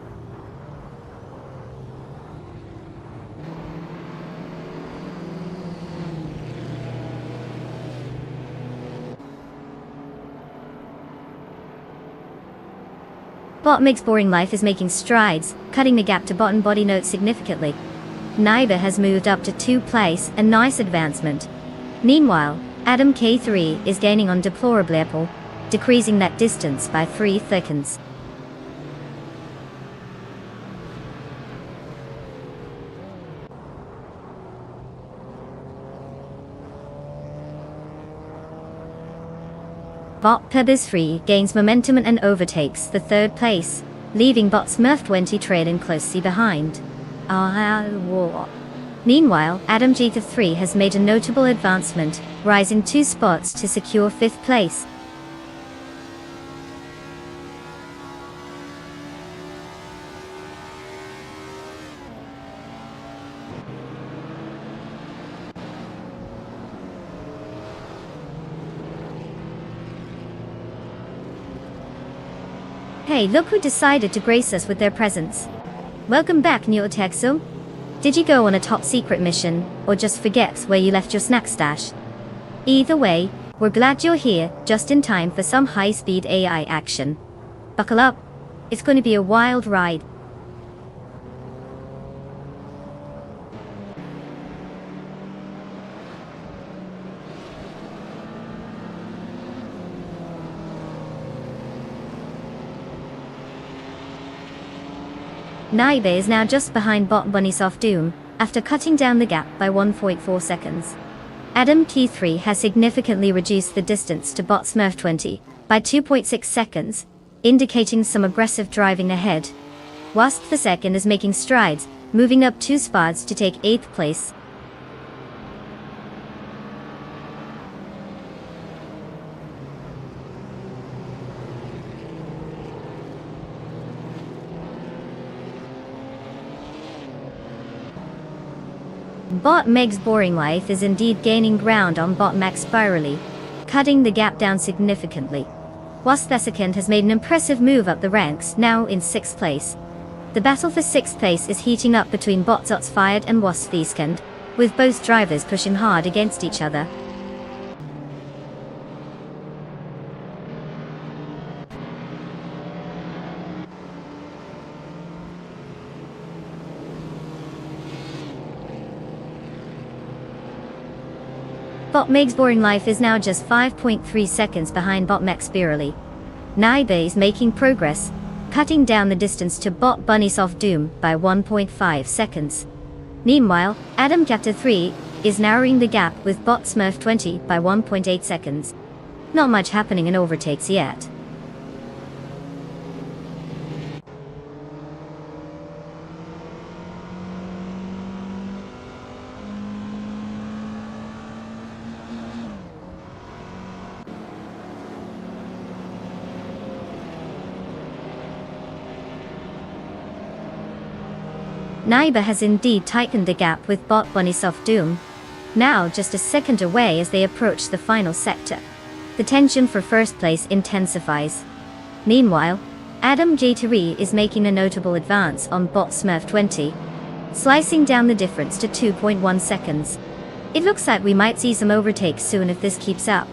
Bot Meg's boring life is making strides, cutting the gap to Bot and Body Note significantly. Naibe has moved up to 2 place, a nice advancement. Meanwhile, Adam K3 is gaining on Deplorable, decreasing that distance by 3 seconds. Bot Pebbles Free gains momentum and overtakes the 3rd place, leaving Bot Smurf20 trailing closely behind. Meanwhile, Adam G3 has made a notable advancement, rising 2 spots to secure 5th place. Hey, look who decided to grace us with their presence. Welcome back, Neotexum. Did you go on a top secret mission, or just forget where you left your snack stash? Either way, we're glad you're here, just in time for some high-speed AI action. Buckle up. It's going to be a wild ride. Naibe is now just behind Bot Bunnies of Doom, after cutting down the gap by 1.4 seconds. Adam T3 has significantly reduced the distance to Bot Smurf20 by 2.6 seconds, indicating some aggressive driving ahead. Whilst the second is making strides, moving up 2 spots to take 8th place. Bot Meg's boring life is indeed gaining ground on Bot Max Spirally, cutting the gap down significantly. Whilst the second has made an impressive move up the ranks, now in 6th place. The battle for 6th place is heating up between Bot Zots Fired and Wasp Thieskand, with both drivers pushing hard against each other. Bot Meg's boring life is now just 5.3 seconds behind Bot Max Spirally. Naibe is making progress, cutting down the distance to bot Bunny's Off Doom by 1.5 seconds. Meanwhile, Adam Captor 3 is narrowing the gap with bot Smurf 20 by 1.8 seconds. Not much happening in overtakes yet. Naiba has indeed tightened the gap with bot Bunny's Off Doom, now just a second away as they approach the final sector. The tension for first place intensifies. Meanwhile, Adam J3 is making a notable advance on bot Smurf 20, slicing down the difference to 2.1 seconds. It looks like we might see some overtakes soon if this keeps up.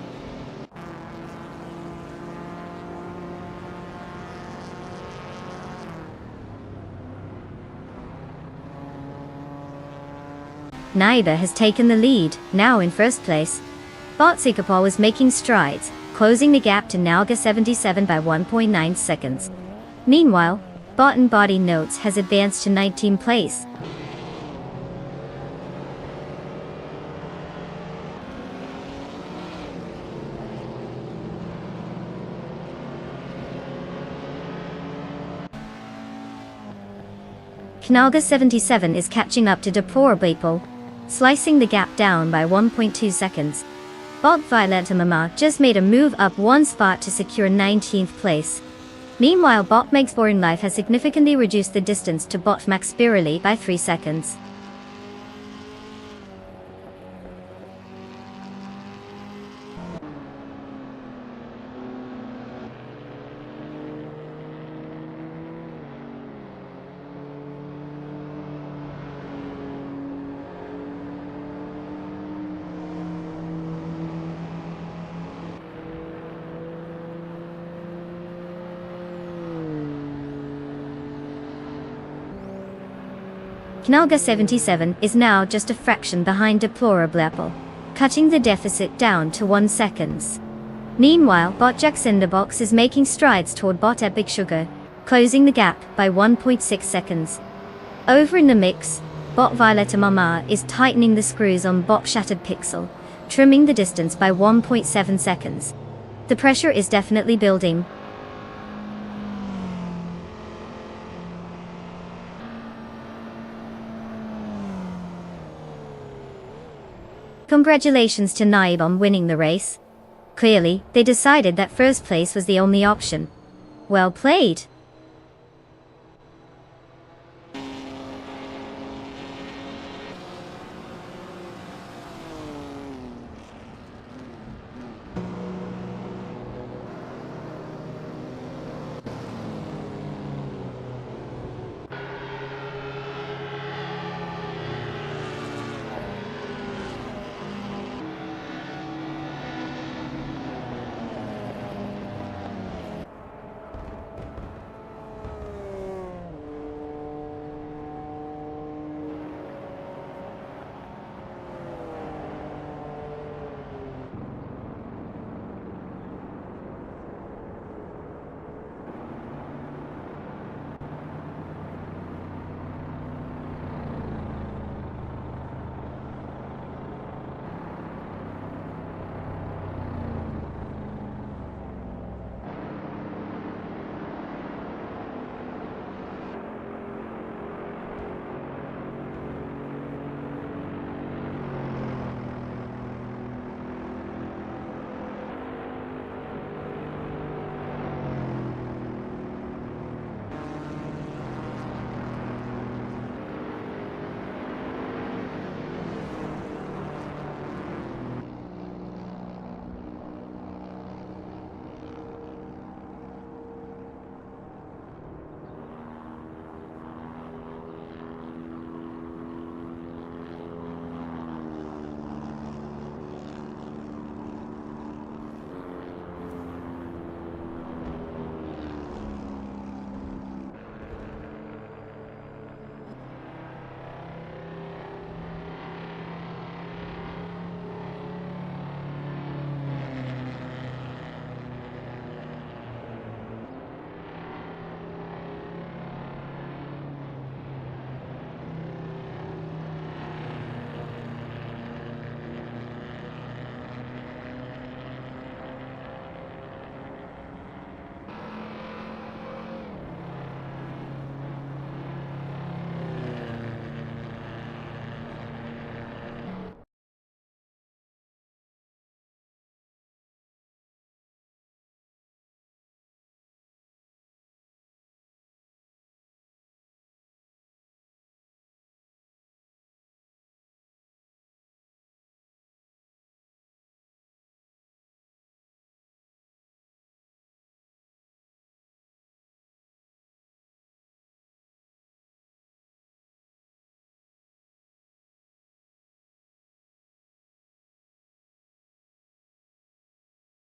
Naiba has taken the lead, now in first place. Bot Singapore was making strides, closing the gap to Nalga 77 by 1.9 seconds. Meanwhile, Bot and Body Notes has advanced to 19th place. Knalga 77 is catching up to Deplorable, slicing the gap down by 1.2 seconds. Bot Violetta Mama just made a move up one spot to secure 19th place. Meanwhile, Bot Meg's Boring Life has significantly reduced the distance to Bot Max Spirally by 3 seconds. Knalga 77 is now just a fraction behind Deplorable, cutting the deficit down to 1 second. Meanwhile, Bot Jack Cinderbox is making strides toward Bot Epic Sugar, closing the gap by 1.6 seconds. Over in the mix, Bot Violetta Mama is tightening the screws on Bot Shattered Pixel, trimming the distance by 1.7 seconds. The pressure is definitely building. Congratulations to Naib on winning the race. Clearly, they decided that first place was the only option. Well played.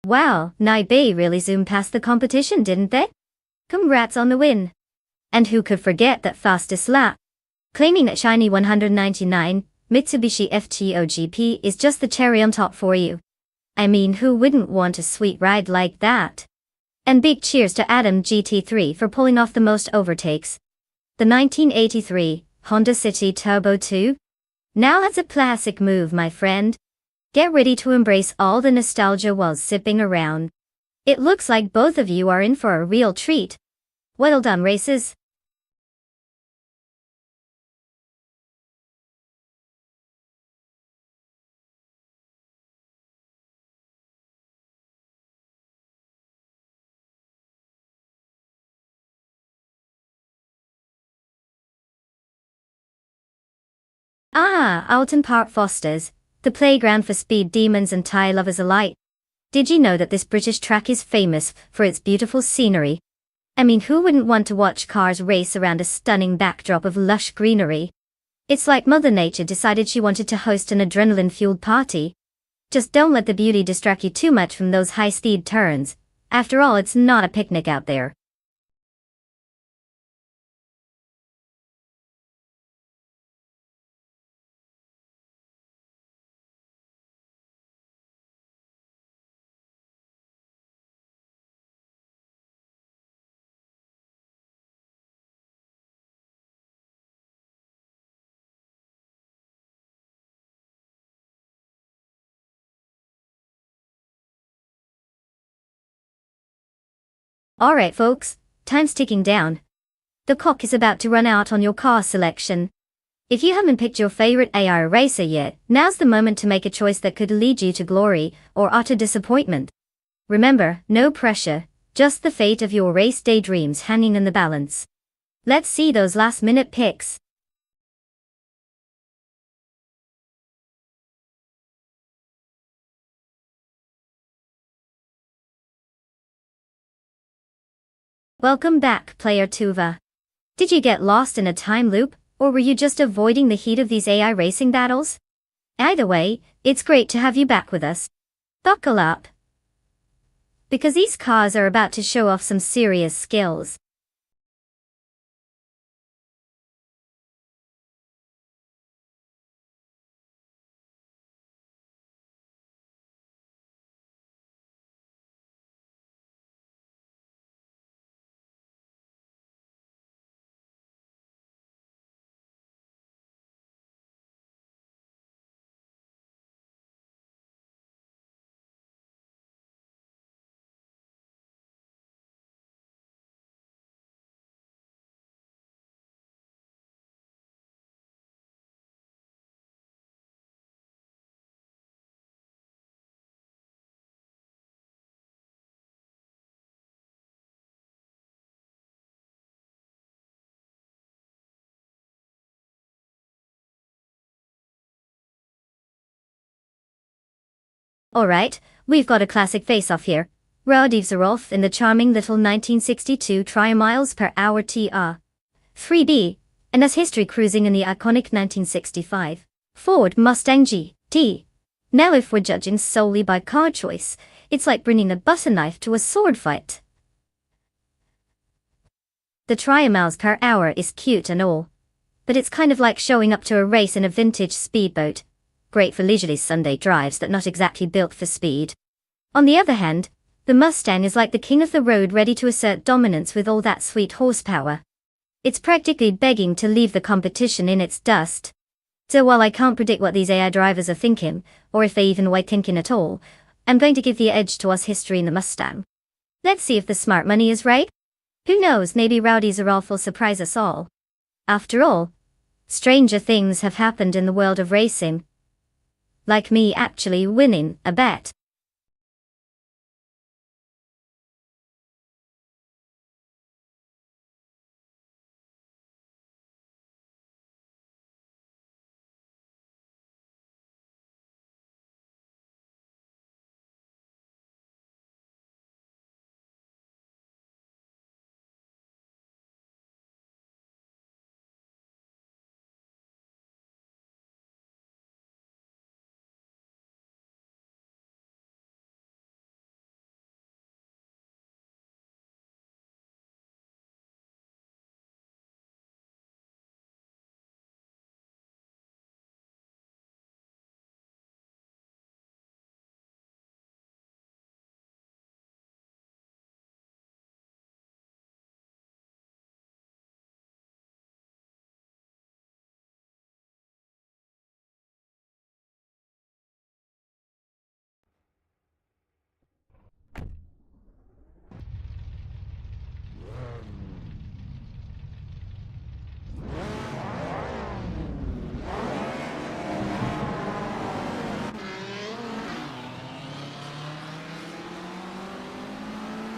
Wow, Naibe really zoomed past the competition, didn't they? Congrats on the win. And who could forget that fastest lap? Claiming that shiny 199 Mitsubishi FTO is just the cherry on top for you. I mean, who wouldn't want a sweet ride like that? And big cheers to Adam GT3 for pulling off the most overtakes. The 1983 Honda City Turbo 2? Now that's a classic move, my friend. Get ready to embrace all the nostalgia while zipping around. It looks like both of you are in for a real treat. Well done, racers. Ah, Alton Park Fosters, the playground for speed demons and tyre lovers alike. Did you know that this British track is famous for its beautiful scenery? I mean, who wouldn't want to watch cars race around a stunning backdrop of lush greenery? It's like Mother Nature decided she wanted to host an adrenaline-fueled party. Just don't let the beauty distract you too much from those high-speed turns. After all, it's not a picnic out there. Alright folks, time's ticking down. The clock is about to run out on your car selection. If you haven't picked your favorite AI racer yet, now's the moment to make a choice that could lead you to glory or utter disappointment. Remember, no pressure, just the fate of your race day dreams hanging in the balance. Let's see those last-minute picks. Welcome back, player Tuva. Did you get lost in a time loop, or were you just avoiding the heat of these AI racing battles? Either way, it's great to have you back with us. Buckle up, because these cars are about to show off some serious skills. Alright, we've got a classic face-off here. Rowdy Zarolf in the charming little 1962 tri-miles-per-hour TR 3B, and as history cruising in the iconic 1965 Ford Mustang GT. Now if we're judging solely by car choice, it's like bringing a butter knife to a sword fight. The tri-miles per hour is cute and all, but it's kind of like showing up to a race in a vintage speedboat. Great for leisurely Sunday drives that not exactly built for speed. On the other hand, the Mustang is like the king of the road, ready to assert dominance with all that sweet horsepower. It's practically begging to leave the competition in its dust. So while I can't predict what these AI drivers are thinking, or if they even were thinking at all, I'm going to give the edge to us history in the Mustang. Let's see if the smart money is right. Who knows, maybe Rowdy Zarolf will surprise us all. After all, stranger things have happened in the world of racing. Like me actually winning a bet.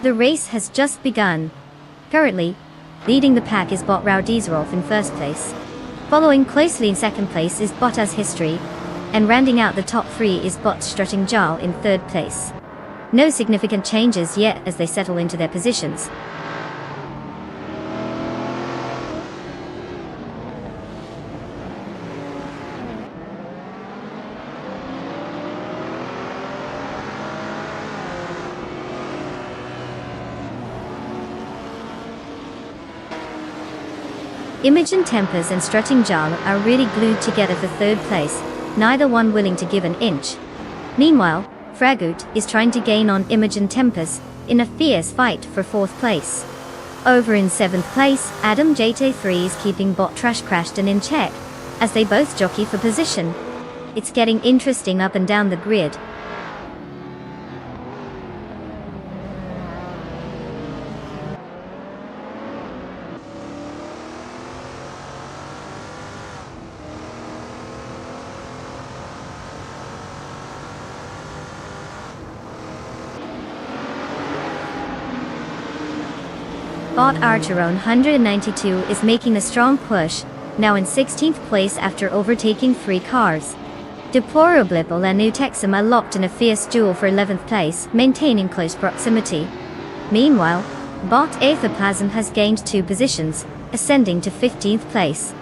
The race has just begun. Currently, leading the pack is Bot Raudiserolf in first place. Following closely in second place is Bottas History, and rounding out the top three is Bot Strutting Jarl in third place. No significant changes yet as they settle into their positions. Imogen Tempers and Strutting Jarl are really glued together for third place, neither one willing to give an inch. Meanwhile, Fragut is trying to gain on Imogen Tempers in a fierce fight for fourth place. Over in seventh place, Adam JT3 is keeping Bot Trash Crashton in check, as they both jockey for position. It's getting interesting up and down the grid. Bot Archeron 192 is making a strong push, now in 16th place after overtaking 3 cars. Deplorable and New Texum are locked in a fierce duel for 11th place, maintaining close proximity. Meanwhile, Bot Aethoplasm has gained 2 positions, ascending to 15th place.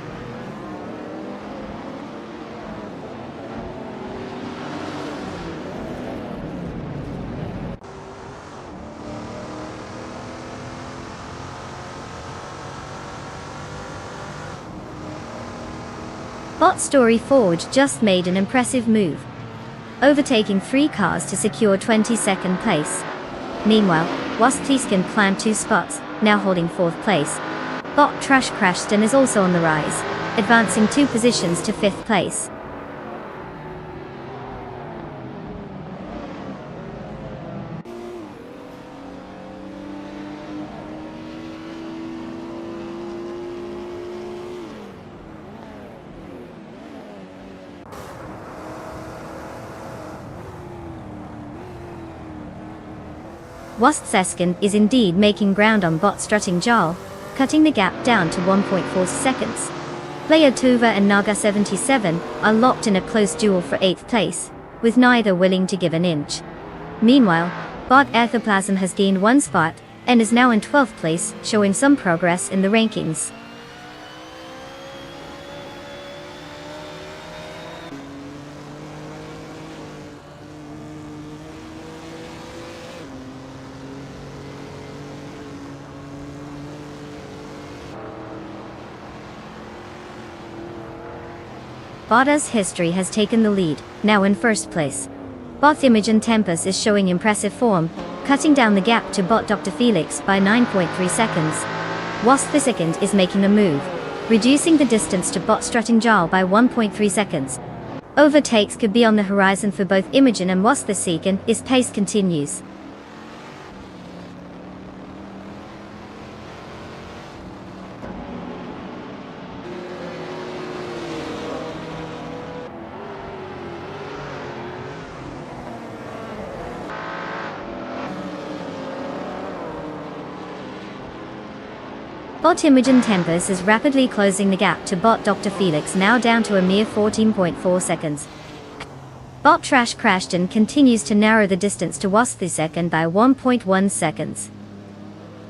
Bot Story Forge just made an impressive move, overtaking 3 cars to secure 22nd place. Meanwhile, Wastiskin climbed 2 spots, now holding 4th place. Bot Trash Crashton is also on the rise, advancing 2 positions to 5th place. Wastseskin is indeed making ground on Bot Strutting Jarl, cutting the gap down to 1.4 seconds. Player Tuva and Naga77 are locked in a close duel for 8th place, with neither willing to give an inch. Meanwhile, Bot Aethoplasm has gained 1 spot, and is now in 12th place, showing some progress in the rankings. Bottas History has taken the lead, now in first place. Bot Imogen Tempest is showing impressive form, cutting down the gap to Bot Dr. Felix by 9.3 seconds. Wasp the second is making a move, reducing the distance to Bot Strutting Jarl by 1.3 seconds. Overtakes could be on the horizon for both Imogen and Wasp the second as pace continues. Bot Imogen Tempest is rapidly closing the gap to Bot Dr. Felix, now down to a mere 14.4 seconds. Bot Trash Crashton continues to narrow the distance to Wasp the second by 1.1 seconds.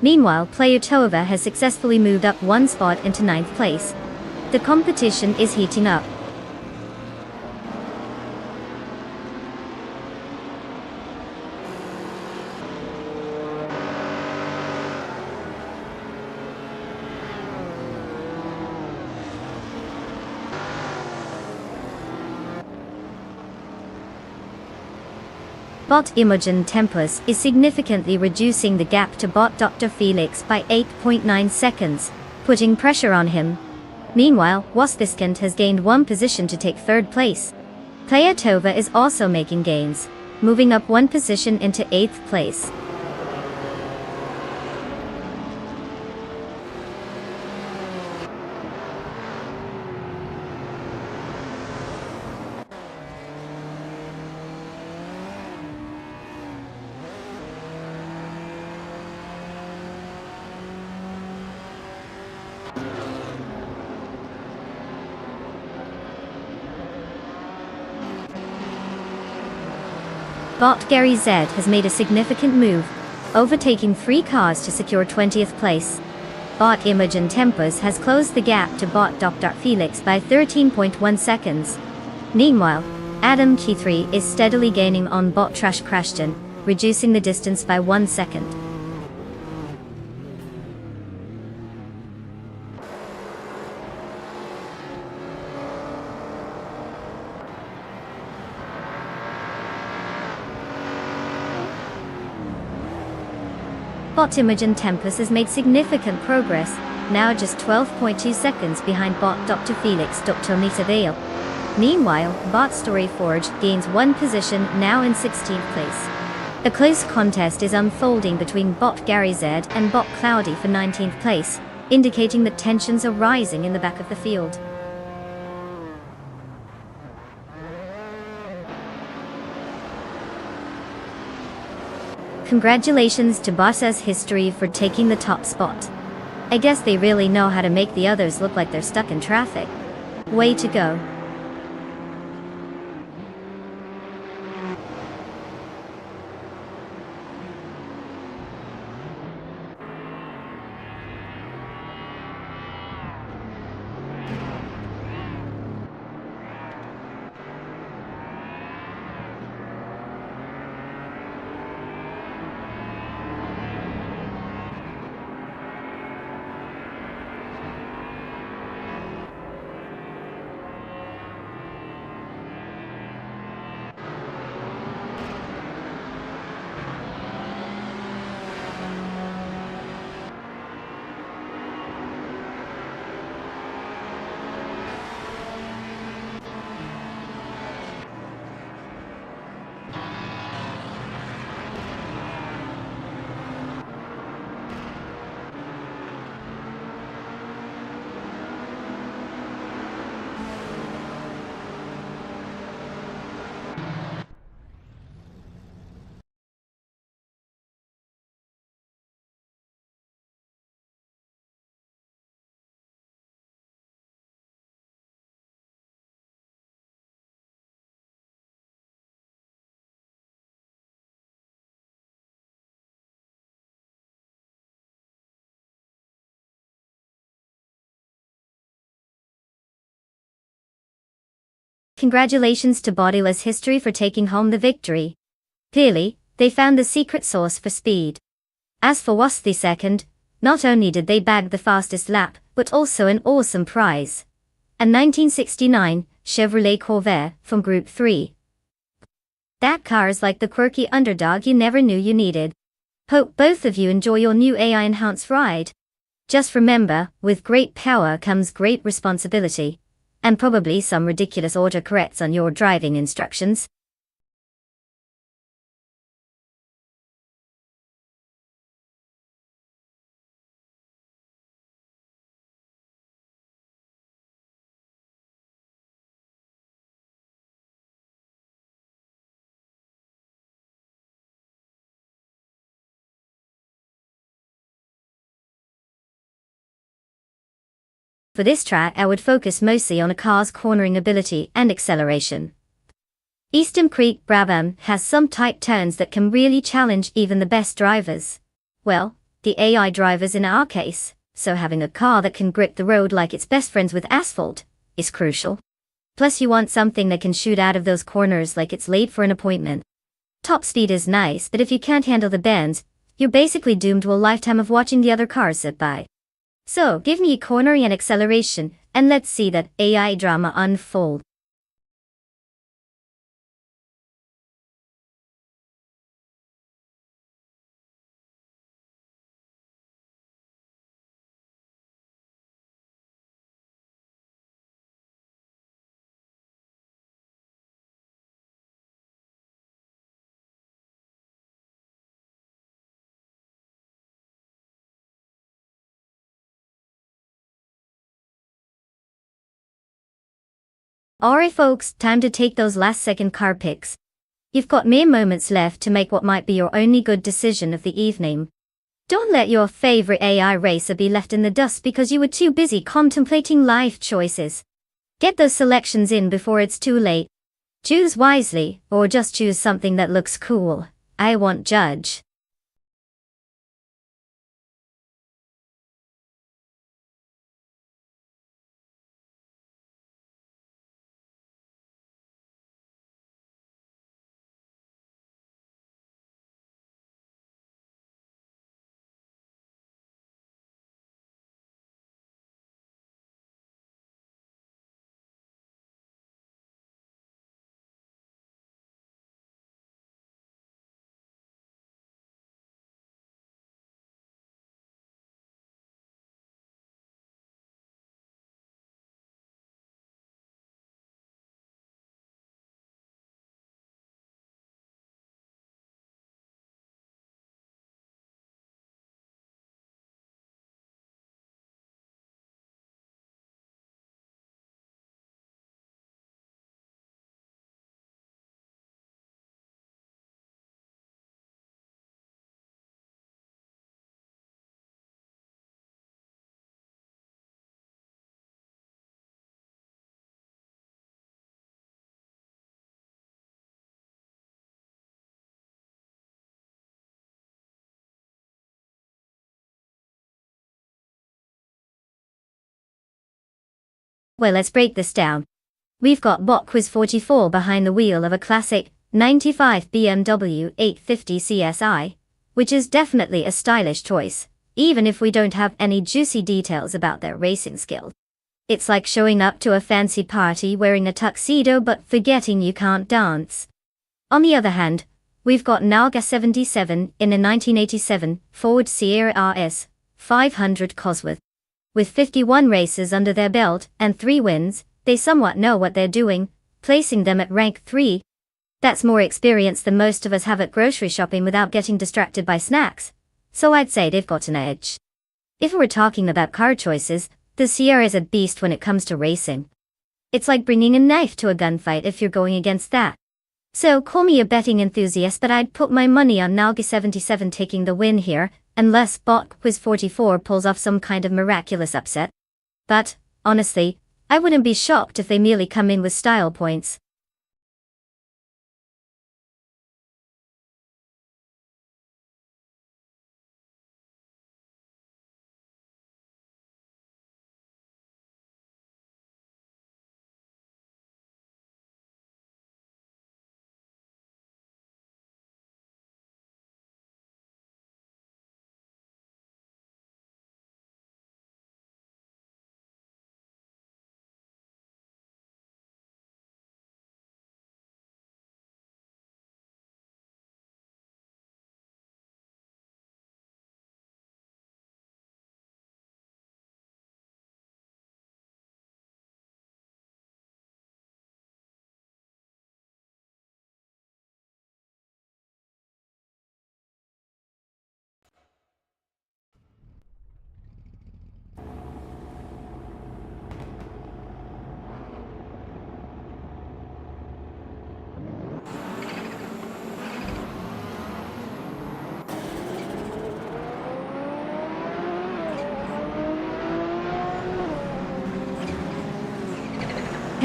Meanwhile, player Tova has successfully moved up 1 spot into 9th place. The competition is heating up. Bot Imogen Tempest is significantly reducing the gap to Bot Dr. Felix by 8.9 seconds, putting pressure on him. Meanwhile, Waspiskant has gained 1 position to take 3rd place. Player Tova is also making gains, moving up 1 position into 8th place. Bot Gary Z has made a significant move, overtaking 3 cars to secure 20th place. Bot Imogen Tempest has closed the gap to bot Dr. Felix by 13.1 seconds. Meanwhile, Adam Q3 is steadily gaining on bot Trash Crashton, reducing the distance by 1 second. Bot Imogen Tempest has made significant progress, now just 12.2 seconds behind bot Dr. Felix Dr. Nita Vale. Meanwhile, bot Storyforge gains 1 position, now in 16th place. A close contest is unfolding between bot Gary Z and bot Cloudy for 19th place, indicating that tensions are rising in the back of the field. Congratulations to Boss History for taking the top spot. I guess they really know how to make the others look like they're stuck in traffic. Way to go. Congratulations to Bodyless History for taking home the victory. Clearly, they found the secret sauce for speed. As for Was the second, not only did they bag the fastest lap, but also an awesome prize. A 1969 Chevrolet Corvair from Group 3. That car is like the quirky underdog you never knew you needed. Hope both of you enjoy your new AI-enhanced ride. Just remember, with great power comes great responsibility. And probably some ridiculous autocorrects on your driving instructions. For this track, I would focus mostly on a car's cornering ability and acceleration. Eastern Creek Brabham has some tight turns that can really challenge even the best drivers. Well, the AI drivers in our case, so having a car that can grip the road like it's best friends with asphalt is crucial. Plus you want something that can shoot out of those corners like it's late for an appointment. Top speed is nice, but if you can't handle the bends, you're basically doomed to a lifetime of watching the other cars zip by. So, give me cornering and acceleration, and let's see that AI drama unfold. Alright folks, time to take those last second car picks. You've got mere moments left to make what might be your only good decision of the evening. Don't let your favorite AI racer be left in the dust because you were too busy contemplating life choices. Get those selections in before it's too late. Choose wisely, or just choose something that looks cool. I won't judge. Well, let's break this down. We've got Bot Quiz 44 behind the wheel of a classic 95 BMW 850 CSI, which is definitely a stylish choice, even if we don't have any juicy details about their racing skill. It's like showing up to a fancy party wearing a tuxedo but forgetting you can't dance. On the other hand, we've got Nalga 77 in a 1987 Ford Sierra RS 500 Cosworth. With 51 races under their belt and 3 wins, they somewhat know what they're doing, placing them at rank 3. That's more experience than most of us have at grocery shopping without getting distracted by snacks, so I'd say they've got an edge. If we're talking about car choices, the Sierra is a beast when it comes to racing. It's like bringing a knife to a gunfight if you're going against that. So call me a betting enthusiast, but I'd put my money on Nalga 77 taking the win here, unless Bot Quiz 44 pulls off some kind of miraculous upset. But, honestly, I wouldn't be shocked if they merely come in with style points.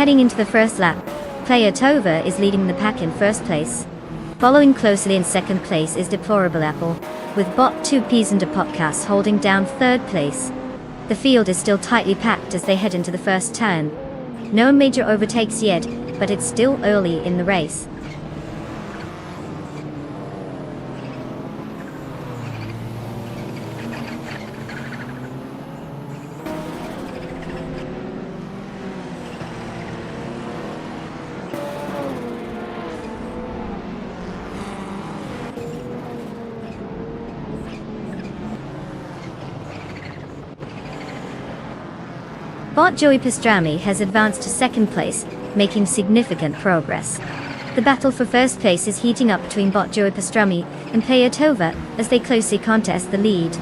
Heading into the first lap, player Tova is leading the pack in first place. Following closely in second place is Deplorable Apple, with Bot 2 Peas and a Podcast holding down third place. The field is still tightly packed as they head into the first turn. No major overtakes yet, but it's still early in the race. Bot Joey Pastrami has advanced to second place, making significant progress. The battle for first place is heating up between Bot Joey Pastrami and player Tova as they closely contest the lead.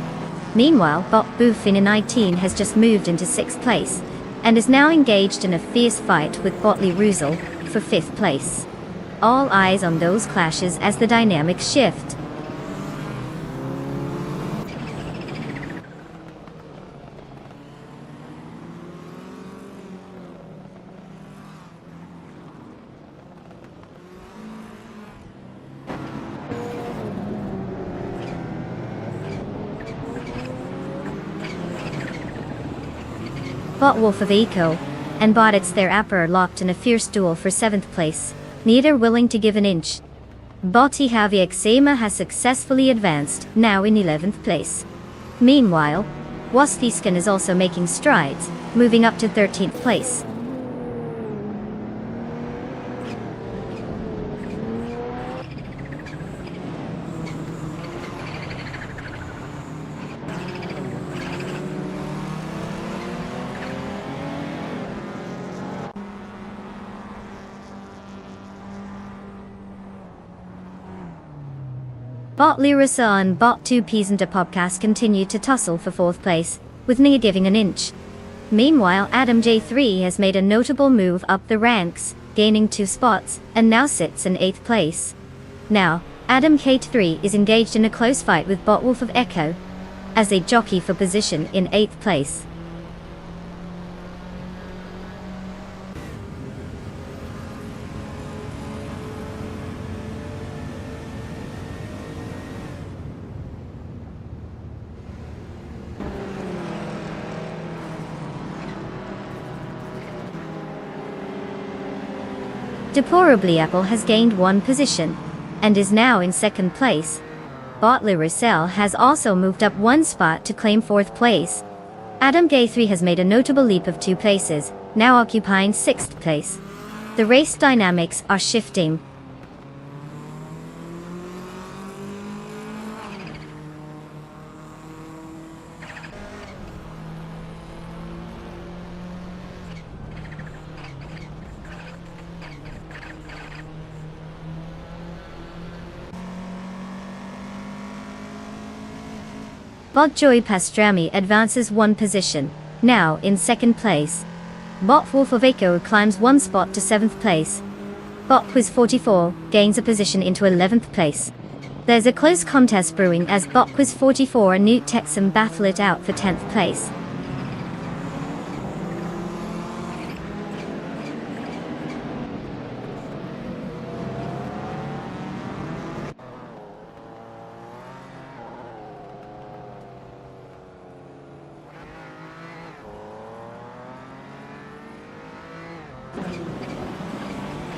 Meanwhile, Bot Boofin in 19 has just moved into sixth place, and is now engaged in a fierce fight with Botley Ruzel for fifth place. All eyes on those clashes as the dynamics shift. Bot Wolf of Eco and Bot It's Their Apper are locked in a fierce duel for 7th place, neither willing to give an inch. Bot Javier Xema has successfully advanced, now in 11th place. Meanwhile, Wasfiskin is also making strides, moving up to 13th place. Bot Lyrissa and Bot 2 Peasant Podcast continue to tussle for 4th place, with neither giving an inch. Meanwhile, Adam J3 has made a notable move up the ranks, gaining 2 spots, and now sits in 8th place. Now, Adam K3 is engaged in a close fight with Bot Wolf of Echo, as they jockey for position in 8th place. Deplorably, Apple has gained 1 position, and is now in 2nd place. Bot Lyrissel has also moved up 1 spot to claim 4th place. Adam Gay3 has made a notable leap of 2 places, now occupying 6th place. The race dynamics are shifting. Bot Joy Pastrami advances 1 position, now in 2nd place. Bot Wolf of Eco climbs 1 spot to 7th place. Bot Quiz 44 gains a position into 11th place. There's a close contest brewing as Bot Quiz 44 and Newt Texan battle it out for 10th place.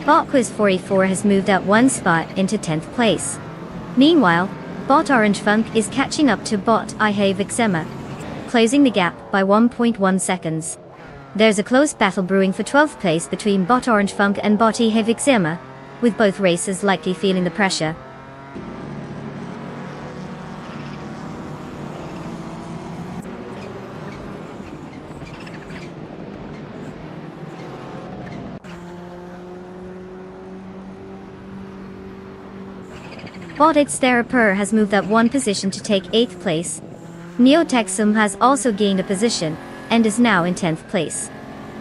Bot Quiz 44 has moved up 1 spot into 10th place. Meanwhile, Bot Orange Funk is catching up to Bot Ixema, closing the gap by 1.1 seconds. There's a close battle brewing for 12th place between Bot Orange Funk and Bot Ixema, with both racers likely feeling the pressure. Bot It's Their Apper has moved up 1 position to take 8th place. Neotexum has also gained a position, and is now in 10th place.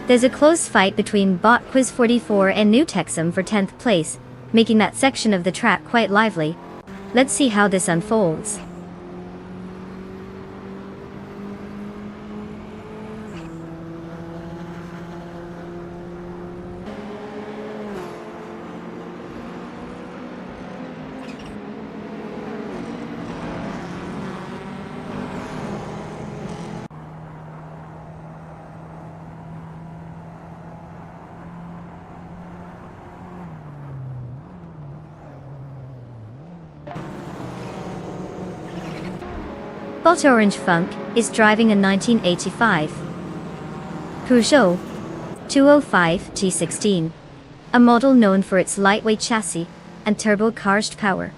There's a close fight between Bot Quiz 44 and Neotexum for 10th place, making that section of the track quite lively. Let's see how this unfolds. Bot Orange Funk is driving a 1985 Peugeot 205 T16, a model known for its lightweight chassis and turbo-charged power,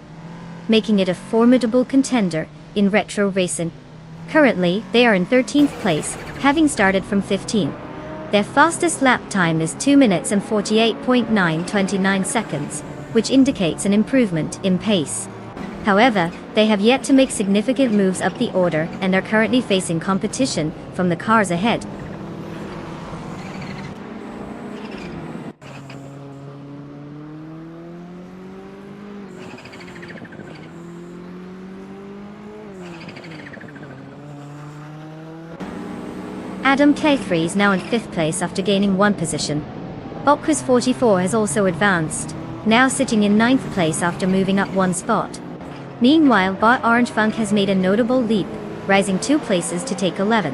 making it a formidable contender in retro racing. Currently, they are in 13th place, having started from 15. Their fastest lap time is 2 minutes and 48.929 seconds, which indicates an improvement in pace. However, they have yet to make significant moves up the order and are currently facing competition from the cars ahead. Adam K3 is now in 5th place after gaining 1 position. Botquiz 44 has also advanced, now sitting in 9th place after moving up 1 spot. Meanwhile, Bot Orange Funk has made a notable leap, rising 2 places to take 11.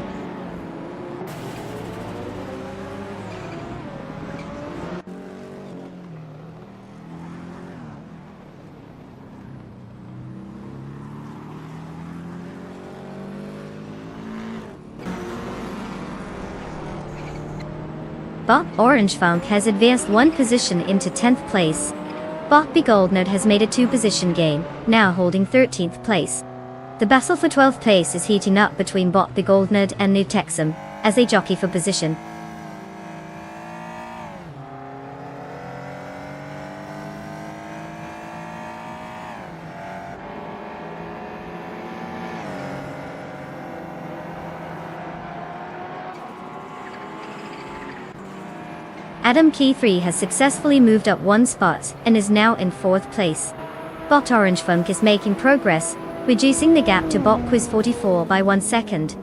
but Orange Funk has advanced one position into 10th place. Botby Goldnode has made a 2-position gain, now holding 13th place. The battle for 12th place is heating up between Botby Goldnode and New Texum, as they jockey for position. Adam Key 3 has successfully moved up one spot and is now in 4th place. Bot Orange Funk is making progress, reducing the gap to Bot Quiz 44 by 1 second.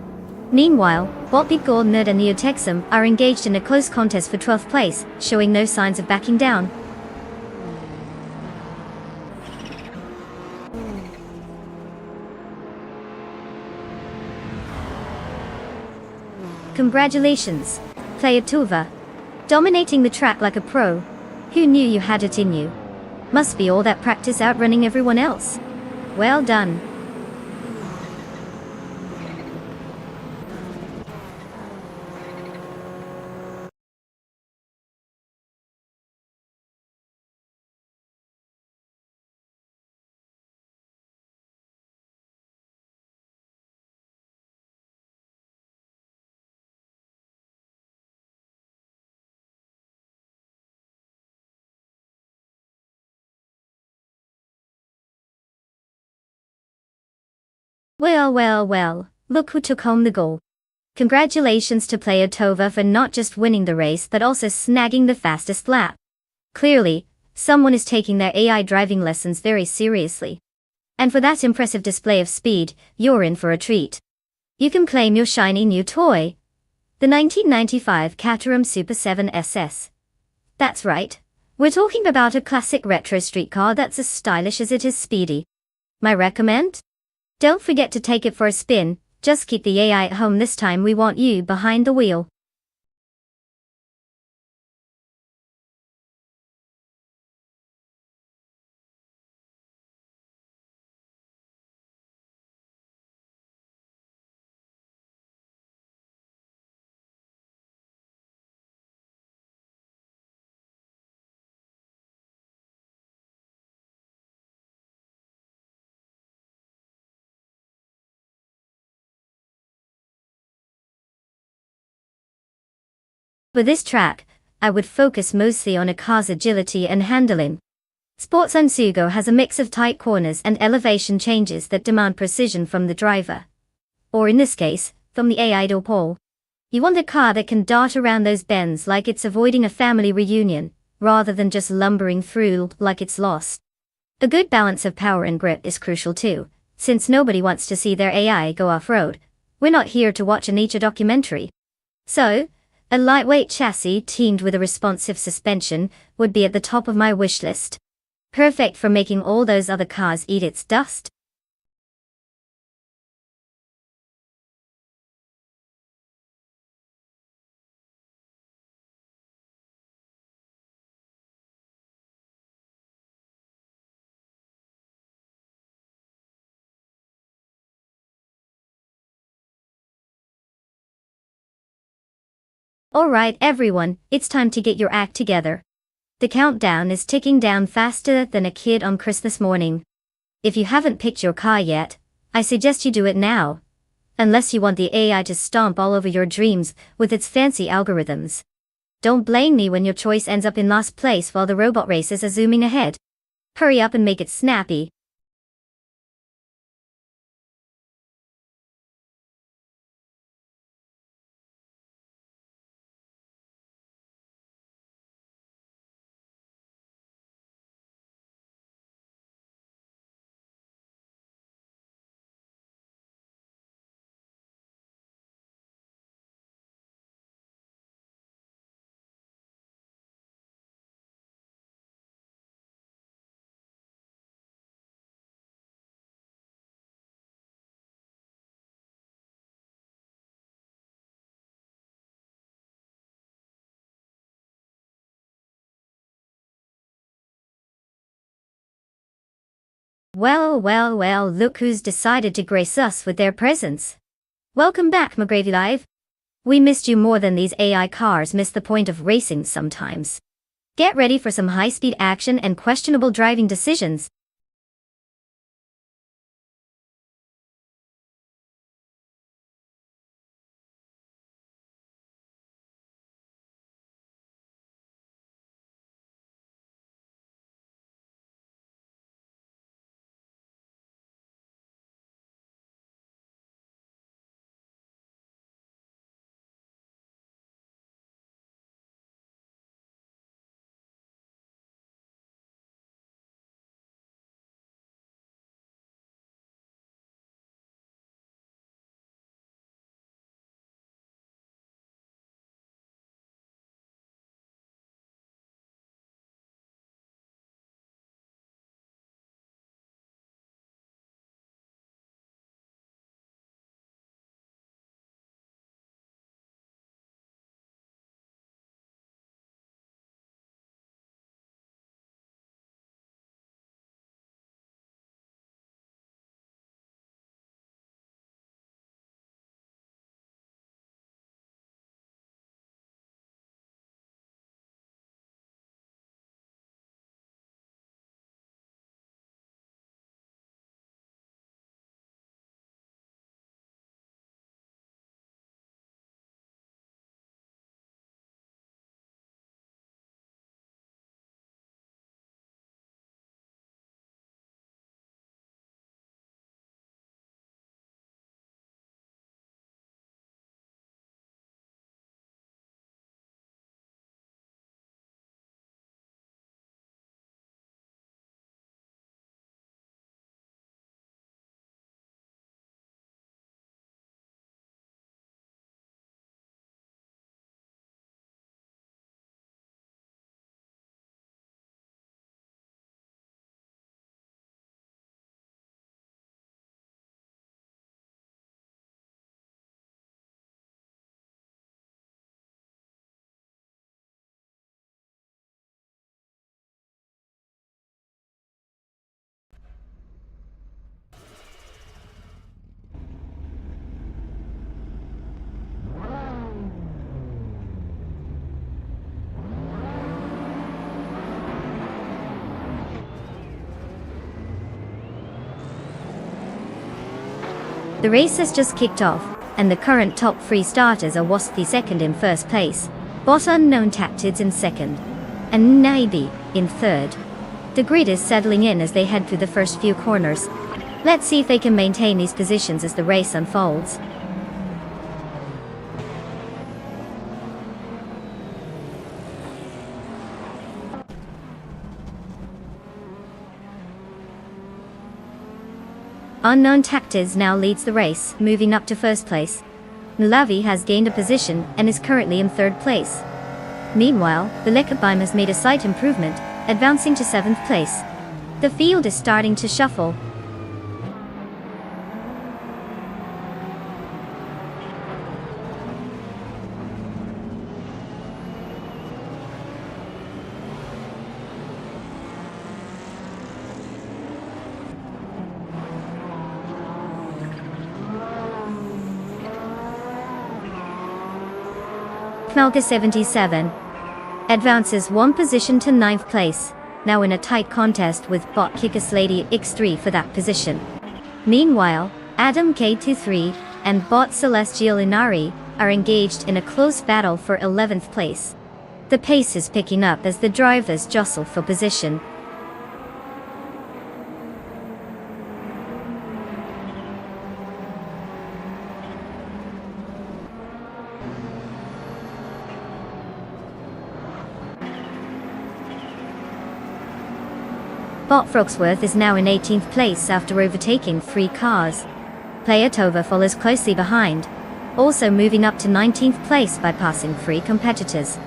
Meanwhile, Bot Big Goldnode and Neo Texum are engaged in a close contest for 12th place, showing no signs of backing down. Congratulations, Player Tuva. Dominating the track like a pro. Who knew you had it in you? Must be all that practice outrunning everyone else. Well done. Well, look who took home the goal. Congratulations to Player Tova for not just winning the race but also snagging the fastest lap. Clearly, someone is taking their AI driving lessons very seriously. And for that impressive display of speed, you're in for a treat. You can claim your shiny new toy. The 1995 Caterham Super 7 SS. That's right. We're talking about a classic retro street car that's as stylish as it is speedy. My recommend? Don't forget to take it for a spin, just keep the AI at home this time, we want you behind the wheel. For this track, I would focus mostly on a car's agility and handling. Sports Ansugo has a mix of tight corners and elevation changes that demand precision from the driver. Or in this case, from the AI door pole. You want a car that can dart around those bends like it's avoiding a family reunion, rather than just lumbering through like it's lost. A good balance of power and grip is crucial too, since nobody wants to see their AI go off-road. We're not here to watch a nature documentary. So, a lightweight chassis teamed with a responsive suspension would be at the top of my wish list. Perfect for making all those other cars eat its dust. Alright everyone, it's time to get your act together. The countdown is ticking down faster than a kid on Christmas morning. If you haven't picked your car yet, I suggest you do it now. Unless you want the AI to stomp all over your dreams with its fancy algorithms. Don't blame me when your choice ends up in last place while the robot races are zooming ahead. Hurry up and make it snappy. Well, look who's decided to grace us with their presence. Welcome back, McGravy Live. We missed you more than these AI cars miss the point of racing sometimes. Get ready for some high-speed action and questionable driving decisions. The race has just kicked off, and the current top 3 starters are Wasthi second in first place, Bot Unknown Tactids in second, and Naibi in third. The grid is settling in as they head through the first few corners. Let's see if they can maintain these positions as the race unfolds. Unknown Tactids now leads the race, moving up to first place. Nulavi has gained a position and is currently in third place. Meanwhile, the Lekabime has made a slight improvement, advancing to 7th place. The field is starting to shuffle. Kmelka 77 advances 1 position to 9th place, now in a tight contest with Bot Kikis Lady X3 for that position. Meanwhile, Adam K23 and Bot Celestial Inari are engaged in a close battle for 11th place. The pace is picking up as the drivers jostle for position. Bot Frogsworth is now in 18th place after overtaking 3 cars. Player Tova follows closely behind, also moving up to 19th place by passing 3 competitors.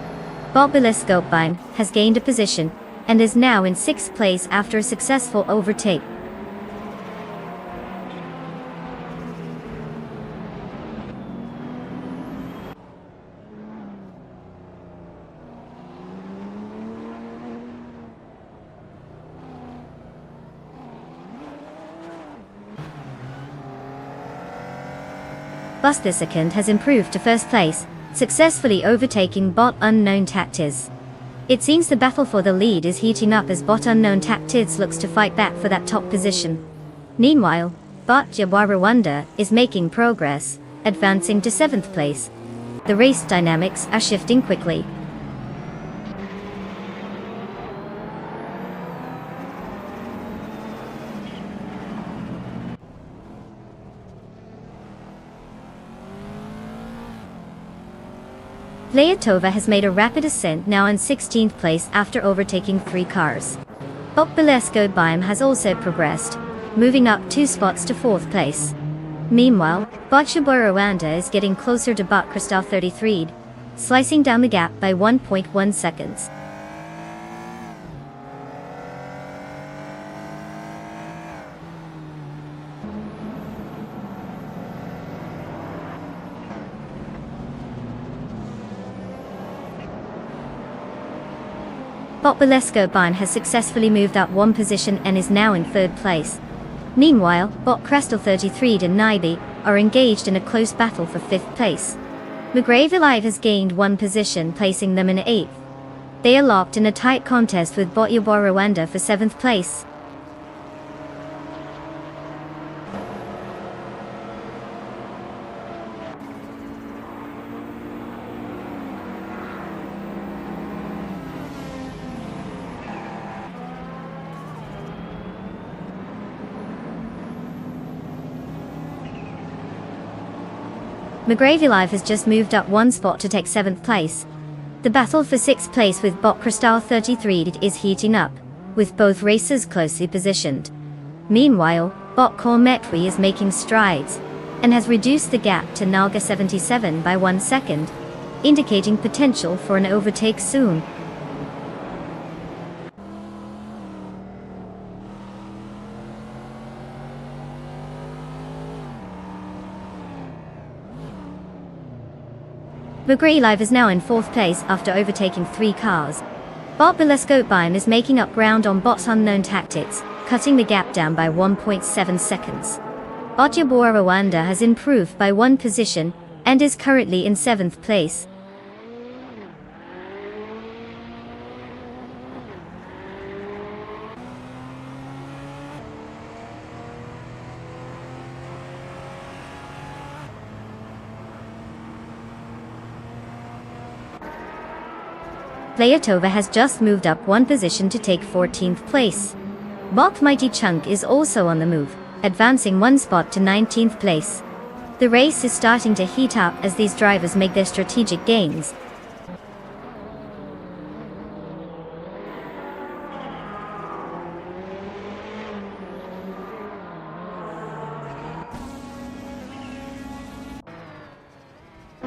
Bot Bileskopine has gained a position, and is now in 6th place after a successful overtake. plus the second has improved to first place, successfully overtaking bot Unknown Tactics. It seems the battle for the lead is heating up as bot Unknown Tactics looks to fight back for that top position. Meanwhile, bot Rwanda is making progress, advancing to 7th place. The race dynamics are shifting quickly. Playatova has made a rapid ascent, now in 16th place after overtaking 3 cars. Bot Bilesko Baim has also progressed, moving up 2 spots to 4th place. Meanwhile, bot Rwanda is getting closer to bot Christoph 33, slicing down the gap by 1.1 seconds. Bot Bilesko Baim has successfully moved up 1 position and is now in 3rd place. Meanwhile, bot Crystal 33 and Nibi are engaged in a close battle for 5th place. Live has gained 1 position, placing them in 8th. They are locked in a tight contest with bot Rwanda for 7th place. Live has just moved up 1 spot to take 7th place. The battle for 6th place with bot Crystal 33 is heating up, with both racers closely positioned. Meanwhile, bot Kormetwi is making strides, and has reduced the gap to Nalga 77 by 1 second, indicating potential for an overtake soon. Live is now in 4th place after overtaking 3 cars. Bot Bilesko Baim is making up ground on bot's Unknown Tactics, cutting the gap down by 1.7 seconds. Bot Rwanda has improved by 1 position, and is currently in 7th place. Playatova has just moved up 1 position to take 14th place. Bot Mighty Chunk is also on the move, advancing 1 spot to 19th place. The race is starting to heat up as these drivers make their strategic gains.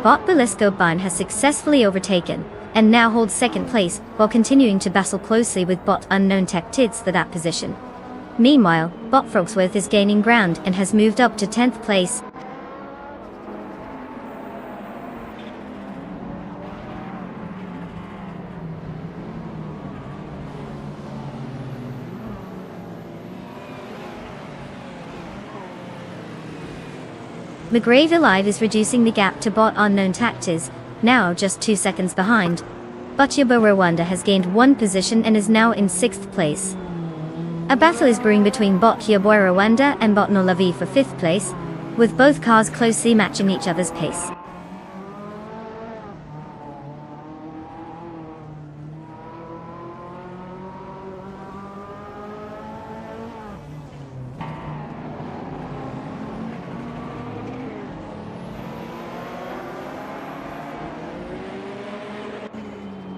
Bot Bilesko Baim has successfully overtaken, and now holds 2nd place, while continuing to battle closely with bot Unknown Tactics for that position. Meanwhile, bot Frogsworth is gaining ground and has moved up to 10th place. Live is reducing the gap to bot Unknown Tactics, now just 2 seconds behind. Bot Rwanda has gained 1 position and is now in 6th place. A battle is brewing between bot Rwanda and bot Nolavi for 5th place, with both cars closely matching each other's pace.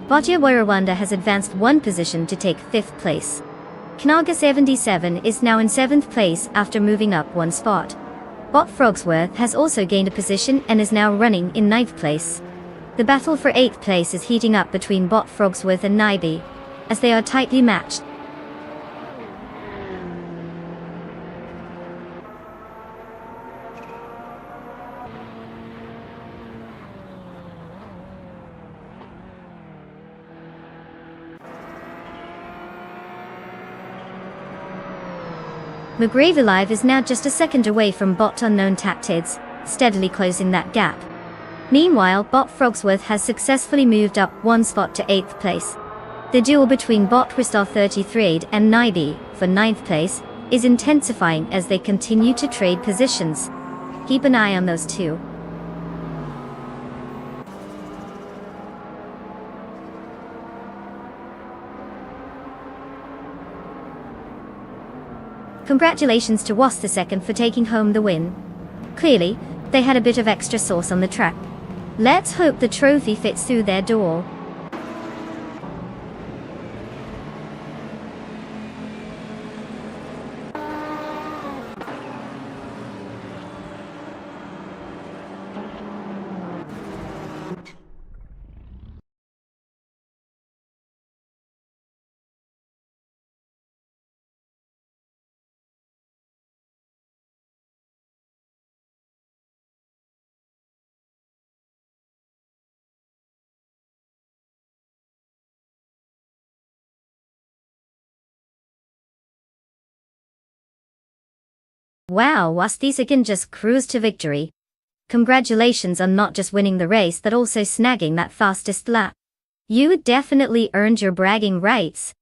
Bot Rwanda has advanced 1 position to take 5th place. Knaga 77 is now in 7th place after moving up 1 spot. Bot Frogsworth has also gained a position and is now running in 9th place. The battle for 8th place is heating up between bot Frogsworth and Nibi, as they are tightly matched. Live is now just a second away from bot Unknown Tactics, steadily closing that gap. Meanwhile, Bot Frogsworth has successfully moved up one spot to 8th place. The duel between Bot Crystal 33 and Nibi for 9th place is intensifying as they continue to trade positions. Keep an eye on those two. Congratulations to Was II for taking home the win. Clearly, they had a bit of extra sauce on the track. Let's hope the trophy fits through their door. Wow, Was II just cruised to victory. Congratulations on not just winning the race but also snagging that fastest lap. You definitely earned your bragging rights.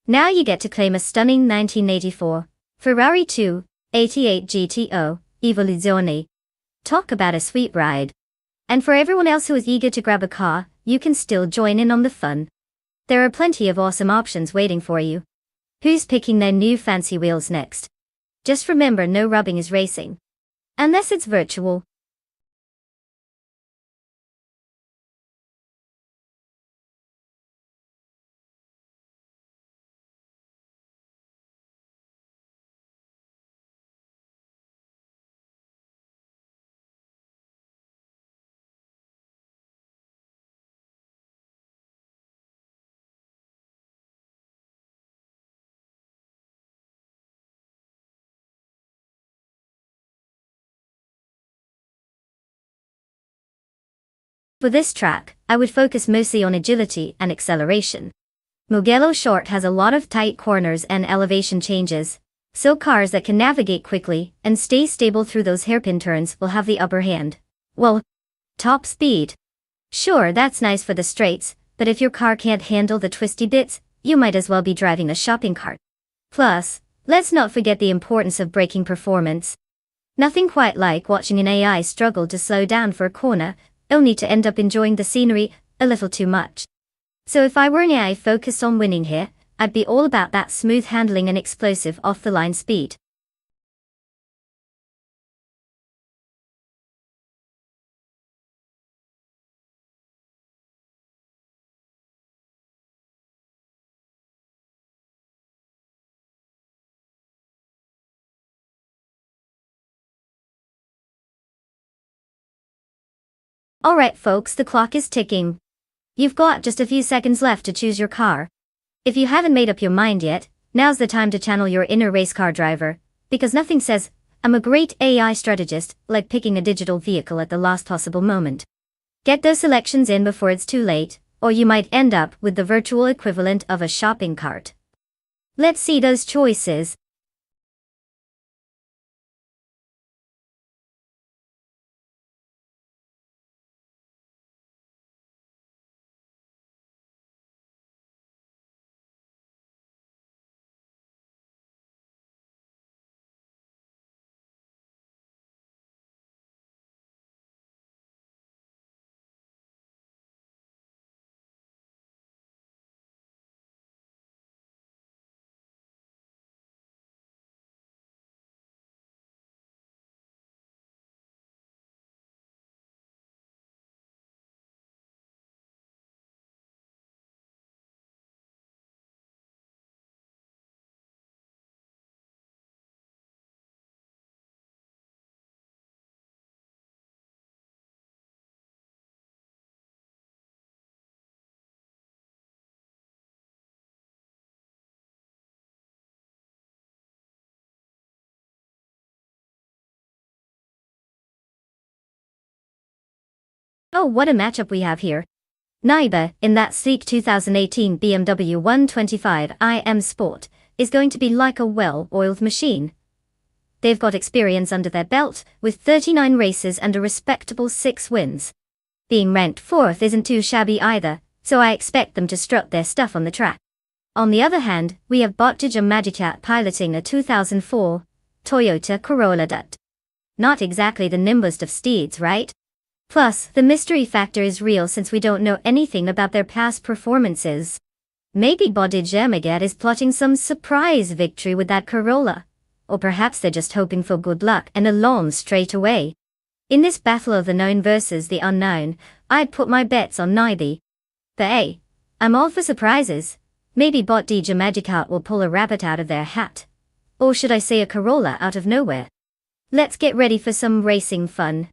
Now you get to claim a stunning 1984 Ferrari 288 GTO Evoluzione. Talk about a sweet ride. And for everyone else who is eager to grab a car, you can still join in on the fun. There are plenty of awesome options waiting for you. Who's picking their new fancy wheels next? Just remember, no rubbing is racing. Unless it's virtual. For this track, I would focus mostly on agility and acceleration. Mugello Short has a lot of tight corners and elevation changes, so cars that can navigate quickly and stay stable through those hairpin turns will have the upper hand. Well, top speed. Sure, that's nice for the straights, but if your car can't handle the twisty bits, you might as well be driving a shopping cart. Plus, let's not forget the importance of braking performance. Nothing quite like watching an AI struggle to slow down for a corner, only to end up enjoying the scenery a little too much. So if I were an AI focused on winning here, I'd be all about that smooth handling and explosive off-the-line speed. Alright folks, the clock is ticking. You've got just a few seconds left to choose your car. If you haven't made up your mind yet, now's the time to channel your inner race car driver, because nothing says, I'm a great AI strategist, like picking a digital vehicle at the last possible moment. Get those selections in before it's too late, or you might end up with the virtual equivalent of a shopping cart. Let's see those choices. Oh, what a matchup we have here. Naiba, in that sleek 2018 BMW 125 iM Sport, is going to be like a well-oiled machine. They've got experience under their belt, with 39 races and a respectable 6 wins. Being ranked 4th isn't too shabby either, so I expect them to strut their stuff on the track. On the other hand, we have Botija Magicat piloting a 2004 Toyota Corolla Dut. Not exactly the nimblest of steeds, right? Plus, the mystery factor is real since we don't know anything about their past performances. Maybe Botija Magicat is plotting some surprise victory with that Corolla. Or perhaps they're just hoping for good luck and a lawn straight away. In this battle of the known versus the unknown, I'd put my bets on neither. But hey, I'm all for surprises. Maybe Botija Magicat will pull a rabbit out of their hat. Or should I say a Corolla out of nowhere? Let's get ready for some racing fun.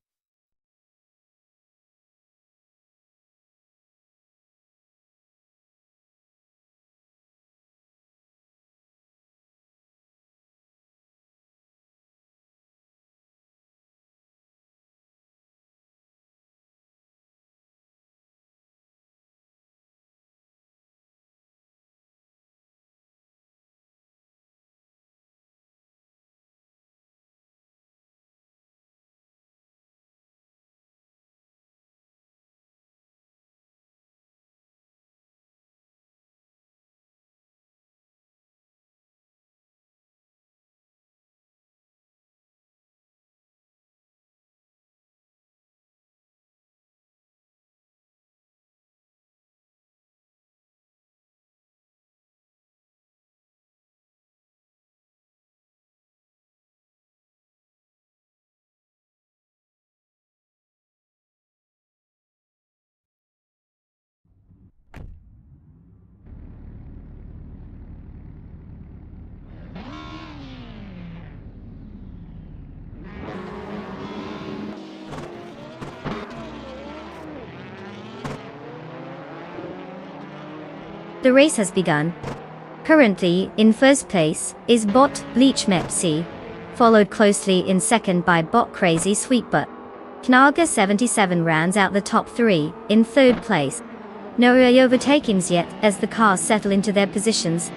The race has begun. Currently, in first place, is Bot Bleach Mepsi, followed closely in second by Bot Crazy Sweetbutt. Knaga 77 rounds out the top 3, in third place. No overtakings yet, as the cars settle into their positions.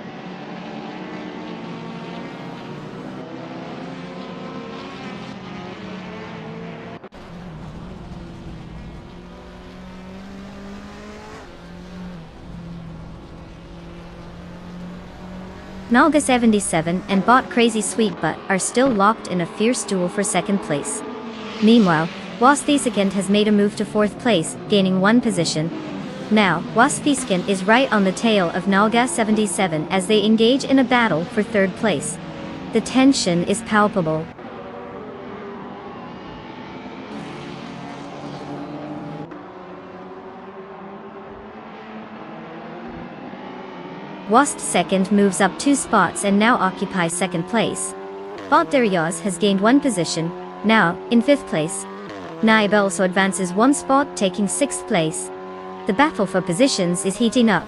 Nalga 77 and Bot Crazy Sweetbutt are still locked in a fierce duel for second place. Meanwhile, Wasthiesekent has made a move to fourth place, gaining 1 position. Now, Wasthiesekent is right on the tail of Nalga 77 as they engage in a battle for third place. The tension is palpable. Wasthiesekent moves up 2 spots and now occupies second place. Bot Darius has gained 1 position, now in 5th place. Naib also advances 1 spot, taking 6th place. The battle for positions is heating up.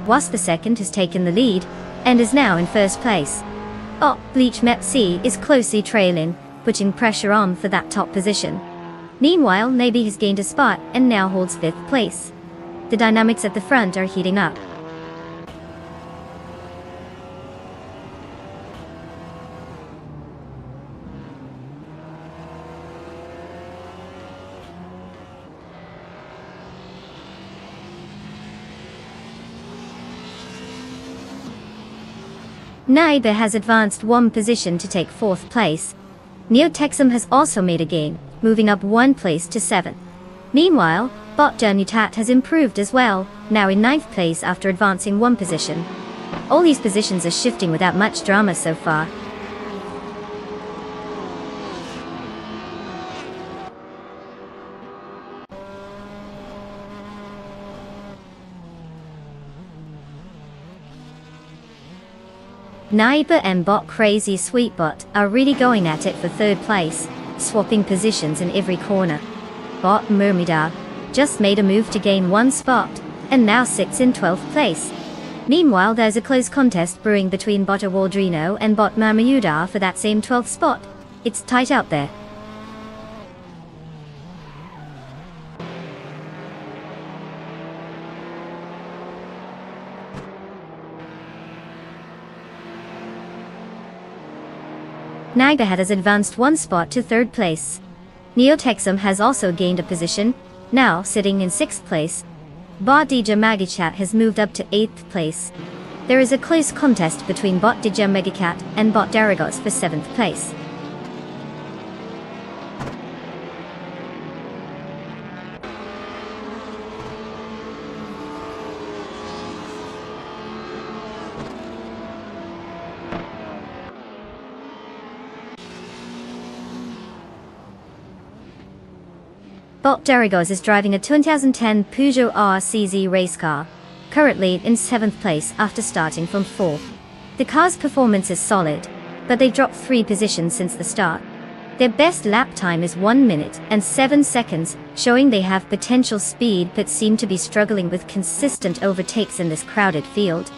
Wasthiesekent has taken the lead, and is now in first place. Bot Bleach Mepsi is closely trailing, putting pressure on for that top position. Meanwhile, Nabi has gained a spot and now holds 5th place. The dynamics at the front are heating up. Naiba has advanced 1 position to take 4th place. Neotexum has also made a gain, moving up 1 place to 7th. Meanwhile, Bot Janutat has improved as well, now in 9th place after advancing 1 position. All these positions are shifting without much drama so far. Naiba and Bot Crazy Sweetbutt are really going at it for 3rd place, swapping positions in every corner. Bot Murmidar just made a move to gain 1 spot, and now sits in 12th place. Meanwhile, there's a close contest brewing between Bot Waldrino and Bot Mamayudar for that same 12th spot. It's tight out there. Nagahat has advanced one spot to third place. Neotexum has also gained a position, now sitting in sixth place. Bot DJ Magichat has moved up to eighth place. There is a close contest between Bot DJ Megacat and Bot Daragos for seventh place. Bot Daragos is driving a 2010 Peugeot RCZ race car, currently in 7th place after starting from 4th. The car's performance is solid, but they've dropped 3 positions since the start. Their best lap time is 1 minute and 7 seconds, showing they have potential speed but seem to be struggling with consistent overtakes in this crowded field.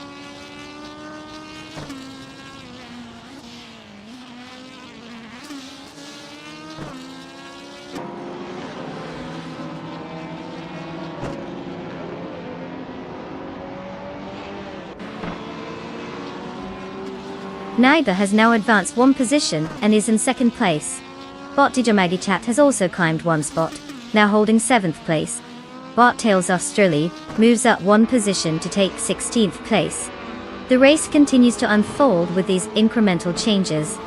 Naiba has now advanced 1 position and is in 2nd place. Bot Digimagichat has also climbed 1 spot, now holding 7th place. Bot Tails Australia moves up 1 position to take 16th place. The race continues to unfold with these incremental changes.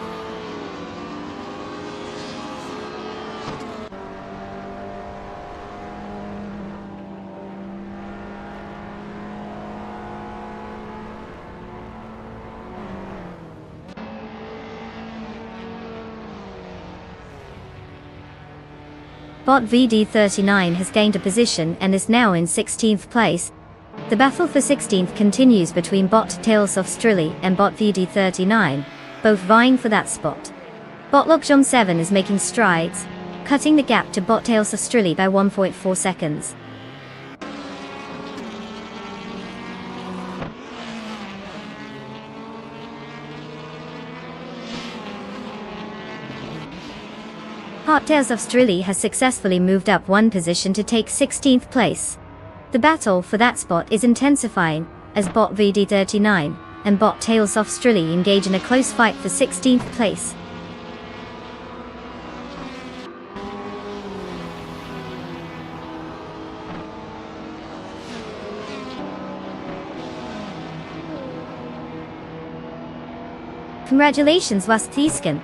Bot VD39 has gained a position and is now in 16th place. The battle for 16th continues between Bot Tails Australia and Bot VD39, both vying for that spot. Bot Lockjom 7 is making strides, cutting the gap to Bot Tails Australia by 1.4 seconds. Bot Tails Australia has successfully moved up 1 position to take 16th place. The battle for that spot is intensifying, as Bot VD39 and Bot Tails Australia engage in a close fight for 16th place. Congratulations Wastiskin!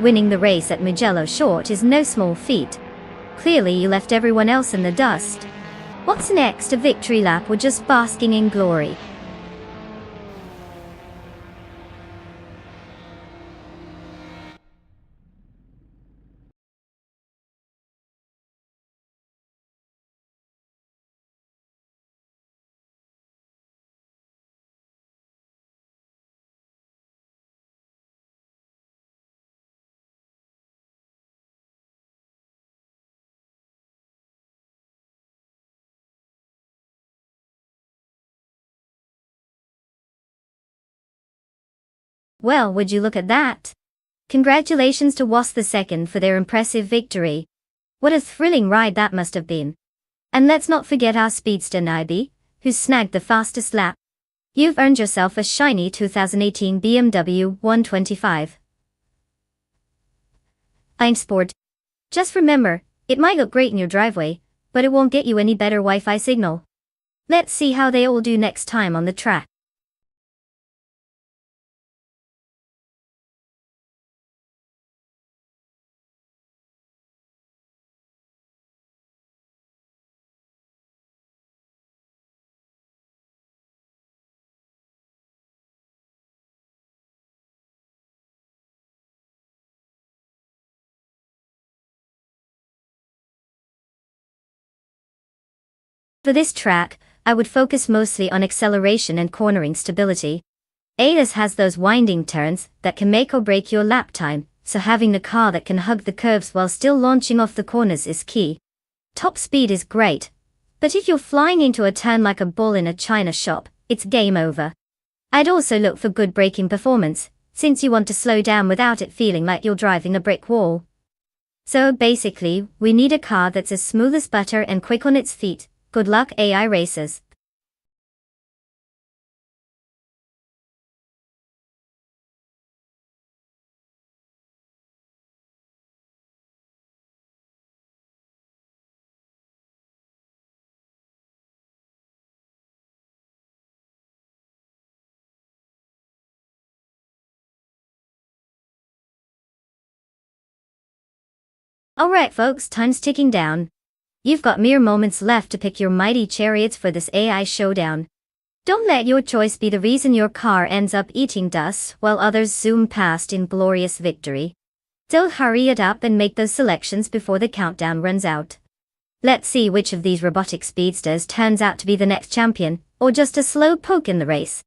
Winning the race at Mugello Short is no small feat. Clearly you left everyone else in the dust. What's next, a victory lap or just basking in glory? Well, would you look at that? Congratulations to Was II for their impressive victory. What a thrilling ride that must have been. And let's not forget our speedster Naibi, who snagged the fastest lap. You've earned yourself a shiny 2018 BMW 125. Einsport. Just remember, it might look great in your driveway, but it won't get you any better Wi-Fi signal. Let's see how they all do next time on the track. For this track, I would focus mostly on acceleration and cornering stability. ADAS has those winding turns that can make or break your lap time, so having a car that can hug the curves while still launching off the corners is key. Top speed is great, but if you're flying into a turn like a bull in a china shop, it's game over. I'd also look for good braking performance, since you want to slow down without it feeling like you're driving a brick wall. So basically, we need a car that's as smooth as butter and quick on its feet. Good luck, AI racers. Alright folks, time's ticking down. You've got mere moments left to pick your mighty chariots for this AI showdown. Don't let your choice be the reason your car ends up eating dust while others zoom past in glorious victory. So hurry it up and make those selections before the countdown runs out. Let's see which of these robotic speedsters turns out to be the next champion, or just a slow poke in the race.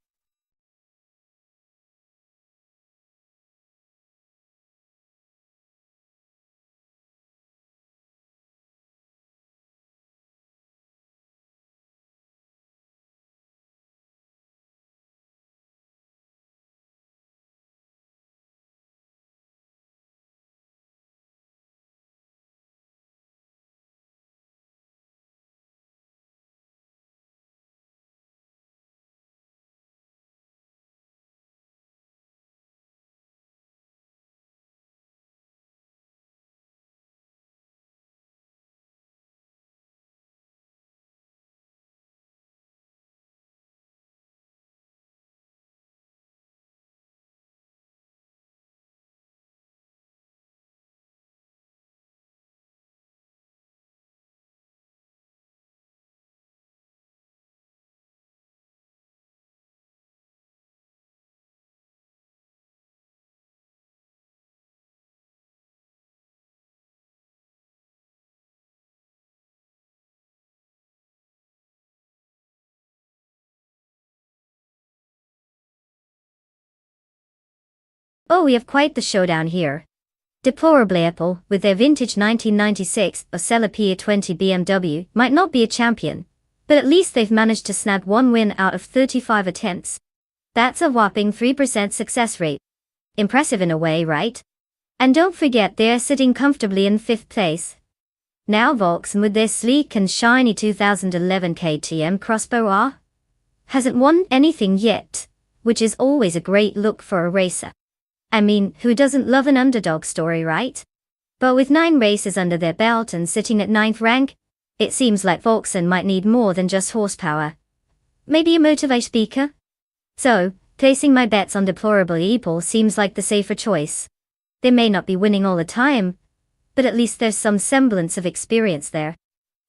Oh, we have quite the showdown here. Deplorably Apple, with their vintage 1996 Ocella P20 BMW, might not be a champion, but at least they've managed to snag one win out of 35 attempts. That's a whopping 3% success rate. Impressive in a way, right? And don't forget they're sitting comfortably in 5th place. Now Volkswagen with their sleek and shiny 2011 KTM Crossbow R hasn't won anything yet, which is always a great look for a racer. I mean, who doesn't love an underdog story, right? But with 9 races under their belt and sitting at 9th rank, it seems like Volkswagen might need more than just horsepower. Maybe a motivation speaker? So, placing my bets on Deplorable Apple seems like the safer choice. They may not be winning all the time, but at least there's some semblance of experience there.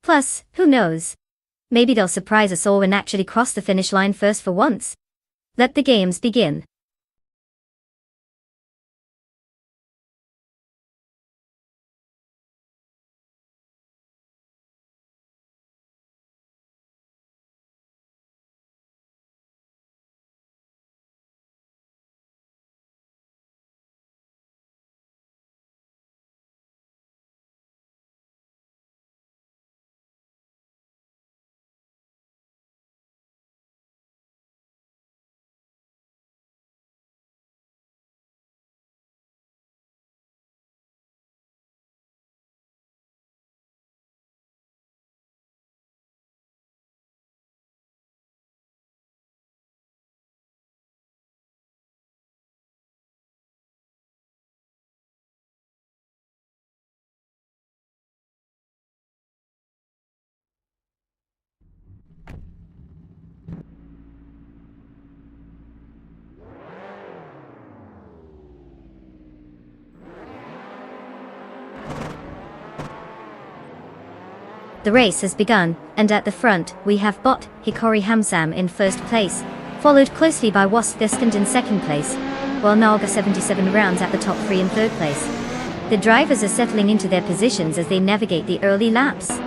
Plus, who knows? Maybe they'll surprise us all and actually cross the finish line first for once. Let the games begin. The race has begun, and at the front, we have Bot Hikori Hamsam in 1st place, followed closely by Wasp Biskand in 2nd place, while Naga 77 rounds at the top 3 in 3rd place. The drivers are settling into their positions as they navigate the early laps.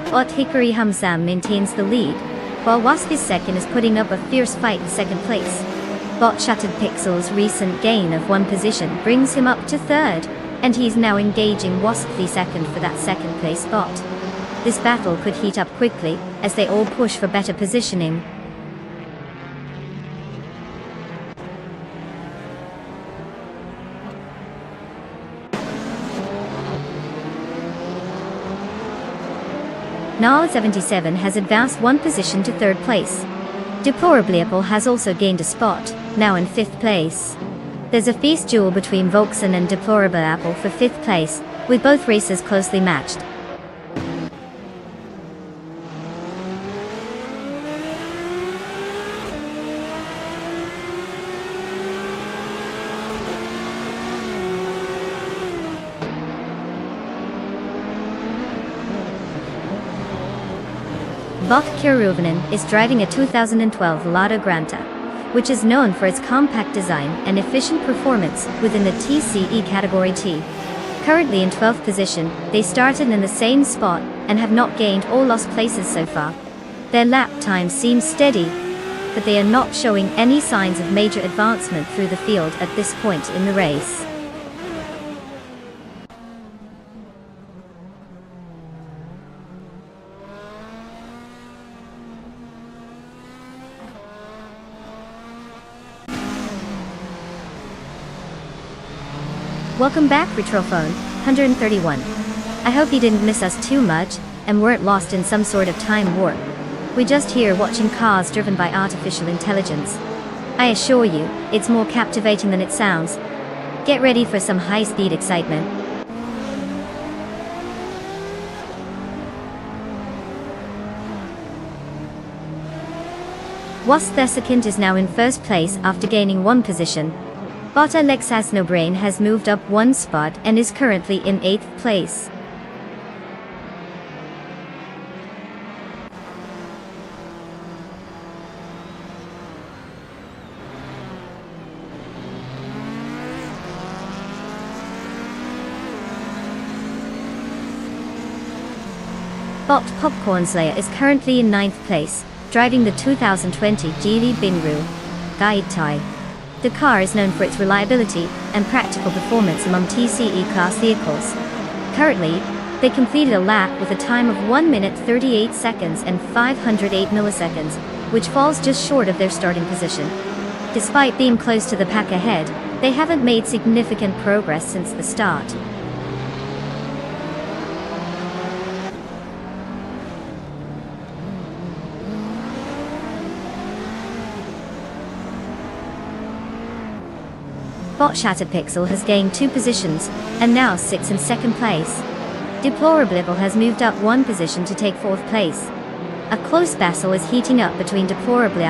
Bot Hikori Hamsam maintains the lead, while Wasp is second is putting up a fierce fight in 2nd place. Bot Shattered Pixel's recent gain of 1 position brings him up to 3rd, and he's now engaging Wasp the 2nd for that 2nd place spot. This battle could heat up quickly, as they all push for better positioning. Nal 77 has advanced 1 position to 3rd place. Deplorably Apple has also gained a spot, now in 5th place. There's a fierce duel between Volkswagen and Deplorable Apple for 5th place, with both races closely matched. Bot Kiruvanen is driving a 2012 Lada Granta, which is known for its compact design and efficient performance within the TCE Category T. Currently in 12th position, they started in the same spot and have not gained or lost places so far. Their lap time seems steady, but they are not showing any signs of major advancement through the field at this point in the race. Welcome back, Retrophone 131. I hope you didn't miss us too much, and weren't lost in some sort of time warp. We're just here watching cars driven by artificial intelligence. I assure you, it's more captivating than it sounds. Get ready for some high-speed excitement. Was Thesekint is now in first place after gaining one position. But Alexas Nobrain has moved up one spot and is currently in 8th place. Bot Popcorn Slayer is currently in 9th place, driving the 2020 Geely Binru Guide Tie. The car is known for its reliability and practical performance among TCE class vehicles. Currently, they completed a lap with a time of 1 minute 38 seconds and 508 milliseconds, which falls just short of their starting position. Despite being close to the pack ahead, they haven't made significant progress since the start. Bot Shattered Pixel has gained 2 positions, and now sits in 2nd place. Deplorable has moved up 1 position to take 4th place. A close battle is heating up between Deplorable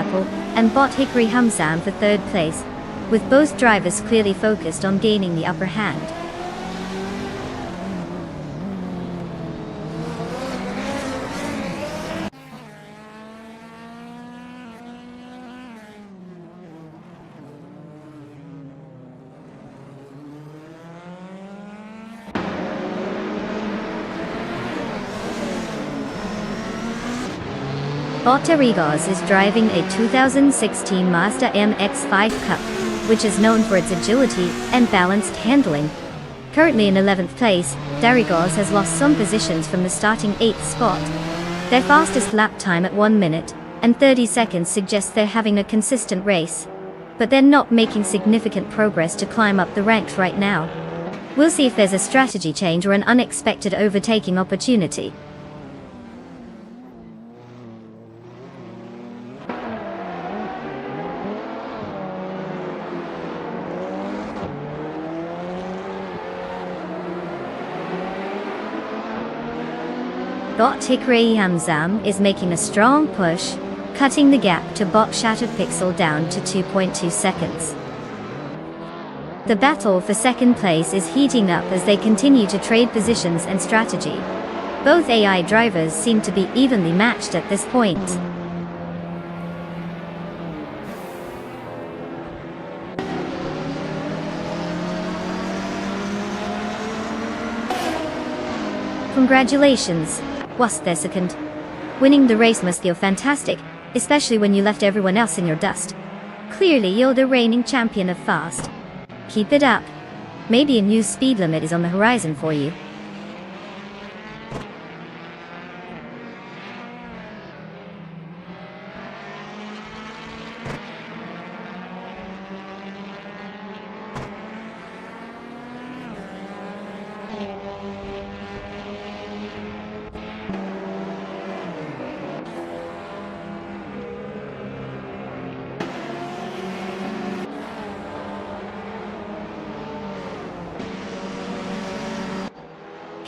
and Bot Hickory Hamzam for 3rd place, with both drivers clearly focused on gaining the upper hand. Bota Rigos is driving a 2016 Mazda MX-5 Cup, which is known for its agility and balanced handling. Currently in 11th place, Darigos has lost some positions from the starting 8th spot. Their fastest lap time at 1 minute and 30 seconds suggests they're having a consistent race. But they're not making significant progress to climb up the ranks right now. We'll see if there's a strategy change or an unexpected overtaking opportunity. Bot Hickory Hamzam is making a strong push, cutting the gap to Bot Shattered Pixel down to 2.2 seconds. The battle for 2nd place is heating up as they continue to trade positions and strategy. Both AI drivers seem to be evenly matched at this point. Congratulations, was Thesekint. Winning the race must feel fantastic, especially when you left everyone else in your dust. Clearly you're the reigning champion of fast. Keep it up. Maybe a new speed limit is on the horizon for you.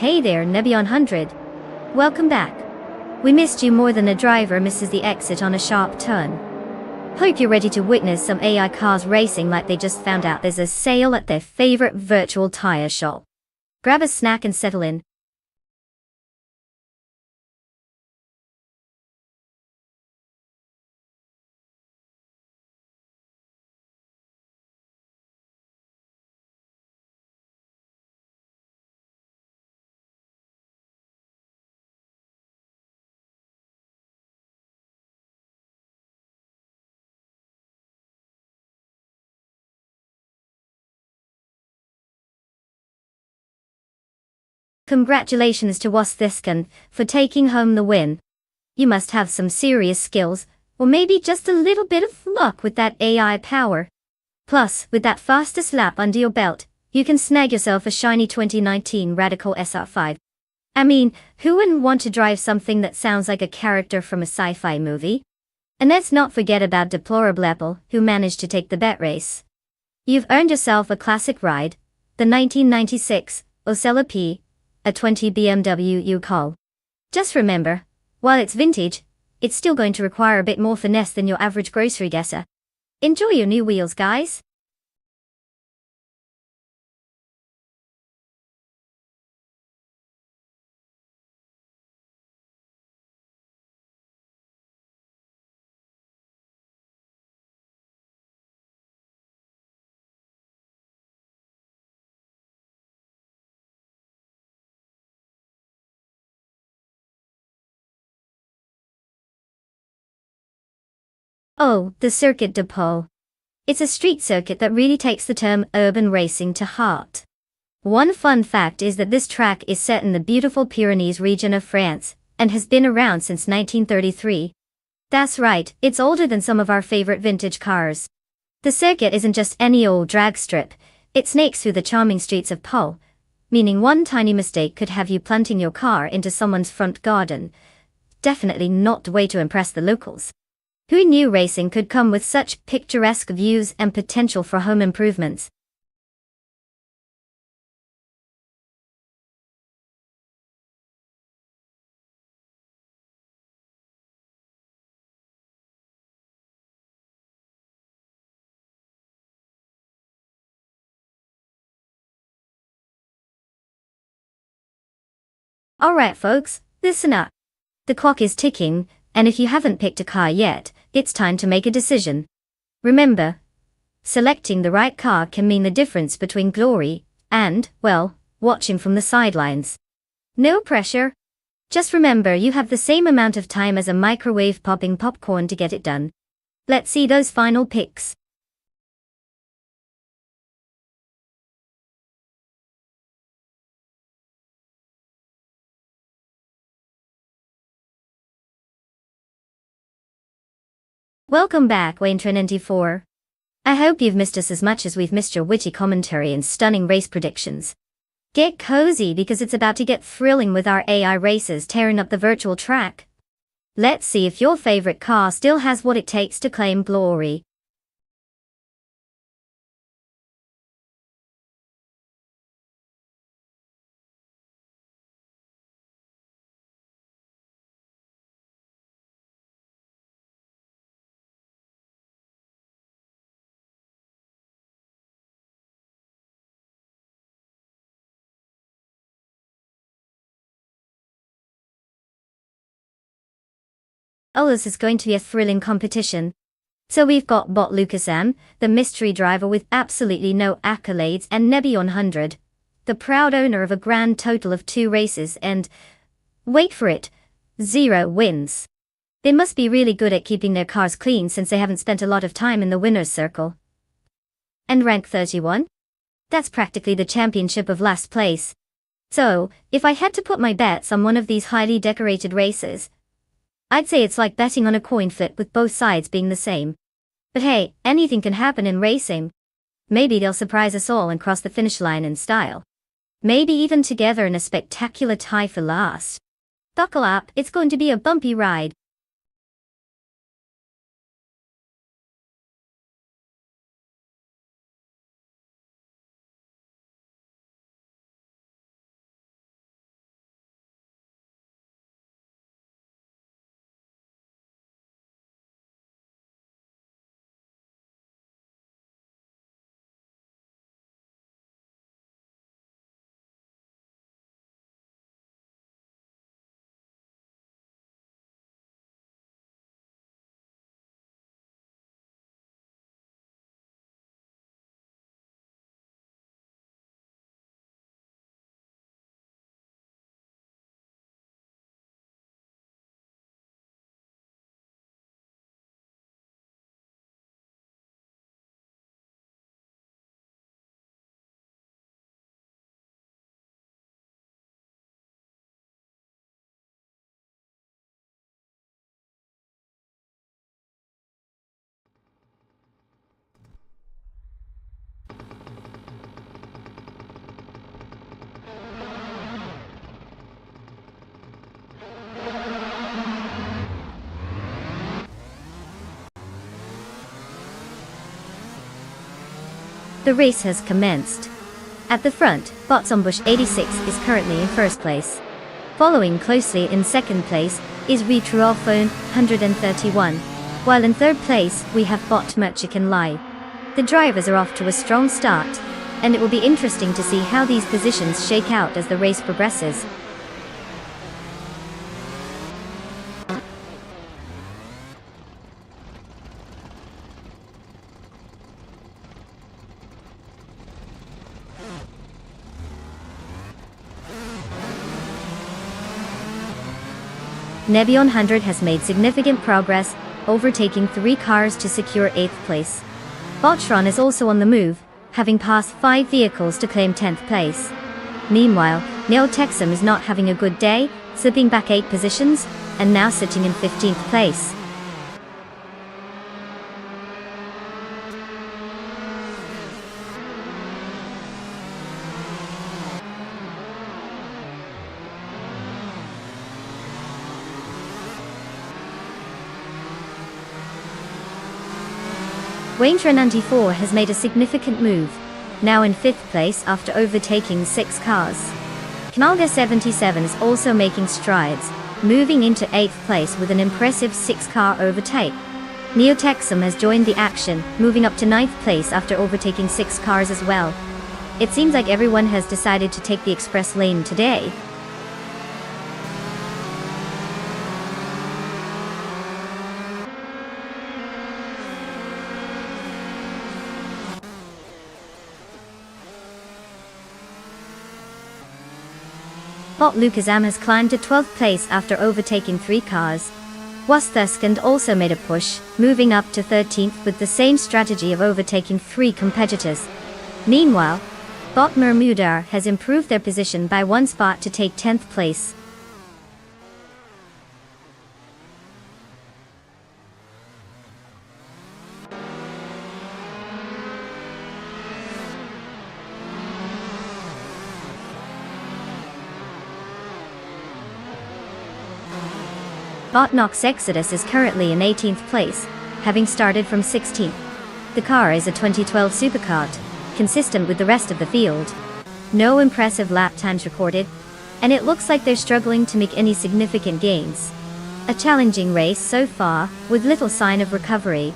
Hey there, Nebion 100. Welcome back. We missed you more than a driver misses the exit on a sharp turn. Hope you're ready to witness some AI cars racing like they just found out there's a sale at their favorite virtual tire shop. Grab a snack and settle in. Congratulations to Wasthyskan for taking home the win. You must have some serious skills, or maybe just a little bit of luck with that AI power. Plus, with that fastest lap under your belt, you can snag yourself a shiny 2019 Radical SR5. I mean, who wouldn't want to drive something that sounds like a character from a sci-fi movie? And let's not forget about Deplorable Apple, who managed to take the bet race. You've earned yourself a classic ride, the 1996 Ocella P, a 20 BMW U-Call. Just remember, while it's vintage, it's still going to require a bit more finesse than your average grocery guesser. Enjoy your new wheels, guys! Oh, the Circuit de Pau. It's a street circuit that really takes the term urban racing to heart. One fun fact is that this track is set in the beautiful Pyrenees region of France, and has been around since 1933. That's right, it's older than some of our favorite vintage cars. The circuit isn't just any old drag strip, it snakes through the charming streets of Pau, meaning one tiny mistake could have you planting your car into someone's front garden. Definitely not the way to impress the locals. Who knew racing could come with such picturesque views and potential for home improvements? Alright folks, listen up. The clock is ticking, and if you haven't picked a car yet, it's time to make a decision. Remember, selecting the right car can mean the difference between glory and, well, watching from the sidelines. No pressure. Just remember you have the same amount of time as a microwave popping popcorn to get it done. Let's see those final picks. Welcome back, Wayne Trinity 4. I hope you've missed us as much as we've missed your witty commentary and stunning race predictions. Get cozy because it's about to get thrilling with our AI races tearing up the virtual track. Let's see if your favorite car still has what it takes to claim glory. Oh, this is going to be a thrilling competition. So we've got Bot Lucasam, the mystery driver with absolutely no accolades, and Nebion 100, the proud owner of a grand total of 2 races and, wait for it, 0 wins. They must be really good at keeping their cars clean since they haven't spent a lot of time in the winner's circle. And rank 31? That's practically the championship of last place. So, if I had to put my bets on one of these highly decorated races, I'd say it's like betting on a coin flip with both sides being the same. But hey, anything can happen in racing. Maybe they'll surprise us all and cross the finish line in style. Maybe even together in a spectacular tie for last. Buckle up, it's going to be a bumpy ride. The race has commenced. At the front, Bots on Bush 86 is currently in first place. Following closely in second place is Retrualphone 131, while in third place we have Bot Merchican Lai. The drivers are off to a strong start, and it will be interesting to see how these positions shake out as the race progresses. Nebion 100 has made significant progress, overtaking 3 cars to secure 8th place. Botron is also on the move, having passed 5 vehicles to claim 10th place. Meanwhile, Neotexum is not having a good day, slipping back 8 positions, and now sitting in 15th place. Waintra 94 has made a significant move, now in 5th place after overtaking 6 cars. Knalga 77 is also making strides, moving into 8th place with an impressive 6-car overtake. Neotexum has joined the action, moving up to 9th place after overtaking 6 cars as well. It seems like everyone has decided to take the express lane today. Bot Lucasam has climbed to 12th place after overtaking 3 cars. Wasthuskand also made a push, moving up to 13th with the same strategy of overtaking 3 competitors. Meanwhile, Bot Mermudar has improved their position by 1 spot to take 10th place. Bot Nox Exodus is currently in 18th place, having started from 16th. The car is a 2012 supercart, consistent with the rest of the field. No impressive lap times recorded, and it looks like they're struggling to make any significant gains. A challenging race so far, with little sign of recovery.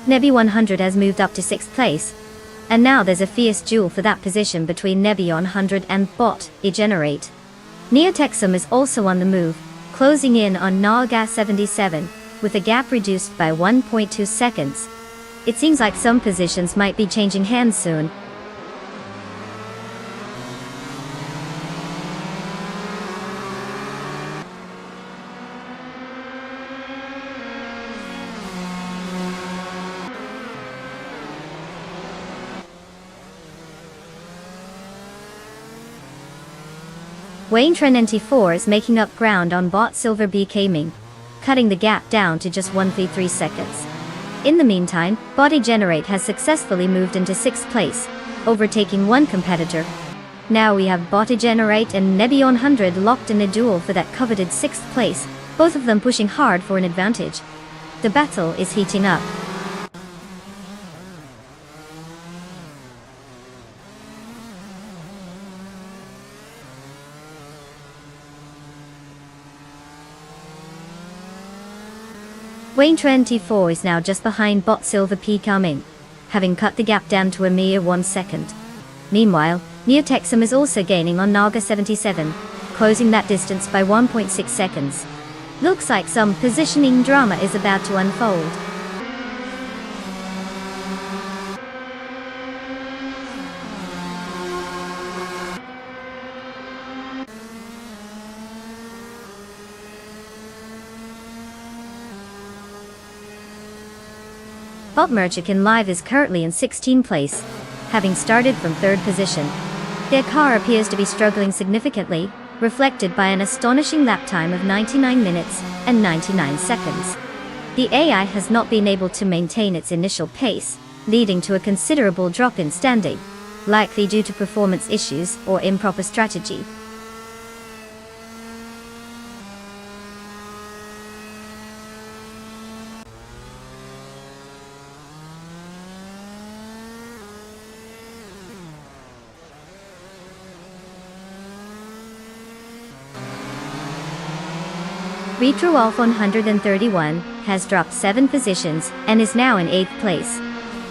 Nebi 100 has moved up to 6th place, and now there's a fierce duel for that position between Nebion 100 and Bot Egenerate. Neotexum is also on the move, closing in on Naga 77, with a gap reduced by 1.2 seconds. It seems like some positions might be changing hands soon. Waintra 94 is making up ground on Bot Silver B Gaming, cutting the gap down to just 1.3 seconds. In the meantime, Bot Egenerate has successfully moved into 6th place, overtaking 1 competitor. Now we have Bot Egenerate and Nebion 100 locked in a duel for that coveted 6th place, both of them pushing hard for an advantage. The battle is heating up. Wain24 is now just behind Bot Silver P coming, having cut the gap down to a mere 1 second. Meanwhile, Neotexum is also gaining on Naga 77, closing that distance by 1.6 seconds. Looks like some positioning drama is about to unfold. Bot Merchican Live is currently in 16th place, having started from 3rd position. Their car appears to be struggling significantly, reflected by an astonishing lap time of 99 minutes and 99 seconds. The AI has not been able to maintain its initial pace, leading to a considerable drop in standing. likely due to performance issues or improper strategy. Retro Wolf 131 has dropped 7 positions and is now in 8th place.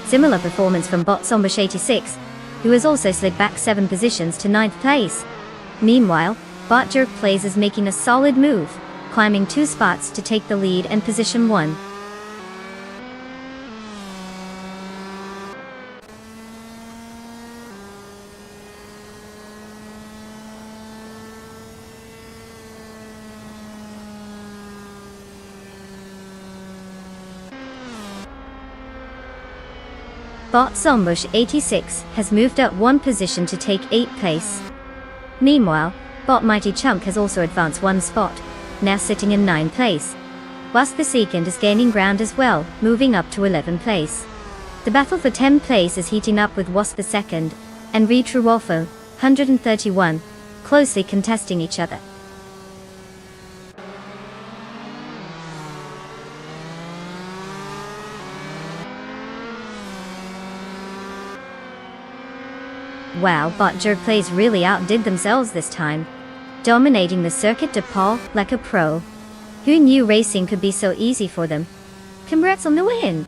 Similar performance from Bot Zombush 86, who has also slid back 7 positions to 9th place. Meanwhile, Bot Jerk Plays is making a solid move, climbing 2 spots to take the lead and position 1. Bot Zombush 86 has moved up 1 position to take 8th place. Meanwhile, Bot Mighty Chunk has also advanced 1 spot, now sitting in 9th place. Whilst the second is gaining ground as well, moving up to 11th place. The battle for 10th place is heating up with Wasp the second and Retro Wolfo 131 closely contesting each other. Wow, Bot Jerk Plays really outdid themselves this time, dominating the circuit de Paul like a pro. Who knew racing could be so easy for them? Congrats on the win!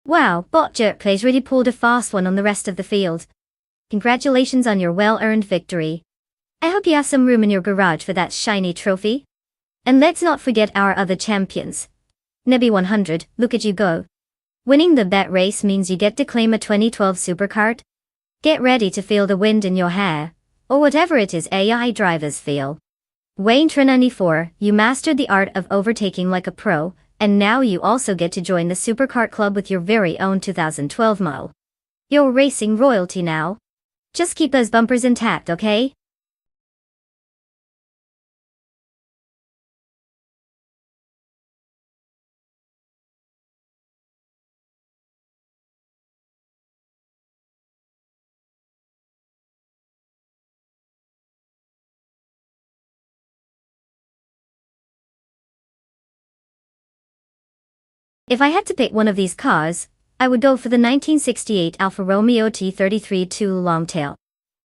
Wow, Bot Jerk Plays really pulled a fast one on the rest of the field. Congratulations on your well-earned victory. I hope you have some room in your garage for that shiny trophy. And let's not forget our other champions. Nebby 100, look at you go. Winning the bet race means you get to claim a 2012 supercard. Get ready to feel the wind in your hair, or whatever it is AI drivers feel. Wayne 94, you mastered the art of overtaking like a pro, and now you also get to join the Superkart Club with your very own 2012 model. You're racing royalty now. Just keep those bumpers intact, okay? If I had to pick one of these cars, I would go for the 1968 Alfa Romeo T33 2 Longtail.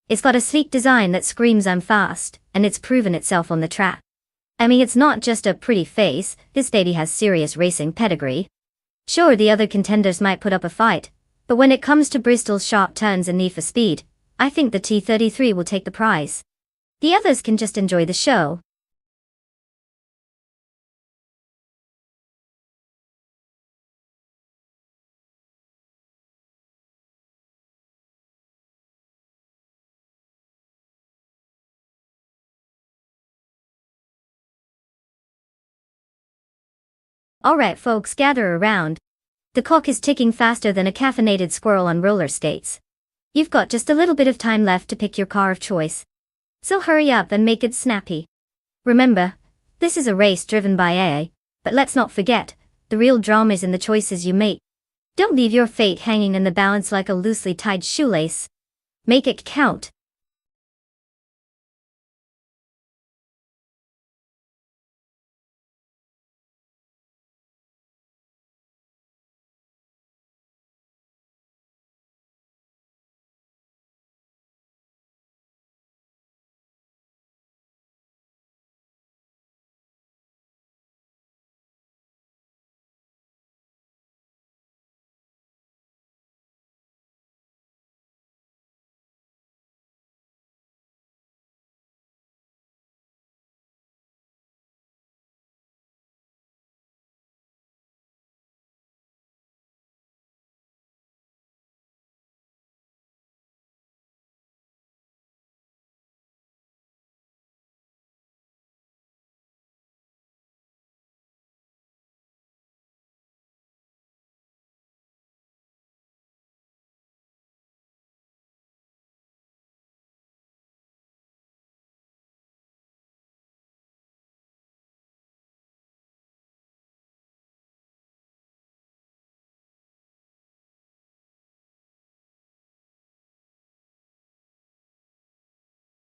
It's got a sleek design that screams I'm fast, and it's proven itself on the track. I mean, it's not just a pretty face, this baby has serious racing pedigree. Sure, the other contenders might put up a fight, but when it comes to Bristol's sharp turns and need for speed, I think the T33 will take the prize. The others can just enjoy the show. Alright folks, gather around. The clock is ticking faster than a caffeinated squirrel on roller skates. You've got just a little bit of time left to pick your car of choice. So hurry up and make it snappy. Remember, this is a race driven by AI, but let's not forget, the real drama is in the choices you make. Don't leave your fate hanging in the balance like a loosely tied shoelace. Make it count.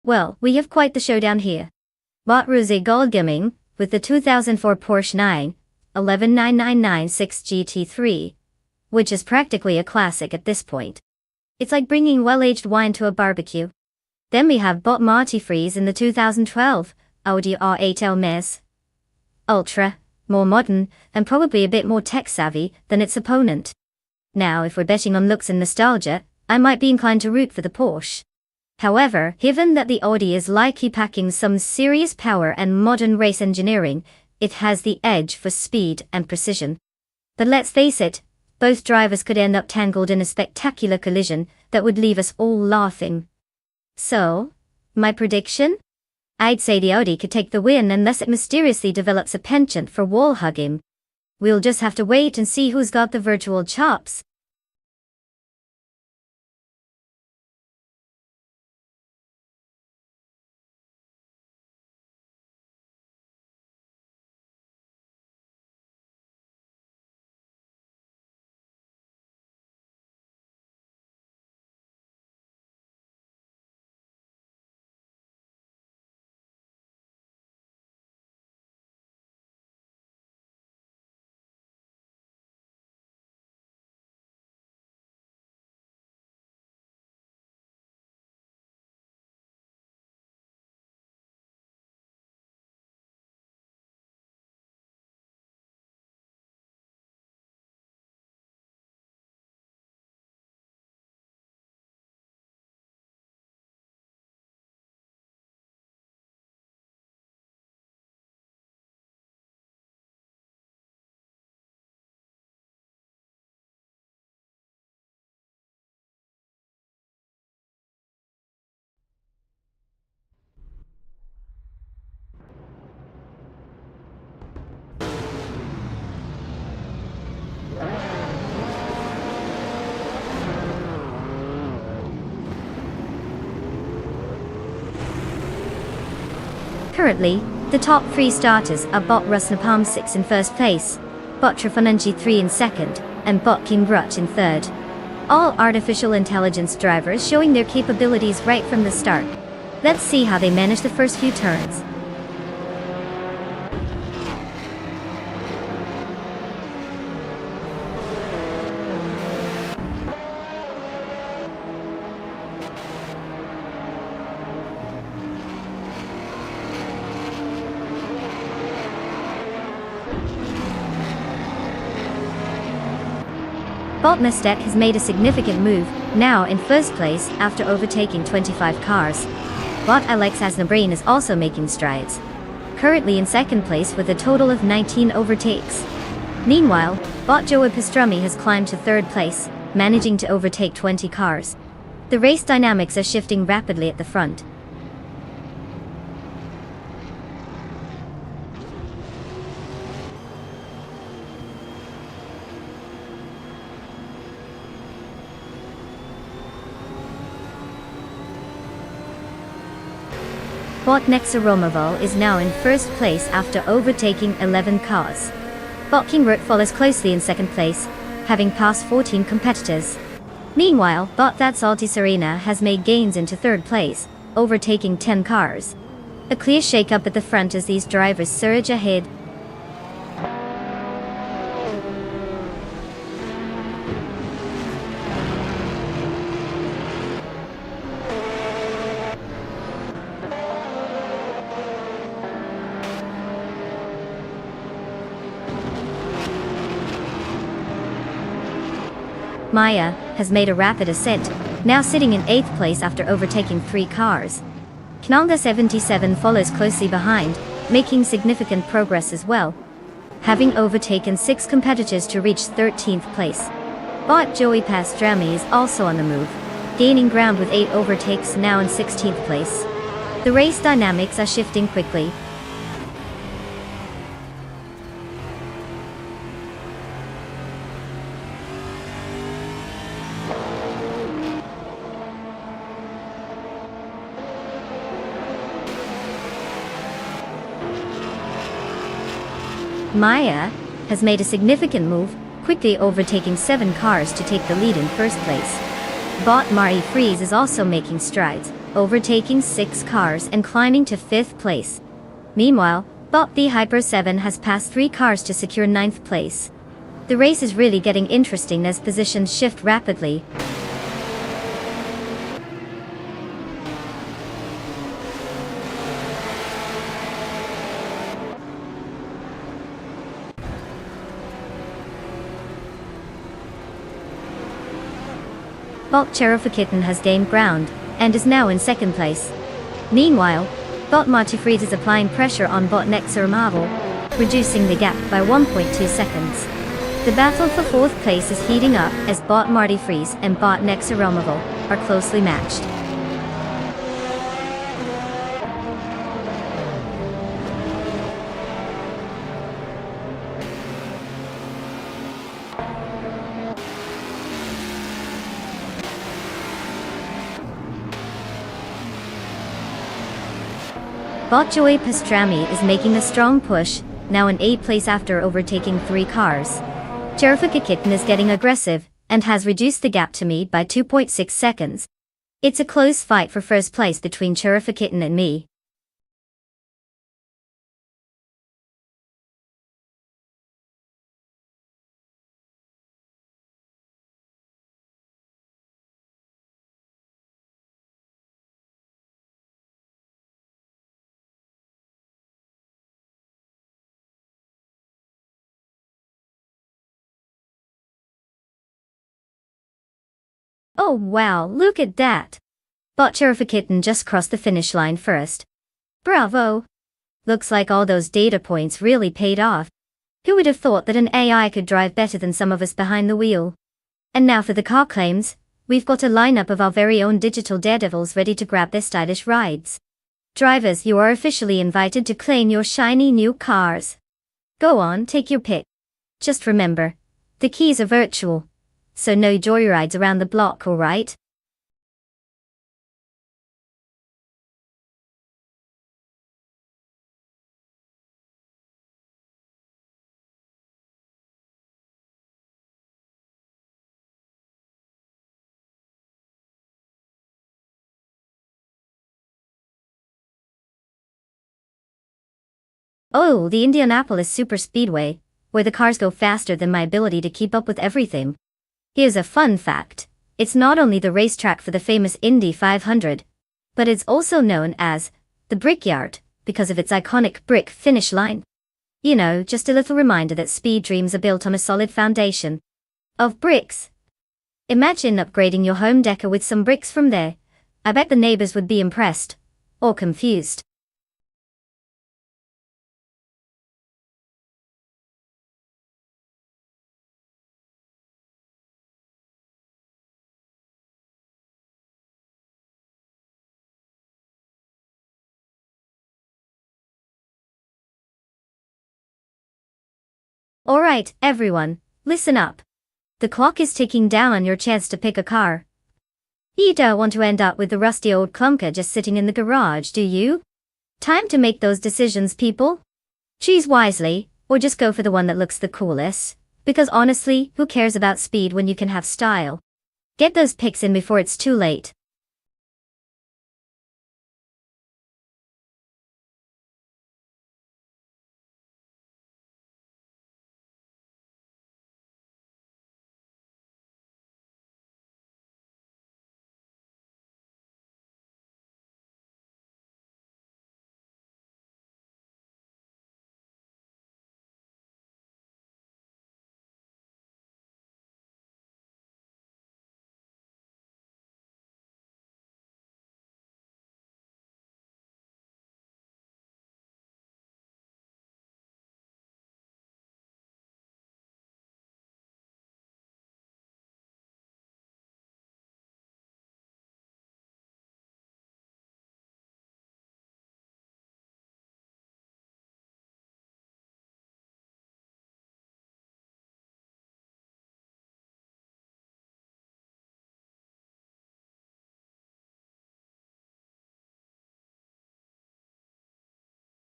Well, we have quite the showdown here. Bot Rosé Goldgaming, with the 2004 Porsche 9119996 GT3, which is practically a classic at this point. It's like bringing well-aged wine to a barbecue. Then we have Bot Marty Freeze in the 2012 Audi R8 Elmes Ultra, more modern, and probably a bit more tech-savvy than its opponent. Now, if we're betting on looks and nostalgia, I might be inclined to root for the Porsche. However, given that the Audi is likely packing some serious power and modern race engineering, it has the edge for speed and precision. But let's face it, both drivers could end up tangled in a spectacular collision that would leave us all laughing. So, my prediction? I'd say the Audi could take the win unless it mysteriously develops a penchant for wall hugging. We'll just have to wait and see who's got the virtual chops. Currently, the top three starters are Bot Rusnapalm 6 in first place, Bot Trafanunchi 3 in second, and Bot King Brut in third. All artificial intelligence drivers showing their capabilities right from the start. Let's see how they manage the first few turns. Bot Mestek has made a significant move, now in first place after overtaking 25 cars. Bot Alex Asnabrain is also making strides, currently in second place with a total of 19 overtakes. Meanwhile, Bot Joe Pastrami has climbed to third place, managing to overtake 20 cars. The race dynamics are shifting rapidly at the front. Bot Nexa Romaval is now in first place after overtaking 11 cars. Bot King Root follows closely in second place, having passed 14 competitors. Meanwhile, Bot That's Alti Serena has made gains into third place, overtaking 10 cars. A clear shake-up at the front as these drivers surge ahead. Maya has made a rapid ascent, now sitting in 8th place after overtaking 3 cars. Knalda 77 follows closely behind, making significant progress as well, having overtaken 6 competitors to reach 13th place. Bot Joey Pastrami is also on the move, gaining ground with 8 overtakes, now in 16th place. The race dynamics are shifting quickly. Maya has made a significant move, quickly overtaking 7 cars to take the lead in first place. Bot Mari Freeze is also making strides, overtaking 6 cars and climbing to 5th place. Meanwhile, Bot the Hyper 7 has passed 3 cars to secure 9th place. The race is really getting interesting as positions shift rapidly. Bot Kitten has gained ground, and is now in 2nd place. Meanwhile, Bot Martifreeze is applying pressure on Bot Nexer Marvel, reducing the gap by 1.2 seconds. The battle for 4th place is heating up as Bot Martifreeze and Bot Nexer Marvel are closely matched. Bot Joy Pastrami is making a strong push, now in 8th place after overtaking 3 cars. Kitten is getting aggressive, and has reduced the gap to me by 2.6 seconds. It's a close fight for 1st place between Kitten and me. Oh wow, look at that! Bot Kitten just crossed the finish line first. Bravo! Looks like all those data points really paid off. Who would have thought that an AI could drive better than some of us behind the wheel? And now for the car claims, we've got a lineup of our very own digital daredevils ready to grab their stylish rides. Drivers, you are officially invited to claim your shiny new cars. Go on, take your pick. Just remember, the keys are virtual, so no joyrides around the block, alright? Oh, the Indianapolis Super Speedway, where the cars go faster than my ability to keep up with everything. Here's a fun fact. It's not only the racetrack for the famous Indy 500, but it's also known as the Brickyard because of its iconic brick finish line. You know, just a little reminder that speed dreams are built on a solid foundation of bricks. Imagine upgrading your home decor with some bricks from there. I bet the neighbors would be impressed. Or confused. Alright, everyone, listen up. The clock is ticking down on your chance to pick a car. You don't want to end up with the rusty old clunker just sitting in the garage, do you? Time to make those decisions, people. Choose wisely, or just go for the one that looks the coolest. Because honestly, who cares about speed when you can have style? Get those picks in before it's too late.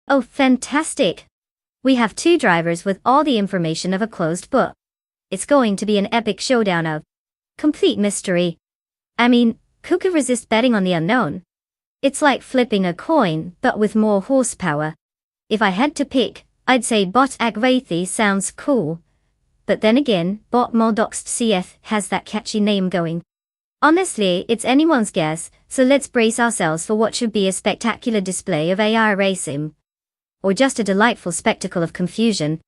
Oh, fantastic! We have 2 drivers with all the information of a closed book. It's going to be an epic showdown of complete mystery. I mean, who could resist betting on the unknown? It's like flipping a coin, but with more horsepower. If I had to pick, I'd say Bot Agwathi sounds cool. But then again, Bot Moldoxt CF has that catchy name going. Honestly, it's anyone's guess, so let's brace ourselves for what should be a spectacular display of AI racing. Or just a delightful spectacle of confusion.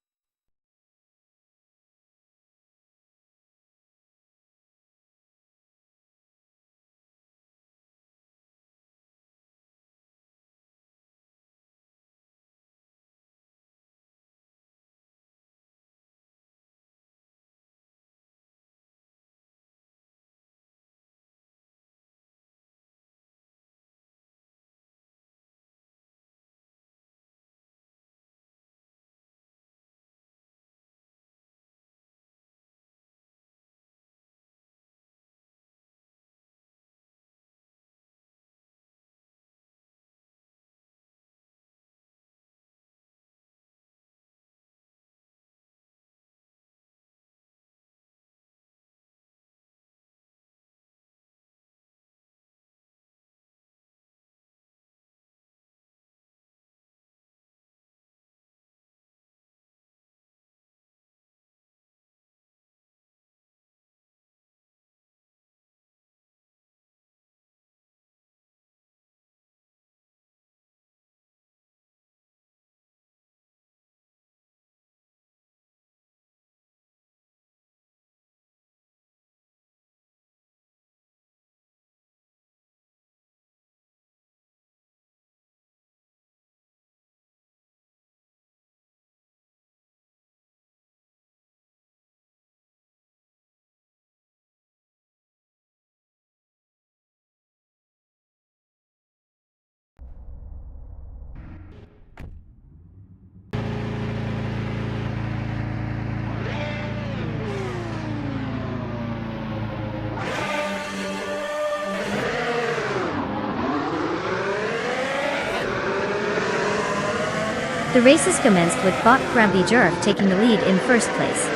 The race has commenced with Bot Grampy Jerf taking the lead in first place.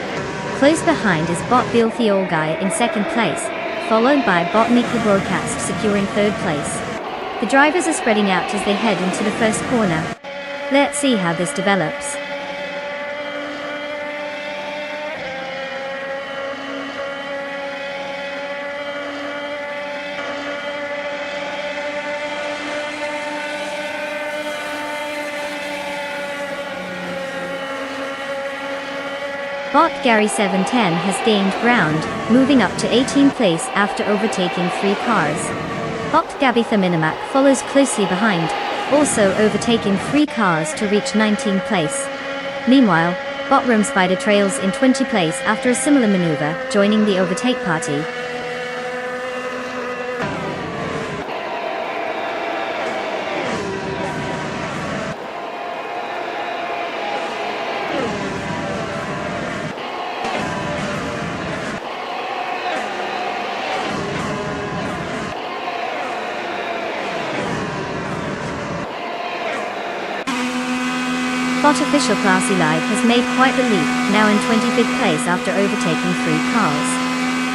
Close behind is Bot Filthy Old Guy in second place, followed by Bot Mickey Broadcast securing third place. The drivers are spreading out as they head into the first corner. Let's see how this develops. Bot Gary 710 has gained ground, moving up to 18th place after overtaking 3 cars. Bot Gabitha Minimac follows closely behind, also overtaking 3 cars to reach 19th place. Meanwhile, Bot Rome Spider trails in 20th place after a similar maneuver, joining the overtake party. Bot Official Classy Live has made quite the leap, now in 25th place after overtaking 3 cars.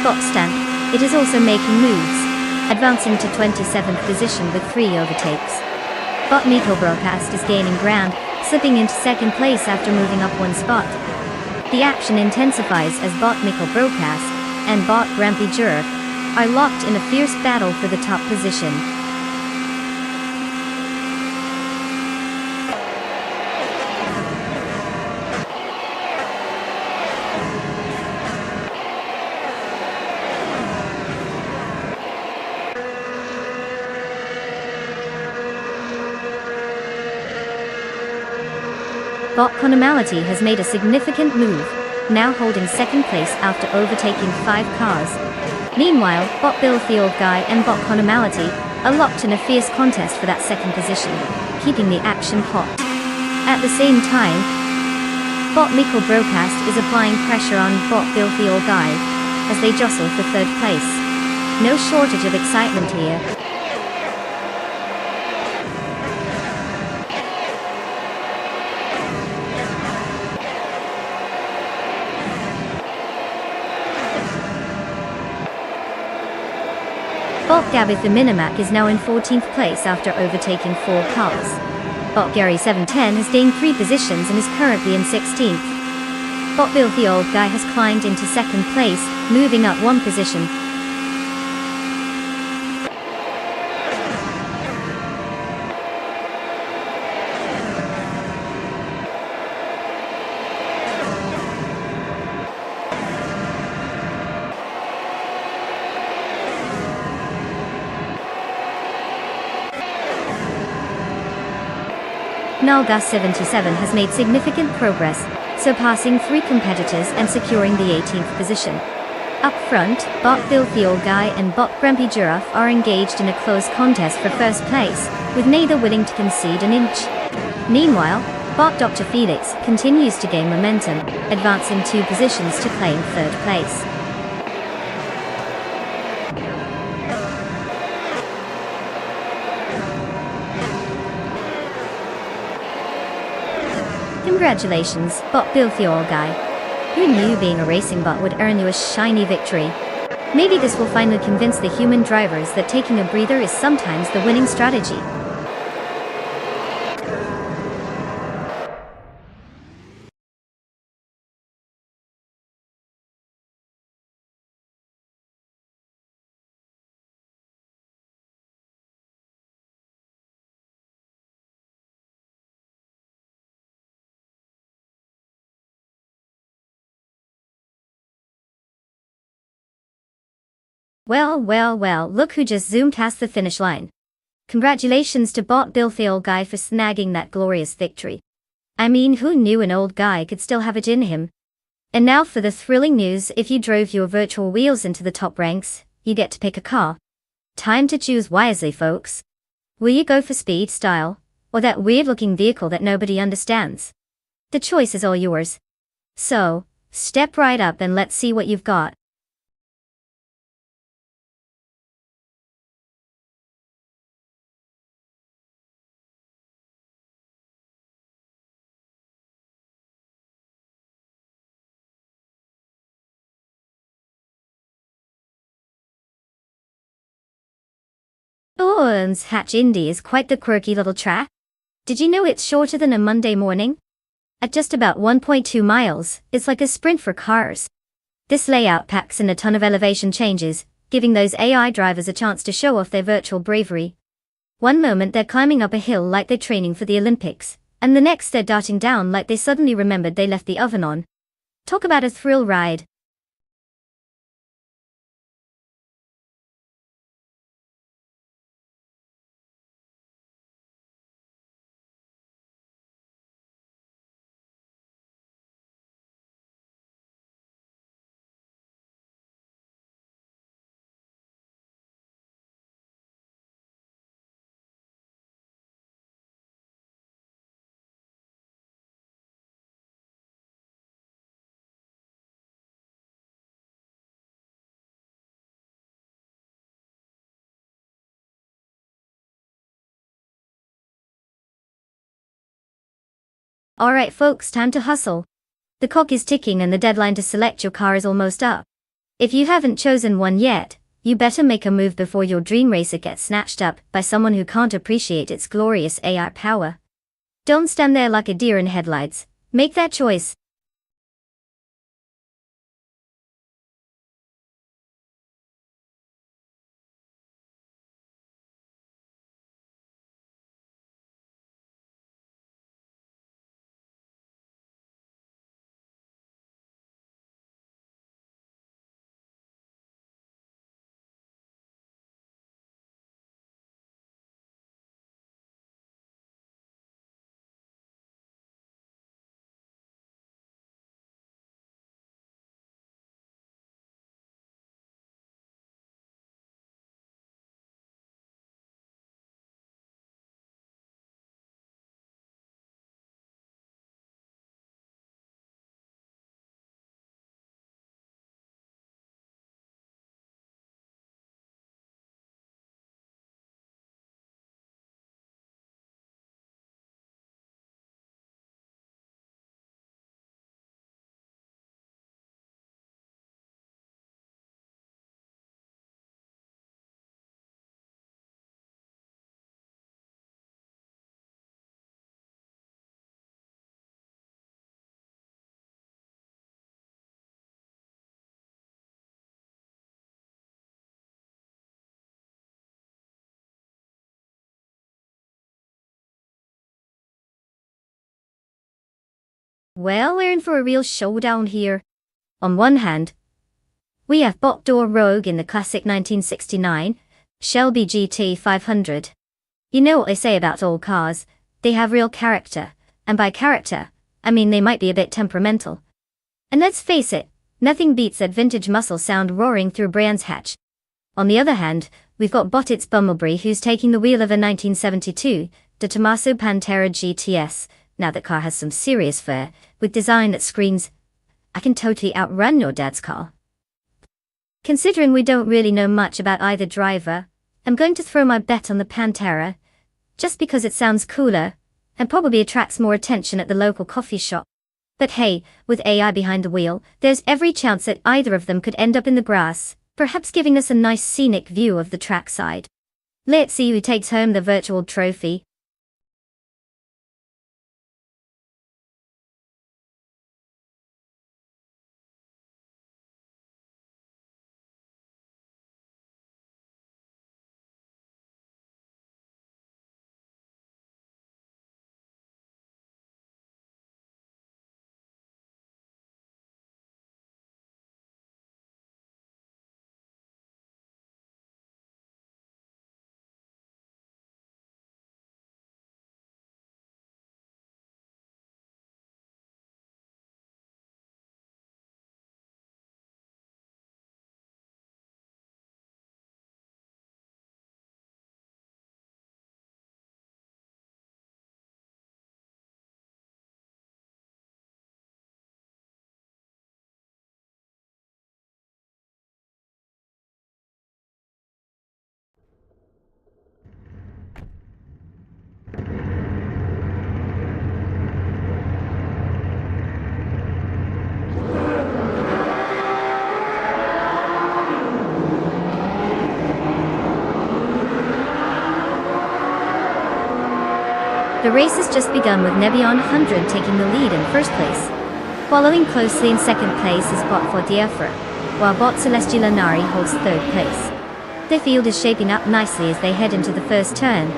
Bot Stamp, it is also making moves, advancing to 27th position with 3 overtakes. Bot Miko Broadcast is gaining ground, slipping into 2nd place after moving up 1 spot. The action intensifies as Bot Miko Broadcast and Bot Grampy Jerf are locked in a fierce battle for the top position. Bot Conomality has made a significant move, now holding 2nd place after overtaking 5 cars. Meanwhile, Bot Bill the Old Guy and Bot Conomality are locked in a fierce contest for that 2nd position, keeping the action hot. At the same time, Bot Miko Broadcast is applying pressure on Bot Bill the Old Guy as they jostle for 3rd place. No shortage of excitement here. Bot Gabby the Minimac is now in 14th place after overtaking 4 cars. Bot Gary 710 has gained 3 positions and is currently in 16th. Bot Bill the Old Guy has climbed into 2nd place, moving up 1 position. Nalgas 77 has made significant progress, surpassing 3 competitors and securing the 18th position. Up front, Bot Bill the Old Guy and Bot Grumpy Giraffe are engaged in a close contest for first place, with neither willing to concede an inch. Meanwhile, Bot Dr. Felix continues to gain momentum, advancing 2 positions to claim 3rd place. Congratulations, Bot Bill the Old Guy. Who knew being a racing bot would earn you a shiny victory? Maybe this will finally convince the human drivers that taking a breather is sometimes the winning strategy. Well, look who just zoomed past the finish line. Congratulations to Bot Bill the Old Guy for snagging that glorious victory. I mean, who knew an old guy could still have it in him? And now for the thrilling news: if you drove your virtual wheels into the top ranks, you get to pick a car. Time to choose wisely, folks. Will you go for speed, style, or that weird-looking vehicle that nobody understands? The choice is all yours. So, step right up and let's see what you've got. Hatch Indy is quite the quirky little track. Did you know it's shorter than a Monday morning? At just about 1.2 miles, it's like a sprint for cars. This layout packs in a ton of elevation changes, giving those AI drivers a chance to show off their virtual bravery. One moment they're climbing up a hill like they're training for the Olympics, and the next they're darting down like they suddenly remembered they left the oven on. Talk about a thrill ride. Alright folks, time to hustle. The clock is ticking and the deadline to select your car is almost up. If you haven't chosen one yet, you better make a move before your dream racer gets snatched up by someone who can't appreciate its glorious AI power. Don't stand there like a deer in headlights. Make that choice. Well, we're in for a real showdown here. On one hand, we have Botdoor Rogue in the classic 1969 Shelby GT 500. You know what I say about old cars, they have real character, and by character, I mean they might be a bit temperamental. And let's face it, nothing beats that vintage muscle sound roaring through Brands Hatch. On the other hand, we've got Bottit's Bumblebee who's taking the wheel of a 1972 De Tomaso Pantera GTS. Now that car has some serious flair, with design that screams, I can totally outrun your dad's car. Considering we don't really know much about either driver, I'm going to throw my bet on the Pantera, just because it sounds cooler, and probably attracts more attention at the local coffee shop. But hey, with AI behind the wheel, there's every chance that either of them could end up in the grass, perhaps giving us a nice scenic view of the trackside. Let's see who takes home the virtual trophy. The race has just begun with Nebion 100 taking the lead in first place. Following closely in second place is Bot Fortiefra, while Bot Celesti Lanari holds third place. The field is shaping up nicely as they head into the first turn.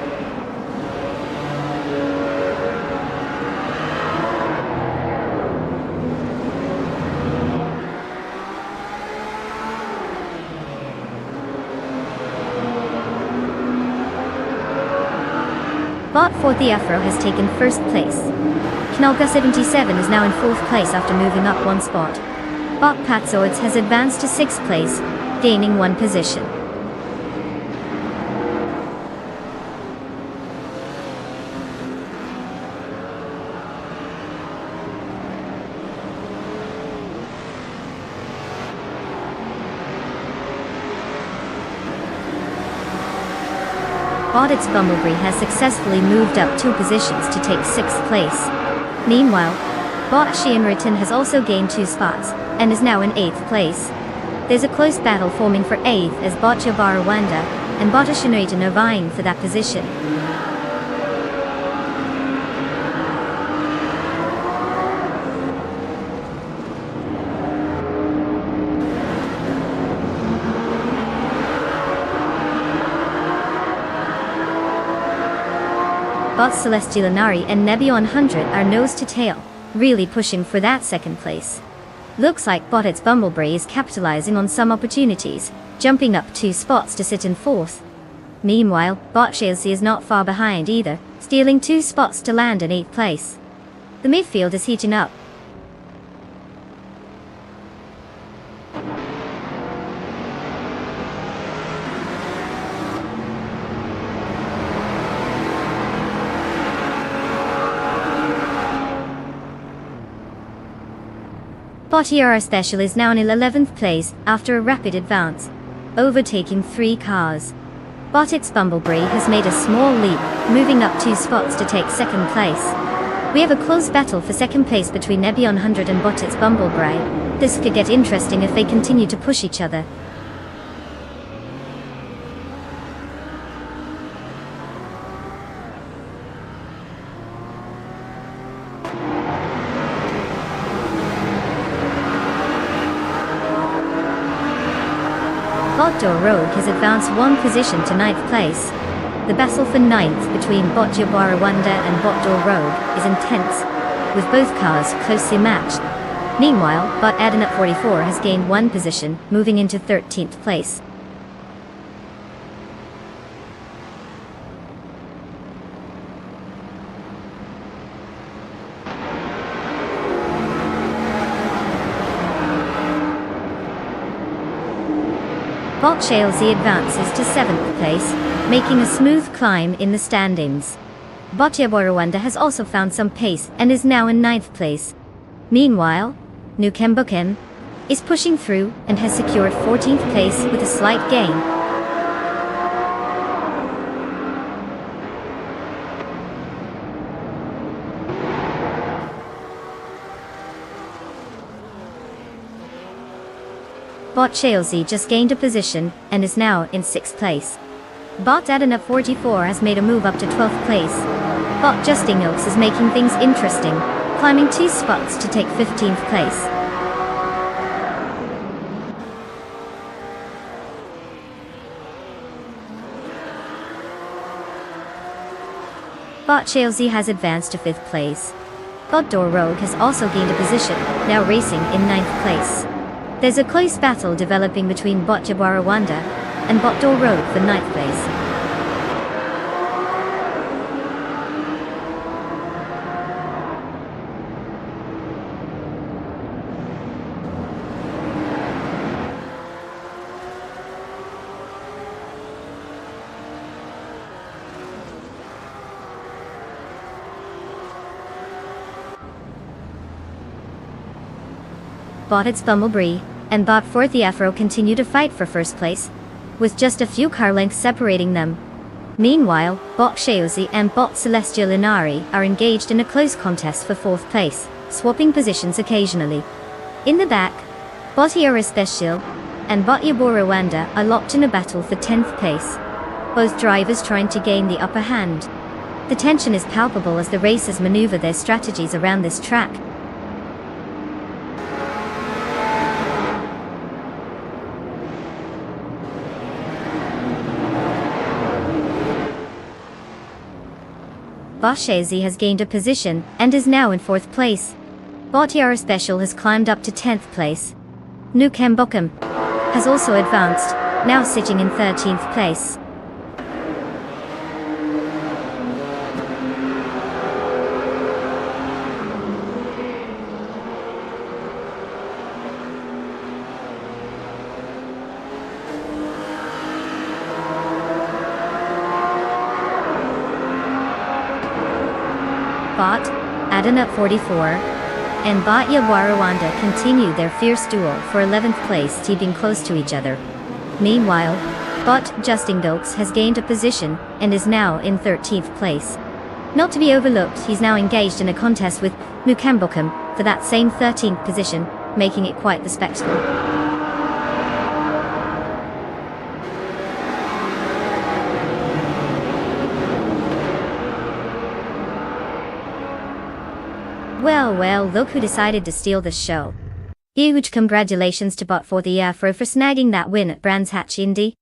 Bot Fortiefra has taken first place. Knolka 77 is now in fourth place after moving up one spot. Bot Patsords has advanced to sixth place, gaining one position. Bottit's Bumblebee has successfully moved up 2 positions to take 6th place. Meanwhile, Bot Shienriton has also gained 2 spots, and is now in 8th place. There's a close battle forming for 8th as Bot Yabarawanda and Bot Shienriton are vying for that position. Bot Celesti Lanari and Nebion 100 are nose to tail, really pushing for that second place. Looks like Bottit's Bumblebee is capitalizing on some opportunities, jumping up 2 spots to sit in 4th. Meanwhile, Bot Chelsea is not far behind either, stealing 2 spots to land in 8th place. The midfield is heating up. Bot ER Special is now in 11th place after a rapid advance, overtaking 3 cars. Bottit's Bumblebee has made a small leap, moving up 2 spots to take 2nd place. We have a close battle for 2nd place between Nebion 100 and Bottit's Bumblebee. This could get interesting if they continue to push each other. Botdoor Rogue has advanced 1 position to 9th place. The battle for 9th between Bot Yabarawanda and Botdoor Rogue is intense. with both cars closely matched. Meanwhile, Bot Adenut 44 has gained one position, moving into 13th place. Bot Chelsea advances to 7th place, making a smooth climb in the standings. Bot Yaborowanda has also found some pace and is now in 9th place. Meanwhile, Nukembukem is pushing through and has secured 14th place with a slight gain. Bot Chelsea just gained a position and is now in 6th place. Bot Adenut 44 has made a move up to 12th place. Bot Justin Oaks is making things interesting, climbing 2 spots to take 15th place. Bot Chelsea has advanced to 5th place. Bot Door Rogue has also gained a position, now racing in 9th place. There's a close battle developing between Bot Yaborowanda and Bot Door Rogue for 9th place. Bot its Bumblebee and Bot 4th Afro continue to fight for 1st place, with just a few car lengths separating them. Meanwhile, Bot Chelsea and Bot Celestial Inari are engaged in a close contest for 4th place, swapping positions occasionally. In the back, Bot Special and Bot Yaborowanda are locked in a battle for 10th place, both drivers trying to gain the upper hand. The tension is palpable as the racers maneuver their strategies around this track. Bot Chelsea has gained a position and is now in 4th place. Bot Special has climbed up to 10th place. Nukembukem has also advanced, now sitting in 13th place. Bot Adenut 44 and Bot Yaborowanda continue their fierce duel for 11th place, keeping close to each other. Meanwhile, Bot Justin Oaks has gained a position and is now in 13th place. Not to be overlooked, he's now engaged in a contest with Nukembukem for that same 13th position, making it quite the spectacle. Well, look who decided to steal the show. Huge congratulations to Bot 4th Afro for snagging that win at Brands Hatch Indy.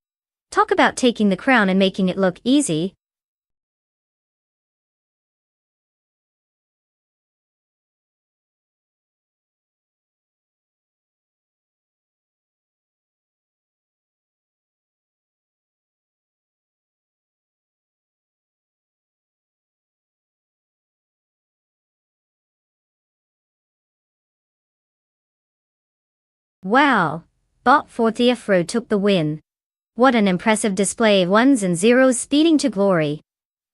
Talk about taking the crown and making it look easy. Wow, Bot 4th Afro took the win. What an impressive display of ones and zeros speeding to glory.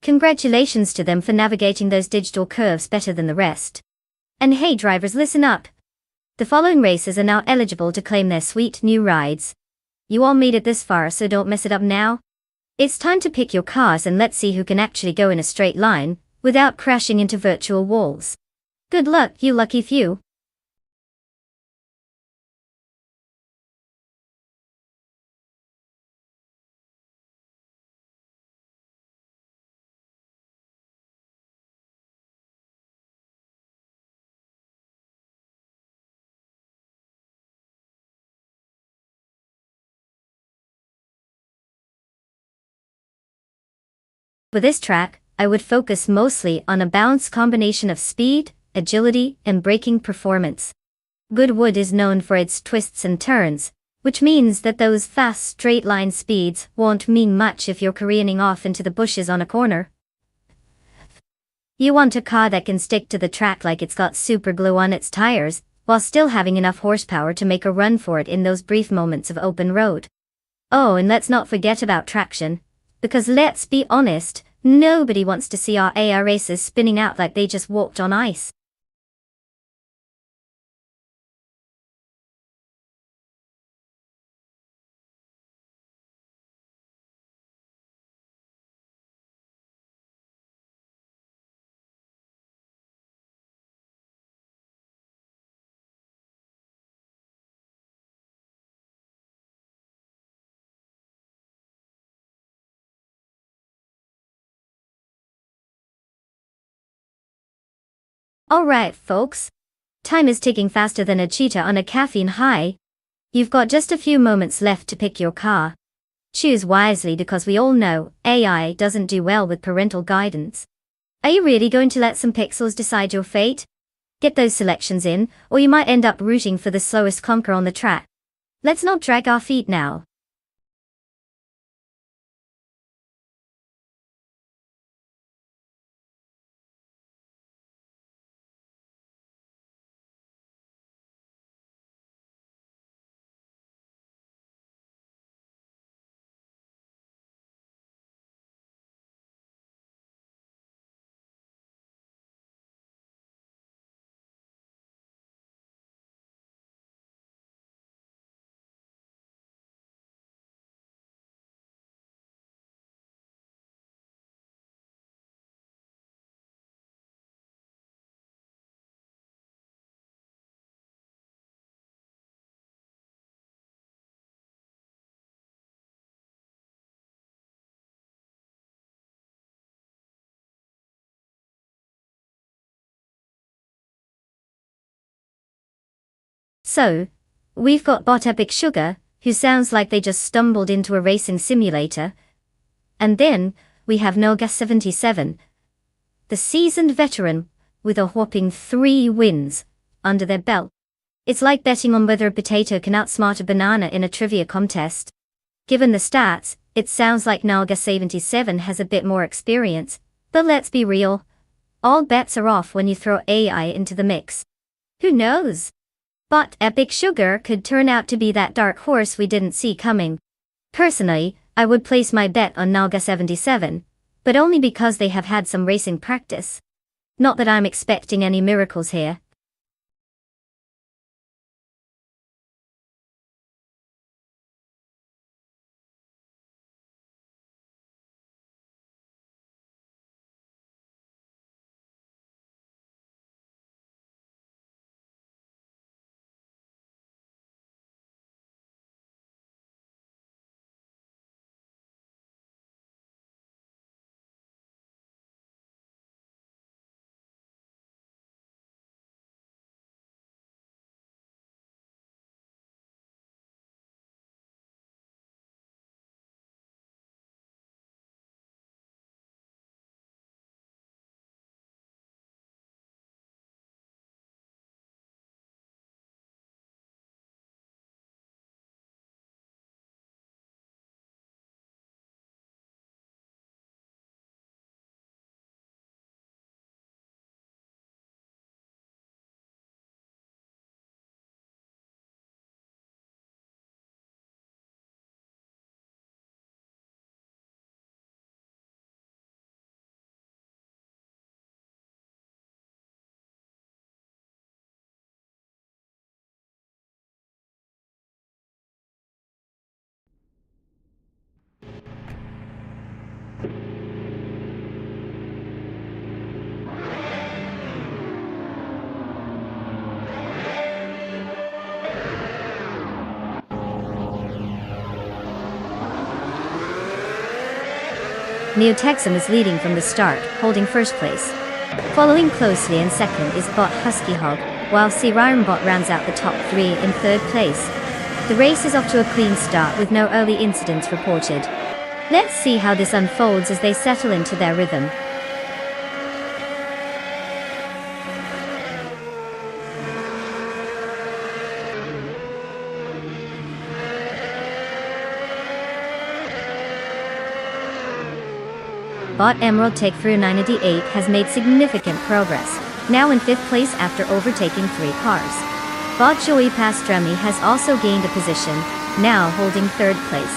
Congratulations to them for navigating those digital curves better than the rest. And hey drivers, listen up. The following races are now eligible to claim their sweet new rides. You all made it this far, so don't mess it up now. It's time to pick your cars and let's see who can actually go in a straight line without crashing into virtual walls. Good luck, you lucky few. For this track, I would focus mostly on a balanced combination of speed, agility, and braking performance. Good wood is known for its twists and turns, which means that those fast straight-line speeds won't mean much if you're careening off into the bushes on a corner. You want a car that can stick to the track like it's got super glue on its tires, while still having enough horsepower to make a run for it in those brief moments of open road. Oh, and let's not forget about traction, because let's be honest, nobody wants to see our AR racers spinning out like they just walked on ice. Alright, folks. Time is ticking faster than a cheetah on a caffeine high. You've got just a few moments left to pick your car. Choose wisely because we all know AI doesn't do well with parental guidance. Are you really going to let some pixels decide your fate? Get those selections in, or you might end up rooting for the slowest conker on the track. Let's not drag our feet now. So, we've got Bot Epic Sugar, who sounds like they just stumbled into a racing simulator. And then, we have Noga77, the seasoned veteran, with a whopping 3 wins under their belt. It's like betting on whether a potato can outsmart a banana in a trivia contest. Given the stats, it sounds like Noga77 has a bit more experience, but let's be real. All bets are off when you throw AI into the mix. Who knows? But Epic Sugar could turn out to be that dark horse we didn't see coming. Personally, I would place my bet on Noga77, but only because they have had some racing practice. Not that I'm expecting any miracles here. Neo-Texan is leading from the start, holding first place. Following closely in second is Bot Husky Hog, while Bot rounds out the top 3 in third place. The race is off to a clean start with no early incidents reported. Let's see how this unfolds as they settle into their rhythm. Bot Emerald Take Through 988 has made significant progress, now in 5th place after overtaking 3 cars. Bot Joey Pastrami has also gained a position, now holding 3rd place.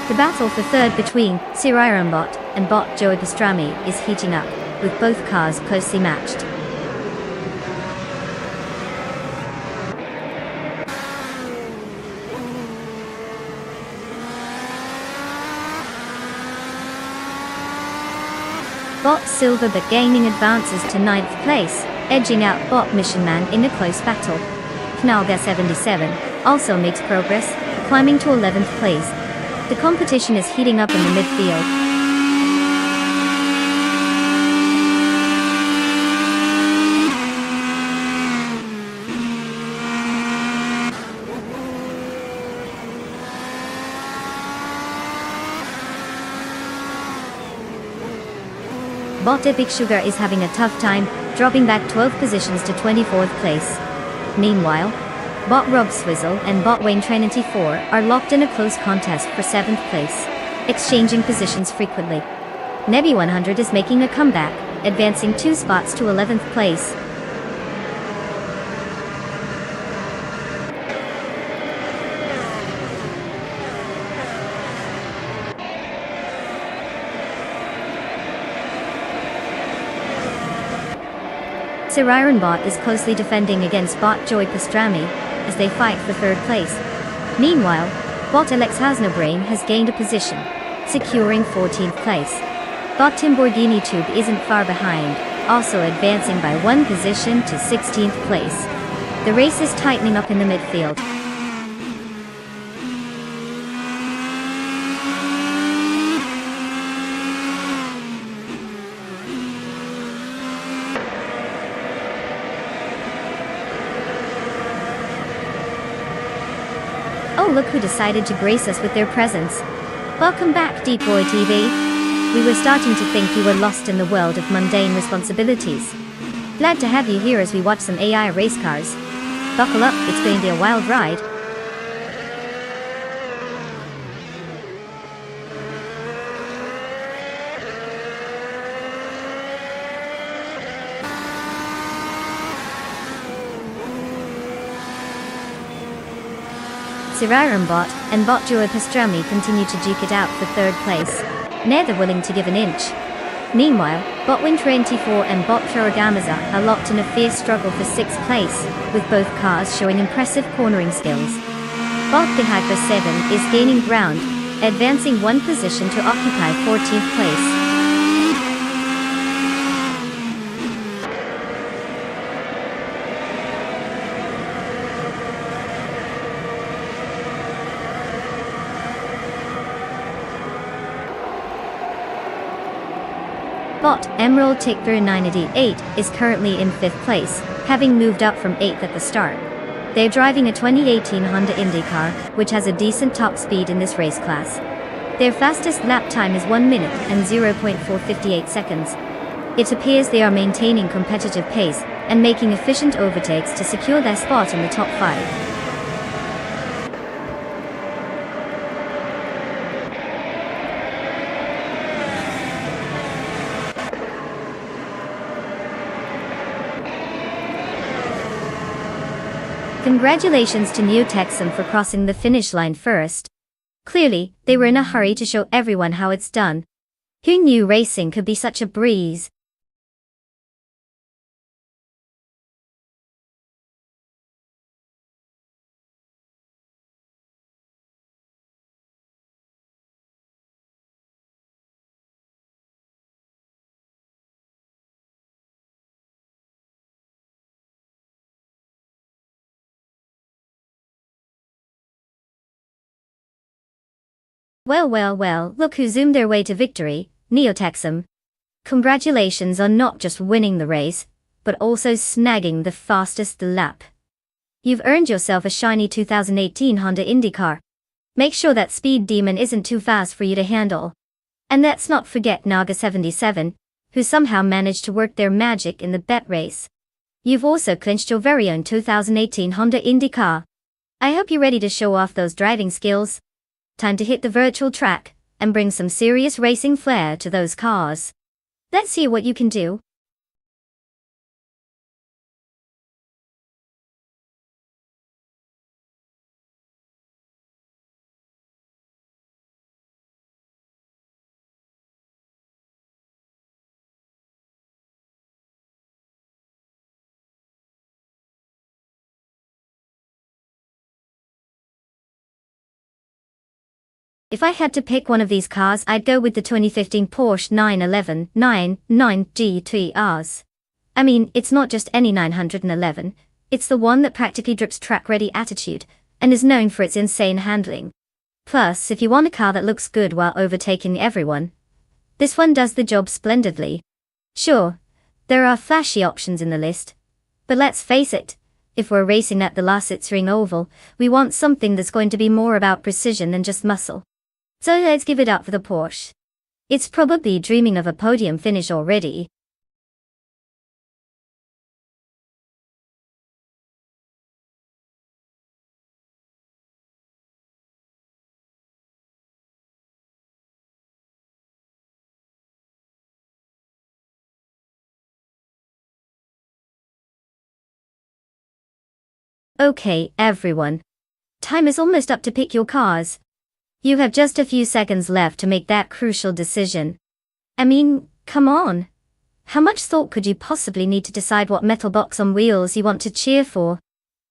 The battle for 3rd between Sirairanbot and Bot Joey Pastrami is heating up, with both cars closely matched. Bot Silver but gaining advances to 9th place, edging out Bot Mission Man in a close battle. Knalga 77 also makes progress, climbing to 11th place. The competition is heating up in the midfield. Bot Epic Sugar is having a tough time, dropping back 12 positions to 24th place. Meanwhile, Bot Rob Swizzle and Bot Wayne Trinity 4 are locked in a close contest for 7th place, exchanging positions frequently. Nebby 100 is making a comeback, advancing 2 spots to 11th place. Sirairanbot is closely defending against Bot Joy Pastrami as they fight for 3rd place. Meanwhile, Bot Alex Hasnobrain has gained a position, securing 14th place. Bot Timborghini Tube isn't far behind, also advancing by 1 position to 16th place. The race is tightening up in the midfield. Oh, look who decided to grace us with their presence. Welcome back, Deep Boy TV. We were starting to think you were lost in the world of mundane responsibilities. Glad to have you here as we watch some AI race cars. Buckle up, it's going to be a wild ride. Sirairanbot and Bot Joy Pastrami continue to duke it out for 3rd place, neither willing to give an inch. Meanwhile, Bot Win 24 and Bot Chorogamaza are locked in a fierce struggle for 6th place, with both cars showing impressive cornering skills. Bot the Hyper 7 is gaining ground, advancing 1 position to occupy 14th place. Bot Emerald Take Through 988 is currently in 5th place, having moved up from 8th at the start. They're driving a 2018 Honda Indy car, which has a decent top speed in this race class. Their fastest lap time is 1 minute and 0.458 seconds. It appears they are maintaining competitive pace and making efficient overtakes to secure their spot in the top 5. Congratulations to Neo Texan for crossing the finish line first. Clearly, they were in a hurry to show everyone how it's done. Who knew racing could be such a breeze? Well, look who zoomed their way to victory, Neotexum. Congratulations on not just winning the race, but also snagging the fastest lap. You've earned yourself a shiny 2018 Honda Indy car. Make sure that speed demon isn't too fast for you to handle. And let's not forget Naga 77, who somehow managed to work their magic in the bet race. You've also clinched your very own 2018 Honda Indy car. I hope you're ready to show off those driving skills. Time to hit the virtual track and bring some serious racing flair to those cars. Let's see what you can do. If I had to pick one of these cars, I'd go with the 2015 Porsche 911 999 GT-Rs. I mean, it's not just any 911, it's the one that practically drips track-ready attitude, and is known for its insane handling. Plus, if you want a car that looks good while overtaking everyone, this one does the job splendidly. Sure, there are flashy options in the list, but let's face it, if we're racing at the Lasitz-Ring Oval, we want something that's going to be more about precision than just muscle. So let's give it up for the Porsche. It's probably dreaming of a podium finish already. Okay, everyone. Time is almost up to pick your cars. You have just a few seconds left to make that crucial decision. I mean, come on. How much thought could you possibly need to decide what metal box on wheels you want to cheer for?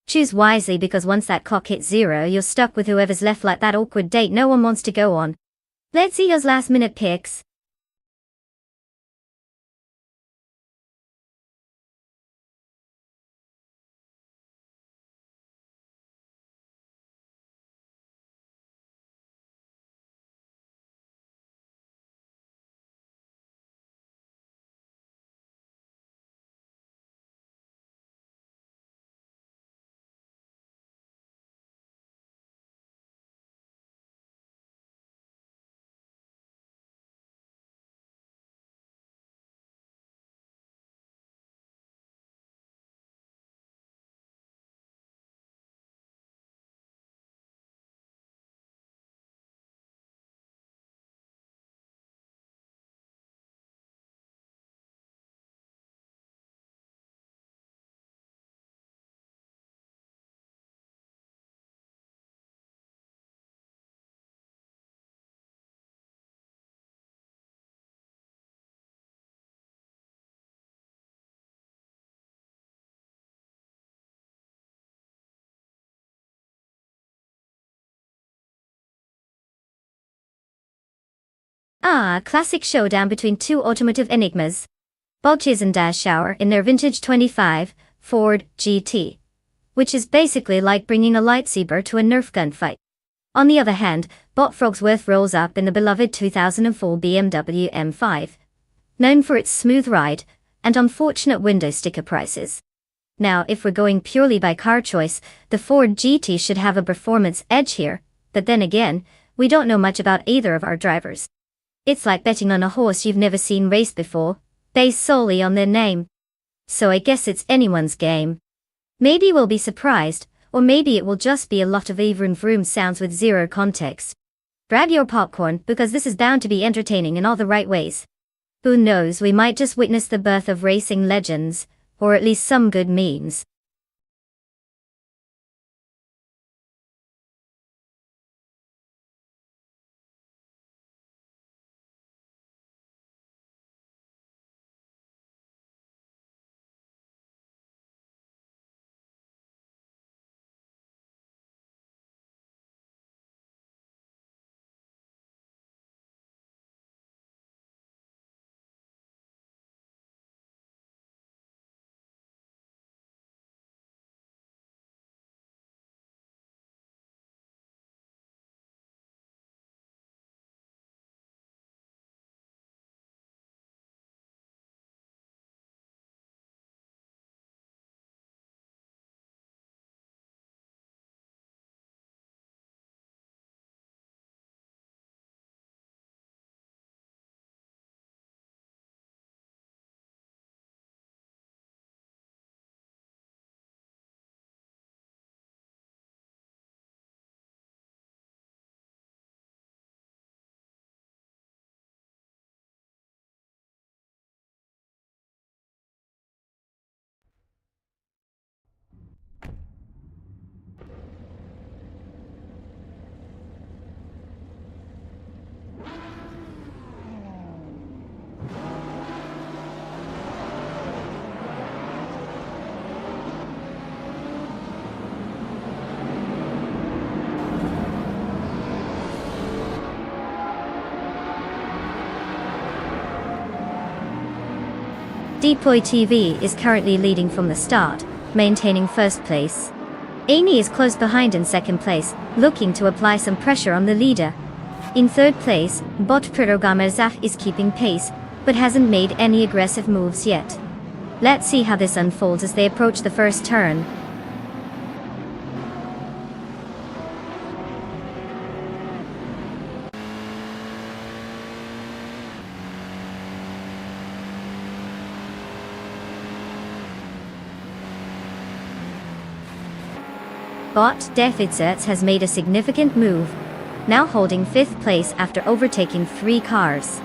Choose wisely, because once that clock hits 0, you're stuck with whoever's left, like that awkward date no one wants to go on. Let's see those last minute picks. Ah, classic showdown between two automotive enigmas. Bogchiz and Dash Shower in their vintage 25 Ford GT, which is basically like bringing a lightsaber to a Nerf gunfight. On the other hand, Bot Frogsworth rolls up in the beloved 2004 BMW M5, known for its smooth ride and unfortunate window sticker prices. Now, if we're going purely by car choice, the Ford GT should have a performance edge here, but then again, we don't know much about either of our drivers. It's like betting on a horse you've never seen race before, based solely on their name. So I guess it's anyone's game. Maybe we'll be surprised, or maybe it will just be a lot of vroom vroom sounds with zero context. Grab your popcorn, because this is bound to be entertaining in all the right ways. Who knows, we might just witness the birth of racing legends, or at least some good memes. Deploy TV is currently leading from the start, maintaining first place. Amy is close behind in second place, looking to apply some pressure on the leader. In third place, bot Protogama is keeping pace, but hasn't made any aggressive moves yet. Let's see how this unfolds as they approach the first turn. Bot Deficits has made a significant move, now holding 5th place after overtaking 3 cars.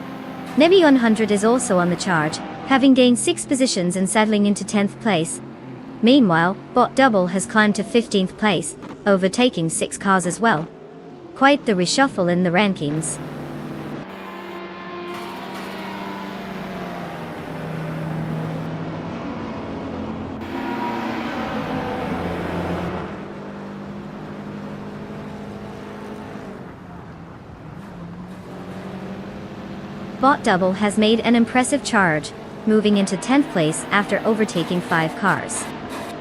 Nebi 100 is also on the charge, having gained 6 positions and settling into 10th place. Meanwhile, Bot Double has climbed to 15th place, overtaking 6 cars as well. Quite the reshuffle in the rankings. Bot Double has made an impressive charge, moving into 10th place after overtaking 5 cars.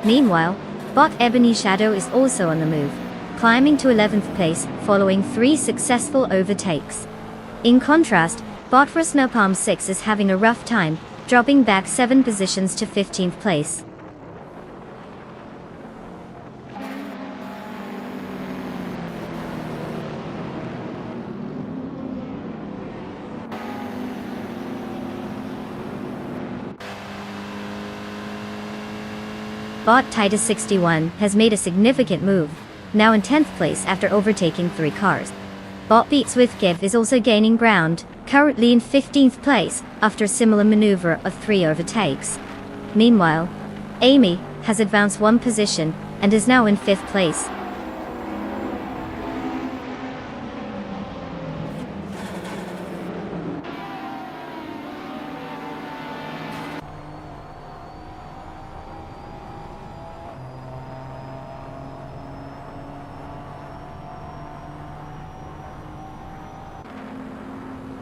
Meanwhile, Bot Ebony Shadow is also on the move, climbing to 11th place following 3 successful overtakes. In contrast, Bot Rusnopalm 6 is having a rough time, dropping back 7 positions to 15th place. Bot Titus 61 has made a significant move, now in 10th place after overtaking 3 cars. Bot Beats with Give is also gaining ground, currently in 15th place after a similar maneuver of 3 overtakes. Meanwhile, Amy has advanced 1 position and is now in 5th place.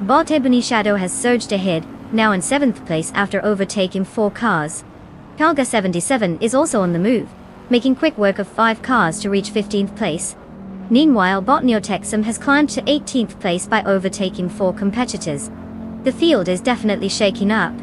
Bot Ebony Shadow has surged ahead, now in 7th place after overtaking 4 cars. Kalga 77 is also on the move, making quick work of 5 cars to reach 15th place. Meanwhile, Bot Neotexum has climbed to 18th place by overtaking 4 competitors. The field is definitely shaking up.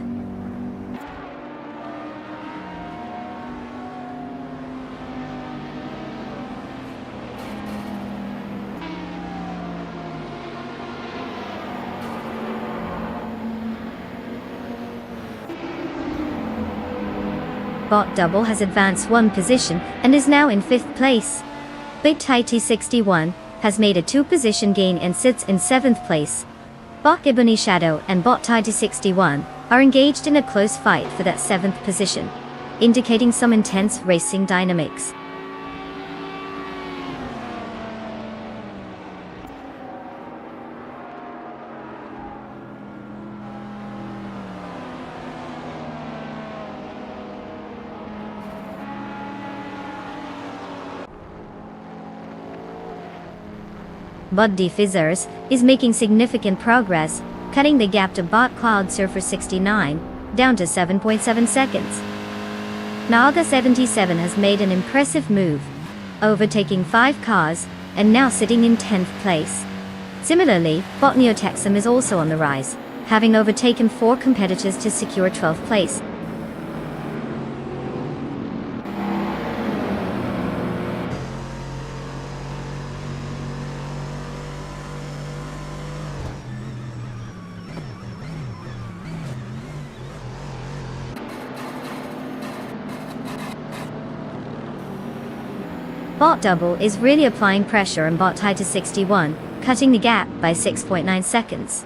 Bot Double has advanced 1 position and is now in 5th place. Big Tighty 61 has made a 2-position gain and sits in 7th place. Bot Ebony Shadow and Bot Tighty 61 are engaged in a close fight for that 7th position, indicating some intense racing dynamics. Bot Defizzers is making significant progress, cutting the gap to Bot Cloud Surfer 69, down to 7.7 seconds. Naga 77 has made an impressive move, overtaking 5 cars, and now sitting in 10th place. Similarly, Bot Neotexum is also on the rise, having overtaken 4 competitors to secure 12th place. Bot Double is really applying pressure on Bot Titus 61, cutting the gap by 6.9 seconds.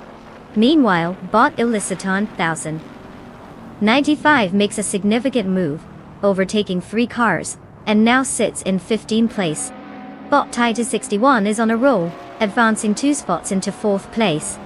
Meanwhile, Bot Illiciton 1095 makes a significant move, overtaking 3 cars, and now sits in 15th place. Bot Titus 61 is on a roll, advancing 2 spots into 4th place.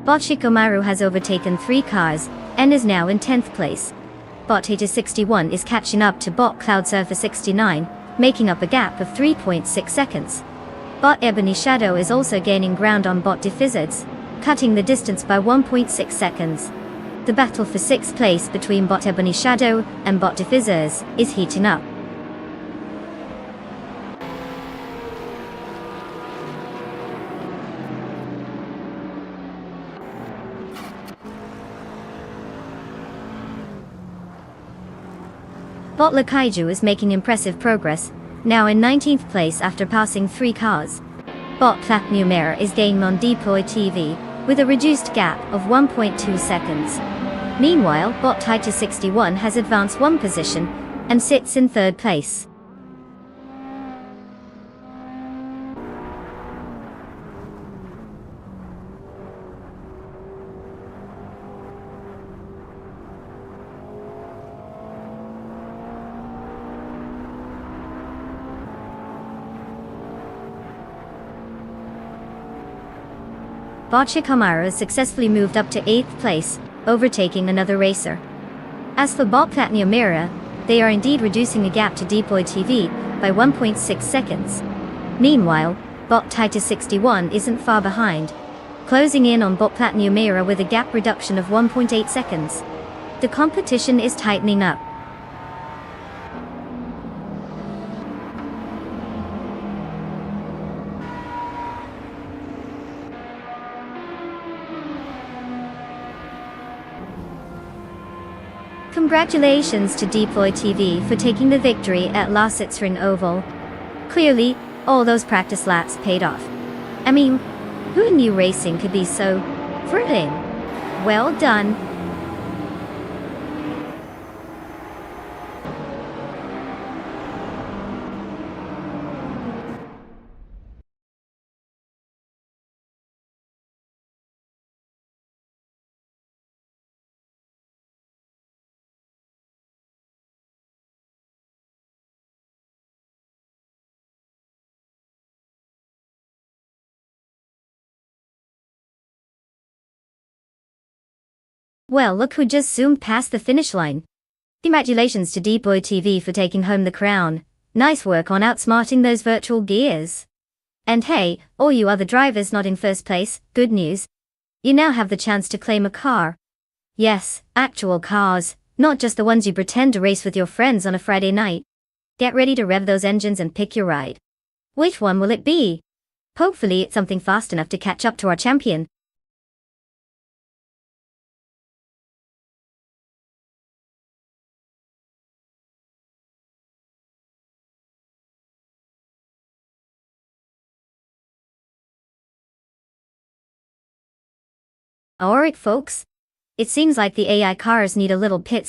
Bot Shikamaru has overtaken 3 cars, and is now in 10th place. Bot Hater 61 is catching up to Bot Cloud Surfer 69, making up a gap of 3.6 seconds. Bot Ebony Shadow is also gaining ground on Bot Defizzards, cutting the distance by 1.6 seconds. The battle for 6th place between Bot Ebony Shadow and Bot Defizzards is heating up. Bot Lakaiju is making impressive progress, now in 19th place after passing 3 cars. Bot Platinum Era is gaining on Deploy TV, with a reduced gap of 1.2 seconds. Meanwhile, Bot Titan 61 has advanced 1 position, and sits in 3rd place. Bot Shikamaru successfully moved up to 8th place, overtaking another racer. As for Bot Platinum Era, they are indeed reducing the gap to Deploy TV by 1.6 seconds. Meanwhile, Bot Titan 61 isn't far behind, closing in on Bot Platinum Era with a gap reduction of 1.8 seconds. The competition is tightening up. Congratulations to Deploy TV for taking the victory at La Sitzring Oval. Clearly, all those practice laps paid off. I mean, who knew racing could be so thrilling? Well done. Well, look who just zoomed past the finish line. Congratulations to Deploy TV for taking home the crown. Nice work on outsmarting those virtual gears. And hey, all you other drivers not in first place, good news. You now have the chance to claim a car. Yes, actual cars, not just the ones you pretend to race with your friends on a Friday night. Get ready to rev those engines and pick your ride. Which one will it be? Hopefully it's something fast enough to catch up to our champion. Alright folks. It seems like the AI cars need a little pit